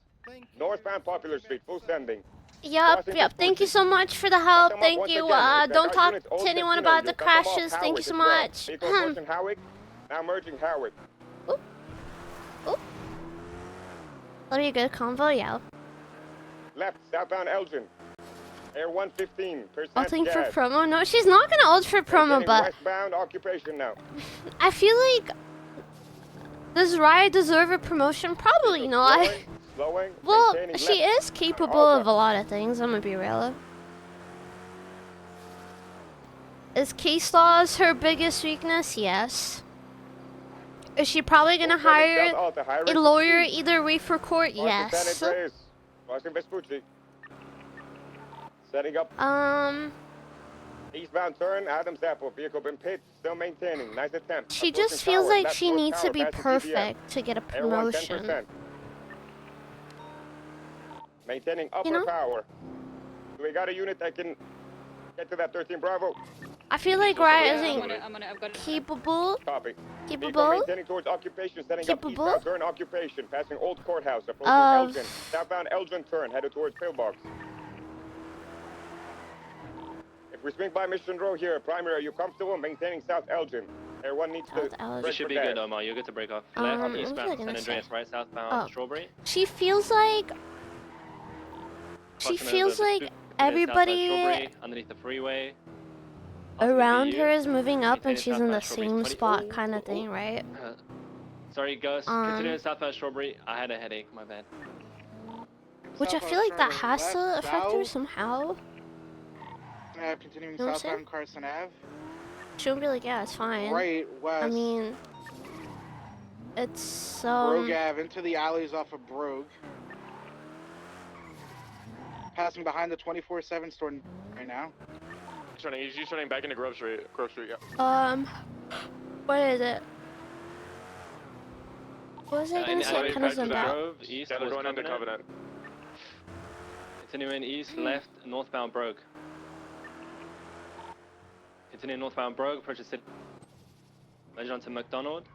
Northbound Popular Street, full sending. Yep, Crossing yep. Thank you Vespucci. so much for the Cut help. them off Thank once you. again. If that Don't guy's talk unit's to old anyone casino, about you'll the cut them off crashes. Thank you Howard so as well. much. Vehicle approaching Howard. Now merging Howard. That'll be a good convo, yeah. Left, southbound Elgin. Air 115. Ulting for gas. promo? No, she's not gonna ult for promo, Maintaining but westbound occupation now. I feel like does Raya deserve a promotion? Probably not. Slowing. Well, maintaining she left. is capable of a lot of things. I'm gonna be real. Is case laws her biggest weakness? Yes. Is she probably gonna hire a lawyer either way for court? Yes. Crossing Vespucci. Setting up. Eastbound turn, Adams Apple. Vehicle been pit. Still maintaining. Nice attempt. She Approaching just feels Tower. like Left she north needs to tower, be passing perfect to get a Air 1, promotion. 10%. Maintaining upper know? power. We got a unit that can get to that 13 Bravo. I feel like Raya I'm isn't on it. I'm on it. I've got it. capable. Copy. Vehicle Capable maintaining towards occupation, setting up Capable? eastbound turn occupation, passing Old Courthouse, approaching Of- Elgin. Southbound Elgin turn, headed towards Pillbox. If we swing by Mission Row here, primary, are you comfortable maintaining South Elgin? Air 1 needs to Elgin. You break should for be gas. good, Omar. You're good to break off. what Left, was I eastbound, gonna San Andreas, say? right, southbound, Oh. Strawberry. She feels like Crossing over feels like Vespucci, everybody southbound Strawberry, underneath the freeway. around VU, her is moving up and maintaining she's in the southbound Strawberry, same 20 spot kind of thing, right? Sorry, Gus. Continuing southbound Strawberry. I had a headache. My bad. Which I feel like that has to affect her somehow. Continuing Know what I'm saying? southbound Carson Ave. She'll be like, yeah, it's fine. Right west. I mean, it's Brogue Ave into the alleys off of Brogue. Passing behind the 24/7 store right now. He's running back into Grove Street. Grove Street, yeah. What is it? What was I gonna say? Kind of zoned out. Grove, east, Yeah, they're towards going into Covenant. Continuing east, left, northbound Brogue. Continuing northbound Brogue, approaching city. Measure onto McDonald.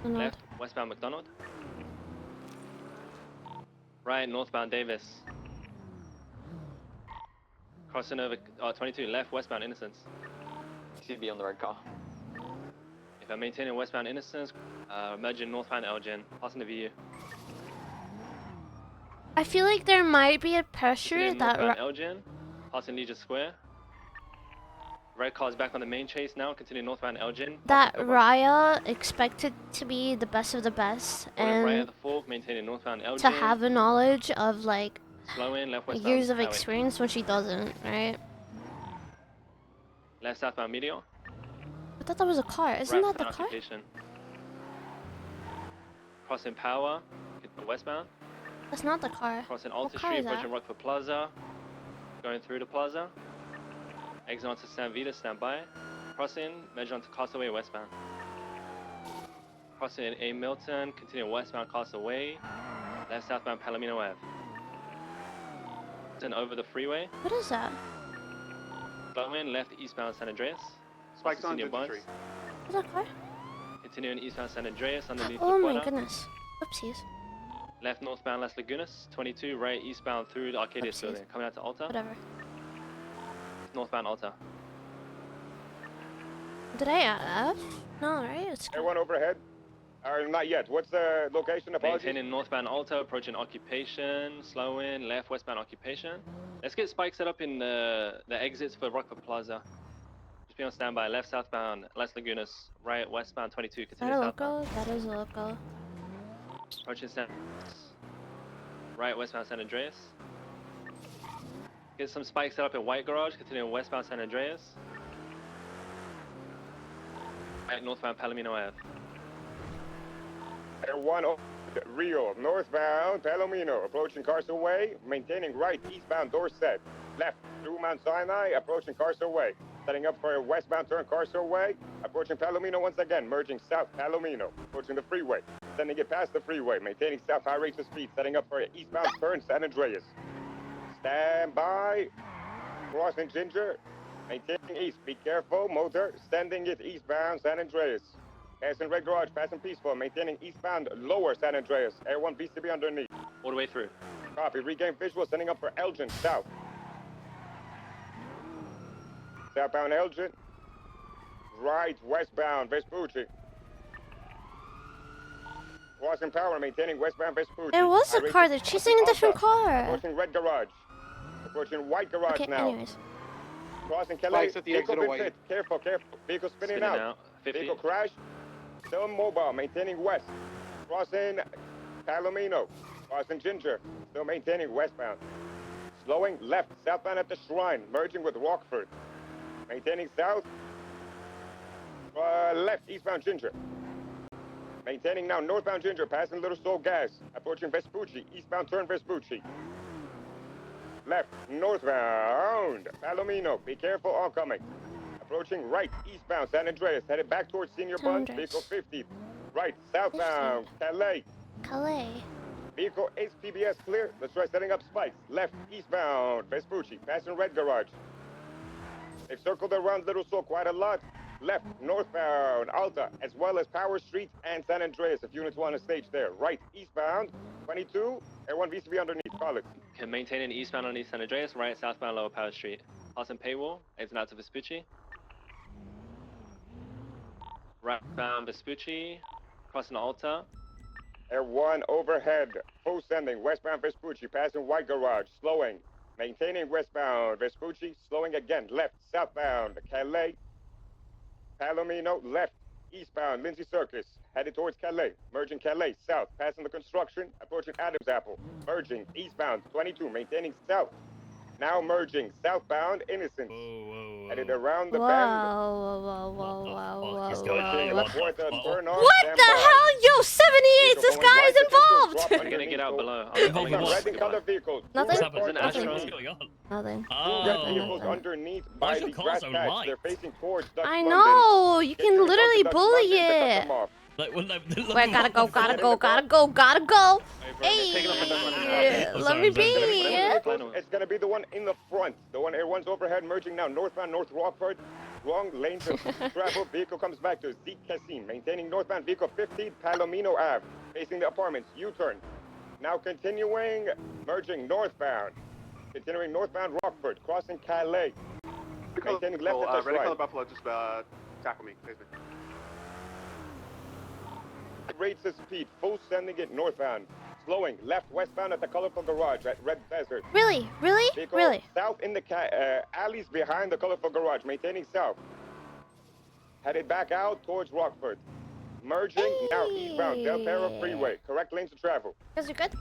Left, westbound McDonald. Right, northbound Davis. Crossing over 22, left, westbound Innocence. CB on the red car. If I'm maintaining westbound Innocence, merging northbound Elgin, passing the VU. I feel like there might be a pressure Continuing that northbound Elgin, passing Legion Square. Red car's back on the main chase now, continuing northbound Elgin. Raya expected to be the best of the best Going right at and the fork, maintaining northbound Elgin. to have a knowledge of like Slow in, left westbound years of highway. experience when she doesn't, right? Left southbound Meteor. I thought that was a car. Isn't Right that the for car? occupation. Crossing Power, westbound. That's not the car. Crossing What Alta car Street, is that? approaching Rockford Plaza. Going through the plaza. Exit onto San Vita, stand by. Crossing, measure onto Castaway westbound. Crossing A Milton, continue westbound Castaway. Left southbound Palomino Ave. Then over the freeway. What is that? Slow in, left eastbound San Andreas. Spikes on Senior Digitree. Is that a car? Continuing eastbound San Andreas underneath Oh the my quarter. goodness. Oopsies. Left northbound Las Lagunas. 22 right eastbound through the Arcadius Oopsies. building. Coming out to Alta. Whatever. Northbound Alta. Did I F? No, right? It's Everyone overhead? Not yet. What's the location? Apologies. Maintaining northbound Alta, approaching occupation, slow in, left westbound occupation. Let's get spikes set up in the exits for Rockford Plaza. Just be on standby, left southbound, Las Lagunas, right westbound 22, Is that continue a southbound. local? That is a local. Approaching San right westbound San Andreas. Get some spikes set up in White Garage, continuing westbound San Andreas. Right, northbound Palomino Ave. Air 1 Rio, northbound Palomino, approaching Carson Way, maintaining right, eastbound Dorset. Left, through Mount Sinai, approaching Carson Way. Setting up for a westbound turn Carson Way, approaching Palomino once again, merging south Palomino, approaching the freeway. Sending it past the freeway, maintaining south high rates of speed, setting up for an eastbound turn San Andreas. Stand by, crossing Ginger, maintaining east, be careful, motor, sending it eastbound San Andreas. Passing Red Garage, passing Peaceful, maintaining eastbound lower San Andreas, Air 1 BCB underneath. All the way through. Copy, regain visual, sending up for Elgin, south. Southbound Elgin, right, westbound Vespucci. Crossing Power, maintaining westbound Vespucci. There was a car, they're chasing a different car. Approaching Red Garage. Approaching White Garage Okay, now. anyways. Crossing Calais, Spikes at the vehicle exit of been White. hit. Careful, careful. Vehicle spinning Spinning out. out. 50. Vehicle crash. Still mobile, maintaining west. Crossing Palomino. Crossing Ginger. Still maintaining westbound. Slowing left, southbound at the Shrine. Merging with Rockford. Maintaining south. Left, eastbound Ginger. Maintaining now northbound Ginger, passing Little Soul Gas. Approaching Vespucci. Eastbound turn Vespucci. Left, northbound Palomino. Be careful, oncoming. Approaching right, eastbound San Andreas. Headed back towards Senior Bund. Vehicle 50. Right, southbound Calais. Calais. Vehicle is PBS clear. Let's try setting up spikes. Left, eastbound Vespucci. Passing Red Garage. They've circled around Little Soul quite a lot. Left, northbound Alta, as well as Power Street and San Andreas, if units want to stage there. Right, eastbound 22, Air 1 VCB underneath. Call it. Can maintain an eastbound on East San Andreas, right southbound Lower Power Street. Passing Paywall, exit out to Vespucci. Rightbound Vespucci, crossing Alta. Air 1 overhead, full sending, westbound Vespucci, passing White Garage, slowing. Maintaining westbound Vespucci, slowing again. Left, southbound Calais. Palomino, left, eastbound Lindsay Circus, headed towards Calais, merging Calais, south, passing the construction, approaching Adams Apple, merging eastbound 22, maintaining south, now merging southbound Innocence, headed around the bend. Whoa. Approaching La Puerta, turn off, What stand the by. hell? Yo, 78, this guy is involved! I'm gonna get out below. Red and color vehicles. Nothing? Two Nothing. red vehicles underneath by the grass patch. They're facing towards Dutch I London. know, you Get can units literally onto Dutch bully London to cut it. them off. Wait, gotta go. Hey, let me be. It's gonna be the one in the front. The one Air 1's overhead, merging now northbound North Rockford. Wrong lane to travel. Vehicle comes back to Zeke Cassim, maintaining northbound vehicle 50, Palomino Ave, facing the apartments. U-turn. Now continuing, merging northbound. Continuing northbound Rockford, crossing Calais. Maintaining left at the Red right. Color Buffalo, just tackle me. Face me. Rates of speed, full sending it northbound. Slowing, left westbound at the Colorful Garage at Red Desert. Really? Vehicle south in the alleys behind the Colorful Garage, maintaining south. Headed back out towards Rockford. Merging, now eastbound, Del Perro Freeway. Correct lanes to travel. Guys, you good?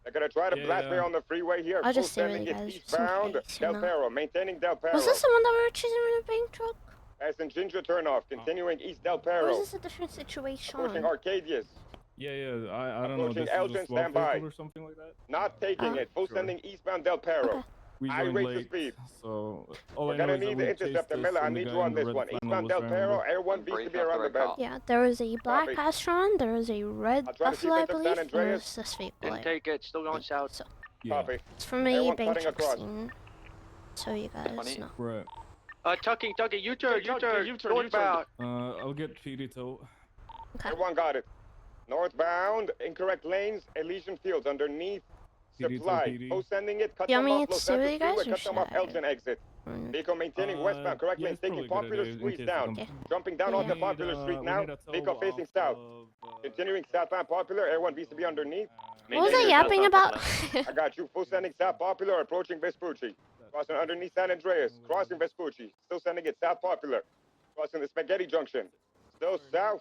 They're gonna try to blast me on the freeway here. I'll Full just stay with sending you it guys, eastbound, just in Del case, you know. Perro, maintaining Del Perro. Was this the one that we were chasing in a bank truck? Passing Ginger turnoff, continuing east Del Or Perro. is this a different situation? Approaching Arcadius. Yeah, I don't know. Approaching This Elgin, is a swap stand by. vehicle or something like that. Not taking it. Full sending eastbound Del Perro. We High joined rates of late, speed. so all We're I know gonna is that need we the chased interceptor. this Miller, I and the need guy you on in the this red one. flannel Eastbound was Del ran Perro, over. Air 1 BCB around the bend. Yeah, there was a black Copy. Astron, there was a red I'll try to Buffalo, I keep it to San believe, and there Andreas. was this vehicle. Didn't take it. Still going south. So, Copy. it's from Air a 1 bank cutting truck across. scene. So you guys know. Right. Tucky, U-turn, northbound. I'll get PD tow. Okay. Air 1 got it. Northbound, incorrect lanes, Elysian Fields underneath supply. Full sending it, cut You them want me off to Los stay with Santos you guys, Freeway, or cut them should off I? Elgin exit. Vehicle maintaining westbound, correct yeah, lane, it's taking probably a good Popular idea in Squeeze case down. it comes- Jumping down onto Popular Street now. Vehicle facing south. Continuing southbound Popular, Air 1 VCB underneath. What was I yapping about? I got you. Full sending south Popular, approaching Vespucci. Crossing underneath San Andreas. Crossing Vespucci. Still sending it south Popular. Crossing the Spaghetti Junction. Still south.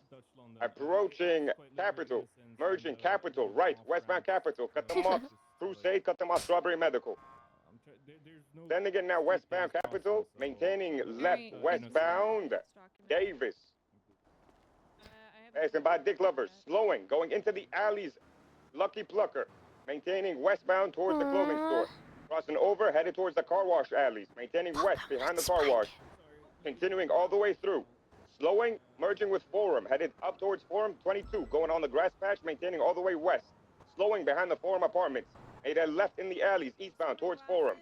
Approaching Capital. Merging Capital, right, westbound Capital. Cut them off. Crusade, cut them off. Strawberry Medical. Sending it now westbound Capital, maintaining left westbound Davis. Passing by Dick Lovers, slowing, going into the alleys. Lucky Plucker, maintaining westbound towards the clothing store. Crossing over, headed towards the car wash alleys, maintaining west behind the car wash. Continuing all the way through. Slowing, merging with Forum, headed up towards Forum 22, going on the grass patch, maintaining all the way west. Slowing behind the Forum apartments. Made a left in the alleys, eastbound towards Forum.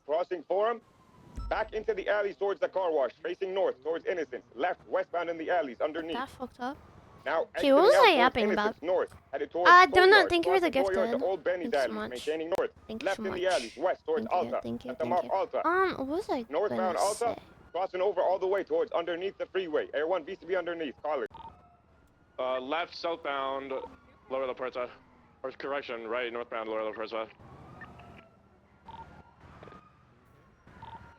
Crossing Forum, back into the alleys towards the car wash, facing north towards Innocence. Left, westbound in the alleys, underneath. That fucked up. Now, Okay, what was I yapping about? North, headed towards Donut, thank you for the Courtyard gifted. to Old Benny's Thanks so alleys, much. maintaining north. Thank you Left so in much. the alleys, west towards Thank you, Alta. thank you, Cut them thank off you. Alta. What was I Northbound gonna Alta, say? crossing over all the way towards underneath the freeway. Air 1 VCB underneath, College. Left southbound, Lower La Puerta. Or correction, right northbound, Lower La Puerta.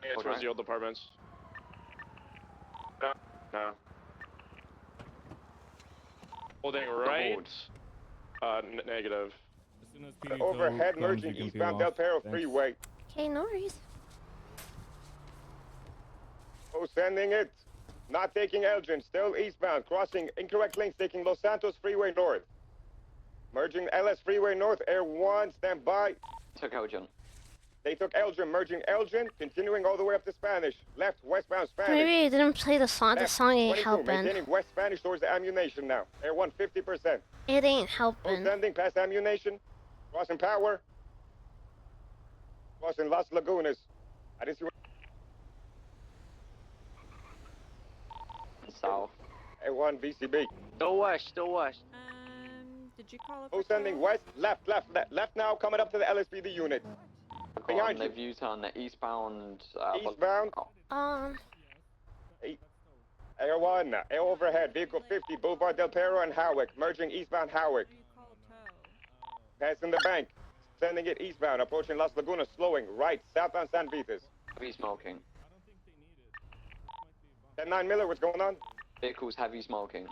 Yeah, towards the old apartments. No. Holding right. Negative. Overhead merging eastbound Del Perro freeway. Okay, no worries. Oh, sending it. Not taking Elgin, still eastbound, crossing incorrect lanes, taking Los Santos freeway north. Merging LS freeway north, Air 1, stand by. Took Elgin. They took Elgin, merging Elgin, continuing all the way up to Spanish. Left, westbound Spanish. Maybe I didn't play the song. The Left, song ain't 22, helping. maintaining west Spanish towards the ammunition now. Air 1, 50%. It ain't helping. Sending past ammunition. Crossing Power. Crossing Las Lagunas. I didn't see what... South. Air 1, VCB. Still west, still west. Did you call up? Oh, sending west, left now, coming up to the LSPD unit. Behind you. They've U-turned the eastbound. Eastbound. Air 1, air overhead, vehicle 50, Boulevard Del Perro and Howick, merging eastbound Howick. Passing the bank, sending it eastbound, approaching Las Lagunas, slowing right, southbound San Vitas. Heavy smoking. 10-9 Miller, what's going on? Vehicles heavy smoking.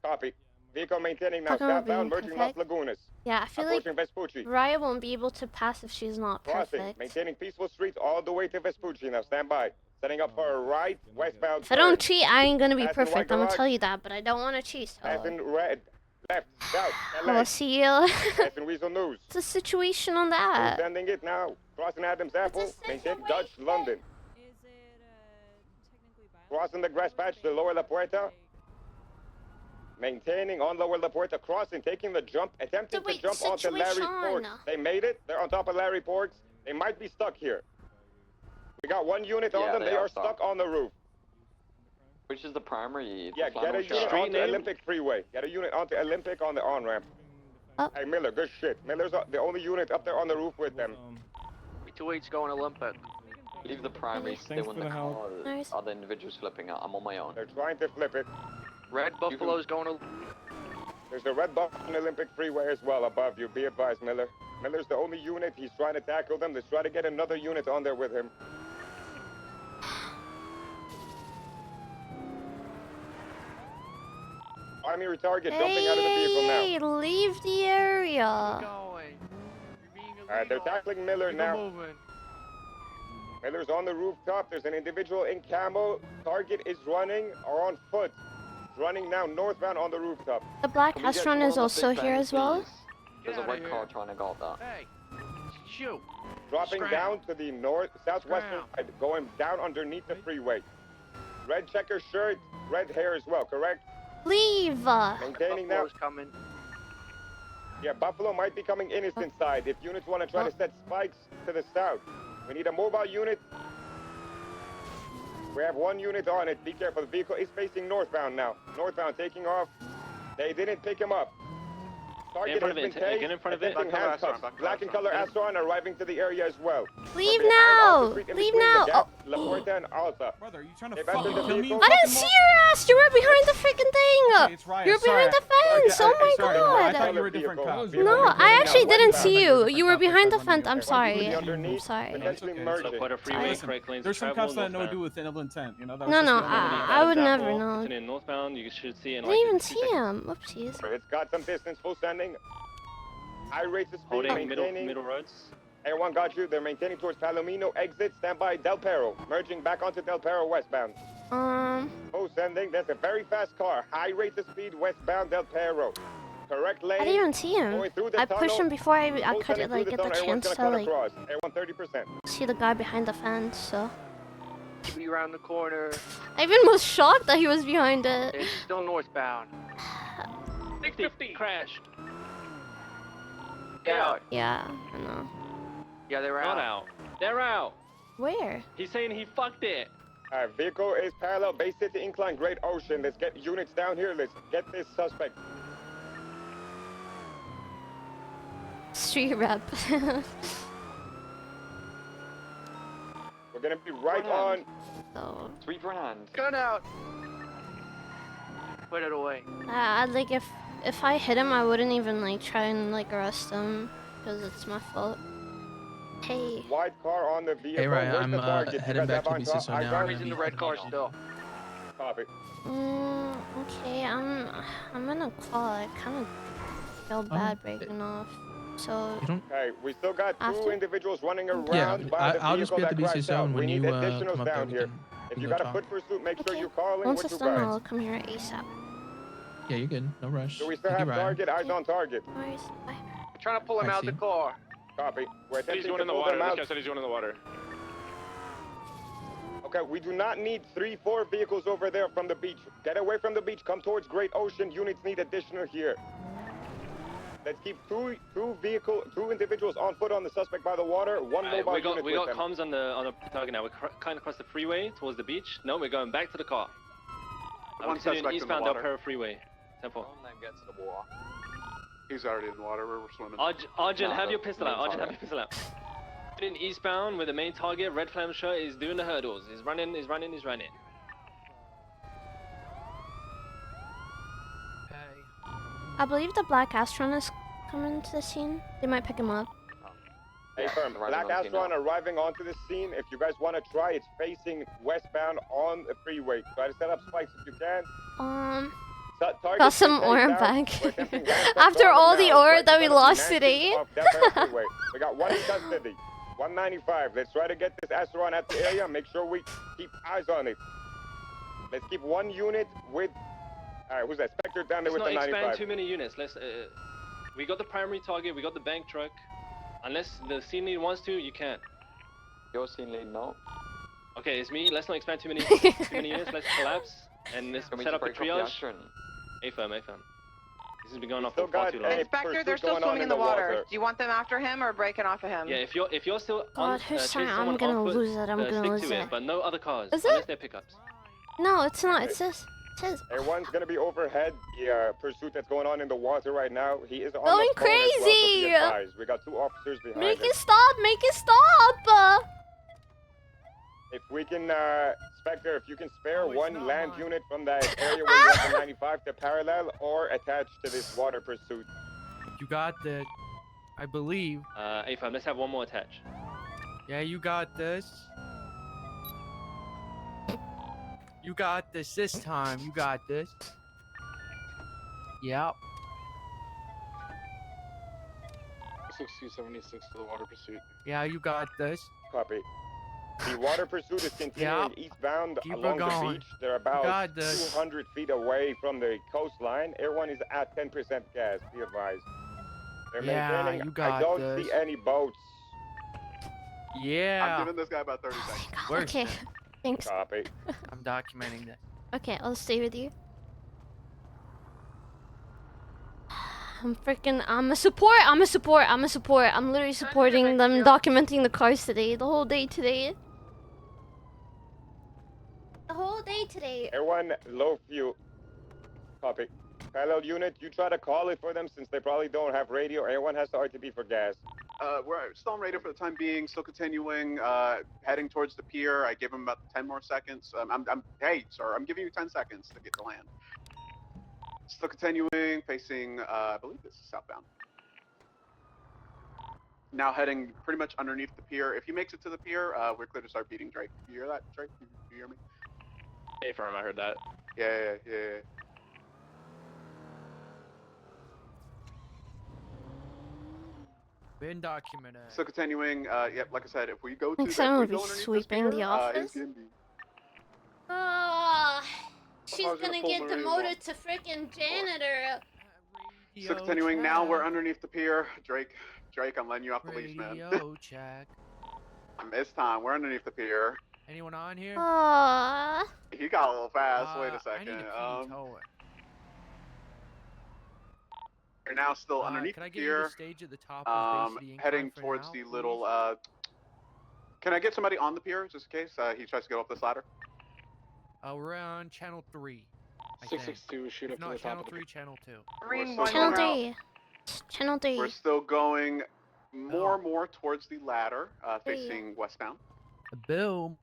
Copy. Vehicle maintaining now, Fucking southbound, being merging Las perfect. Lagunas. Yeah, I feel like Approaching Vespucci. Raya won't be able to pass if she's not Crossing, perfect. maintaining peaceful streets all the way to Vespucci now, stand by. Setting up for a right, westbound. If I don't cheat, I ain't gonna be Passing perfect. White I'm gonna Garage. tell you that, but I don't want to cheat. So Passing red, left, south, I will see you. Passing Weasel News. What's the situation on that? Sending it now. Crossing Adams Apple, maintain Dutch London. Crossing the grass patch to Lower La Puerta. Maintaining on Lower La Puerta, crossing, taking the jump, attempting to jump onto Larry Ports. They made it. They're on top of Larry Ports. They might be stuck here. We got one unit on them. They are stuck on the roof. Which is the primary? Yeah, get a unit onto Olympic Freeway. Get a unit onto Olympic on the on-ramp. Hey, Miller, good shit. Miller's the only unit up there on the roof with them. 2-8's going Olympic. Leave the primary still in the car. Other individuals flipping out. I'm on my own. They're trying to flip it. Red Buffalo's going to... There's a red buff on Olympic Freeway as well above you. Be advised, Miller. Miller's the only unit. He's trying to tackle them. Let's try to get another unit on there with him. Primary target jumping out of the vehicle now. Hey, leave the area. Alright, they're tackling Miller now. Miller's on the rooftop. There's an individual in camo. Target is running or on foot. Running now northbound on the rooftop. The black restaurant is also here as well. There's a red car trying to go up that. Hey, shoot. Dropping down to the southwestern side, going down underneath the freeway. Red checker shirt, red hair as well, correct? Leave. Maintaining now. Coming. Yeah, Buffalo might be coming innocent side. If units want to try to set spikes to the south, we need a mobile unit. We have one unit on it. Be careful. The vehicle is facing northbound now. Northbound, taking off. They didn't pick him up. Target has been tased. Get in front of it. Attempting handcuffs. Black and color Astron arriving to the area as well. Leave now. Leave now. Oh. La Puerta and Alta. Brother, are you trying to They've fucking entered the kill me? vehicle. I didn't see your ass. You were behind the freaking thing. It's Ryan, You're behind the sorry. fence. Oh my Sorry, I god. thought you were a different cop. No, I actually didn't see you. You were behind the fence. I'm sorry. I'm sorry. There's some cops that know do with ill intent, you know? That was No, just no, one of the- I would never know. Continue northbound. You should see I in didn't even see him. Whoopsies. It's got some distance, full standing. maintaining high rates of speed, Holding maintaining. middle roads. Everyone got you. They're maintaining towards Palomino. Exit. Stand by Del Perro. Merging back onto Del Perro westbound. Oh, sending. That's a very fast car. High rates of speed westbound Del Perro. Correct lane. I didn't even see him. Going through the I pushed him before I could sending like through get the tunnel. Everyone's chance gonna to cut like across. Everyone 30%. see the guy behind the fence. So Keep you around the corner. I even was shocked that he was behind it. It's still northbound. 650 crash. Yeah. Yeah, I know. Yeah, they were Not out. out. They're out. Where? He's saying he fucked it. Alright, vehicle is parallel. Bay City Incline, Great Ocean. Let's get units down here. Let's get this suspect. Street rep. We're gonna be right on. So. Sweet grand. Gun out. Put it away. I'd like if I hit him, I wouldn't even like try and like arrest him because it's my fault. Hey. White car on the vehicle. Hey, Ryan, Where's I'm the target? heading back to BC, so now I'm He's gonna in be the red car still. Copy. Okay, I'm gonna call. I kind of feel bad breaking off. So. Okay, we still got two individuals running around Yeah, by the I'll just be vehicle at the that BC crashed zone out. when We you need come additionals up there. down We here. can If go you got a talk. foot pursuit, make sure you're calling Once with it's your done, guards. I'll come here ASAP. Yeah, you're good. No rush. Do we still Thank have you, Ryan. target? Eyes on target. Nice. Bye. Trying to pull him I out the see. car. Copy. We're He's attempting going to in the pull water. them This out. guy said he's going in the water. Okay, we do not need 3-4 vehicles over there from the beach. Get away from the beach. Come towards Great Ocean. Units need additional here. Let's keep two individuals on foot on the suspect by the water. One mobile we got unit we with got them. comms on the target now. We're kind of across the freeway towards the beach. No, we're going back to the car. One suspect in the eastbound Del water. Perro freeway. 10-4. Get to the water. He's already in the water. We're swimming. Arjun, No, have the your pistol out. main Arjun, have your pistol out. In eastbound with the main target, red flame shirt, is doing the hurdles. He's running. I believe the black Astron is coming to the scene. They might pick him up. Hey, firm. Black Astron arriving onto the scene. If you guys want to try, it's facing westbound on the freeway. Try to set up spikes if you can. Got some ore back. After all the ore that we lost today. We got one in custody. 195. Let's try to get this Astron at the area. Make sure we keep eyes on it. Let's keep one unit with. All right, who's that? Spectre down there with the Let's not 95. expand too many units. Let's. We got the primary target. We got the bank truck. Unless the scene lead wants to, you can't. Your scene lead, no. Okay, it's me. Let's not expand too many units. Let's collapse and let's Can we set up the break off the triage. Astron? A-firm. This has been going on still for far got too long. Inspector, they're still swimming in the water. Do you want them after him or breaking off of him? Yeah, if you're still God, who's chasing saying I'm someone gonna on foot, lose it? I'm gonna stick lose to it. But no other cars. Is unless it? they're pickups. No, it's not. It says. Everyone's gonna be overhead. The pursuit that's going on in the water right now. He is on Going the phone as well, so be crazy! advised. We got two officers behind Make him. it stop! Make it stop! If we can, Spectre, if you can spare one land unit from that area where you have the 95 to parallel or attach to this water pursuit. You got the, I believe. A-firm, let's have one more attach. Yeah, you got this. You got this time. You got this. Yep. 6276 to the water pursuit. Yeah, you got this. Copy. The water pursuit is continuing eastbound along the beach. They're about 200 feet away from the coastline. Everyone is at 10% gas, be advised. They're maintaining. you got I don't see any boats. Yeah. I'm giving this guy about 30 seconds. Where's Okay, that? thanks. Copy. I'm documenting that. Okay, I'll stay with you. I'm a support. I'm literally supporting them, documenting the cars today. The whole day today. Everyone, low fuel. Copy. Parallel unit, you try to call it for them since they probably don't have radio. Everyone has the RTB for gas. We're still on radio for the time being, still continuing, heading towards the pier. I give him about 10 more seconds. Hey, sir, I'm giving you 10 seconds to get to land. Still continuing, facing, I believe this is southbound. Now heading pretty much underneath the pier. If he makes it to the pier, we're clear to start beating Drake. You hear that, Drake? You hear me? A-firm, I heard that. Yeah. Been documented. So continuing, yeah, like I said, if we go to Like if someone we would be go underneath this sweeping pier, the it's office. gonna be She's gonna gonna pull get Marine demoted one. to freaking janitor. So continuing now, we're underneath the pier. Drake, I'm letting you off the leash, man. Radio check. This time, we're underneath the pier. Anyone on here? Aww. He got a little fast. Wait a I second. need a PD tow. You're now still underneath can I the get you pier. to stage at the top of Bay City Heading Incline for towards now, the please? little. Can I get somebody on the pier just in case he tries to get off this ladder? We're on channel 3. 662, shoot up to Not the top channel of the 3, channel 2. Marine We're still one. going- Channel 3. We're still going more towards the ladder, Three. facing westbound. Boom.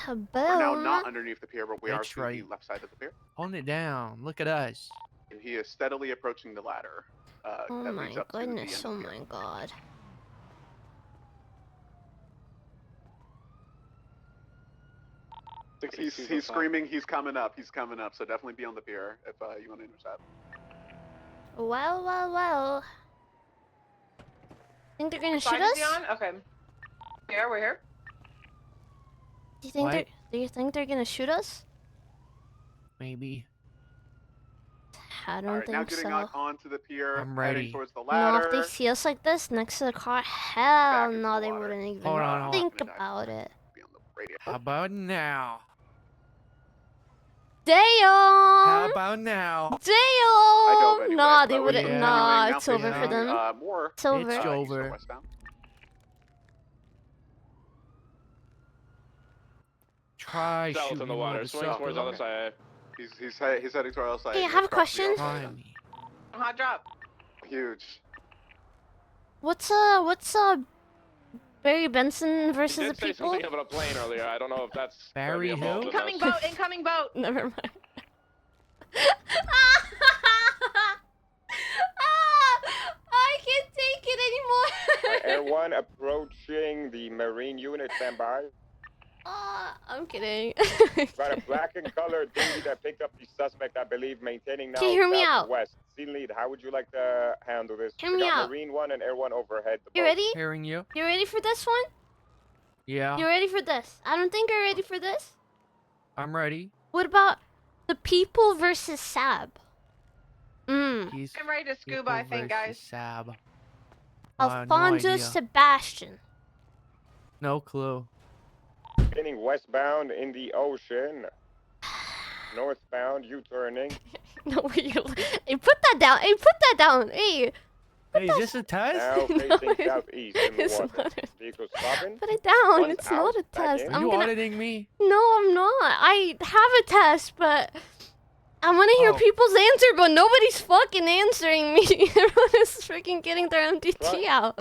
Boom. We're now not underneath the pier, but we are That's to right. the left side of the pier. Holding it down. Look at us. And he is steadily approaching the ladder. Oh that my leads up goodness, to the oh end of the pier. my god. He's screaming, he's coming up, so definitely be on the pier if you want to intercept. Well, well, well. Think they're gonna shoot Side us? is he on? Okay. Yeah, we're here. Do you think What? do you think they're gonna shoot us? Maybe. I don't Alright, now think getting so. onto the pier, I'm heading ready. towards the No, ladder. if they see us like this next to the car, hell into no, the they water. wouldn't even Hold on, hold on. think about it. Be on the radio. How about now? Damn! How about now? dove Damn! anyway, Nah, but they we're wouldn't. still Nah, continuing, it's now over for facing, them. more, It's over. It's east or over. westbound. Try South shooting in the me, water, swing towards the other motherfucker. side. He's heading to our other side. Hey, I He have a crossed the question. other Try side. me. Hot drop. Huge. What's Barry Benson He versus did the say people? something about a plane earlier. I don't know if that's Barry gonna be involved who? with Incoming us. boat. Incoming boat. Never mind. I can't take it Air anymore. 1 approaching the Marine unit, stand by. I'm kidding. Got a black and colored dinghy that picked up the suspect, I believe, maintaining now Can you hear me out? southwest. Scene lead, how would you like to handle this? Hear We me got out. Marine 1 and Air 1 overhead. The You boat. ready? Hearing you? You ready for this one? Yeah. You ready for this? I don't think you're ready for this. I'm ready. What about the people versus Sab? He's I'm ready to scuba, I think, guys. Sab. No Alfonso idea. Sebastian. No clue. Spinning westbound in the ocean. Northbound, U-turning. No, hey, put that down. Hey, put that down. Hey. Hey, is this a test? Now No, facing it's- southeast in the it's water. not a- Vehicle stopping. Put it down. One's It's not a out, back test. in. Are you auditing me? No, I'm not. I have a test, but I want to hear Oh. people's answer, but nobody's fucking answering me. Everyone is freaking getting their MDT Right. out.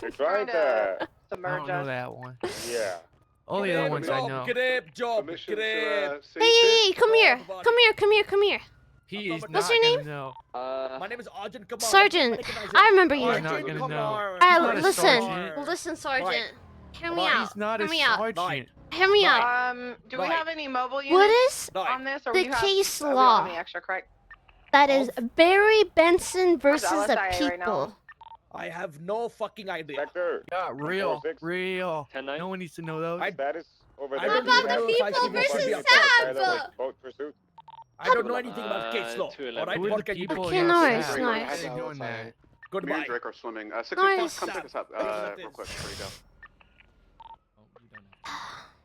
They're trying to... I don't submerge know us. that one. Yeah. All the other ones I know. Permission to, Hey, come here. Come here. He is What's not your name? gonna know. My name is Arjun. Come on. Sergeant, I remember you. He's not gonna know. Alright, He's not a listen. sergeant. Listen, Sergeant. Hear me He's out. not a Hear me out. sergeant. Hear me out. Do we have any mobile units What is on this, or the do you have, case we don't law? have any extra, correct? That is Barry Benson versus the LSIA right now? people. I have no fucking idea. Sector. Yeah, real. 4-6. Real. 10-9. No one needs to know those. Status over I there. don't How about the know if I people should be versus on Sab? top. Boat pursuit. I don't know anything about case law. 211. All right, Who are what the can you people do? Okay, in no your worries, staff? no Why worries. are they doing that? Me and Goodbye. Drake are swimming. Nice. 616, come pick us up Look at real this. quick before you go.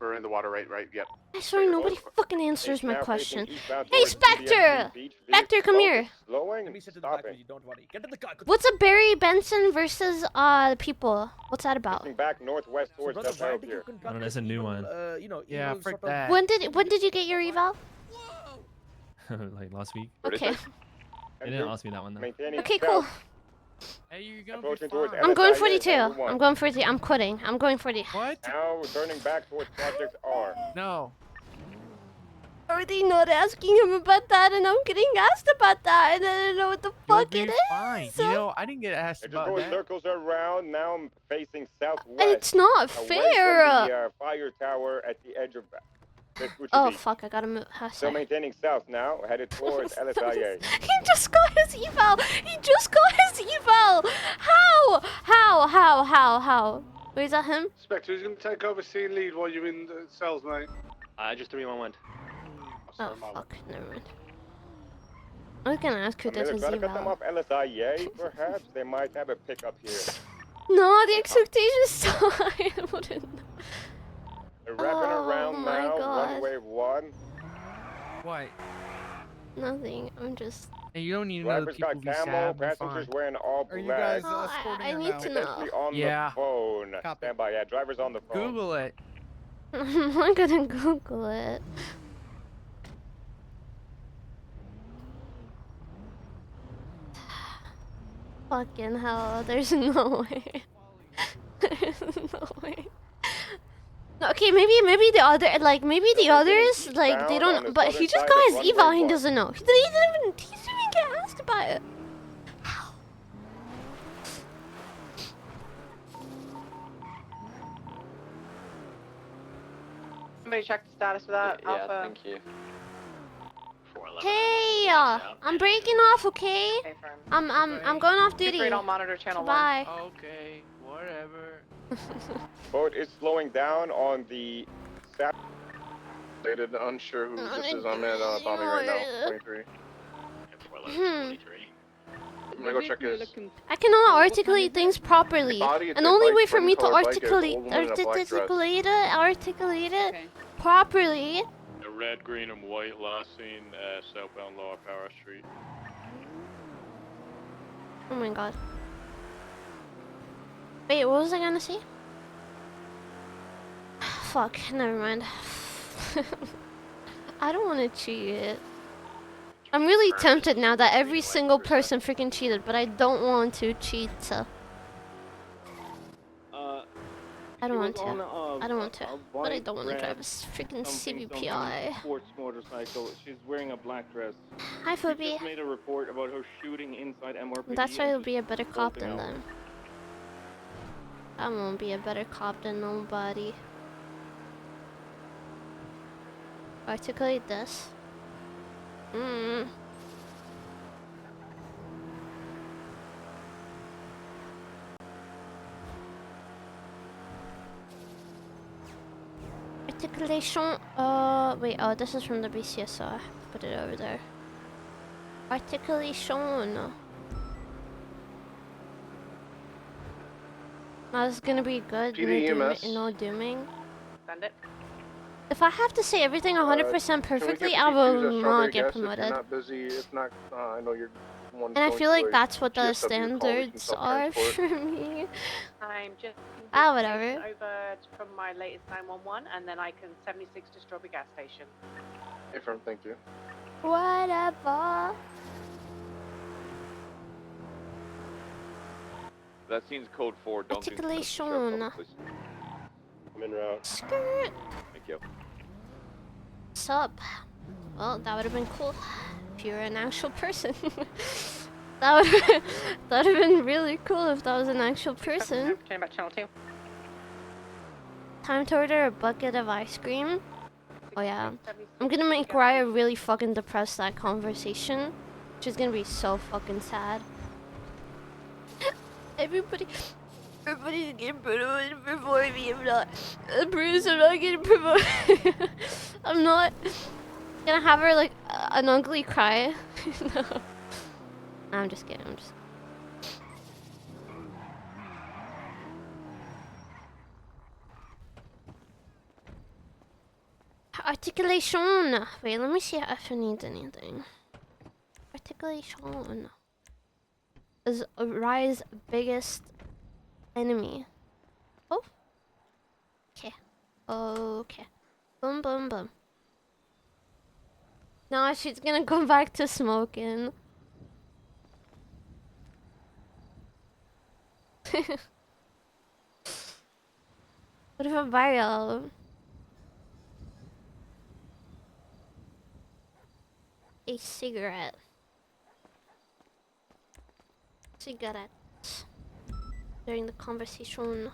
We're in the water, right? Yep. I swear nobody fucking answers my Now question. facing eastbound Hey, towards DMV Spectre! Beach. Spectre, come Boat here. is Slowing, Let me sit in the back with stopping. you. Don't worry. Get in the car. What's a Barry Benson versus the people? What's that about? Facing back northwest So, towards brother, the why barrel do you pier. conduct Oh, that's this a new evil, one. You know, Yeah, evil frick sort of- that. When did you get your eval? Like last week. Okay. They didn't ask me that one though. Maintaining Okay, cool. south. Hey, you're gonna Approaching be towards fine. I'm going LSIA 42. everyone. I'm going 40. I'm quitting. I'm going 40. What? Now turning back towards Project R. No. Already not asking him about that, and I'm getting asked about that, and I don't know what the You'll fuck be it fine. is. You know, I didn't get asked They're just about going that. circles around. Now I'm facing southwest. It's not away fair. From the fire tower at the edge of Oh fuck! I gotta move. Still maintaining south now, headed towards LSIA. He just got his eval. He just got his eval. How? Wait, is that him? Spectre, who's going to take over scene lead while you're in the cells, mate? Just 311. Oh fuck! Never mind. I was gonna ask who does his Try to cut them eval. off LSIA, perhaps? They might have a pickup here. No, the expectation is so high. I wouldn't know. They're wrapping around my now, God. one wave one. What? Nothing. I'm just. Hey, you don't need to know the Drivers people got be camo, sad. We're passengers fine. wearing all Are black. you guys Oh, escorting I her need now? to know. Potentially on Yeah. the phone. Copy. Stand by, yeah, drivers on the phone. Google it. I'm not gonna Google it. Fucking hell, there's no way. There's no way. Okay, maybe the other, like, maybe the others, like, they don't, but he just got his eval, he doesn't know. He didn't even get asked about it. Somebody check the status of that. Yeah, Alpha. thank you. Hey, I'm breaking off, okay? I'm going off duty. I'll monitor channel Bye. Okay, whatever. Boat is slowing down on the south. Stated unsure who this is. I'm at bombing right now. 23. I'm gonna go check his. I cannot articulate things properly. Body, And the only bike, way for me to colored bike is an old articulate woman in a black articulate it properly. Red, green, and white last seen southbound Lower Power Street. Oh my god. Wait, what was I gonna say? Fuck, never mind. I don't want to cheat it. I'm really tempted now that every single person freaking cheated, but I don't want to cheat. I don't want to. I don't want to. But I don't want to drive a freaking CVPI. Sports motorcycle. She's wearing a black dress. Hi, She Phoebe. just made a report about her shooting inside MRPD. That's why and he'll be a better cop bolting than out. them. I won't be a better cop than nobody. Articulate this. Articulation. Wait. Oh, this is from the BCS, so I have to put it over there. Articulation. That's gonna be good. PDEMS. No dooming. Send it. If I have to say everything 100% perfectly, I Can we will get the not strawberry get gas promoted. If you're not busy, if not, I know you're one. And I going feel to like a that's what the GSW call, we can standards are self-transport. for me. I'm just Whatever. over from my latest 911, and then I can 76 to Strawberry gas station. Hey, firm, thank you. Whatever. That seems code 4. Don't Articulation. I'm en route. Skirt. Thank you. Sup? Well, that would have been cool if you were an actual person. that would have been really cool if that was an actual person. Turn back channel 2. Time to order a bucket of ice cream. Oh yeah. I'm gonna make Raya really fucking depressed that conversation. Which is gonna be so fucking sad. Everybody's getting promoted before me. I'm not. Bruce, I'm not getting promoted. I'm not gonna have her like an ugly cry. No. I'm just kidding. Articulation. Wait, let me see if I need anything. Articulation is Raya's biggest enemy. Oh. Okay. Okay. Boom, boom, boom. Now she's gonna go back to smoking. What if a barrel? A cigarette. During the conversation.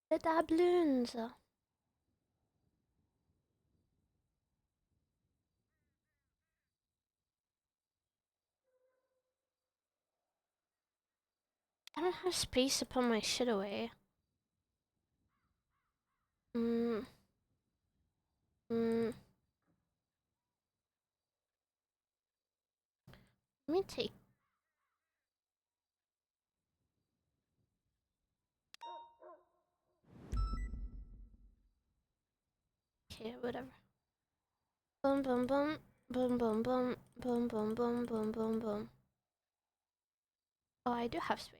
The doubloons. I don't have space to put my shit away. Let me take. Okay, whatever. Boom, boom, boom, boom, boom, boom, boom, boom, boom, boom, boom, boom. Oh, I do have space.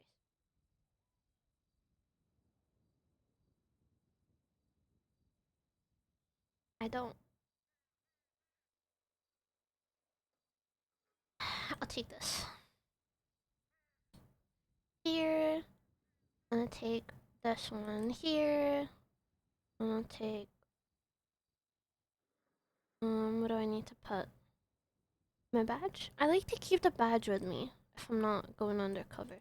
I don't. I'll take this. Here. I'm gonna take this one here. I'm gonna take. What do I need to put? My badge? I like to keep the badge with me if I'm not going undercover.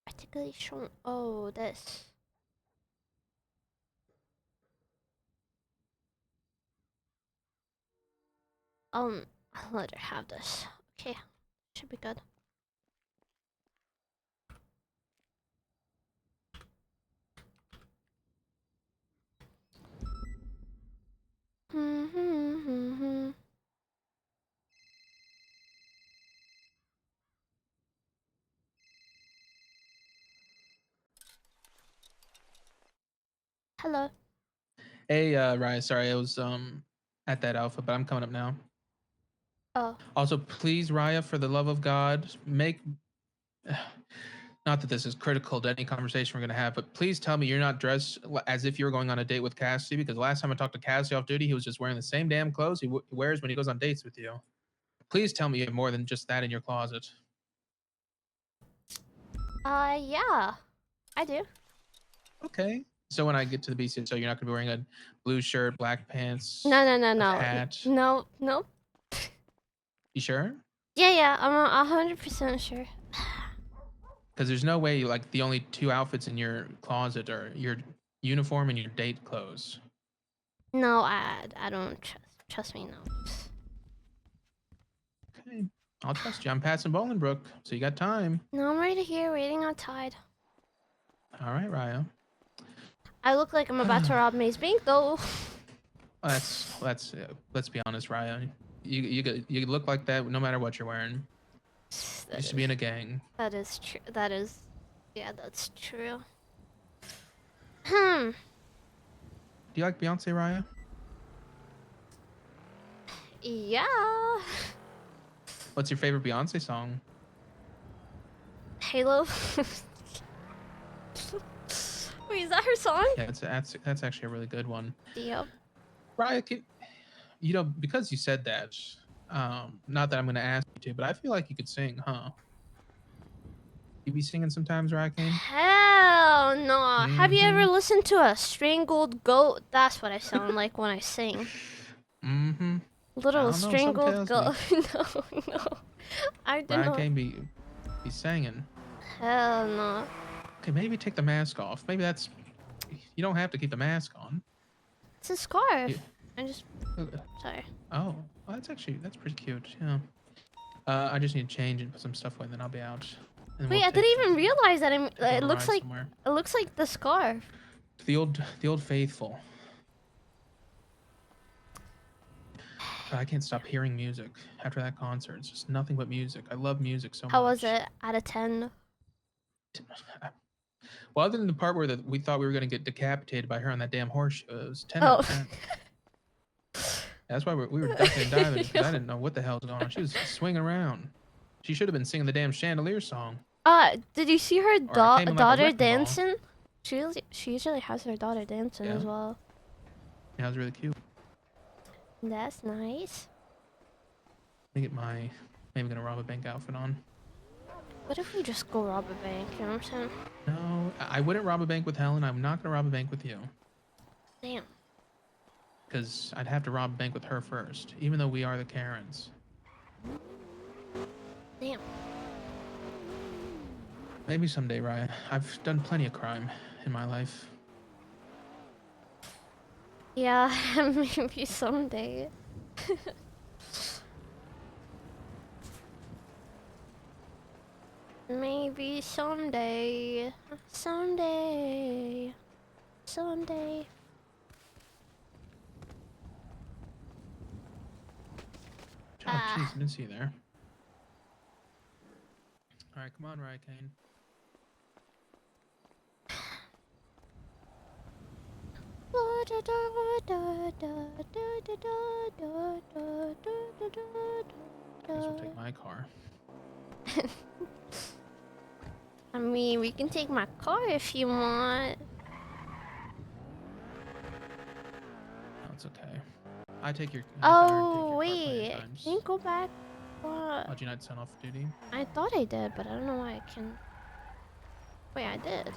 Particularly shown. Oh, this. I'll let her have this. Okay, should be good. Hello. Hey, Ryan, sorry, I was at that alpha, but I'm coming up now. Oh. Also, please, Raya, for the love of God, make. Not that this is critical to any conversation we're gonna have, but please tell me you're not dressed as if you're going on a date with Cassie. Because last time I talked to Cassie off duty, he was just wearing the same damn clothes he wears when he goes on dates with you. Please tell me you have more than just that in your closet. Yeah, I do. Okay. So when I get to the BC, so you're not gonna be wearing a blue shirt, black pants, No, a hat. No. You sure? Yeah, I'm 100% sure. Because there's no way like the only two outfits in your closet are your uniform and your date clothes. No, I don't trust me. No. Okay, I'll trust you. I'm passing Bolingbrook, so you got time. No, I'm right here waiting outside. All right, Raya. I look like I'm about to rob Maze Bank, though. Let's be honest, Raya. You look like that no matter what you're wearing. You used to be in a gang. That is true. Yeah, that's true. Do you like Beyonce, Raya? Yeah. What's your favorite Beyonce song? Halo. Wait, is that her song? Yeah, that's actually a really good one. Yep. Raya, because you said that, not that I'm gonna ask you to, but I feel like you could sing, huh? You be singing sometimes, Raya Kaine? Hell no. Have you ever listened to a strangled goat? That's what I sound like when I sing. Little strangled goat. No. I did Raya not. Kaine be singing. Hell no. Okay, maybe take the mask off. Maybe that's. You don't have to keep the mask on. It's a scarf. I just. Sorry. Oh, well, that's pretty cute. Yeah. I just need to change and put some stuff away, and then I'll be out. Wait, I didn't even realize that. It looks like somewhere. it looks like the scarf. The old faithful. But I can't stop hearing music after that concert. It's just nothing but music. I love music so much. How was it? Out of 10? Well, other than the part where we thought we were gonna get decapitated by her on that damn horseshoe, it was 10 out of 10. That's why we were ducking and diving, because I didn't know what the hell was going on. She was swinging around. She should have been singing the damn Chandelier song. Did you see her daughter dancing? She usually has her daughter dancing as well. Yeah, it was really cute. That's nice. Let me get my maybe gonna rob a bank outfit on. What if we just go rob a bank? You know what I'm saying? No, I wouldn't rob a bank with Helen. I'm not gonna rob a bank with you. Damn. Because I'd have to rob a bank with her first, even though we are the Karens. Damn. Maybe someday, Ryan. I've done plenty of crime in my life. Yeah, maybe someday. Maybe someday. Someday. Someday. Oh, jeez, didn't see you there. All right, come on, RAIA KAINE. Guess we'll take my car. I mean, we can take my car if you want. No, it's okay. I take your. Oh, wait. Can you go back? What? How'd you not sign off duty? I thought I did, but I don't know why I can. Wait, I did.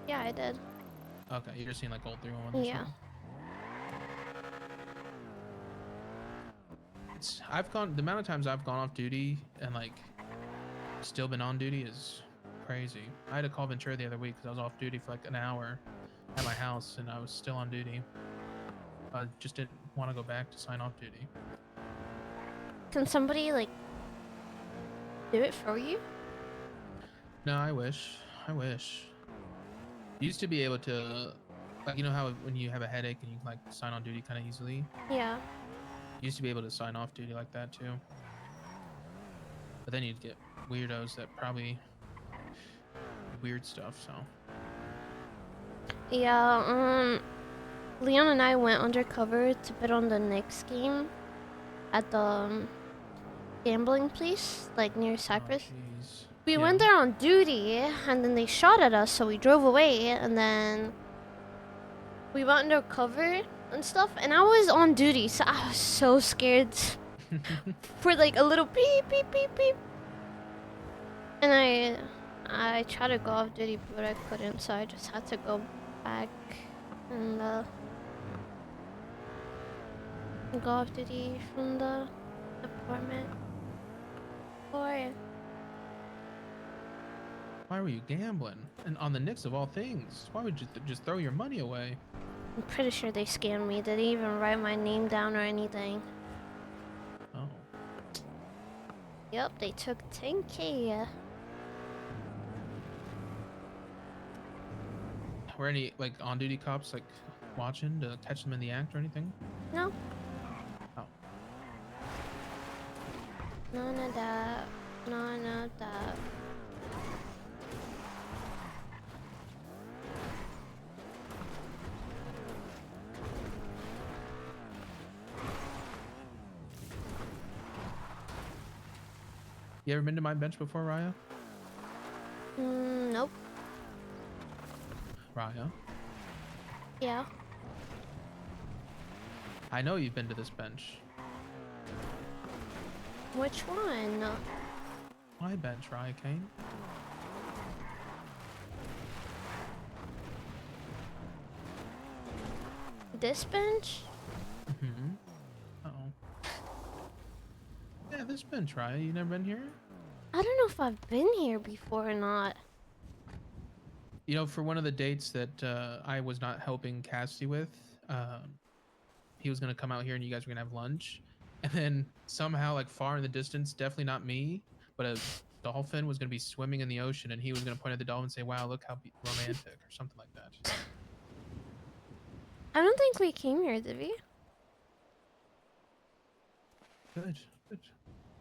Yeah, I did. Okay, you're just seeing like old 311 or Yeah. something. I've gone, the amount of times I've gone off duty and like still been on duty is crazy. I had to call Ventura the other week because I was off duty for like an hour at my house and I was still on duty. I just didn't want to go back to sign off duty. Can somebody like do it for you? No, I wish. I wish. Used to be able to, like, you know how when you have a headache and you can like sign on duty kind of easily? Yeah. Used to be able to sign off duty like that too. But then you'd get weirdos that probably weird stuff, so. Yeah, Leon and I went undercover to bet on the Knicks game at the gambling place, like near Cyprus. We went there on duty, and then they shot at us, so we drove away, and then we went undercover and stuff, and I was on duty, so I was so scared for like a little beep, beep, beep, beep. And I tried to go off duty, but I couldn't, so I just had to go back and go off duty from the department. Or Why were you gambling? And on the Knicks of all things. Why would you just throw your money away? I'm pretty sure they scammed me. They didn't even write my name down or anything. Oh. Yep, they took 10K. Were any like on-duty cops like watching to catch them in the act or anything? No. Oh. None of that. None of that. You ever been to my bench before, Raya? Nope. Raya? Yeah. I know you've been to this bench. Which one? My bench, RAIA KAINE. This bench? Mm-hmm. Uh-oh. Yeah, this bench, Raya. You never been here? I don't know if I've been here before or not. You know, for one of the dates that I was not helping Cassie with, he was going to come out here and you guys were going to have lunch. And then somehow, like far in the distance, definitely not me, but a dolphin was going to be swimming in the ocean and he was going to point at the dolphin and say, wow, look how romantic or something like that. I don't think we came here, did we? Good, good.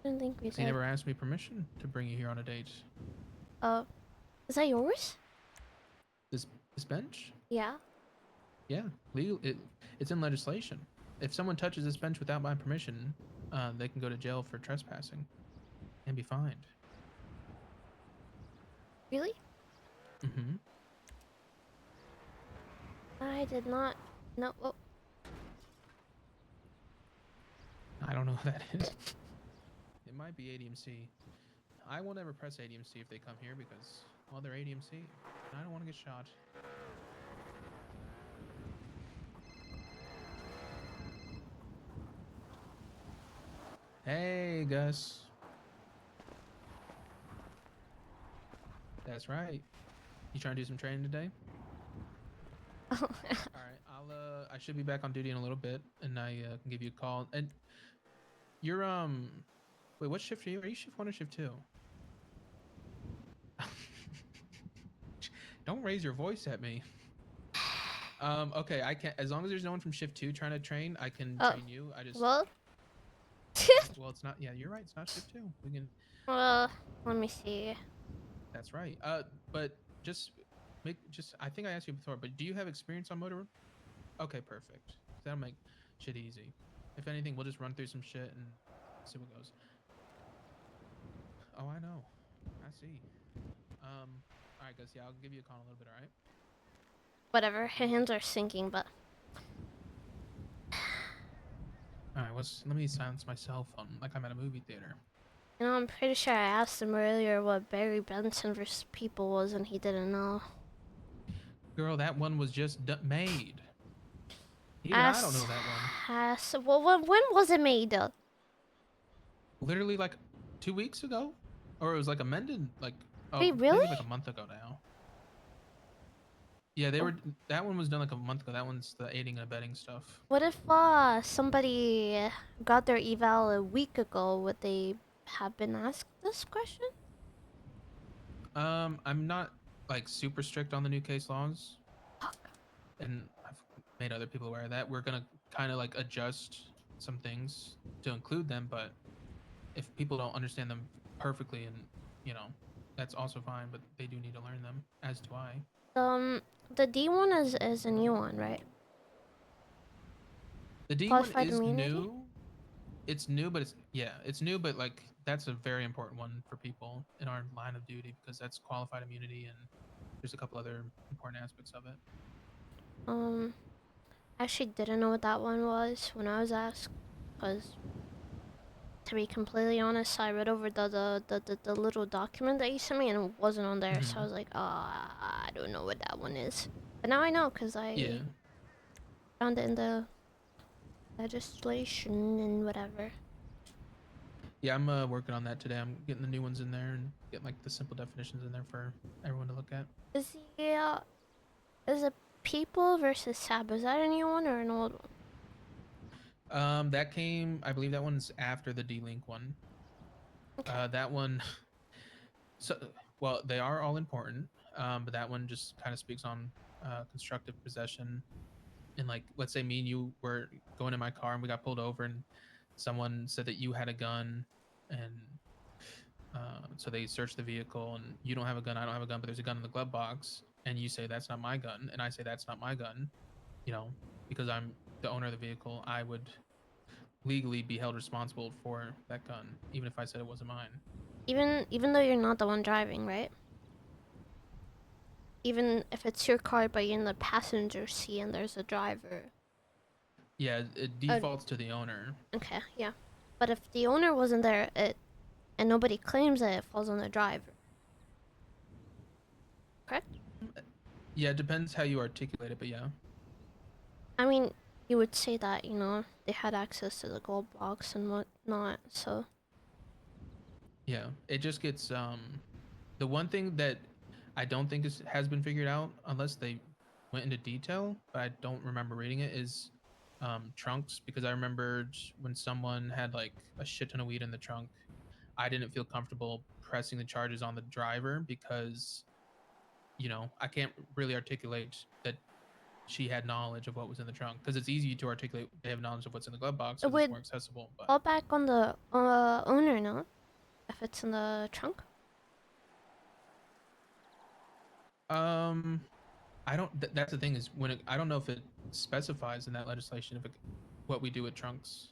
I don't think we did. He never asked me permission to bring you here on a date. Is that yours? This bench? Yeah. Yeah, legal. It's in legislation. If someone touches this bench without my permission, they can go to jail for trespassing and be fined. Really? Mm-hmm. I did not know. Oh. I don't know who that is. It might be ADMC. I will never press ADMC if they come here because, well, they're ADMC. And I don't want to get shot. Hey, Gus. That's right. You trying to do some training today? All right, I should be back on duty in a little bit, and I can give you a call. And you're wait, what shift are you? Are you shift 1 or shift 2? Don't raise your voice at me. Okay, I can, as long as there's no one from shift 2 trying to train, I can train you. I just well, well, it's not. Yeah, you're right. It's not shift 2. We can. well, let me see. That's right. But just I think I asked you before, but do you have experience on motor? Okay, perfect. That'll make shit easy. If anything, we'll just run through some shit and see what goes. Oh, I know. I see. All right, guys. Yeah, I'll give you a call in a little bit. All right. Whatever. Hands are sinking, but. All right. Let me silence my cell phone like I'm at a movie theater. You know, I'm pretty sure I asked him earlier what Barry Benson versus People was, and he didn't know. Girl, that one was just made. Even I don't know that one. Well, when was it made? Literally like 2 weeks ago, or it was like amended like Wait, maybe really? like a month ago now. Yeah, that one was done like a month ago. That one's the aiding and abetting stuff. What if somebody got their eval a week ago? Would they have been asked this question? I'm not like super strict on the new case laws, and I've made other people aware of that. We're gonna kind of like adjust some things to include them, but if people don't understand them perfectly, and that's also fine. But they do need to learn them, as do I. The D1 is a new one, right? The D1 Qualified is immunity? new. It's new, but it's new, but like that's a very important one for people in our line of duty because that's qualified immunity, and there's a couple other important aspects of it. I actually didn't know what that one was when I was asked, because to be completely honest, I read over the little document that you sent me and it wasn't on there, so I was like, I don't know what that one is. But now I know because I found it in the legislation and whatever. Yeah, I'm working on that today. I'm getting the new ones in there and getting like the simple definitions in there for everyone to look at. Is it People versus Sab? Is that a new one or an old one? That came, I believe that one's after the D-Link one. Okay. That one, so well, they are all important, but that one just kind of speaks on constructive possession. And like, let's say me and you were going in my car and we got pulled over and someone said that you had a gun, and so they search the vehicle and you don't have a gun, I don't have a gun, but there's a gun in the glove box, and you say that's not my gun, and I say that's not my gun, because I'm the owner of the vehicle, I would legally be held responsible for that gun, even if I said it wasn't mine. Even though you're not the one driving, right? Even if it's your car but you're in the passenger seat and there's a driver. Yeah, it defaults to the owner. Okay, yeah. But if the owner wasn't there, and nobody claims that it falls on the driver. Correct? Yeah, it depends how you articulate it, but yeah. I mean, you would say that, they had access to the gold box and whatnot, so. Yeah, it just gets, the one thing that I don't think has been figured out, unless they went into detail, but I don't remember reading it, is trunks, because I remembered when someone had like a shit ton of weed in the trunk, I didn't feel comfortable pressing the charges on the driver because, I can't really articulate that she had knowledge of what was in the trunk, because it's easy to articulate they have knowledge of what's in the glove box because it's more accessible. But fall back on the owner, no? If it's in the trunk? I don't. That's the thing is I don't know if it specifies in that legislation what we do with trunks.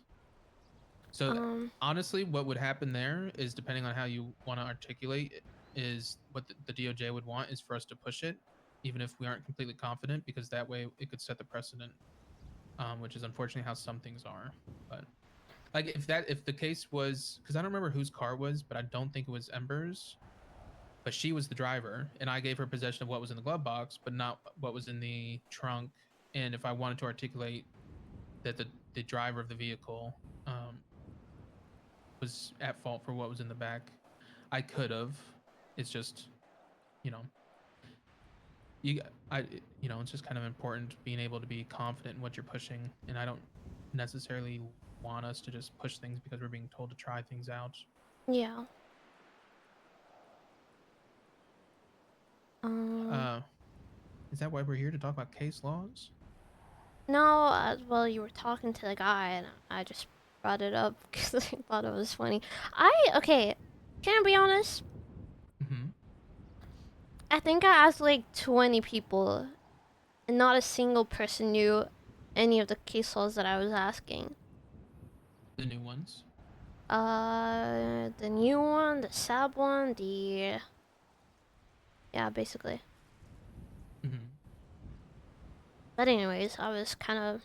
So honestly, what would happen there is, depending on how you want to articulate it, is what the DOJ would want is for us to push it, even if we aren't completely confident, because that way it could set the precedent, which is unfortunately how some things are. But like if the case was, because I don't remember whose car was, but I don't think it was Ember's. But she was the driver, and I gave her possession of what was in the glove box, but not what was in the trunk. And if I wanted to articulate that the driver of the vehicle was at fault for what was in the back, I could have. It's just you know, it's just kind of important being able to be confident in what you're pushing, and I don't necessarily want us to just push things because we're being told to try things out. Yeah. Is that why we're here to talk about case laws? No, well, you were talking to the guy, and I just brought it up because I thought it was funny. Okay, can I be honest? I think I asked like 20 people, and not a single person knew any of the case laws that I was asking. The new ones? The new one, the SAB one, yeah, basically. But anyways, I was kind of...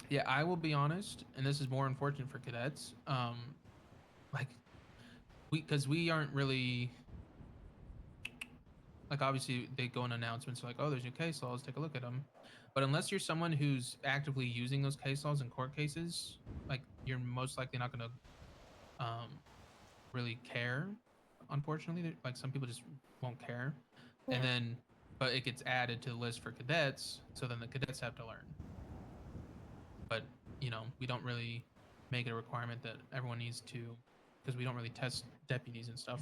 Yeah, I will be honest, and this is more unfortunate for cadets. Like, because we aren't really... Like, obviously, they go in announcements like, oh, there's new case laws, take a look at them. But unless you're someone who's actively using those case laws in court cases, like, you're most likely not going to really care, unfortunately. Like, some people just won't care. Yeah. And then, but it gets added to the list for cadets, so then the cadets have to learn. But, you know, we don't really make it a requirement that everyone needs to, because we don't really test deputies and stuff.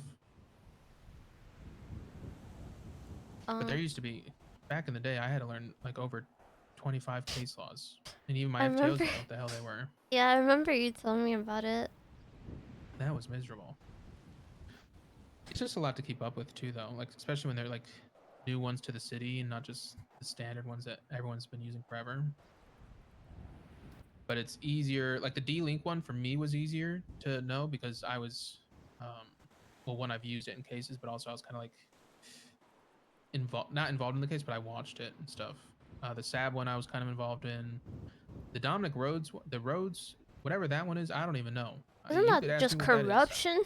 But there used to be, back in the day, I had to learn like over 25 case laws, and even my FTOs didn't know what the hell they were. Yeah, I remember you telling me about it. That was miserable. It's just a lot to keep up with too, though. Like, especially when they're like new ones to the city and not just the standard ones that everyone's been using forever. But it's easier. Like the D-Link one for me was easier to know because I was, well, one, I've used it in cases, but also I was kind of like not involved in the case, but I watched it and stuff. The SAB one I was kind of involved in. The Dominic Rhodes, whatever that one is, I don't even know. Isn't that just corruption?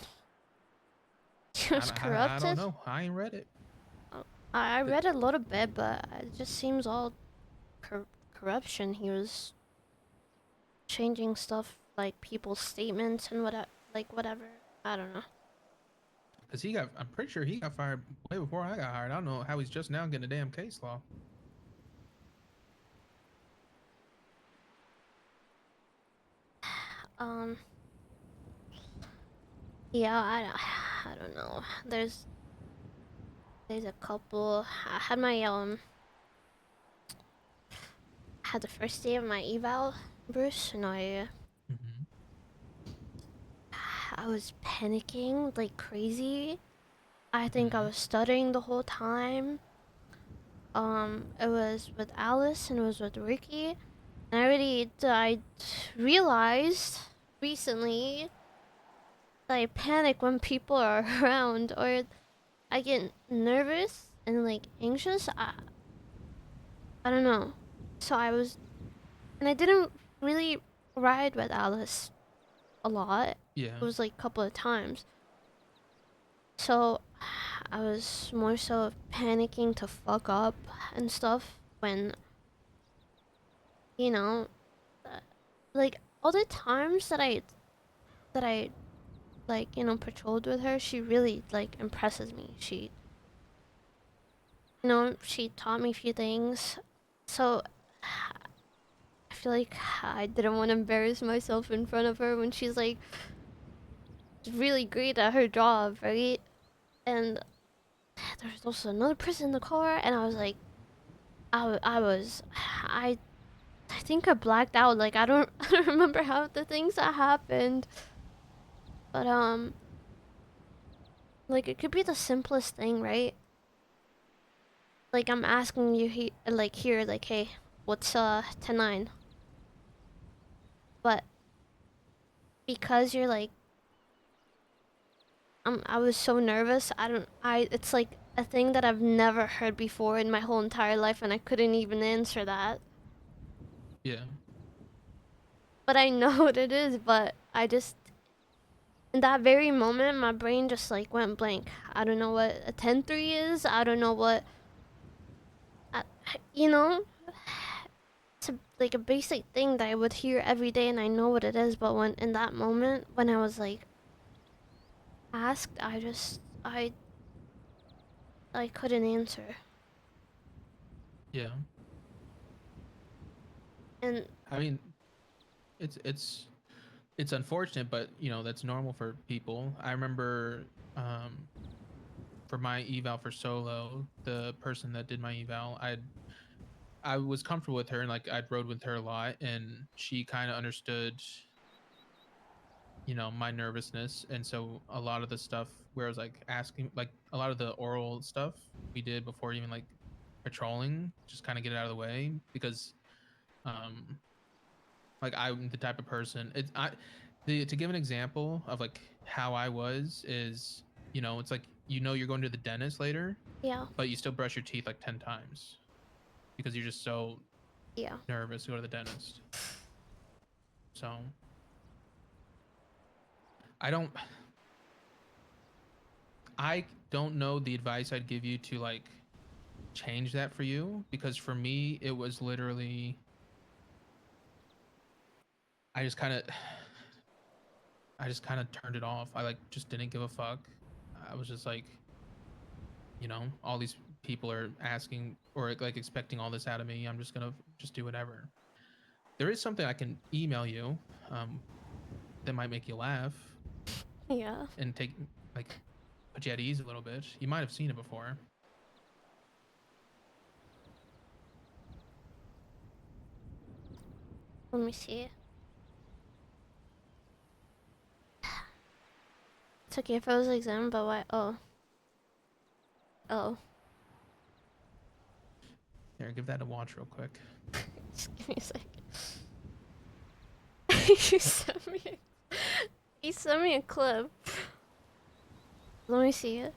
Just corrupted? I don't know. I ain't read it. I read a little bit, but it just seems all corruption. He was changing stuff like people's statements and whatever. I don't know. Because I'm pretty sure he got fired way before I got hired. I don't know how he's just now getting a damn case law. Yeah, I don't know. There's a couple. I had my had the first day of my eval, Bruce, and I was panicking like crazy. I think I was stuttering the whole time. It was with Alice and it was with Ricky. And I realized recently that I panic when people are around, or I get nervous and like anxious. I don't know. So and I didn't really ride with Alice a lot. Yeah. It was like a couple of times. So I was more so panicking to fuck up and stuff when, you know, like all the times that I like, you know, patrolled with her, she really like impresses me. She taught me a few things. So I feel like I didn't want to embarrass myself in front of her when she's like really great at her job, right? And there's also another person in the car, and I was like, I think I blacked out. Like I don't remember half the things that happened. But like it could be the simplest thing, right? Like I'm asking you here, like, hey, what's 10-9? But because you're like, I was so nervous. It's like a thing that I've never heard before in my whole entire life, and I couldn't even answer that. Yeah. But I know what it is, but I just, in that very moment, my brain just like went blank. I don't know what a 10-3 is. I don't know what, you know, it's like a basic thing that I would hear every day, and I know what it is. But when in that moment, when I was like asked, I I couldn't answer. Yeah. And I mean, it's unfortunate, but you know that's normal for people. I remember for my eval for solo, the person that did my eval, I was comfortable with her and like I'd rode with her a lot, and she kind of understood, you know, my nervousness, and so a lot of the stuff where I was like asking, like a lot of the oral stuff we did before even like patrolling, just kind of get it out of the way because, like I'm the type of person. To give an example of like how I was is, you know, it's like you know you're going to the dentist later, yeah, but you still brush your teeth like 10 times because you're just so nervous to go to the dentist. So I don't know the advice I'd give you to like change that for you, because for me it was literally I just kind of turned it off. I like just didn't give a fuck. I was just like, you know, all these people are asking or like expecting all this out of me. I'm just gonna just do whatever. There is something I can email you that might make you laugh. Yeah. And take like put you at ease a little bit. You might have seen it before. Let me see. It's okay if I was exam, but why? Oh. Here, give that a watch real quick. Just give me a second. He sent me a clip. Let me see it.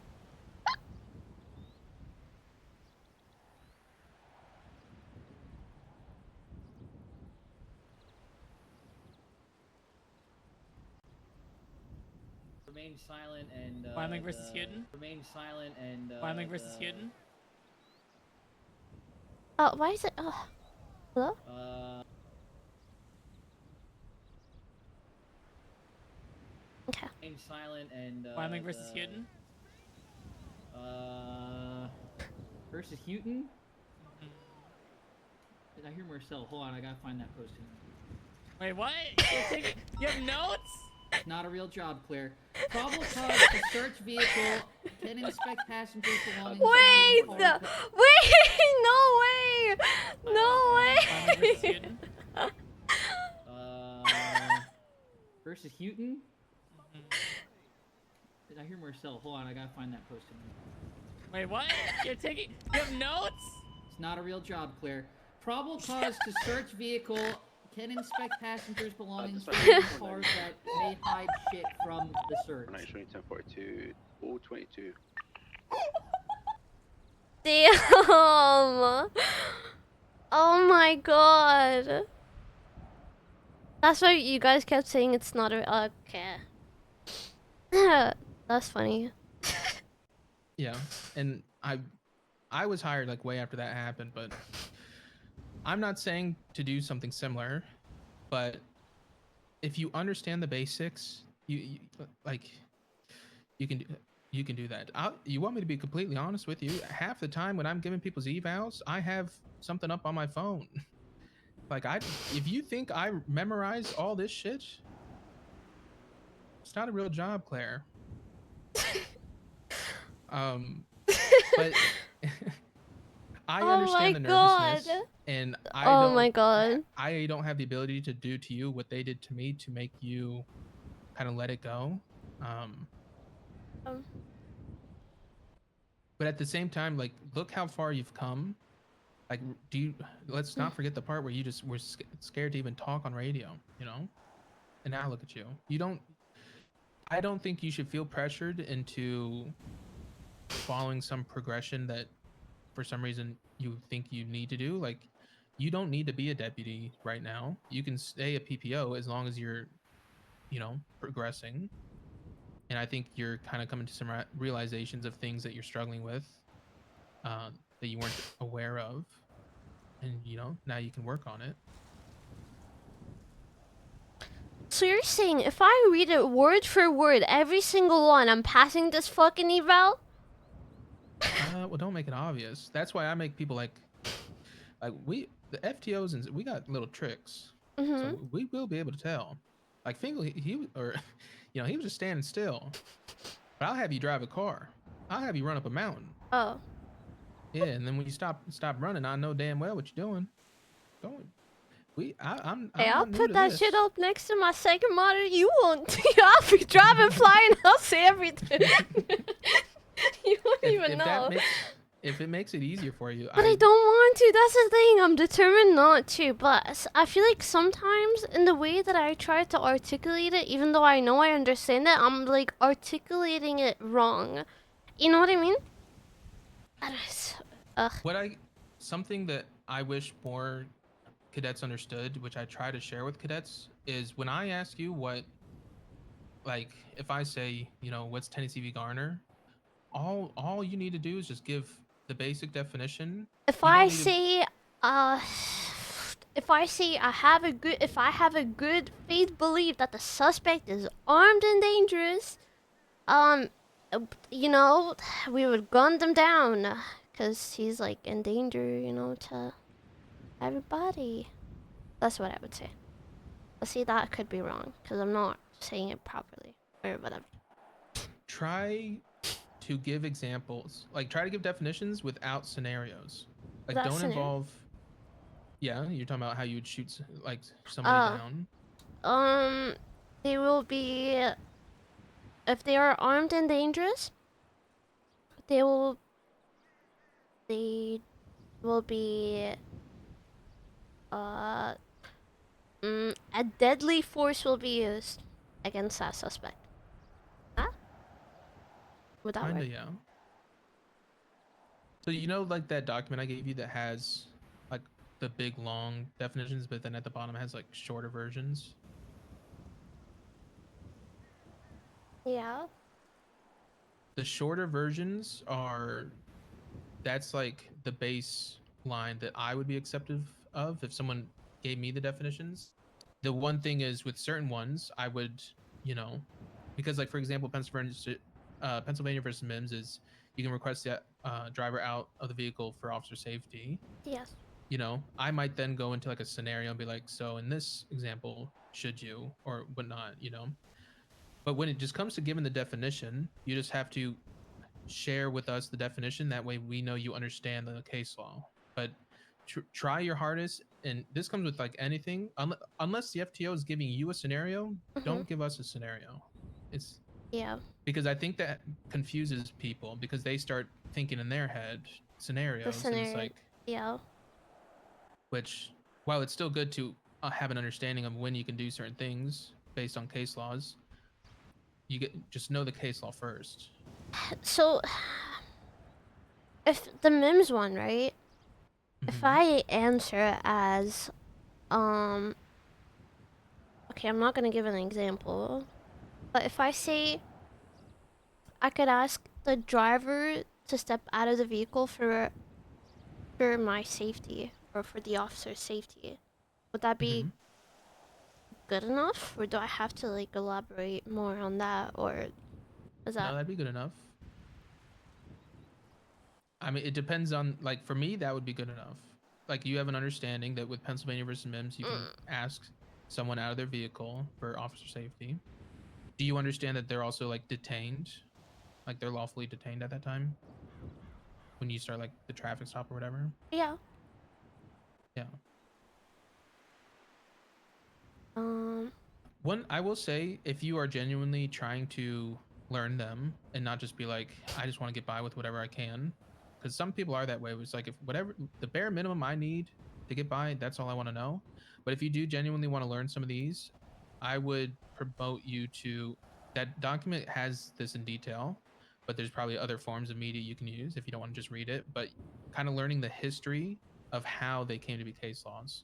Remain silent and Wyoming versus Houghton. Remain silent and Wyoming versus Houghton. Oh, why is it? Oh, hello. Okay. Remain silent and Wyoming versus Houghton. Versus Houghton. Did I hear Marcel? Hold on, I gotta find that posting. Wait, what? You have notes? It's not a real job, Claire. Probable cause to search vehicle. Can inspect passengers belonging. Wait! Wait! No way! No way! Versus Houghton. Did I hear Marcel? Hold on, I gotta find that posting. Wait, what? You have notes? It's not a real job, Claire. Probable cause to search vehicle. Can inspect passengers belonging to cars that may hide shit from the search. 1042, 422. Damn! Oh my god! That's why you guys kept saying it's not a. Okay. That's funny. Yeah, and I was hired like way after that happened, but I'm not saying to do something similar, but if you understand the basics, you can do that. You want me to be completely honest with you? Half the time when I'm giving people's evals, I have something up on my phone. Like if you think I memorize all this shit, it's not a real job, Claire. But I understand the nervousness, and I don't have the ability to do to you what they did to me to make you kind of let it go. But at the same time, like, look how far you've come. Like, let's not forget the part where you just were scared to even talk on radio, you know? And now look at you. I don't think you should feel pressured into following some progression that for some reason you think you need to do. Like, you don't need to be a deputy right now. You can stay a PPO as long as you're, you know, progressing. And I think you're kind of coming to some realizations of things that you're struggling with that you weren't aware of. And, you know, now you can work on it. So you're saying if I read it word for word, every single one, I'm passing this fucking eval? Well, don't make it obvious. That's why I make people like the FTOs, and we got little tricks, so we will be able to tell. Like Fingal, he was just standing still, but I'll have you drive a car. I'll have you run up a mountain. Oh. Yeah, and then when you stop running, I know damn well what you're doing. Don't. I'm Hey, I'll not new put to that this. shit up next to my second monitor. You won't. I'll be driving, flying. I'll say everything. You won't even know. If it makes it easier for you, But I don't want to. That's the thing. I'm determined not to. But I feel like sometimes in the way that I try to articulate it, even though I know I understand it, I'm like articulating it wrong. You know what I mean? Something that I wish more cadets understood, which I try to share with cadets, is when I ask you what, like, if I say, what's Tennessee v. Garner, all you need to do is just give the basic definition. If I say I have a good faith belief that the suspect is armed and dangerous, we would gun them down because he's like in danger, to everybody. That's what I would say. But see, that could be wrong because I'm not saying it properly or whatever. Try to give examples, like try to give definitions without scenarios. Like Without don't scenario? involve. Yeah, you're talking about how you would shoot like somebody down. They will be, if they are armed and dangerous, they will be, a deadly force will be used against that suspect. Huh? Would that Kinda, work? yeah. So like that document I gave you that has like the big long definitions, but then at the bottom it has like shorter versions. Yeah. The shorter versions that's like the baseline that I would be acceptive of if someone gave me the definitions. The one thing is with certain ones, I would, because like for example, Pennsylvania versus Mims is you can request the driver out of the vehicle for officer safety. Yes. I might then go into like a scenario and be like, so in this example, should you or whatnot, But when it just comes to giving the definition, you just have to share with us the definition. That way we know you understand the case law. But try your hardest, and this comes with like anything. Unless the FTO is giving you a scenario, don't give us a scenario. It's because I think that confuses people because they start thinking in their head scenarios, and it's like which while it's still good to have an understanding of when you can do certain things based on case laws, just know the case law first. So, if the Mims one, right? If I answer as, okay, I'm not gonna give an example, but if I say I could ask the driver to step out of the vehicle for my safety or for the officer's safety, would that be good enough, or do I have to like elaborate more on that, or is that? No, that'd be good enough. I mean, it depends on, like, for me, that would be good enough. Like, you have an understanding that with Pennsylvania versus Mims, you can ask someone out of their vehicle for officer safety. Do you understand that they're also, like, detained? Like, they're lawfully detained at that time? When you start, like, the traffic stop or whatever? Yeah. Yeah. One, I will say, if you are genuinely trying to learn them and not just be like, I just want to get by with whatever I can, because some people are that way. It's like, if whatever the bare minimum I need to get by, that's all I want to know. But if you do genuinely want to learn some of these, I would promote you to, that document has this in detail, but there's probably other forms of media you can use if you don't want to just read it. But kind of learning the history of how they came to be case laws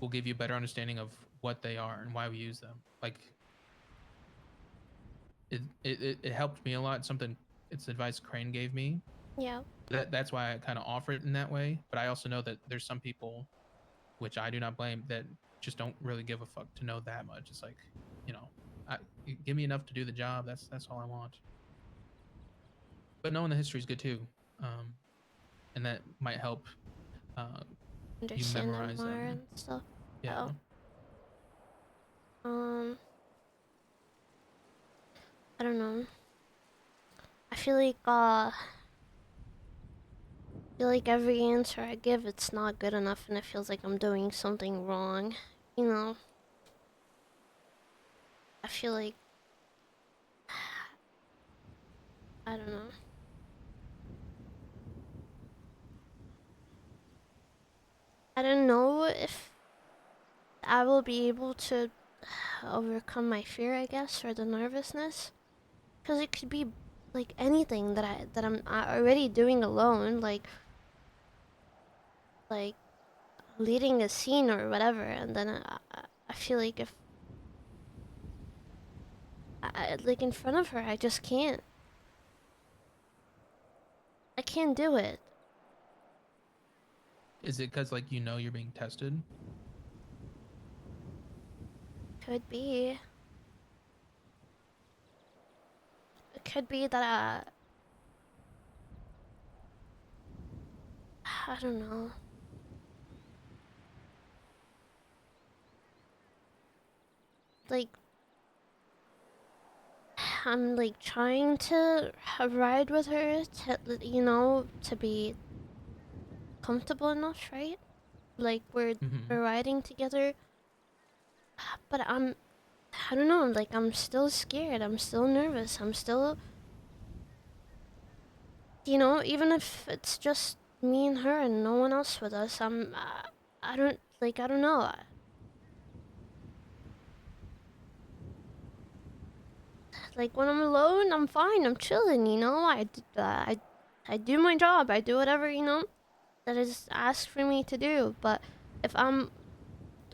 will give you a better understanding of what they are and why we use them. Like, it helped me a lot. It's advice Crane gave me. Yeah. That's why I kind of offer it in that way. But I also know that there's some people, which I do not blame, that just don't really give a fuck to know that much. It's like, give me enough to do the job. That's all I want. But knowing the history is good too. and that might help you Understand them memorize more them. and stuff. Yeah. I don't know. I feel like every answer I give, it's not good enough, and it feels like I'm doing something wrong. You know. I feel like I don't know. I don't know if I will be able to overcome my fear, I guess, or the nervousness, because it could be like anything that I'm already doing alone, like leading a scene or whatever, and then I feel like if like in front of her, I just can't. I can't do it. Is it because like you're being tested? Could be. It could be that I don't know. Like I'm like trying to ride with her to be comfortable enough, right? Like we're riding together, but I don't know, I'm still scared, I'm still nervous, I'm still, even if it's just me and her and no one else with us, I don't know. Like when I'm alone, I'm fine, I'm chilling, I do my job, I do whatever, that is asked for me to do. But if I'm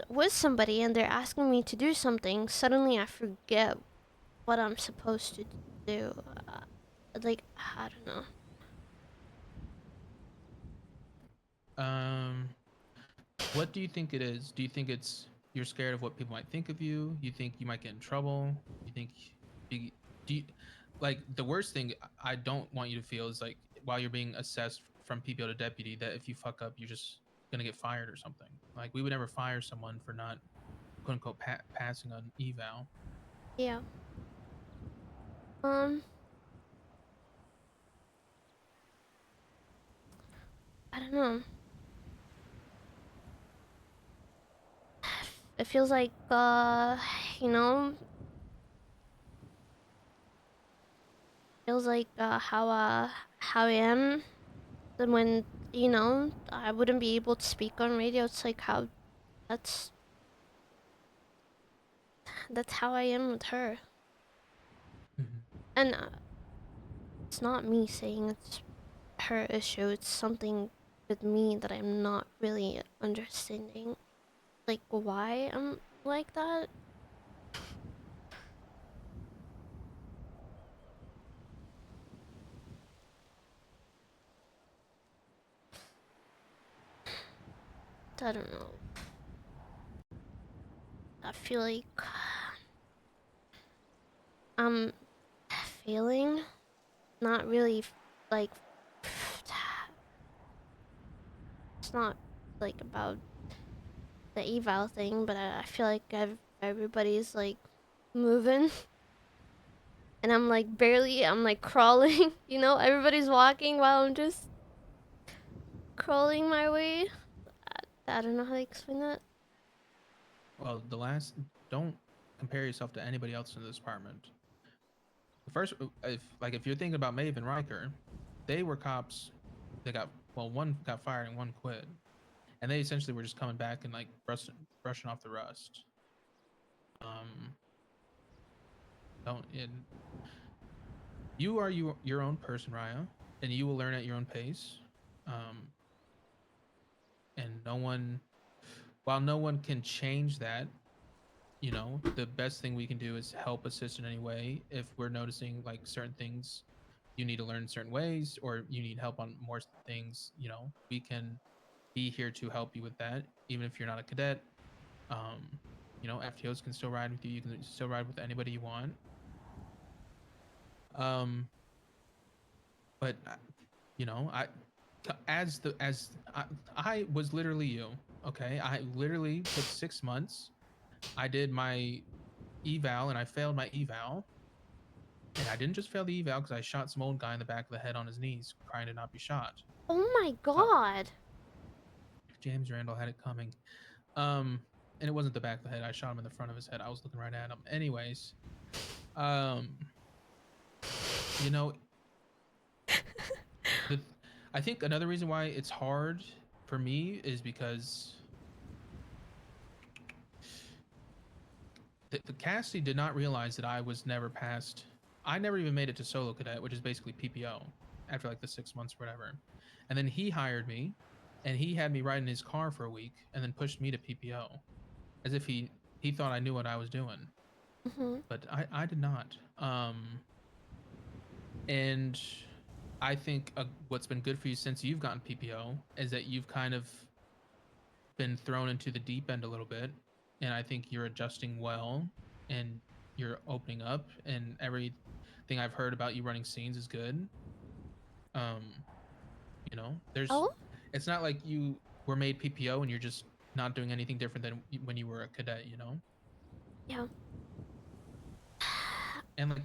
with somebody and they're asking me to do something, suddenly I forget what I'm supposed to do. I don't know. What do you think it is? Do you think it's you're scared of what people might think of you? You think you might get in trouble? You think do you like the worst thing I don't want you to feel is like while you're being assessed from PPO to deputy that if you fuck up you're just gonna get fired or something. Like we would never fire someone for not quote unquote passing an eval. Yeah. I don't know. It feels like, how I am. Then when, I wouldn't be able to speak on radio, it's like how, that's how I am with her. And it's not me saying it's her issue, it's something with me that I'm not really understanding. Like, why I'm like that? I don't know. I feel like I'm failing. Not really, like, it's not like about the eval thing, but I feel like everybody's like moving. And I'm like I'm like crawling, everybody's walking while I'm just crawling my way. I don't know how to explain that. Well, don't compare yourself to anybody else in this department. The first, if you're thinking about Maeve and Riker, they were cops. One got fired and one quit, and they essentially were just coming back and like brushing off the rust. You are your own person, Raya, and you will learn at your own pace. And while no one can change that, the best thing we can do is help assist in any way. If we're noticing like certain things you need to learn certain ways or you need help on more things, we can be here to help you with that. Even if you're not a cadet, FTOs can still ride with you. You can still ride with anybody you want. But I I was literally you. Okay, I literally took 6 months. I did my eval and I failed my eval. And I didn't just fail the eval because I shot some old guy in the back of the head on his knees, crying to not be shot. Oh my god. James Randall had it coming. And it wasn't the back of the head. I shot him in the front of his head. I was looking right at him. Anyways, you know, I think another reason why it's hard for me is because the Cassidy did not realize that I was never past. I never even made it to solo cadet, which is basically PPO, after like the 6 months, or whatever. And then he hired me, and he had me ride in his car for a week, and then pushed me to PPO, as if he thought I knew what I was doing. But I did not. And I think what's been good for you since you've gotten PPO is that you've kind of been thrown into the deep end a little bit, and I think you're adjusting well, and you're opening up, and everything I've heard about you running scenes is good. You know, it's not like you were made PPO and you're just not doing anything different than when you were a cadet, you know? Yeah. And like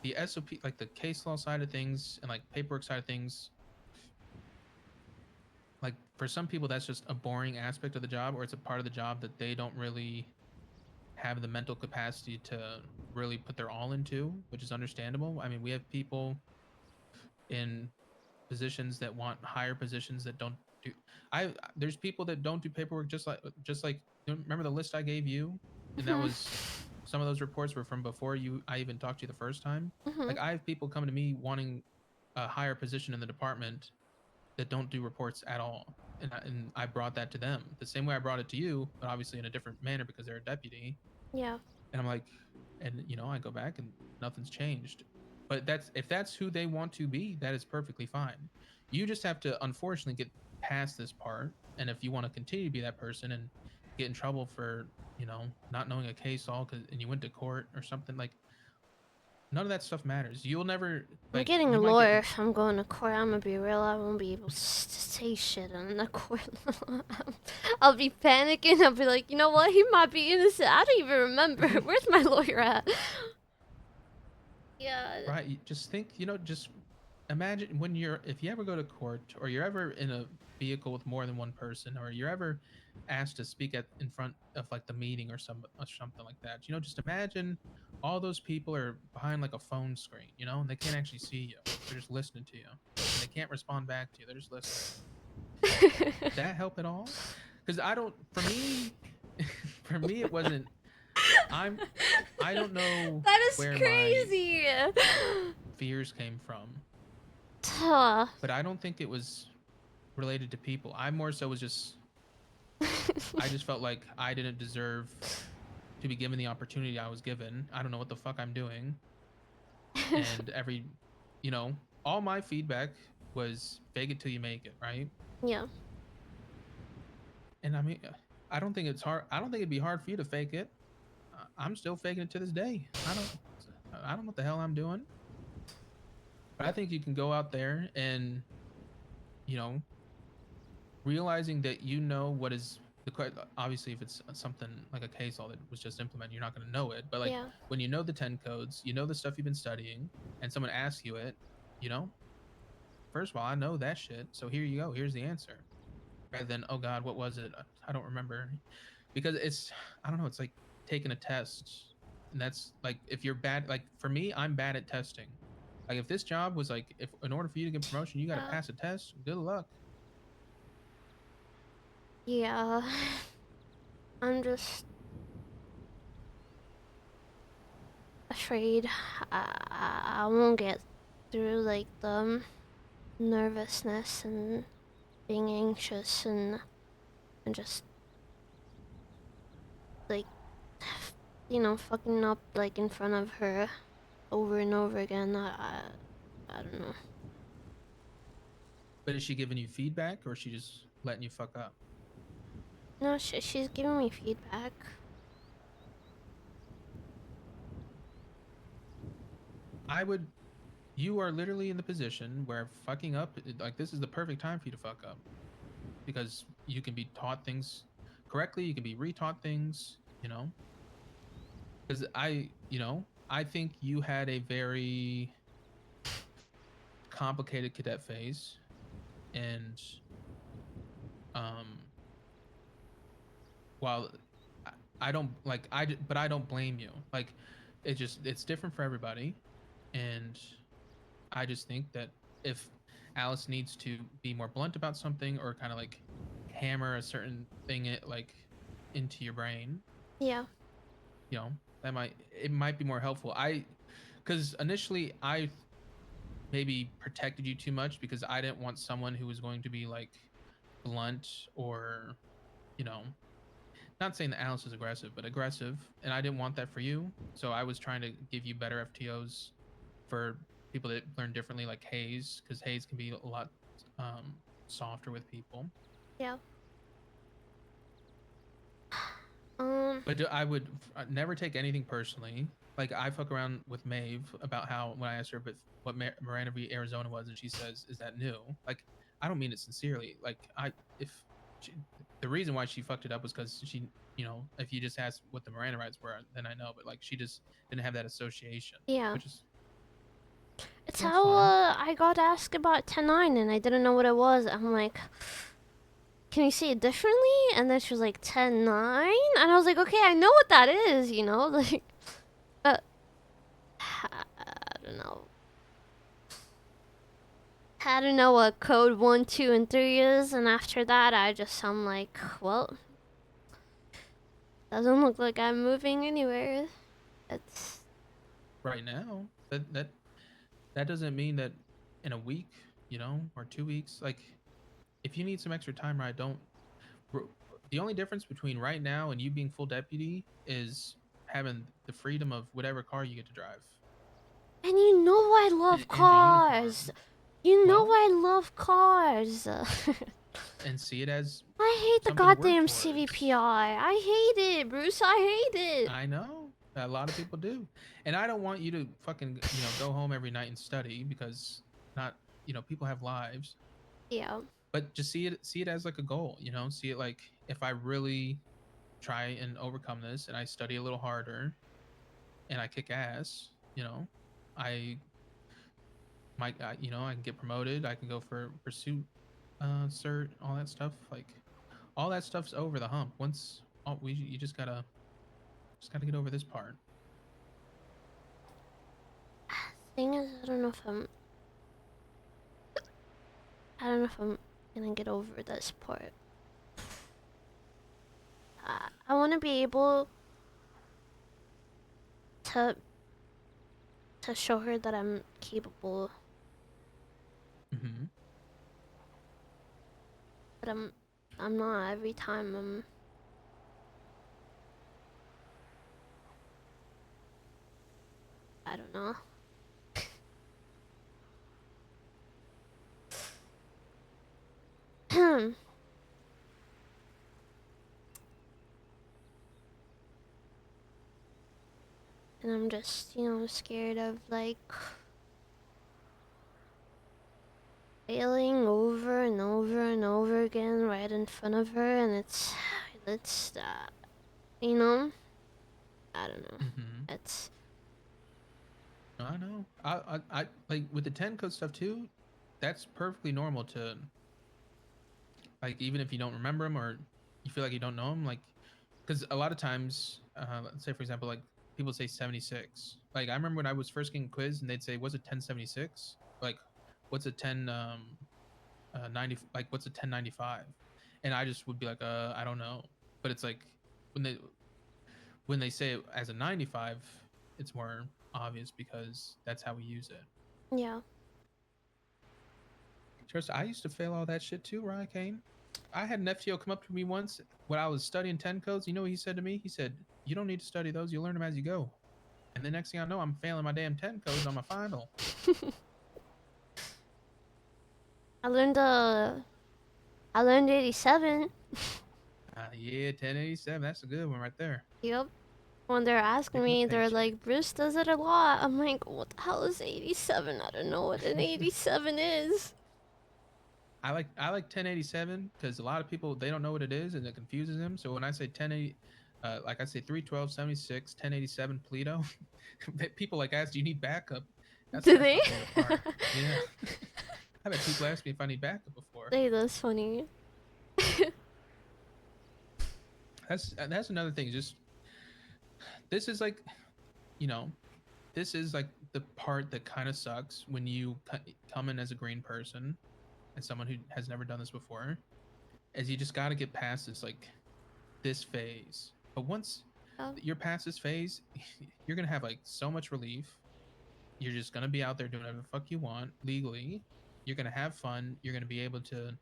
the SOP, like the case law side of things and like paperwork side of things, like for some people that's just a boring aspect of the job, or it's a part of the job that they don't really have the mental capacity to really put their all into, which is understandable. I mean, we have people in positions that want higher positions that don't do. There's people that don't do paperwork, just like remember the list I gave you, and that was some of those reports were from before I even talked to you the first time. Like I have people come to me wanting a higher position in the department that don't do reports at all, and I brought that to them the same way I brought it to you, but obviously in a different manner because they're a deputy. Yeah. And I'm like, and you know, I go back and nothing's changed. But if that's who they want to be, that is perfectly fine. You just have to unfortunately get past this part. And if you want to continue to be that person and get in trouble for, you know, not knowing a case all and you went to court or something, like none of that stuff matters. You'll never I'm getting a lawyer if I'm going to court. I'm gonna be real. I won't be able to say shit in the court. I'll be panicking. I'll be like, you know what? He might be innocent. I don't even remember. Where's my lawyer at? Yeah. Right. You just think, you know, just imagine if you ever go to court or you're ever in a vehicle with more than one person, or you're ever asked to speak in front of like the meeting or something like that, you know, just imagine all those people are behind like a phone screen, you know, and they can't actually see you. They're just listening to you, and they can't respond back to you. They're just listening. Did that help at all? Because for me it wasn't. I don't know That is where crazy. my fears came from. But I don't think it was related to people. I more so was just I just felt like I didn't deserve to be given the opportunity I was given. I don't know what the fuck I'm doing. And you know, all my feedback was fake it till you make it, right? Yeah. And I mean, I don't think it's hard. I don't think it'd be hard for you to fake it. I'm still faking it to this day. I don't know what the hell I'm doing. But I think you can go out there and, you know, realizing that you know what is obviously if it's something like a case law that was just implemented, you're not going to know it. But like when you know the 10 codes, you know the stuff you've been studying, and someone asks you it, you know, first of all, I know that shit. So here you go. Here's the answer. Rather than, oh God, what was it? I don't remember. Because I don't know, it's like taking a test. And that's like, if you're bad, like for me, I'm bad at testing. Like if this job was like, if in order for you to get promotion, you got to pass a test, good luck. Yeah. I'm just afraid I won't get through like the nervousness and being anxious and just like, you know, fucking up like in front of her over and over again. I don't know. But is she giving you feedback, or is she just letting you fuck up? No, she's giving me feedback. you are literally in the position where fucking up, like this is the perfect time for you to fuck up, because you can be taught things correctly, you can be retaught things, you know. Because I think you had a very complicated cadet phase, and while I don't like but I don't blame you. Like it's different for everybody, and I just think that if Alice needs to be more blunt about something or kind of like hammer a certain thing like into your brain, Yeah. you know, it might be more helpful. Because initially I maybe protected you too much because I didn't want someone who was going to be like blunt or, you know, not saying that Alice is aggressive, but aggressive, and I didn't want that for you. So I was trying to give you better FTOs for people that learn differently, like Hayes, because Hayes can be a lot softer with people. Yeah. But I would never take anything personally. Like I fuck around with Maeve about how when I asked her what Miranda v Arizona was, and she says, "Is that new?" Like I don't mean it sincerely. Like the reason why she fucked it up was because she, you know, if you just asked what the Miranda rights were, then I know. But like she just didn't have that association. Yeah. Which is it's how fine. I got asked about 10-9 and I didn't know what it was. I'm like, can you see it differently? And then she was like 10-9, and I was like, okay, I know what that is, you know, like, but I don't know. I don't know what code 1, 2, and 3 is, and after that, I'm like, well, doesn't look like I'm moving anywhere. It's right now. That doesn't mean that in a week, you know, or 2 weeks. Like, if you need some extra time, right? The only difference between right now and you being full deputy is having the freedom of whatever car you get to drive. And you know I love cars. You know I love cars. And see it as I hate the something to work goddamn towards. CVPI. I hate it, Bruce. I hate it. I know. A lot of people do. And I don't want you to fucking, you know, go home every night and study because people have lives. Yeah. But just see it as like a goal, you know? See it like if I really try and overcome this and I study a little harder and I kick ass, you know, I might I can get promoted, I can go for pursuit cert, all that stuff. Like all that stuff's over the hump. Once you just gotta get over this part. Thing is, I don't know if I'm gonna get over this part. I want to be able to show her that I'm capable. Mm-hmm. But I'm not every time. I don't know. And I'm just, scared of like failing over and over and over again right in front of her, and it's I don't know. Mm-hmm. It's I know. I like with the 10 code stuff too. That's perfectly normal to like, even if you don't remember them or you feel like you don't know them, like, because a lot of times, let's say for example, like people say 76. Like I remember when I was first getting quizzed and they'd say, "What's a 1076?" Like, what's a 90? Like, what's a 1095? And I just would be like, I don't know. But it's like when they say it as a 95, it's more obvious because that's how we use it. Yeah. Trust, I used to fail all that shit too, RAIA KAINE. I had an FTO come up to me once when I was studying 10 codes. You know what he said to me? He said, "You don't need to study those. You'll learn them as you go." And the next thing I know, I'm failing my damn 10 codes on my final. I learned 87. Yeah, 1087. That's a good one right there. Yep. When they're asking Give 'em a me, they're paycheck. like, Bruce does it a lot. I'm like, what the hell is 87? I don't know what an 87 is. I like 1087 because a lot of people, they don't know what it is and it confuses them. So when I say 1080, like I say 312, 76, 1087 Pluto, people like ask, do you need backup? Do That's they? my favorite part. Yeah. I've had people ask me if I need backup before. Hey, that's funny. That's another thing. Just this is like, you know, this is like the part that kind of sucks when you come in as a green person, as someone who has never done this before, is you just got to get past this phase. But once you're past this phase, you're gonna have like so much relief. You're just gonna be out there doing whatever the fuck you want legally. You're gonna have fun. You're gonna be able to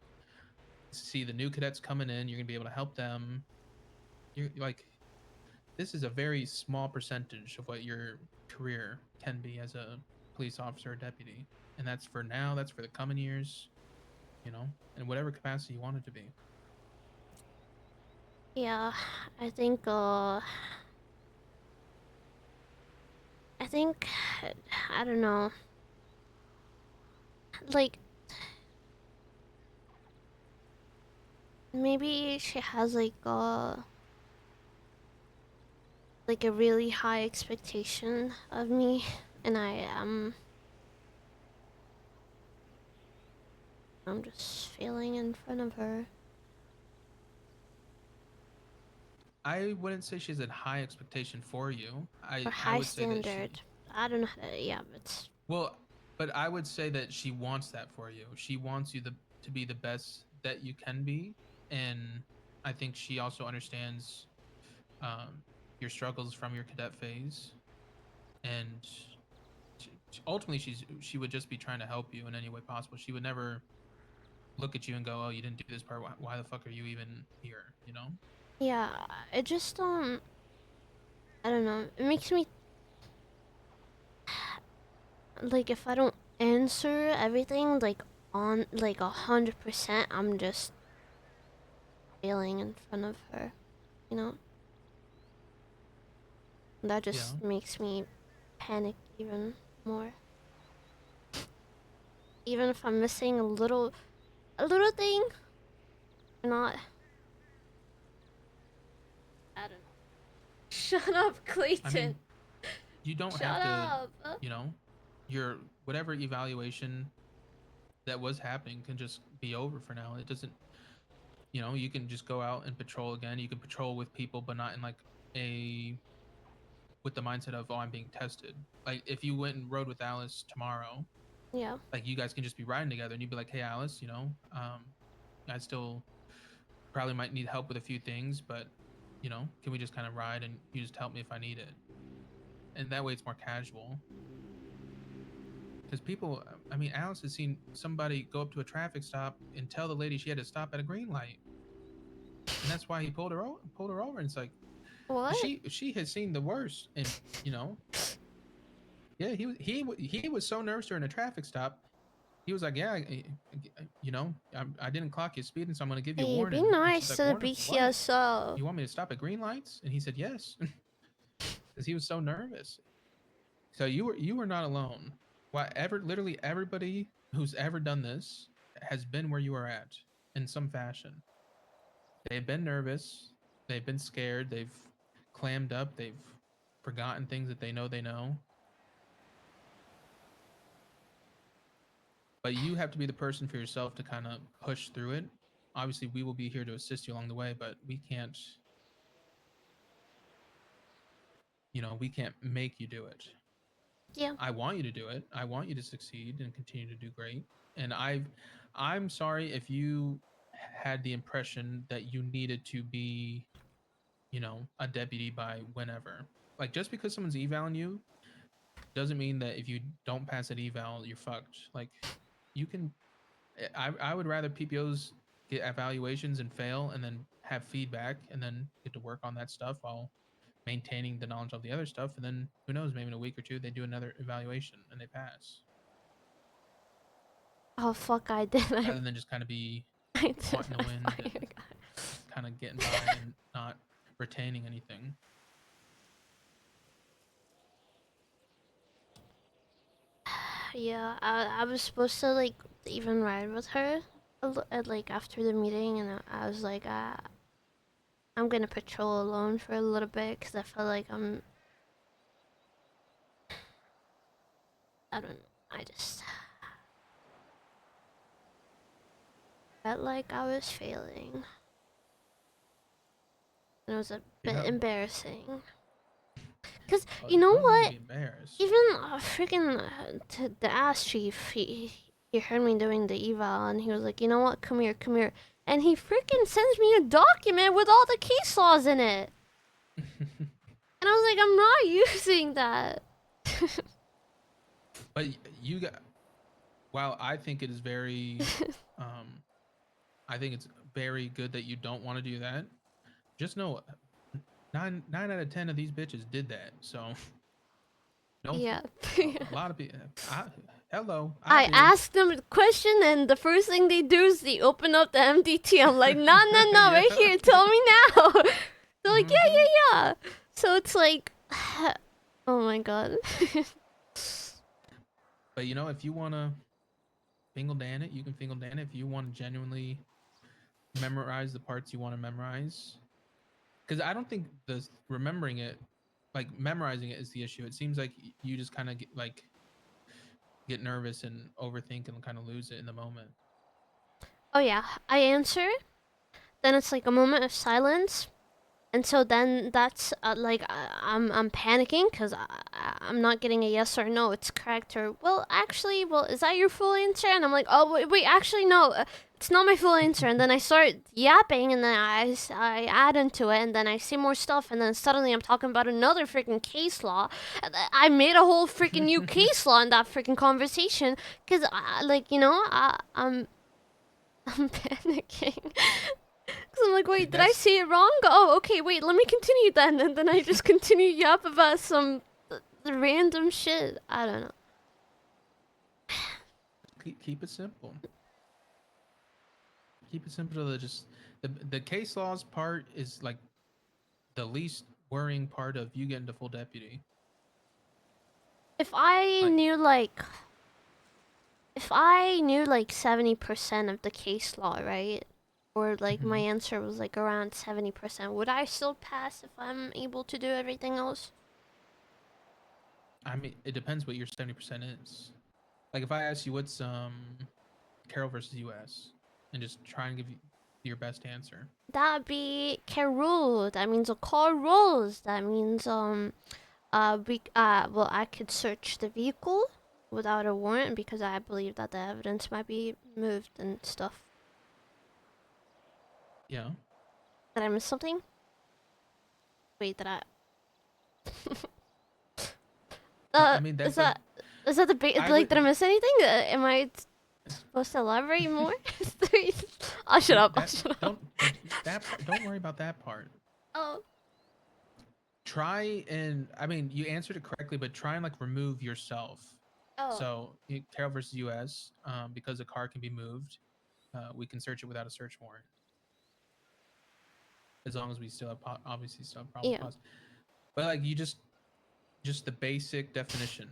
see the new cadets coming in. You're gonna be able to help them. You're like, this is a very small percentage of what your career can be as a police officer or deputy, and that's for now. That's for the coming years, you know, in whatever capacity you want it to be. Yeah, I think I don't know. Like, maybe she has like a really high expectation of me, and I'm just failing in front of her. I wouldn't say she's a high expectation for you. Or I high would say that standard. I don't know how to, yeah, but well, but I would say that she wants that for you. She wants you to be the best that you can be, and I think she also understands your struggles from your cadet phase, and ultimately she would just be trying to help you in any way possible. She would never look at you and go, "Oh, you didn't do this part. Why the fuck are you even here?" You know? yeah, it just I don't know. It makes me like, if I don't answer everything like on like 100%, I'm just failing in front of her, you know? That just makes me panic even more. Even if I'm missing a little thing, or not. I don't know. Shut up, Clayton. I mean, you don't Shut have to, up. you know, your whatever evaluation that was happening can just be over for now. It doesn't, you know, you can just go out and patrol again. You can patrol with people, but not in like with the mindset of, oh, I'm being tested. Like if you went and rode with Alice tomorrow, Yeah. like you guys can just be riding together and you'd be like, hey, Alice, you know, I still probably might need help with a few things, but you know, can we just kind of ride and you just help me if I need it? And that way it's more casual. Because people, I mean, Alice has seen somebody go up to a traffic stop and tell the lady she had to stop at a green light, and that's why he pulled her over. And it's like, what? She has seen the worst, and you know, yeah, he was so nervous during a traffic stop. He was like, yeah, you know, I didn't clock you speeding, so I'm gonna give you a Hey, warning. be And nice she's like, to the warning for what? BCSO. You want me to stop at green lights? And he said yes, because he was so nervous. So you were not alone. Literally everybody who's ever done this has been where you are at in some fashion. They've been nervous, they've been scared, they've clammed up, they've forgotten things that they know. But you have to be the person for yourself to kind of push through it. Obviously, we will be here to assist you along the way, but we can't, you know, we can't make you do it. Yeah. I want you to do it. I want you to succeed and continue to do great. And I'm sorry if you had the impression that you needed to be, you know, a deputy by whenever. Like just because someone's evaling you doesn't mean that if you don't pass that eval, you're fucked. Like you can I would rather PPOs get evaluations and fail and then have feedback and then get to work on that stuff while maintaining the knowledge of the other stuff, and then who knows, maybe in a week or two they do another evaluation and they pass. Oh fuck, I did. Rather than just kind of be caught in the wind and just kind of getting by and not retaining anything. Yeah, I was supposed to like even ride with her like after the meeting, and I was like, I'm gonna patrol alone for a little bit because I felt like I don't know. I just felt like I was failing. And it was a bit embarrassing. Cause you know what? Even freaking the ass chief, he heard me doing the eval, and he was like, you know what? Come here, come here. And he freaking sends me a document with all the case laws in it. And I was like, I'm not using that. But you got. While I think it is very, I think it's very good that you don't want to do that. Just know, 9 out of 10 of these bitches did that. So, don't. Yeah. A lot of people. Hello. I asked them a question, and the first thing they do is they open up the MDT. I'm like, no, right here. Tell me now. They're like, yeah. So it's like, oh my god. But you know, if you want to fingal Dan it, you can fingal Dan it. If you want to genuinely memorize the parts you want to memorize, because I don't think remembering it, like memorizing it, is the issue. It seems like you just kind of get nervous and overthink and kind of lose it in the moment. Oh yeah, I answer, then it's like a moment of silence, and so then that's like I'm panicking because I'm not getting a yes or no. It's correct, or well, actually, is that your full answer? And I'm like, oh wait, actually no, it's not my full answer. And then I start yapping, and then I add into it, and then I say more stuff, and then suddenly I'm talking about another freaking case law. I made a whole freaking new case law in that freaking conversation because like, you know, I'm panicking. Cause I'm like, wait, did I say it wrong? Oh, okay, wait, let me continue then. And then I just continue yap about some random shit. I don't know. Keep it simple. Keep it simple to just the case laws part is like the least worrying part of you getting to full deputy. If I knew like 70% of the case law, right? Or like my answer was like around 70%, would I still pass if I'm able to do everything else? I mean, it depends what your 70% is. Like if I ask you what's Carol versus US, and just try and give you your best answer. That'd be Carol. That means a car rolls. That means well, I could search the vehicle without a warrant because I believe that the evidence might be moved and stuff. Yeah. Did I miss something? Wait, did I? I mean, that's is that the did I miss anything? Am I supposed to elaborate more? I'll shut up. Don't worry about that part. Oh. Try and you answered it correctly, but try and like remove yourself. Oh. So Carol versus US, because a car can be moved, we can search it without a search warrant. As long as we still have obviously still have probable cause. But like you just the basic definition,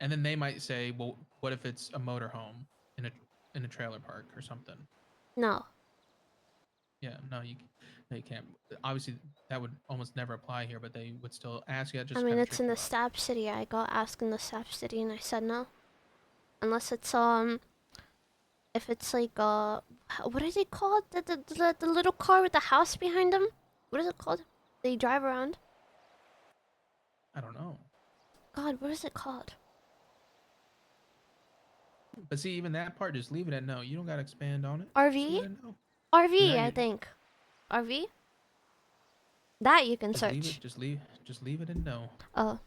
and then they might say, well, what if it's a motorhome in a trailer park or something? No. Yeah, no, you can't. Obviously, that would almost never apply here, but they would still ask you. I mean, it's in the Stab City. I got asked in the Stab City, and I said no, unless it's if it's like what is it called? The little car with the house behind them. What is it called? They drive around. I don't know. God, what is it called? But see, even that part, just leave it at no. You don't gotta expand on it. RV? RV, I think. RV? That you can search. Just leave it in no. Oh.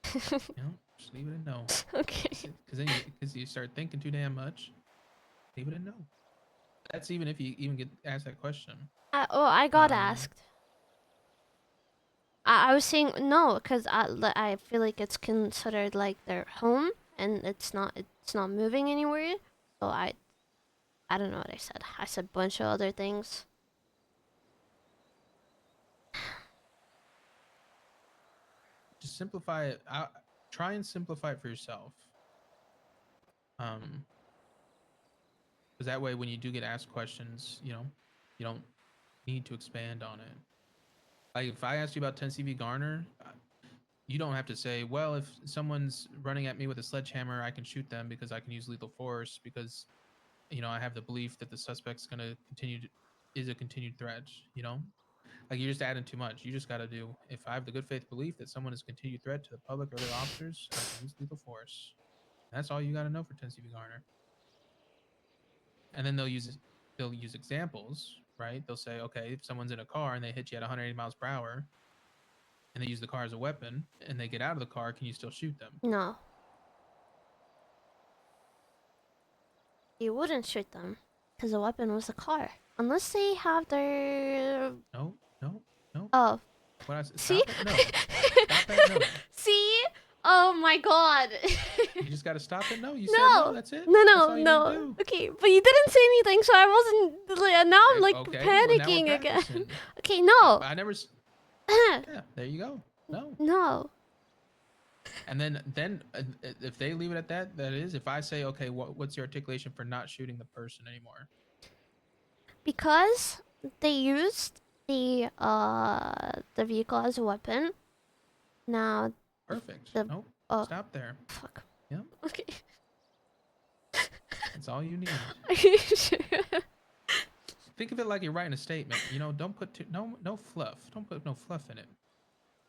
Just leave it in no. Okay. Because you start thinking too damn much. Leave it in no. That's even if you even get asked that question. I got asked. I was saying no because I feel like it's considered like their home and it's not moving anywhere. So I don't know what I said. I said a bunch of other things. Just simplify it. Try and simplify it for yourself. Because that way, when you do get asked questions, you don't need to expand on it. Like if I asked you about 10 CV Garner, you don't have to say, well, if someone's running at me with a sledgehammer, I can shoot them because I can use lethal force because, I have the belief that the suspect's going to is a continued threat, Like you're just adding too much. You just got to do, if I have the good faith belief that someone is a continued threat to the public or other officers, I can use lethal force. That's all you got to know for 10 CV Garner. And then they'll use examples, right? They'll say, okay, if someone's in a car and they hit you at 180 miles per hour, and they use the car as a weapon, and they get out of the car, can you still shoot them? No. You wouldn't shoot them, because the weapon was a car. Unless they have their... No. Oh. What I See? Stop it, no. Stop it, no. See? Oh my god. You just gotta stop it, no. You said no, that's it. No. Okay, but you didn't say anything, so I wasn't... Now I'm like okay, panicking well, again. Okay, no. I never... Yeah, there you go. No. No. And then if they leave it at that, that is, if I say, okay, what's your articulation for not shooting the person anymore? Because they used the vehicle as a weapon. Now. Perfect. Nope. Oh. Stop there. Fuck. Yeah. Okay. That's all you need. Are you sure? Think of it like you're writing a statement. Don't put no fluff. Don't put no fluff in it.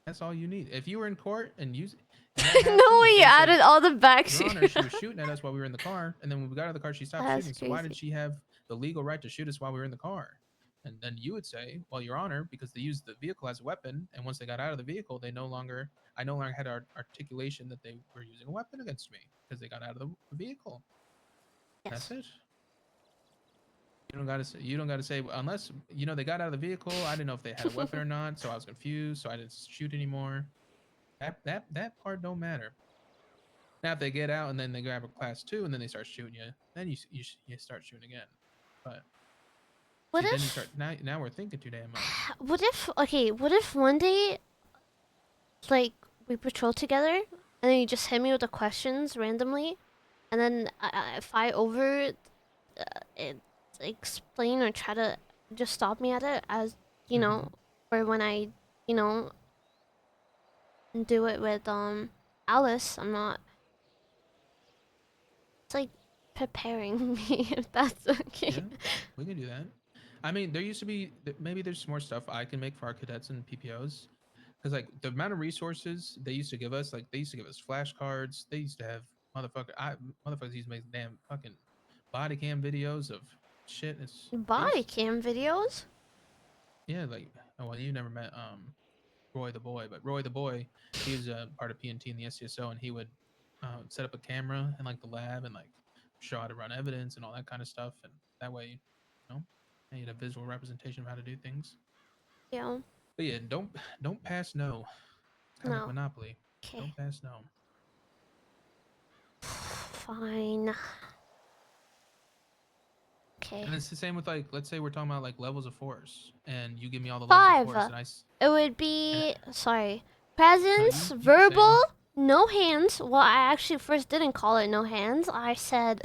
That's all you need. If you were in court and use No way you added all the back. Your Honor, she was shooting at us while we were in the car, and then when we got out of the car, she stopped shooting. So why did she have the legal right to shoot us while we were in the car? And then you would say, well, Your Honor, because they used the vehicle as a weapon, and once they got out of the vehicle, I no longer had articulation that they were using a weapon against me because they got out of the vehicle. Yes. That's it. You don't gotta say unless they got out of the vehicle. I didn't know if they had a weapon or not, so I was confused, so I didn't shoot anymore. That part don't matter. Now if they get out and then they grab a class 2 and then they start shooting you, then you start shooting again. But what then if you start now we're thinking too damn much. What if one day, like, we patrol together and then you just hit me with the questions randomly, and then if I explain or try to just stop me at it, as or when I do it with Alice, I'm not. It's like preparing me, if that's okay. Yeah, we can do that. I mean, there used to be maybe there's more stuff I can make for our cadets and PPOs, because like the amount of resources they used to give us, like they used to give us flashcards. They used to have motherfuckers used to make damn fucking body cam videos of shit. Body cam videos? Yeah, like well, you never met Roy the Boy, but Roy the Boy, he was a part of PNT in the SCSO, and he would set up a camera in like the lab and like show how to run evidence and all that kind of stuff, and that way, you had a visual representation of how to do things. Yeah. But yeah, don't pass no. It's kind of like Monopoly. Okay. Don't pass no. Fine. Okay. And it's the same with like, let's say we're talking about like levels of force, and you give me all the levels of force, and It would be presence, verbal, no hands. Well, I actually first didn't call it no hands. I said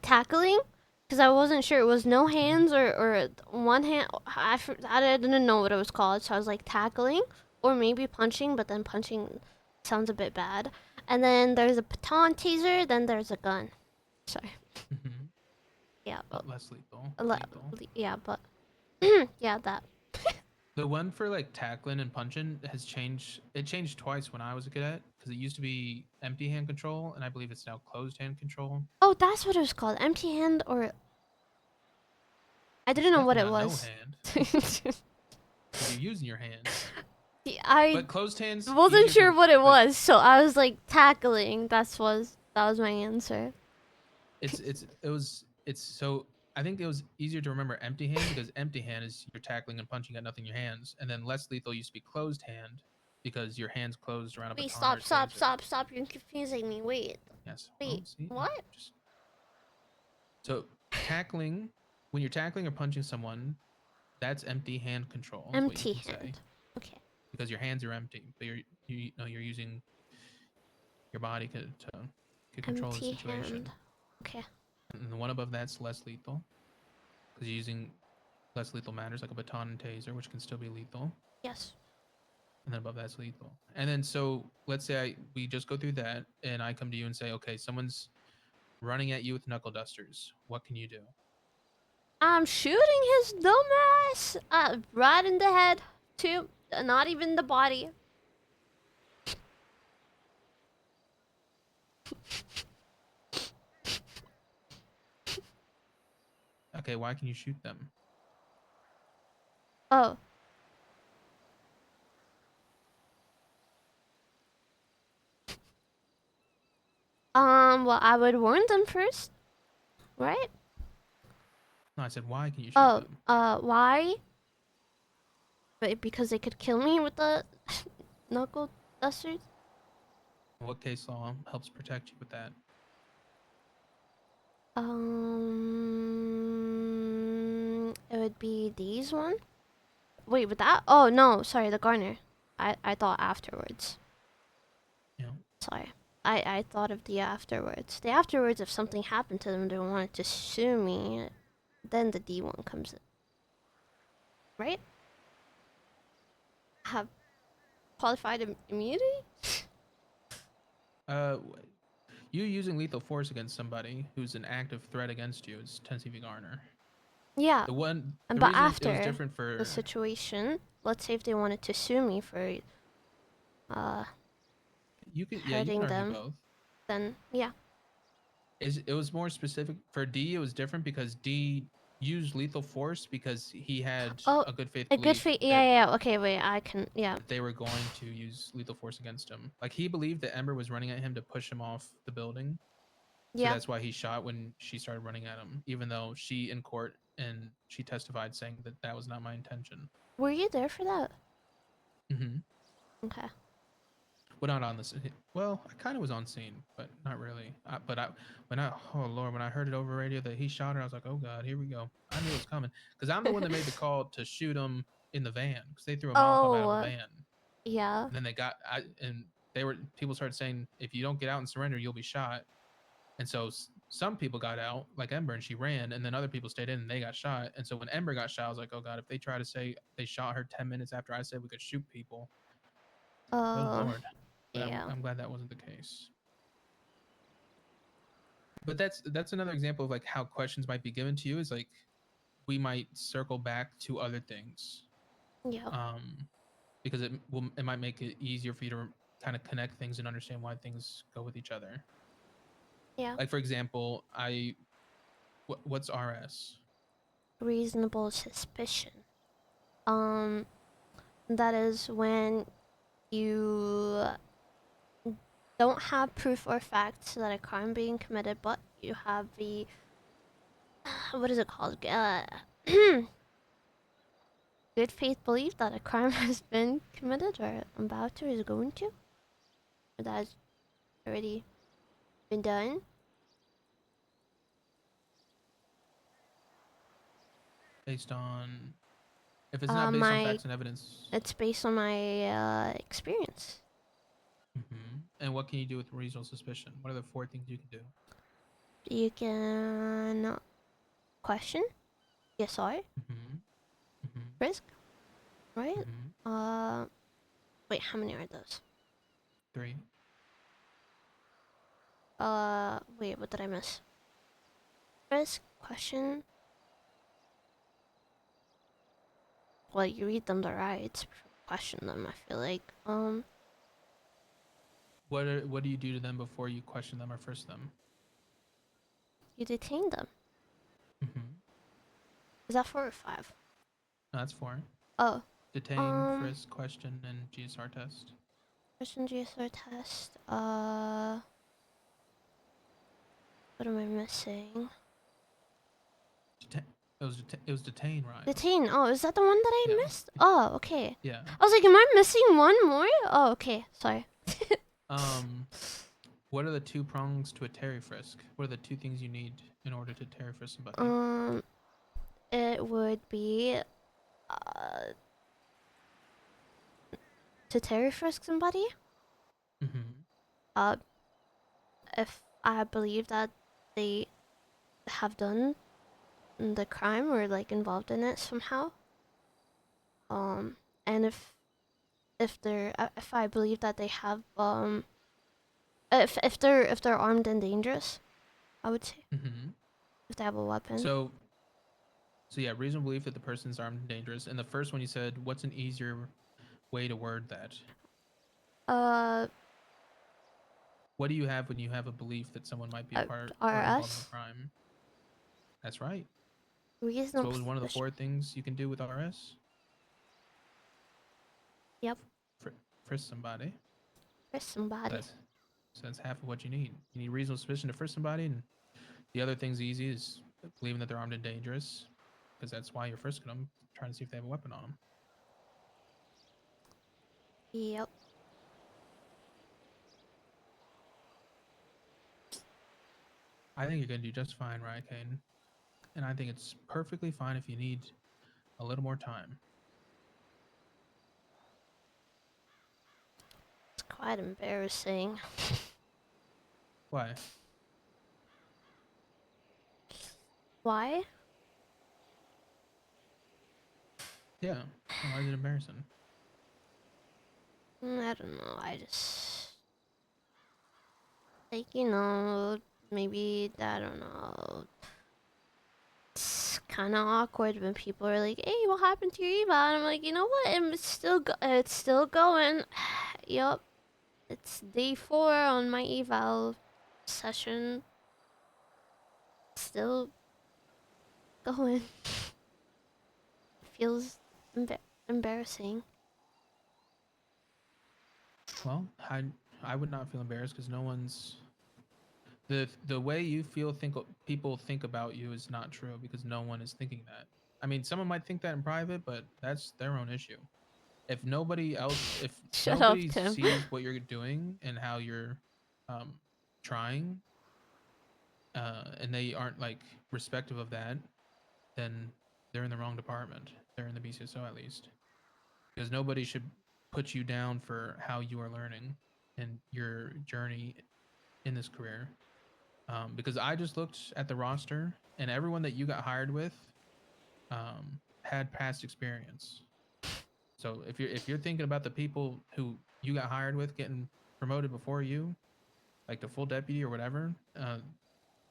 tackling, because I wasn't sure it was no hands or one hand. I didn't know what it was called, so I was like tackling or maybe punching, but then punching sounds a bit bad. And then there's a baton teaser, then there's a gun. Sorry. Yeah, but less lethal. Yeah, but yeah, that. The one for like tackling and punching has changed. It changed twice when I was a cadet, because it used to be empty hand control, and I believe it's now closed hand control. Oh, that's what it was called. Empty hand, or I didn't know what it was. No hand. You're using your hands. But closed hands. Wasn't sure what it was, so I was like tackling. That was my answer. So I think it was easier to remember empty hand, because empty hand is you're tackling and punching, got nothing in your hands, and then less lethal used to be closed hand, because your hands closed around a baton. Wait, stop! You're confusing me. Wait. Yes. Wait. What? So tackling, when you're tackling or punching someone, that's empty hand control. Empty hand. Okay. Because your hands are empty, but you're using your body could control the situation. Hand. Okay. And the one above that's less lethal, because using less lethal matters like a baton and taser, which can still be lethal. Yes. And then above that's lethal. And then so let's say we just go through that, and I come to you and say, okay, someone's running at you with knuckle dusters. What can you do? I'm shooting his dumbass right in the head, too. Not even the body. Okay, why can you shoot them? Oh. Well, I would warn them first, right? No, I said, why can you shoot them? Why? But because they could kill me with the knuckle dusters? What case law helps protect you with that? It would be these one. Wait, with that? Oh, no, sorry, the garner. I thought afterwards. Yeah. Sorry. I thought of the afterwards. The afterwards, if something happened to them, they wanted to sue me, then the D one comes in. Right? Have qualified immunity? You using lethal force against somebody who's an active threat against you is 10 CV Garner. Yeah. The But reason after it was different for the situation, let's say if they wanted to sue me for you could hurting argue them, both. then yeah. It was more specific for D. It was different because D used lethal force because he had a good faith belief. A good faith. Yeah. Okay, wait. I can. Yeah. They were going to use lethal force against him. Like he believed that Ember was running at him to push him off the building. Yeah. So that's why he shot when she started running at him, even though she in court and she testified saying that that was not my intention. Were you there for that? Mm-hmm. Okay. Well, not on this. Well, I kind of was on scene, but not really. When I heard it over radio that he shot her, I was like, oh god, here we go. I knew it was coming because I'm the one that made the call to shoot him in the van because they threw a Molotov out of the van. Yeah. And then people started saying if you don't get out and surrender, you'll be shot. And so some people got out, like Ember, and she ran, and then other people stayed in and they got shot. And so when Ember got shot, I was like, oh god, if they try to say they shot her 10 minutes after I said we could shoot people, oh lord. But yeah. I'm glad that wasn't the case. But that's another example of like how questions might be given to you is like we might circle back to other things. Yeah. Because it might make it easier for you to kind of connect things and understand why things go with each other. Yeah. Like for example, what's RS? Reasonable suspicion. That is when you don't have proof or facts that a crime being committed, but you have the what is it called? Good faith belief that a crime has been committed or about to is going to, or that has already been done. Based on if it's not based on facts and evidence. It's based on my experience. Mm-hmm. And what can you do with reasonable suspicion? What are the 4 things you can do? You can question, yes or, risk, right? Wait, how many are those? 3. Wait, what did I miss? Risk, question. Well, you read them the rights, question them. I feel like What do you do to them before you question them or frisk them? You detain them. Mm-hmm. Is that 4 or 5? No, that's 4. Oh. Detain, frisk, question, and GSR test. Question, GSR test. What am I missing? It was detain, right? Detain. Oh, is that the one that I missed? Oh, okay. Yeah. I was like, am I missing one more? Oh, okay. Sorry. What are the 2 prongs to a Terry frisk? What are the 2 things you need in order to Terry frisk somebody? It would be to Terry frisk somebody. if I believe that they have done the crime or like involved in it somehow. And if I believe that they have if they're armed and dangerous, I would say. Mm-hmm. If they have a weapon. So yeah, reasonable belief that the person's armed and dangerous. And the first one you said, what's an easier way to word that? What do you have when you have a belief that someone might be a part or involved in a crime? That's right. Reasonable. So what was one of the 4 things you can do with RS? Yep. Frisk somebody. Frisk somebody. So that's half of what you need. You need reasonable suspicion to frisk somebody, and the other thing's easy is believing that they're armed and dangerous, because that's why you're frisking them, trying to see if they have a weapon on them. Yep. I think you're going to do just fine, RAIA KAINE. And I think it's perfectly fine if you need a little more time. It's quite embarrassing. Why? Why? Yeah. Why is it embarrassing? I don't know. I just like, you know, maybe I don't know. It's kind of awkward when people are like, "Hey, what happened to your eval?" And I'm like, you know what? It's still going. Yup. It's day 4 on my eval session. Still going. Feels embarrassing. Well, I would not feel embarrassed because no one's the way you people think about you is not true because no one is thinking that. I mean, someone might think that in private, but that's their own issue. If nobody sees what you're doing and how you're trying, and they aren't like respective of that, then they're in the wrong department. They're in the BCSO at least, because nobody should put you down for how you are learning and your journey in this career. Because I just looked at the roster and everyone that you got hired with had past experience. So if you're thinking about the people who you got hired with getting promoted before you, like the full deputy or whatever,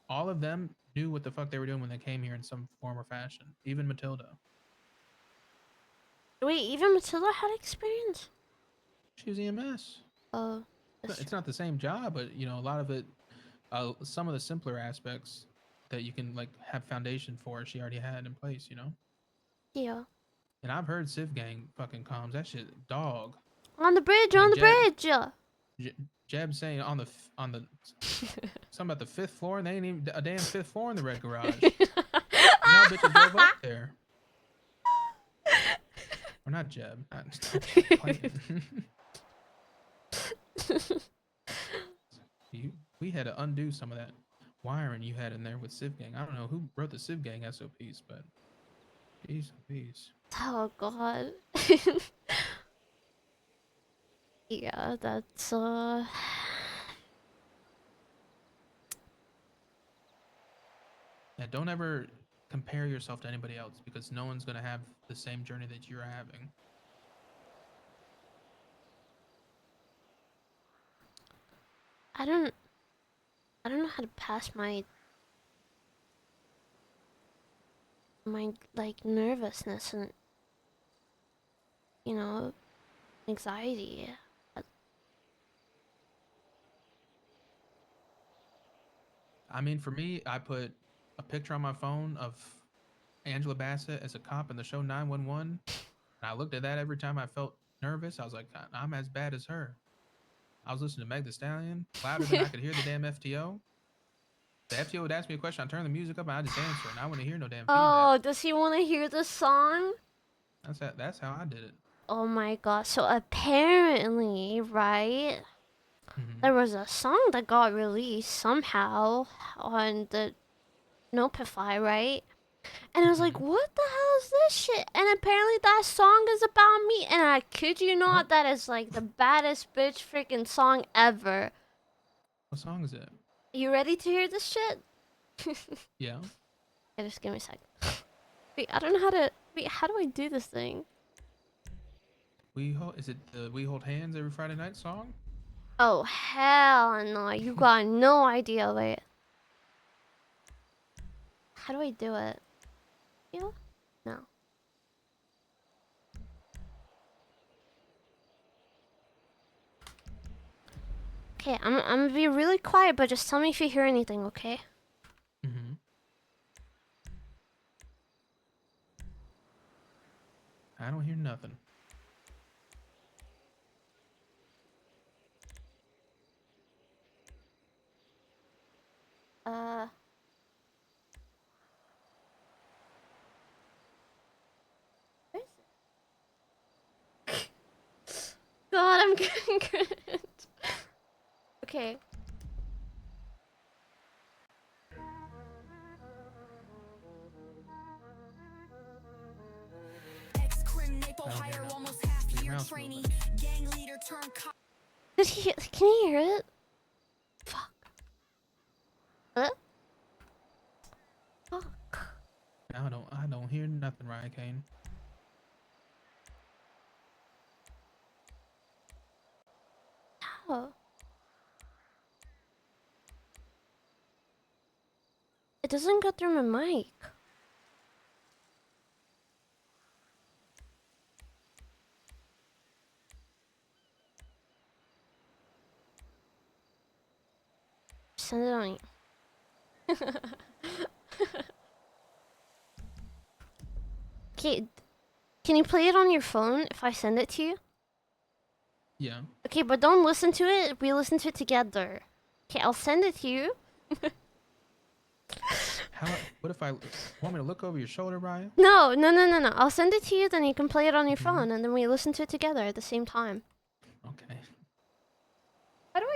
all of them knew what the fuck they were doing when they came here in some form or fashion. Even Matilda. Wait, even Matilda had experience? She was EMS. Oh. It's not the same job, but you know, a lot of it, some of the simpler aspects that you can like have foundation for, she already had in place, you know? Yeah. And I've heard Civ Gang fucking comms. That shit, dog. On the bridge, I mean, on the bridge. Jeb saying on the something about the 5th floor, and they ain't even a damn 5th floor in the red garage. Now bitches drove up there. Or not Jeb. We had to undo some of that wiring you had in there with Civ Gang. I don't know who wrote the Civ Gang SOPs, but jeez, please. Oh god. Yeah, that's Yeah, don't ever compare yourself to anybody else because no one's gonna have the same journey that you're having. I don't know how to pass my like nervousness and, you know, anxiety. I mean, for me, I put a picture on my phone of Angela Bassett as a cop in the show 911. And I looked at that every time I felt nervous. I was like, I'm as bad as her. I was listening to Meg Thee Stallion louder than I could hear the damn FTO. The FTO would ask me a question, I'd turn the music up, and I'd just answer, and I wouldn't hear no damn feedback. Oh, does he want to hear the song? That's how I did it. Oh my god, so apparently, right, there was a song that got released somehow on the NoPixel, right? And I was like, what the hell is this shit? And apparently that song is about me, and I kid you not, that is like the baddest bitch freaking song ever. What song is it? You ready to hear this shit? Yeah. Okay, just give me a sec. Wait, I don't know how to. Wait, how do I do this thing? Is it the We Hold Hands Every Friday Night song? Oh, hell no. You got no idea. Wait. How do I do it? Yeah? No. Okay, I'm gonna be really quiet, but just tell me if you hear anything, okay? Mm-hmm. I don't hear nothing. Where is it? God, I'm getting good. Okay. Did he? Can you hear it? Fuck. Huh? Fuck. I don't hear nothing, RAIA KAINE. How? It doesn't go through my mic. Send it on you. Okay, can you play it on your phone if I send it to you? Yeah. Okay, but don't listen to it. We listen to it together. Okay, I'll send it to you. What if I want me to look over your shoulder, RAIA? No. I'll send it to you, then you can play it on your phone, and then we listen to it together at the same time. Okay. How do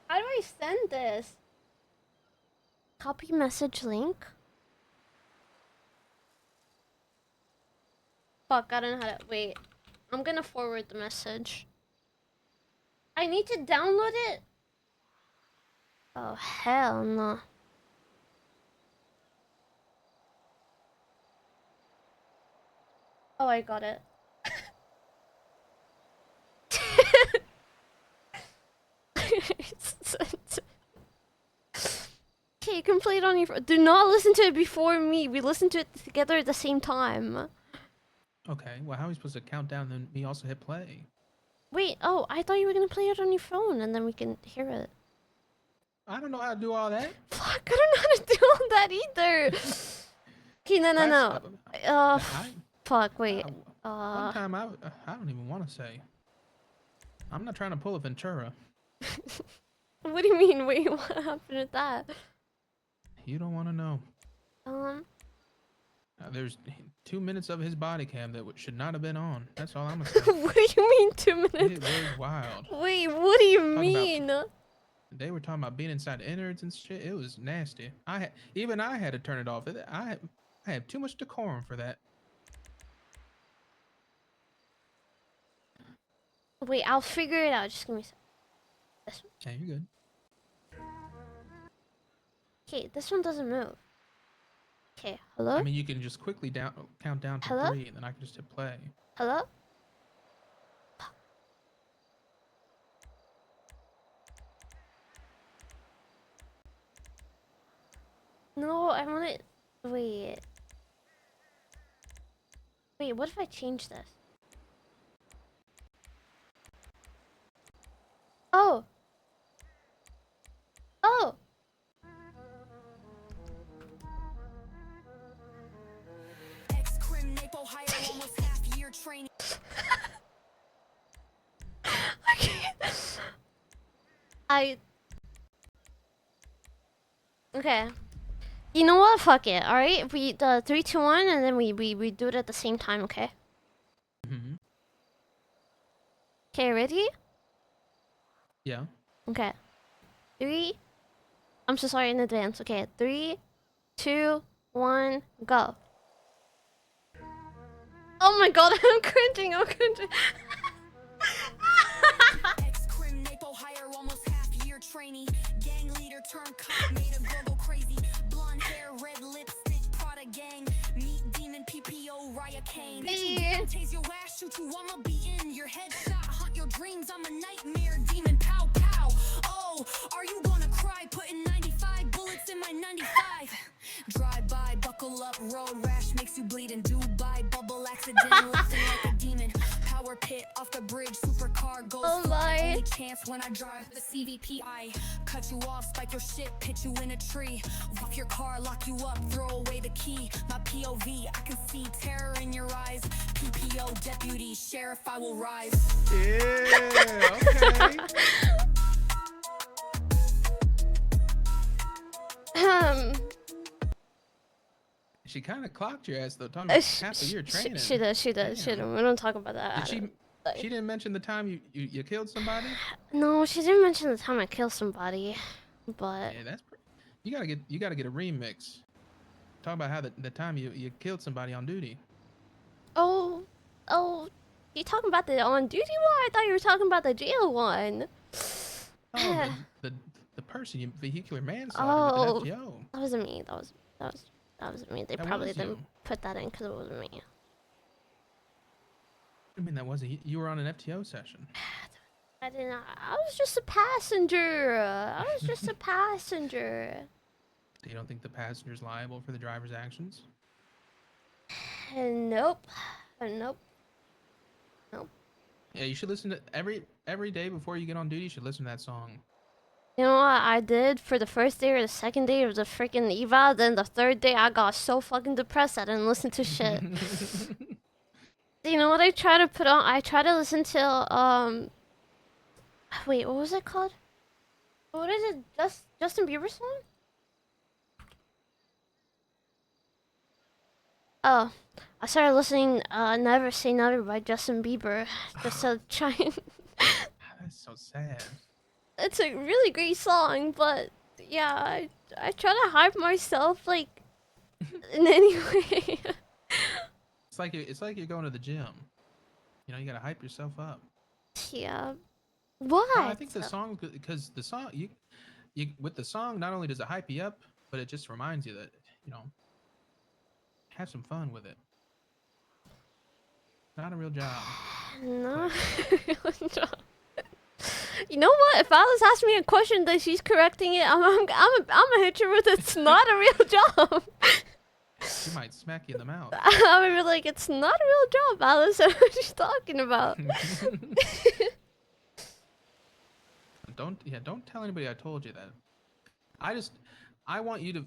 I send this? Copy message link. Fuck, I don't know how to. Wait, I'm gonna forward the message. I need to download it? Oh, hell no. Oh, I got it. Okay, you can play it on your phone. Do not listen to it before me. We listen to it together at the same time. Okay. Well, how are we supposed to count down and me also hit play? Wait, oh, I thought you were gonna play it on your phone and then we can hear it. I don't know how to do all that. Fuck, I don't know how to do all that either. Okay, no. Fuck, wait. One time I don't even want to say. I'm not trying to pull a Ventura. What do you mean? Wait, what happened with that? You don't want to know. There's 2 minutes of his body cam that should not have been on. That's all I'm gonna say. What do you mean 2 minutes? It was wild. Wait, what do you mean? They were talking about being inside innards and shit. It was nasty. Even I had to turn it off. I have too much decorum for that. Wait, I'll figure it out. Just give me a sec. This one? Okay, you're good. Okay, this one doesn't move. Okay, hello? I mean, you can just quickly count down to 3, and then I can just hit play. Hello? No, I want it. Wait. Wait, what if I change this? Oh! Oh! Okay. You know what? Fuck it. All right. We 3, 2, 1, and then we do it at the same time. Okay. Okay. Ready? Yeah. Okay. 3. I'm so sorry in advance. Okay. 3, 2, 1, go. Oh my god! I'm cringing. you, I'ma be in your headshot. Haunt your dreams, I'm a nightmare demon. Pow pow. Oh, are you gonna cry? Putting 95 bullets in my 95. Drive by, buckle up, road rash makes you bleed in Dubai. Bubble accident, laughing like a demon. Power pit off the bridge, supercar goes fly. Only chance when I drive the CVP. I cut you off, spike your shit, pitch you in a tree. Off your car, lock you up, throw away the key. My POV, I can see terror in your eyes. PPO deputy, sheriff, I will rise. Yeah, okay. She kind of clocked your ass though. Talking about half of your training. She does. We don't talk about that. She didn't mention the time you killed somebody. No, she didn't mention the time I killed somebody, but yeah, you gotta get a remix. Talk about how the time you killed somebody on duty. Oh, you talking about the on duty one? I thought you were talking about the jail one. Oh, the person you vehicular manslaughter with an FTO. That wasn't me. That wasn't me. They probably didn't put that in because it wasn't me. I mean, that wasn't you. Were on an FTO session. I didn't. I was just a passenger. So you don't think the passenger's liable for the driver's actions? Nope. Yeah, you should listen to every day before you get on duty. You should listen to that song. You know what I did for the first day or the second day of the freaking eval? Then the third day I got so fucking depressed I didn't listen to shit. You know what I try to put on? I try to listen to wait, what was it called? What is it? Justin Bieber song? Oh, I started listening Never Say Never by Justin Bieber just to try and That's so sad. It's a really great song, but yeah, I try to hype myself like in any way. It's like you're going to the gym. You know, you gotta hype yourself up. Yeah. What? Well, I think the song, because the song you with the song, not only does it hype you up, but it just reminds you that, you know, have some fun with it. Not a real job. No, real job. You know what? If Alice asks me a question that she's correcting it, I'm gonna hit her with it's not a real job. She might smack you in the mouth. I'm gonna be like, it's not a real job, Alice. What are you talking about? Don't tell anybody I told you that. I want you to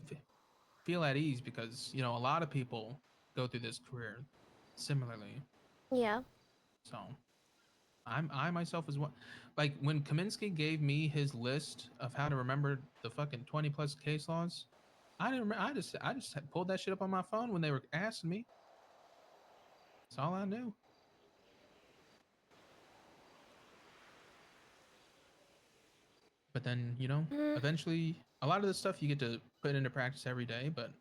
feel at ease because, you know, a lot of people go through this career similarly. Yeah. So I myself as one. Like when Kaminsky gave me his list of how to remember the fucking 20+ case laws, I didn't remember. I just pulled that shit up on my phone when they were asking me. That's all I knew. But then, you know, eventually a lot of this stuff you get to put into practice every day, but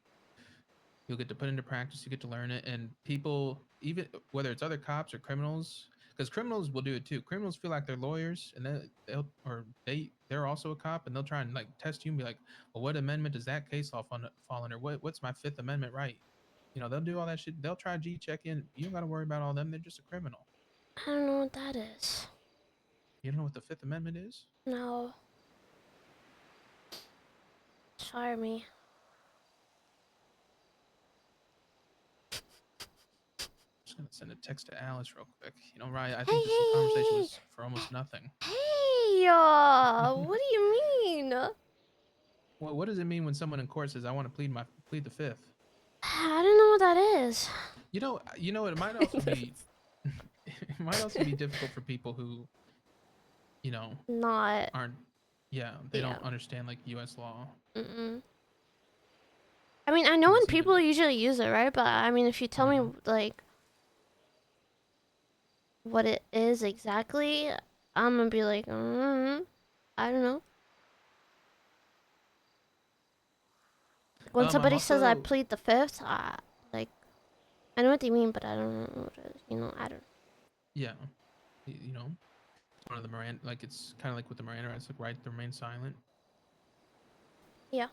you'll get to put into practice, you get to learn it, and people, even whether it's other cops or criminals, because criminals will do it too. Criminals feel like they're lawyers, and they're also a cop, and they'll try and like test you and be like, well, what amendment does that case law fall under? What's my Fifth Amendment right? You know, they'll do all that shit. They'll try G-check in. You don't got to worry about all them. They're just a criminal. I don't know what that is. You don't know what the Fifth Amendment is? No. Fire me. Just gonna send a text to Alice real quick. You know, Ryan, I think this conversation was for almost nothing. Hey, what do you mean? Well, what does it mean when someone in court says, "I want to plead the Fifth"? I don't know what that is. You know, it might also be, it might also be difficult for people who, you know, aren't. Yeah, they don't understand like U.S. law. I mean, I know when people usually use it, right? But I mean, if you tell me like what it is exactly, I'm gonna be like, I don't know. When somebody says I plead the Fifth, like, I know what they mean, but I don't know what it is. You know, I don't. Yeah, you know, it's one of the Miranda, like it's kind of like with the Miranda rights, like right to remain silent. Yeah.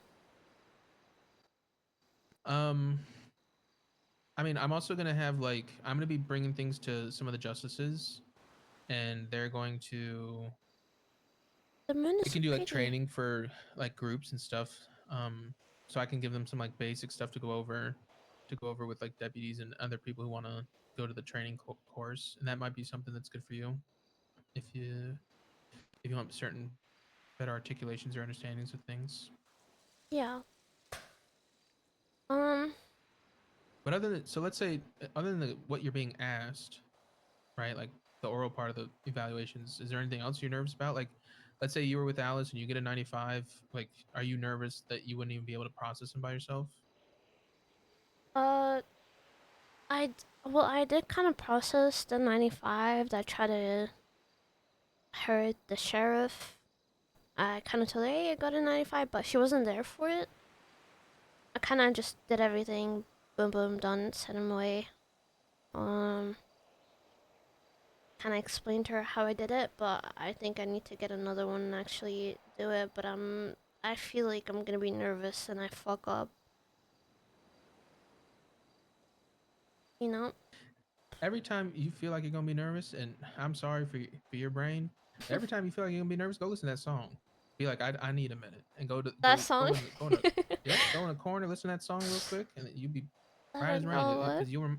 I mean, I'm also gonna have like I'm gonna be bringing things to some of the justices, and they're going to. The moon They is can do like pretty. training for like groups and stuff. So I can give them some like basic stuff to go over with like deputies and other people who want to go to the training course, and that might be something that's good for you if you want certain better articulations or understandings of things. Yeah. But other than so, let's say other than what you're being asked, right? Like the oral part of the evaluations, is there anything else you're nervous about? Like, let's say you were with Alice and you get a 95. Like, are you nervous that you wouldn't even be able to process them by yourself? I did kind of process the 95 that tried to hurt the sheriff. I kind of told her, hey, I got a 95, but she wasn't there for it. I kind of just did everything, boom, boom, done, sent him away. Kind of explained to her how I did it, but I think I need to get another one and actually do it. But I feel like I'm gonna be nervous and I fuck up. You know? Every time you feel like you're gonna be nervous, and I'm sorry for your brain, every time you feel like you're gonna be nervous, go listen to that song. Be like, I need a minute, and go Song? Go in a corner, listen to that song real quick, and you'll be right Like, as rain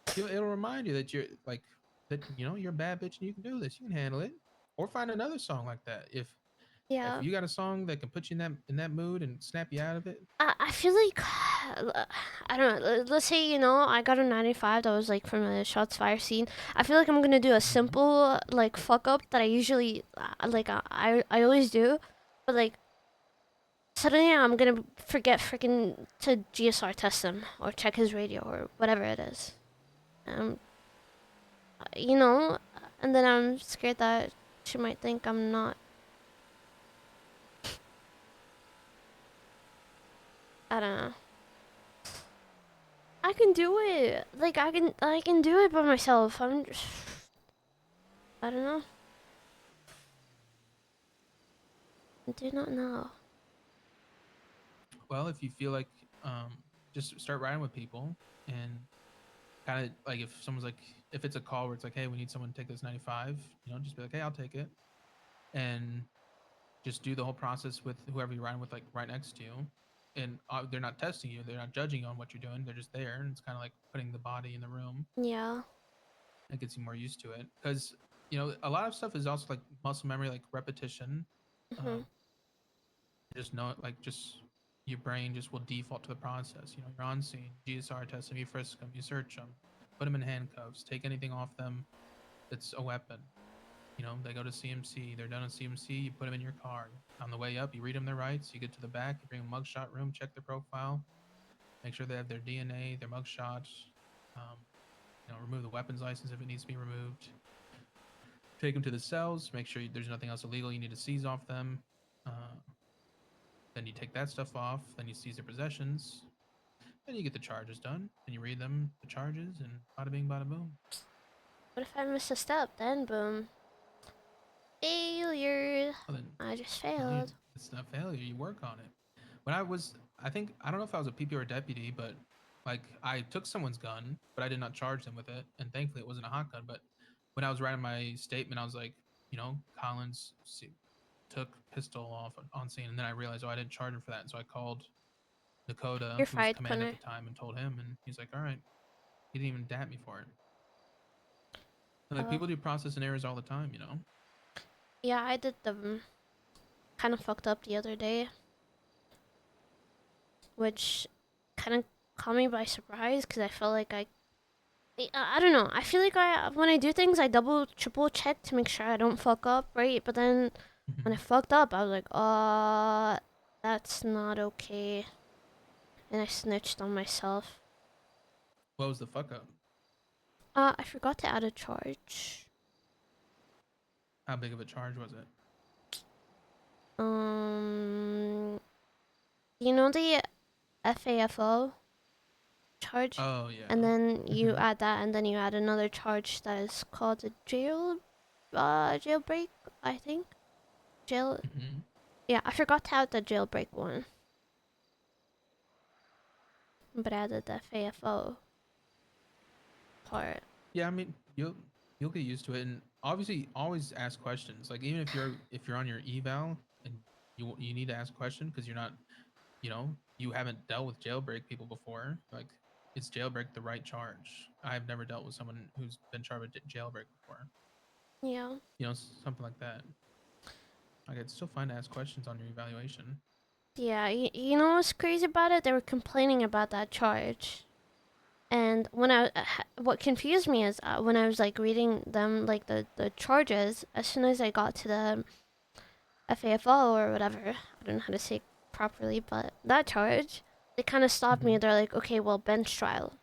because it'll remind you that you're like that you're a bad bitch and you can do this, you can handle it, or find another song like that if you got a song that can put you in that mood and snap you out of it. I feel like I don't know. Let's say I got a 95 that was like from a shots fire scene. I feel like I'm gonna do a simple like fuck up that I usually I always do, but like suddenly I'm gonna forget freaking to GSR test him or check his radio or whatever it is. You know, and then I'm scared that she might think I'm not. I don't know. I can do it. Like I can do it by myself. I don't know. I do not know. Well, if you feel like just start riding with people and kind of like if it's a call where it's like, hey, we need someone to take this 95, just be like, hey, I'll take it, and just do the whole process with whoever you're riding with, like right next to you. And they're not testing you, they're not judging you on what you're doing, they're just there, and it's kind of like putting the body in the room. Yeah. It gets you more used to it because a lot of stuff is also like muscle memory, like repetition. Just know it, like just your brain just will default to the process. You're on scene, GSR test them, you frisk them, you search them, put them in handcuffs, take anything off them that's a weapon. They go to CMC, they're done at CMC, you put them in your car. On the way up, you read them their rights, you get to the back, you bring them mugshot room, check their profile, make sure they have their DNA, their mugshot, remove the weapons license if it needs to be removed. Take them to the cells, make sure there's nothing else illegal you need to seize off them. Then you take that stuff off, then you seize their possessions, then you get the charges done, then you read them, the charges, and bada bing, bada boom. What if I miss a step? Then boom. Failure. Well, then, I just failed. It's not failure, you work on it. When I don't know if I was a PPO or deputy, but like I took someone's gun, but I did not charge them with it, and thankfully it wasn't a hot gun. But when I was writing my statement, I was like, Collins took pistol off on scene, and then I realized, I didn't charge him for that, and so I called Dakota, who was command at the time, and told him, and he's like, all right. He didn't even dap me for it. And, like, people do processing errors all the time, Yeah, I did them kind of fucked up the other day, which kind of caught me by surprise because I felt like I don't know. I feel like when I do things, I double, triple check to make sure I don't fuck up, right? But then when I fucked up, I was like, that's not okay. And I snitched on myself. What was the fuck up? I forgot to add a charge. How big of a charge was it? You know the FAFO charge? Oh, yeah. And then you add that, and then you add another charge that is called a jailbreak, I think. Yeah, I forgot to add the jailbreak one. But I added the FAFO. part. Yeah, I mean, you'll get used to it, and obviously always ask questions. Like even if you're on your eval and you need to ask a question because you're not, you haven't dealt with jailbreak people before. Like, is jailbreak the right charge? I've never dealt with someone who's been charged with jailbreak before. Yeah. Something like that. Like, it's still fine to ask questions on your evaluation. Yeah, you know what's crazy about it? They were complaining about that charge. And when what confused me is when I was like reading them like the charges, as soon as I got to the FAFO or whatever, I don't know how to say it properly, but that charge, they kind of stopped me. They're like, okay, well, bench trial,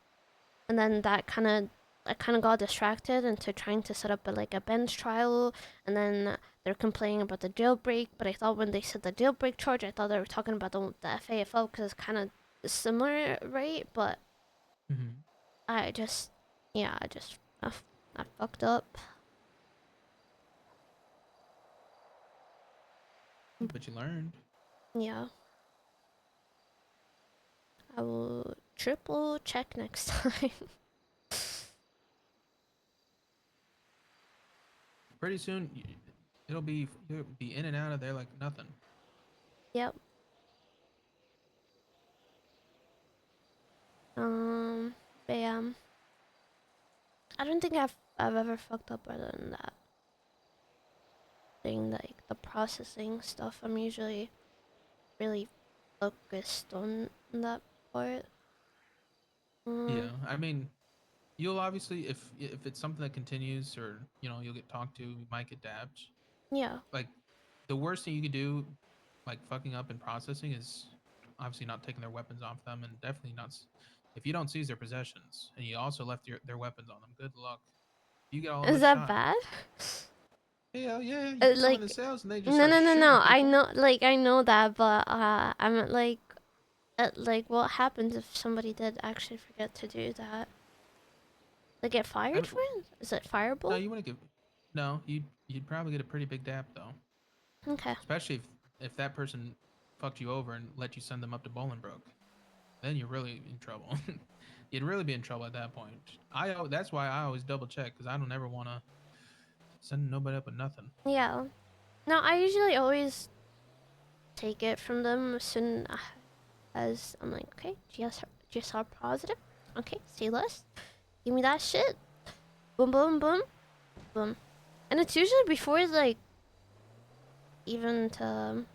and then I kind of got distracted into trying to set up a bench trial, and then they're complaining about the jailbreak. But I thought when they said the jailbreak charge, I thought they were talking about the FAFO because it's kind of similar, right? But I just, yeah, I fucked up. But you learned. Yeah. I will triple check next time. Pretty soon, you'll be in and out of there like nothing. Yep. Bam. I don't think I've ever fucked up other than that. Doing like the processing stuff, I'm usually really focused on that part. Yeah, I mean, you'll obviously if it's something that continues or you'll get talked to, you might get dabbed. Yeah. Like the worst thing you could do, like fucking up in processing, is obviously not taking their weapons off them, and definitely not if you don't seize their possessions and you also left their weapons on them. Good luck. You get all of Is us that shot. bad? Yeah, you put some in the cells and they just no, start shooting no. people. I know, I know that, but I'm like, what happens if somebody did actually forget to do that? They get fired for it? Is it fireable? No, you wouldn't get. No, you'd probably get a pretty big dap though. Okay. Especially if that person fucked you over and let you send them up to Bolingbroke, then you're really in trouble. You'd really be in trouble at that point. That's why I always double check because I don't ever want to send nobody up with nothing. Yeah. No, I usually always take it from them as soon as I'm like, okay, GSR positive. Okay, say less. Give me that shit. Boom, boom, boom, boom. And it's usually before like even to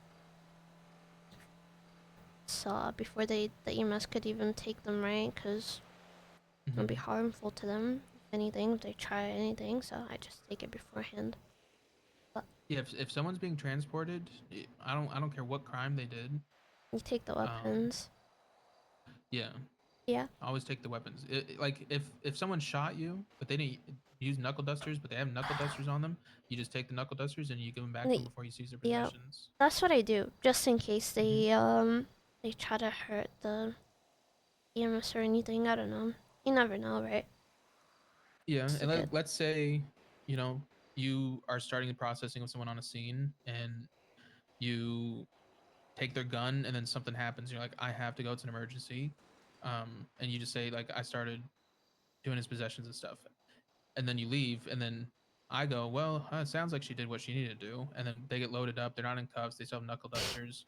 before the EMS could even take them, right? Because it'll be harmful to them if anything, if they try anything. So I just take it beforehand. But Yeah, if someone's being transported, I don't care what crime they did. you take the weapons. Yeah. Yeah. Always take the weapons. Like if someone shot you, but they didn't use knuckle dusters, but they have knuckle dusters on them, you just take the knuckle dusters and you give them back to them before you seize their possessions. Yeah, that's what I do, just in case they try to hurt the EMS or anything. I don't know. You never know, right? Yeah, and let's say you are starting the processing of someone on a scene and you take their gun and then something happens. You're like, I have to go. It's an emergency, and you just say like, I started doing his possessions and stuff, and then you leave, and then I go, well, it sounds like she did what she needed to do, and then they get loaded up. They're not in cuffs. They still have knuckle dusters,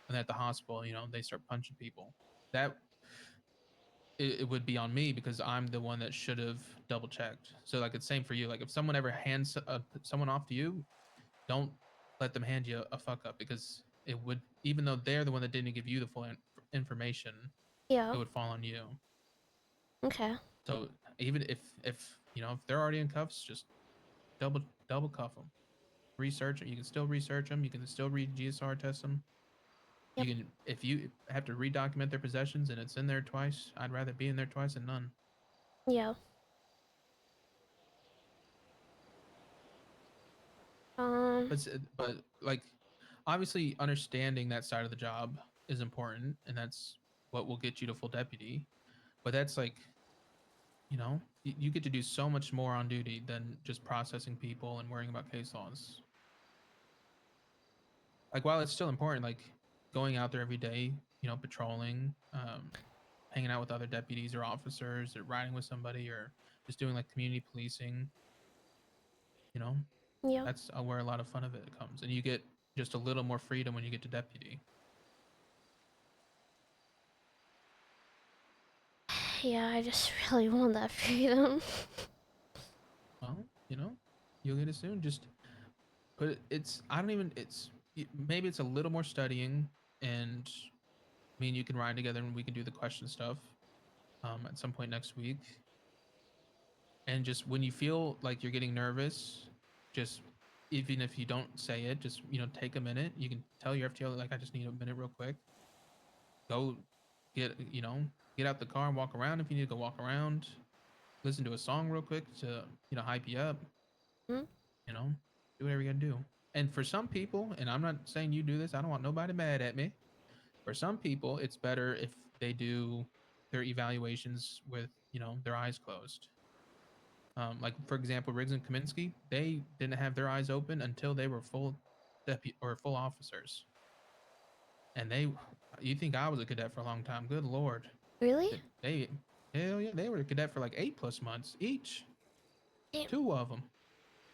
and at the hospital, they start punching people. That it would be on me because I'm the one that should have double checked. So like it's same for you. Like if someone ever hands someone off to you, don't let them hand you a fuck up because it would, even though they're the one that didn't give you the full information, Yeah. it would fall on you. Okay. So even if they're already in cuffs, just double cuff them. Research. You can still research them. You can still read GSR test them. Yep. You can, if you have to redocument their possessions and it's in there twice, I'd rather be in there twice than none. Yeah. But like, obviously, understanding that side of the job is important, and that's what will get you to full deputy. But that's like, you get to do so much more on duty than just processing people and worrying about case laws. Like, while it's still important, like going out there every day, patrolling, hanging out with other deputies or officers, or riding with somebody, or just doing like community policing. You know, Yeah. that's where a lot of fun of it comes, and you get just a little more freedom when you get to deputy. Yeah, I just really want that freedom. Well, you know, you'll get it soon. Just put it. I don't even. Maybe it's a little more studying, and me and you can ride together, and we can do the question stuff. At some point next week. And just when you feel like you're getting nervous, just even if you don't say it, just take a minute. You can tell your FTO like, I just need a minute real quick. Go get out the car and walk around if you need to go walk around. Listen to a song real quick to hype you up. Hmm? Do whatever you gotta do. And for some people, and I'm not saying you do this, I don't want nobody mad at me. For some people, it's better if they do their evaluations with their eyes closed. Like for example, Riggs and Kaminsky, they didn't have their eyes open until they were full full officers. And you think I was a cadet for a long time? Good lord. Really? Hell yeah, they were a cadet for like 8+ months each. Damn. 2 of them.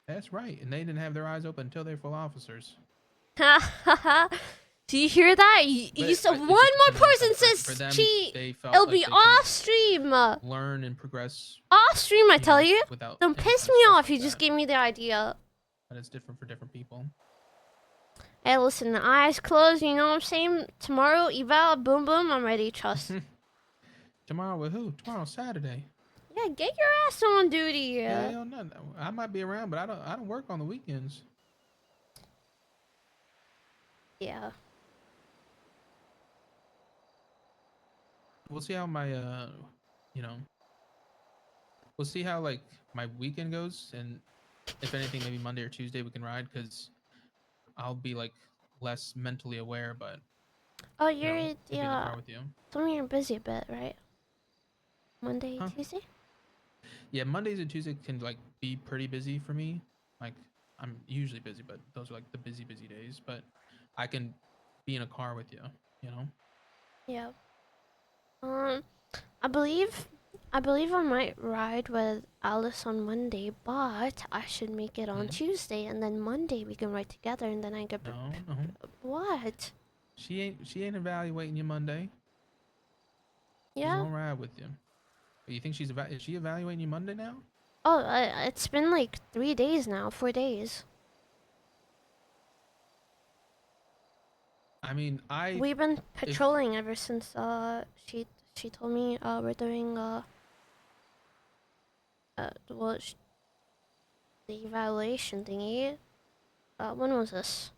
That's right, and they didn't have their eyes open until they're full officers. Do you hear that? You said one more person says cheat. It'll be off stream. Learn and progress. Off stream, I tell you. Without Don't piss me off. You just gave me the idea. But it's different for different people. Hey, listen, eyes closed. You know what I'm saying? Tomorrow, eval, boom, boom. I'm ready. Trust. Tomorrow with who? Tomorrow's Saturday. Yeah, get your ass on duty. Hell no. I might be around, but I don't work on the weekends. Yeah. We'll see how my we'll see how like my weekend goes, and if anything, maybe Monday or Tuesday we can ride, because I'll be like less mentally aware. But oh, you're in the car with you. So you're busy a bit, right? Monday, Tuesday. Yeah, Mondays and Tuesdays can like be pretty busy for me. Like I'm usually busy, but those are like the busy days. But I can be in a car with you. Yeah. I believe I might ride with Alice on Monday, but I should make it on Tuesday, and then Monday we can ride together, and then I get. No. What? She ain't evaluating you Monday. Yeah. She's gonna ride with you. But you think is she evaluating you Monday now? Oh, it's been like 3 days now, 4 days. I mean, we've been patrolling ever since she told me we're doing well, the evaluation thingy. When was this?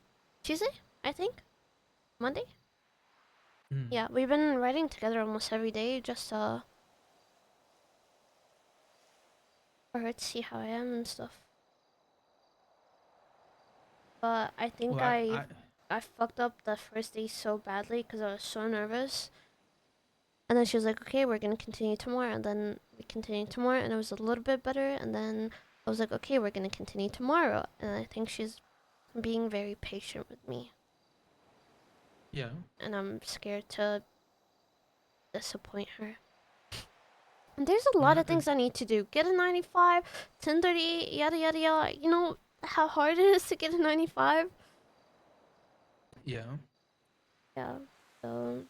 Tuesday, I think. Monday. Yeah, we've been riding together almost every day, just for her to see how I am and stuff. But I think I fucked up the first day so badly because I was so nervous. And then she was like, okay, we're going to continue tomorrow. And then we continued tomorrow, and it was a little bit better. And then I was like, okay, we're going to continue tomorrow. And I think she's being very patient with me. Yeah. And I'm scared to disappoint her. And there's a lot of things I need to do. Get a 95, 1038, yada, yada, yada. You know how hard it is to get a 95? Yeah. Yeah. So...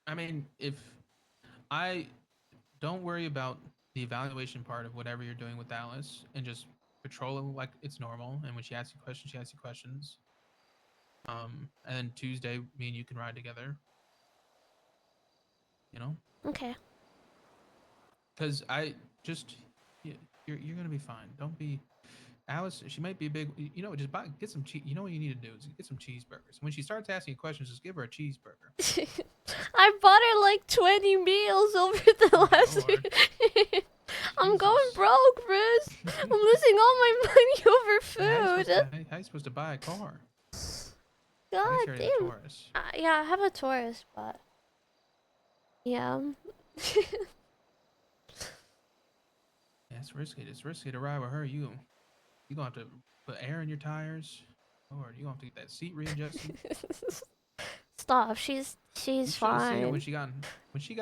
I mean, don't worry about the evaluation part of whatever you're doing with Alice, and just patrol it like it's normal. And when she asks you questions, she asks you questions. And then Tuesday, me and you can ride together. Okay. Because you're gonna be fine. Don't be. Alice, she might be a big, just get some cheese. You know what you need to do is get some cheeseburgers. When she starts asking you questions, just give her a cheeseburger. I bought her like 20 meals over the last week. I'm going broke, Bruce. I'm losing all my money over food. How are you supposed to buy a car? God damn. Yeah, I have a Taurus, but yeah. Yeah, it's risky. It's risky to ride with her. You gonna have to put air in your tires, or you gonna have to get that seat readjusted. Stop. She's fine. When she got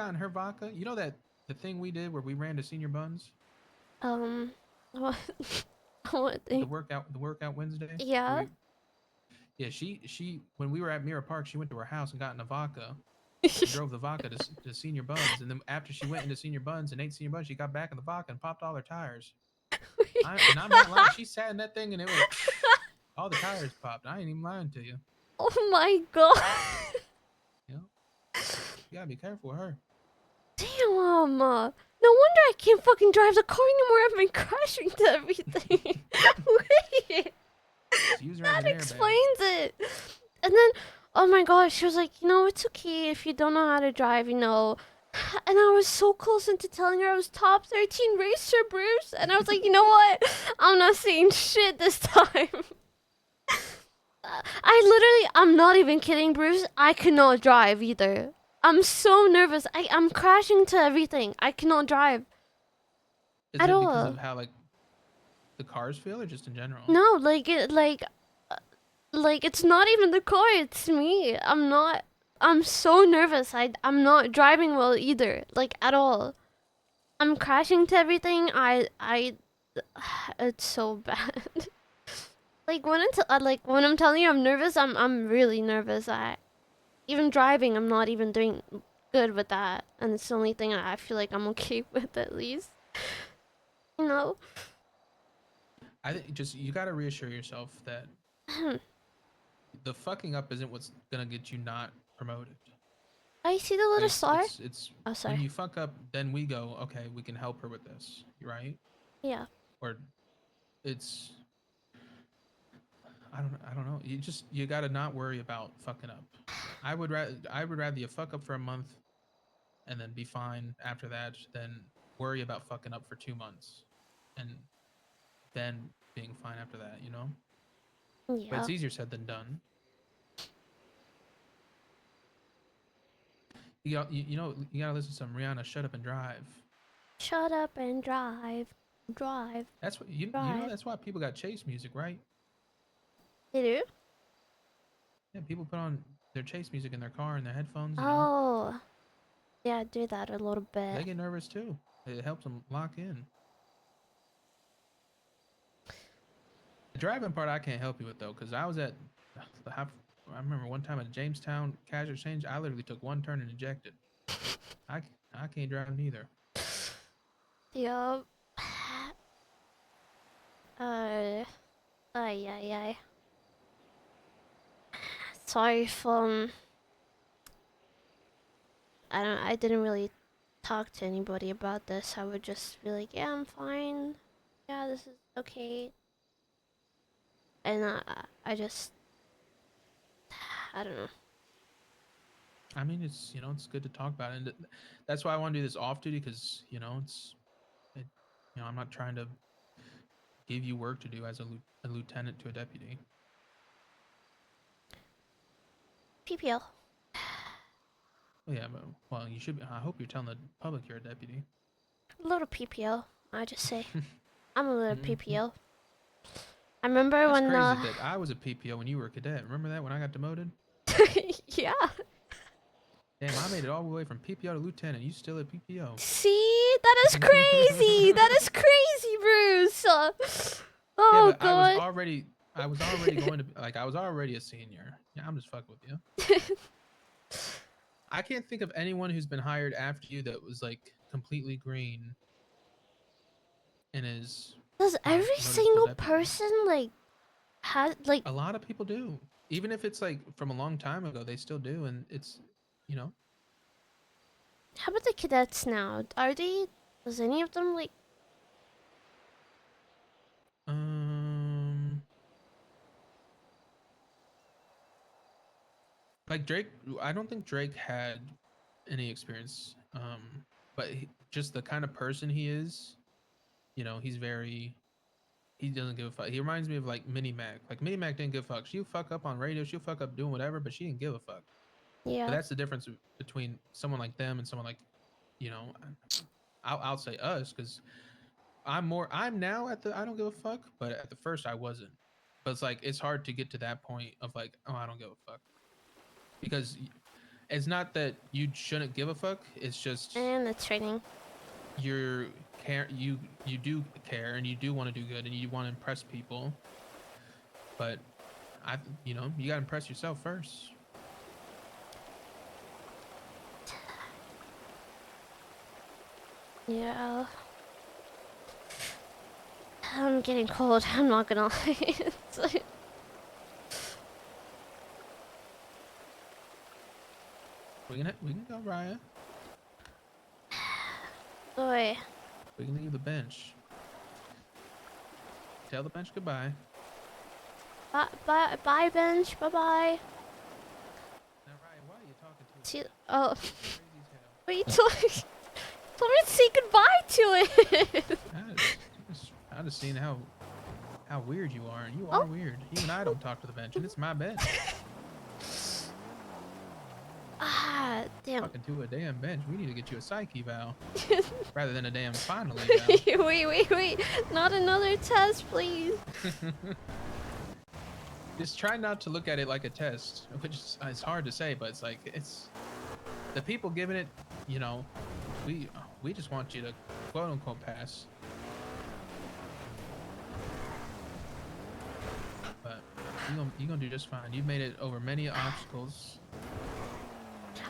in her vodka, you know that the thing we did where we ran to Senior Buns. What? What The thing? workout Wednesday. Yeah. Yeah, she when we were at Mirror Park, she went to her house and got in a vodka. And drove the vodka to Senior Buns, and then after she went into Senior Buns and ate Senior Buns, she got back in the vodka and popped all her tires. I'm not lying. She sat in that thing and it was all the tires popped. I ain't even lying to you. Oh my god. You know, you gotta be careful with her. Damn. No wonder I can't fucking drive the car anymore. I've been crashing to everything. Wait. That explains it. And then, oh my gosh, she was like, you know, it's okay if you don't know how to drive, you know. And I was so close into telling her I was top 13 racer, Bruce. And I was like, you know what? I'm not saying shit this time. I'm not even kidding, Bruce. I cannot drive either. I'm so nervous. I'm crashing to everything. I cannot drive. Is at it all. because of how like the cars feel, or just in general? No, like it's not even the car, it's me. I'm so nervous. I'm not driving well either, like at all. I'm crashing to everything. It's so bad. Like when I'm telling you I'm nervous, I'm really nervous. Even driving, I'm not even doing good with that, and it's the only thing I feel like I'm okay with at least. You know. I think just you gotta reassure yourself that the fucking up isn't what's gonna get you not promoted. I see the little star. It's oh, sorry. when you fuck up, then we go, okay, we can help her with this, right? Yeah. Or it's I don't know. You gotta not worry about fucking up. I would rather you fuck up for a month and then be fine after that than worry about fucking up for 2 months and then being fine after that, you know? Yeah. But it's easier said than done. You know, you gotta listen to some Rihanna, Shut Up and Drive. Shut up and drive. Drive. That's what you know, that's why people got chase music, right? They do? Yeah, people put on their chase music in their car and their headphones, you know? Oh. Yeah, I do that a little bit. They get nervous too. It helps them lock in. The driving part I can't help you with though, because I was at I remember one time at Jamestown Cash Exchange, I literally took one turn and ejected. I can't drive neither. Yup. Ay. Sorry if I didn't really talk to anybody about this. I would just be like, yeah, I'm fine. Yeah, this is okay. And I just I don't know. I mean, it's it's good to talk about it, and that's why I want to do this off duty, because I'm not trying to give you work to do as a lieutenant to a deputy. PPO. Well, yeah, but well, you should be. I hope you're telling the public you're a deputy. A little PPO, I just say. I'm a little PPO. I remember when crazy that I was a PPO when you were a cadet. Remember that when I got demoted? Yeah. Damn, I made it all the way from PPO to lieutenant. You still at PPO? See, that is crazy. That is crazy, Bruce. Oh yeah, but god. I was already going to I was already a senior. Yeah, I'm just fucking with you. I can't think of anyone who's been hired after you that was like completely green and is. Does every single person like had like? A lot of people do. Even if it's like from a long time ago, they still do, and it's, How about the cadets now? Does any of them like? Like Drake, I don't think Drake had any experience. But just the kind of person he is, he's very. He doesn't give a fuck. He reminds me of like Minnie Mac. Like Minnie Mac didn't give a fuck. She'll fuck up on radio. She'll fuck up doing whatever, but she didn't give a fuck. Yeah. But that's the difference between someone like them and someone like, I'll say us, because I'm now at the I don't give a fuck, but at the first I wasn't. But it's like it's hard to get to that point of like, oh, I don't give a fuck, because it's not that you shouldn't give a fuck. It's just and the training. you do care and you do want to do good and you want to impress people, but you gotta impress yourself first. Yeah. I'm getting cold. I'm not gonna lie. It's like... We can go, Raya. Boy. We can leave the bench. Tell the bench goodbye. Bye, bench. Bye bye. Now, Raya, why are you talking to See, oh. What are you talking? Told me to say goodbye to it. I just seen how weird you are, and you are weird. Even I don't talk to the bench, and it's my bench. Ah, damn. Talking to a damn bench. We need to get you a psyche eval rather than a damn final eval. Wait. Not another test, please. Just try not to look at it like a test, which is it's hard to say, but it's like it's the people giving it. We just want you to quote unquote pass. But you're gonna do just fine. You've made it over many obstacles.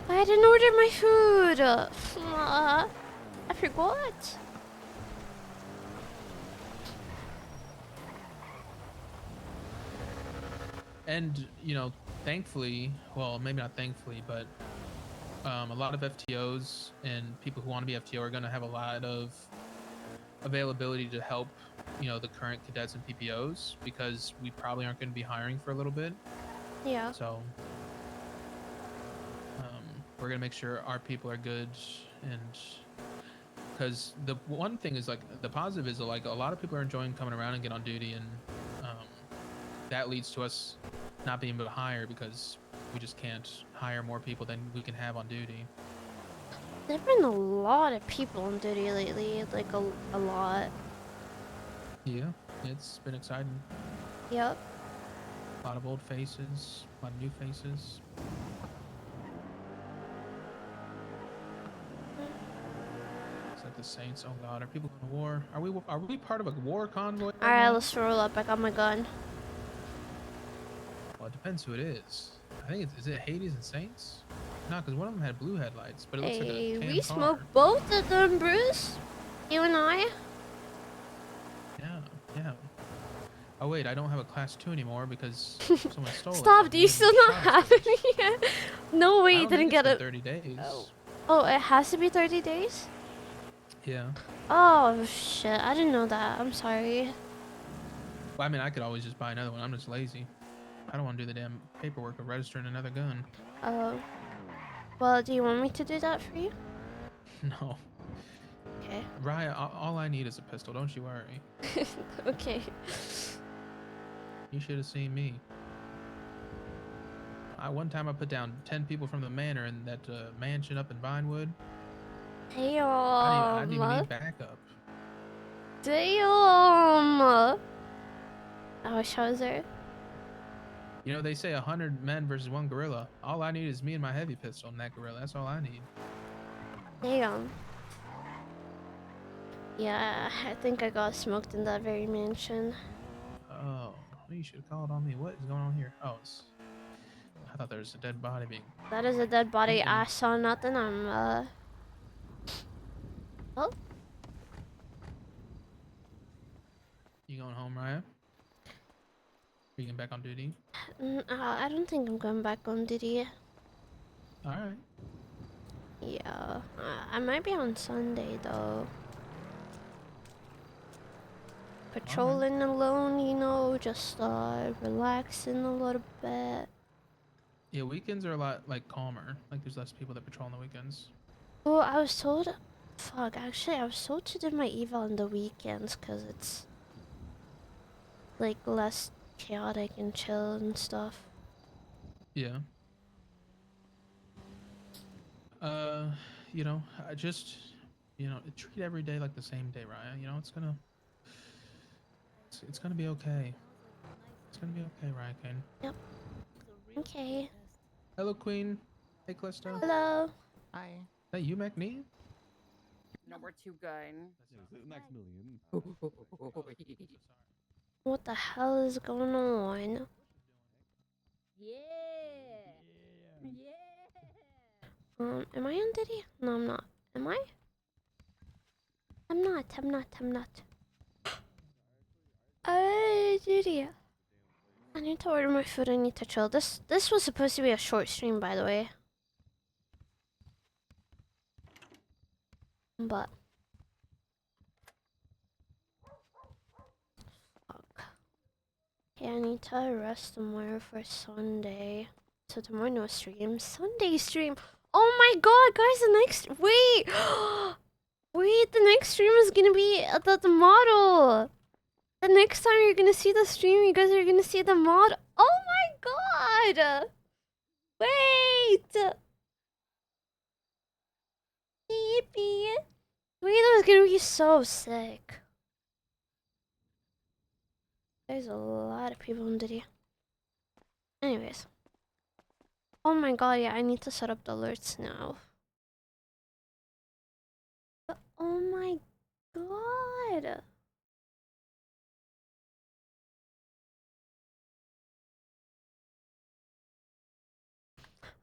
I didn't order my food. I forgot. And thankfully, well, maybe not thankfully, but a lot of FTOs and people who want to be FTO are going to have a lot of availability to help, the current cadets and PPOs, because we probably aren't going to be hiring for a little bit. Yeah. So we're going to make sure our people are good, and because the one thing is, like, the positive is, like, a lot of people are enjoying coming around and get on duty, and that leads to us not being able to hire because we just can't hire more people than we can have on duty. There've been a lot of people on duty lately, like a lot. Yeah, it's been exciting. Yep. A lot of old faces, a lot of new faces. It's like the Saints. Oh God, are people going to war? Are we part of a war convoy? All right, let's roll up. I got my gun. Well, it depends who it is. I think is it Hades and Saints? No, because one of them had blue headlights, but it looks like a tan we car. smoked both of them, Bruce. You and I. Yeah. Oh wait, I don't have a class 2 anymore because someone stole it. Stop! Do you still not have it yet? No way, you didn't get it. 30 days. Oh, it has to be 30 days. Yeah. Oh shit! I didn't know that. I'm sorry. Well, I mean, I could always just buy another one. I'm just lazy. I don't want to do the damn paperwork of registering another gun. Oh. Well, do you want me to do that for you? No. Okay. Raya, all I need is a pistol. Don't you worry. Okay. You should have seen me. One time I put down 10 people from the manor in that mansion up in Vinewood. Damn. I didn't even need backup. Damn. I wish I was there. They say 100 men versus 1 gorilla. All I need is me and my heavy pistol and that gorilla. That's all I need. Damn. Yeah, I think I got smoked in that very mansion. Oh, you should have called on me. What is going on here? Oh, I thought there was a dead body being... That is a dead body. I saw nothing. I'm, Oh. You going home, Raya? Are you getting back on duty? I don't think I'm going back on duty. Alright. Yeah. I might be on Sunday, though. Patrolling alone, just relaxing a little bit. Yeah, weekends are a lot, like, calmer. Like, there's less people that patrol on the weekends. Well, I was told... Fuck, actually, I was told to do my eval on the weekends, because it's... like, less chaotic and chill and stuff. Yeah. I just, treat every day like the same day, Raya. It's gonna be okay. It's gonna be okay, Raya Kaine. Yep. Okay. Hello, Queen. Hey, Callisto. Hello. Hi. Hey, you, McNee? No, we're too good. Next million. What the hell is going on? Am I on Diddy? No, I'm not. Am I? I'm not. Diddy. I need to order my food. I need to chill. This was supposed to be a short stream, by the way. But fuck. Okay, I need to rest tomorrow for Sunday. So tomorrow no stream. Sunday stream. Oh my god, guys! The next wait, wait. The next stream is gonna be the model. The next time you're gonna see the stream, you guys are gonna see the mod. Oh my god! Wait! Yippee! Wait, that's gonna be so sick. There's a lot of people in Diddy. Anyways. Oh my god, yeah, I need to set up the alerts now. Oh my god!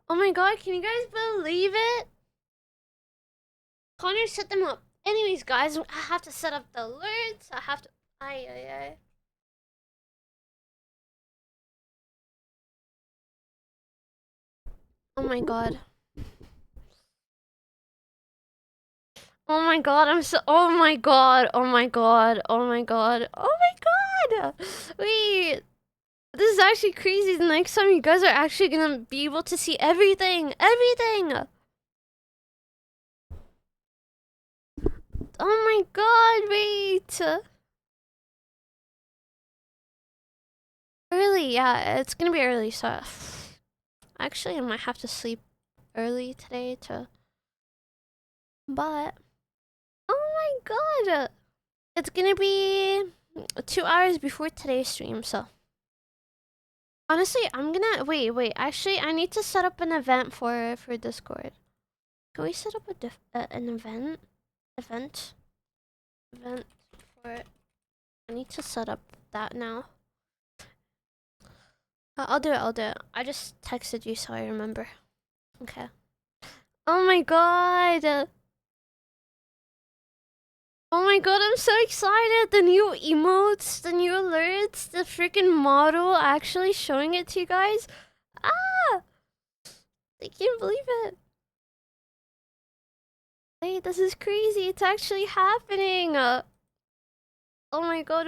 Oh my god, can you guys believe it? Connor set them up. Anyways, guys, I have to set up the alerts. I have to... Ay. Oh my god. Oh my god, I'm so... Oh my god. Wait. This is actually crazy. The next time you guys are actually gonna be able to see everything. Oh my god, wait. Early, yeah, it's gonna be early, so... Actually, I might have to sleep early today to... But... Oh my god! It's gonna be 2 hours before today's stream, so... Honestly, I'm gonna... Wait. Actually, I need to set up an event for Discord. Can we set up an event? Event for it. I need to set up that now. I'll do it. I just texted you so I remember. Okay. Oh my god! Oh my god, I'm so excited! The new emotes, the new alerts, the freaking model actually showing it to you guys. Ah! I can't believe it. Wait, this is crazy. It's actually happening. Oh my god.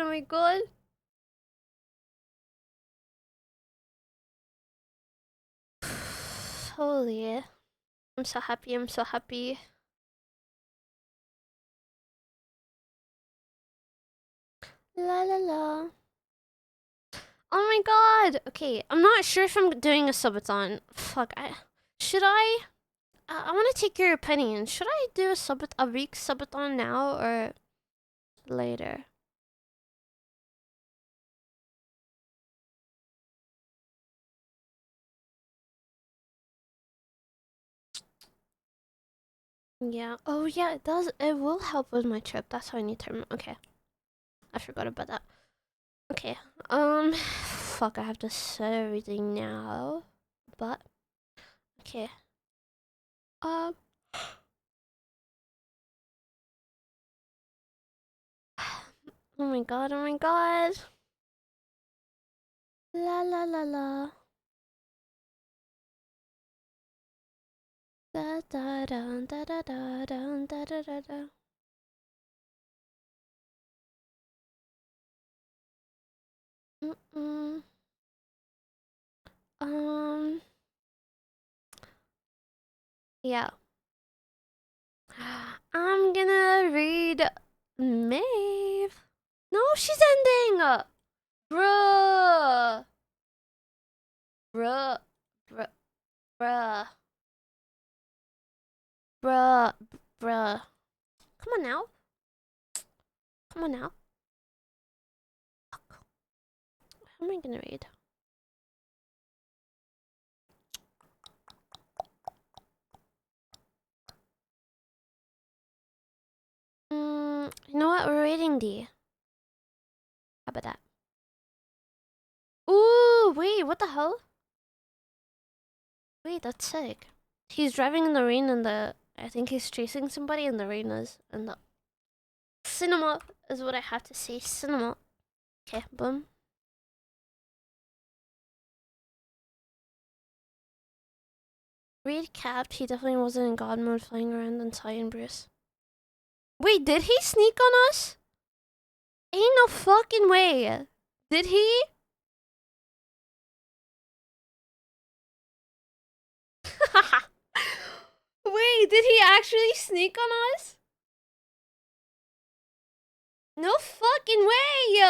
Holy. I'm so happy. La. Oh my god. Okay, I'm not sure if I'm doing a subathon. Fuck, should I? I want to take your opinion. Should I do a week subathon now or later? Yeah. Oh yeah, it does. It will help with my trip. That's how I need to remember. Okay. I forgot about that. Okay. Fuck, I have to set everything now. But okay. Oh my god. La. Da. Yeah. I'm gonna read Maeve. No, she's ending! Bruh. Come on now. Fuck. How am I gonna read? what? We're rating D. How about that? Ooh, wait, what the hell? Wait, that's sick. He's driving in the rain and I think he's chasing somebody in the rain and the cinema is what I have to say. Cinema. Okay, boom. Reed capped. He definitely wasn't in God mode flying around on Cyan Bruce. Wait, did he sneak on us? Ain't no fucking way. Did he? Wait, did he actually sneak on us? No fucking way!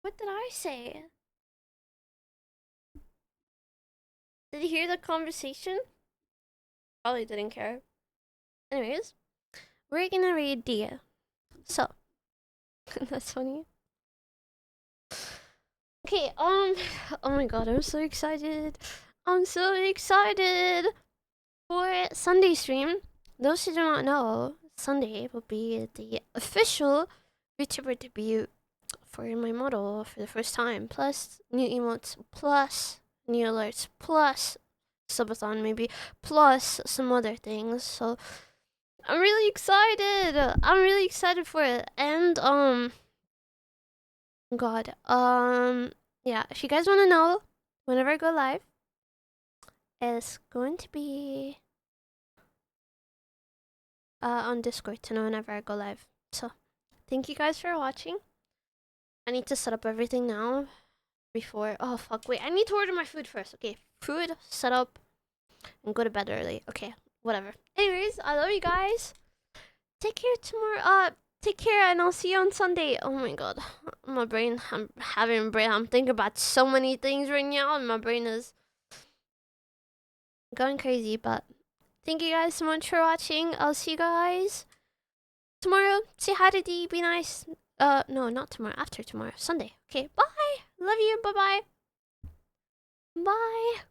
What did I say? Did he hear the conversation? Probably didn't care. Anyways, we're gonna read D. So, that's funny. Okay, oh my god, I'm so excited. I'm so excited for Sunday stream. Those who do not know, Sunday will be the official YouTuber debut for my model for the first time. Plus new emotes, plus new alerts, plus subathon maybe, plus some other things. So I'm really excited. I'm really excited for it. And God, yeah, if you guys want to know, whenever I go live, it's going to be on Discord to know whenever I go live. So, thank you guys for watching. I need to set up everything now before. Oh fuck! Wait, I need to order my food first. Okay, food, set up, and go to bed early. Okay, whatever. Anyways, I love you guys. Take care tomorrow. Take care, and I'll see you on Sunday. Oh my god, my brain. I'm having a brain. I'm thinking about so many things right now, and my brain is going crazy. But thank you guys so much for watching. I'll see you guys tomorrow. Say hi to D. Be nice. No, not tomorrow. After tomorrow, Sunday. Okay, bye. Love you. Bye bye. Bye.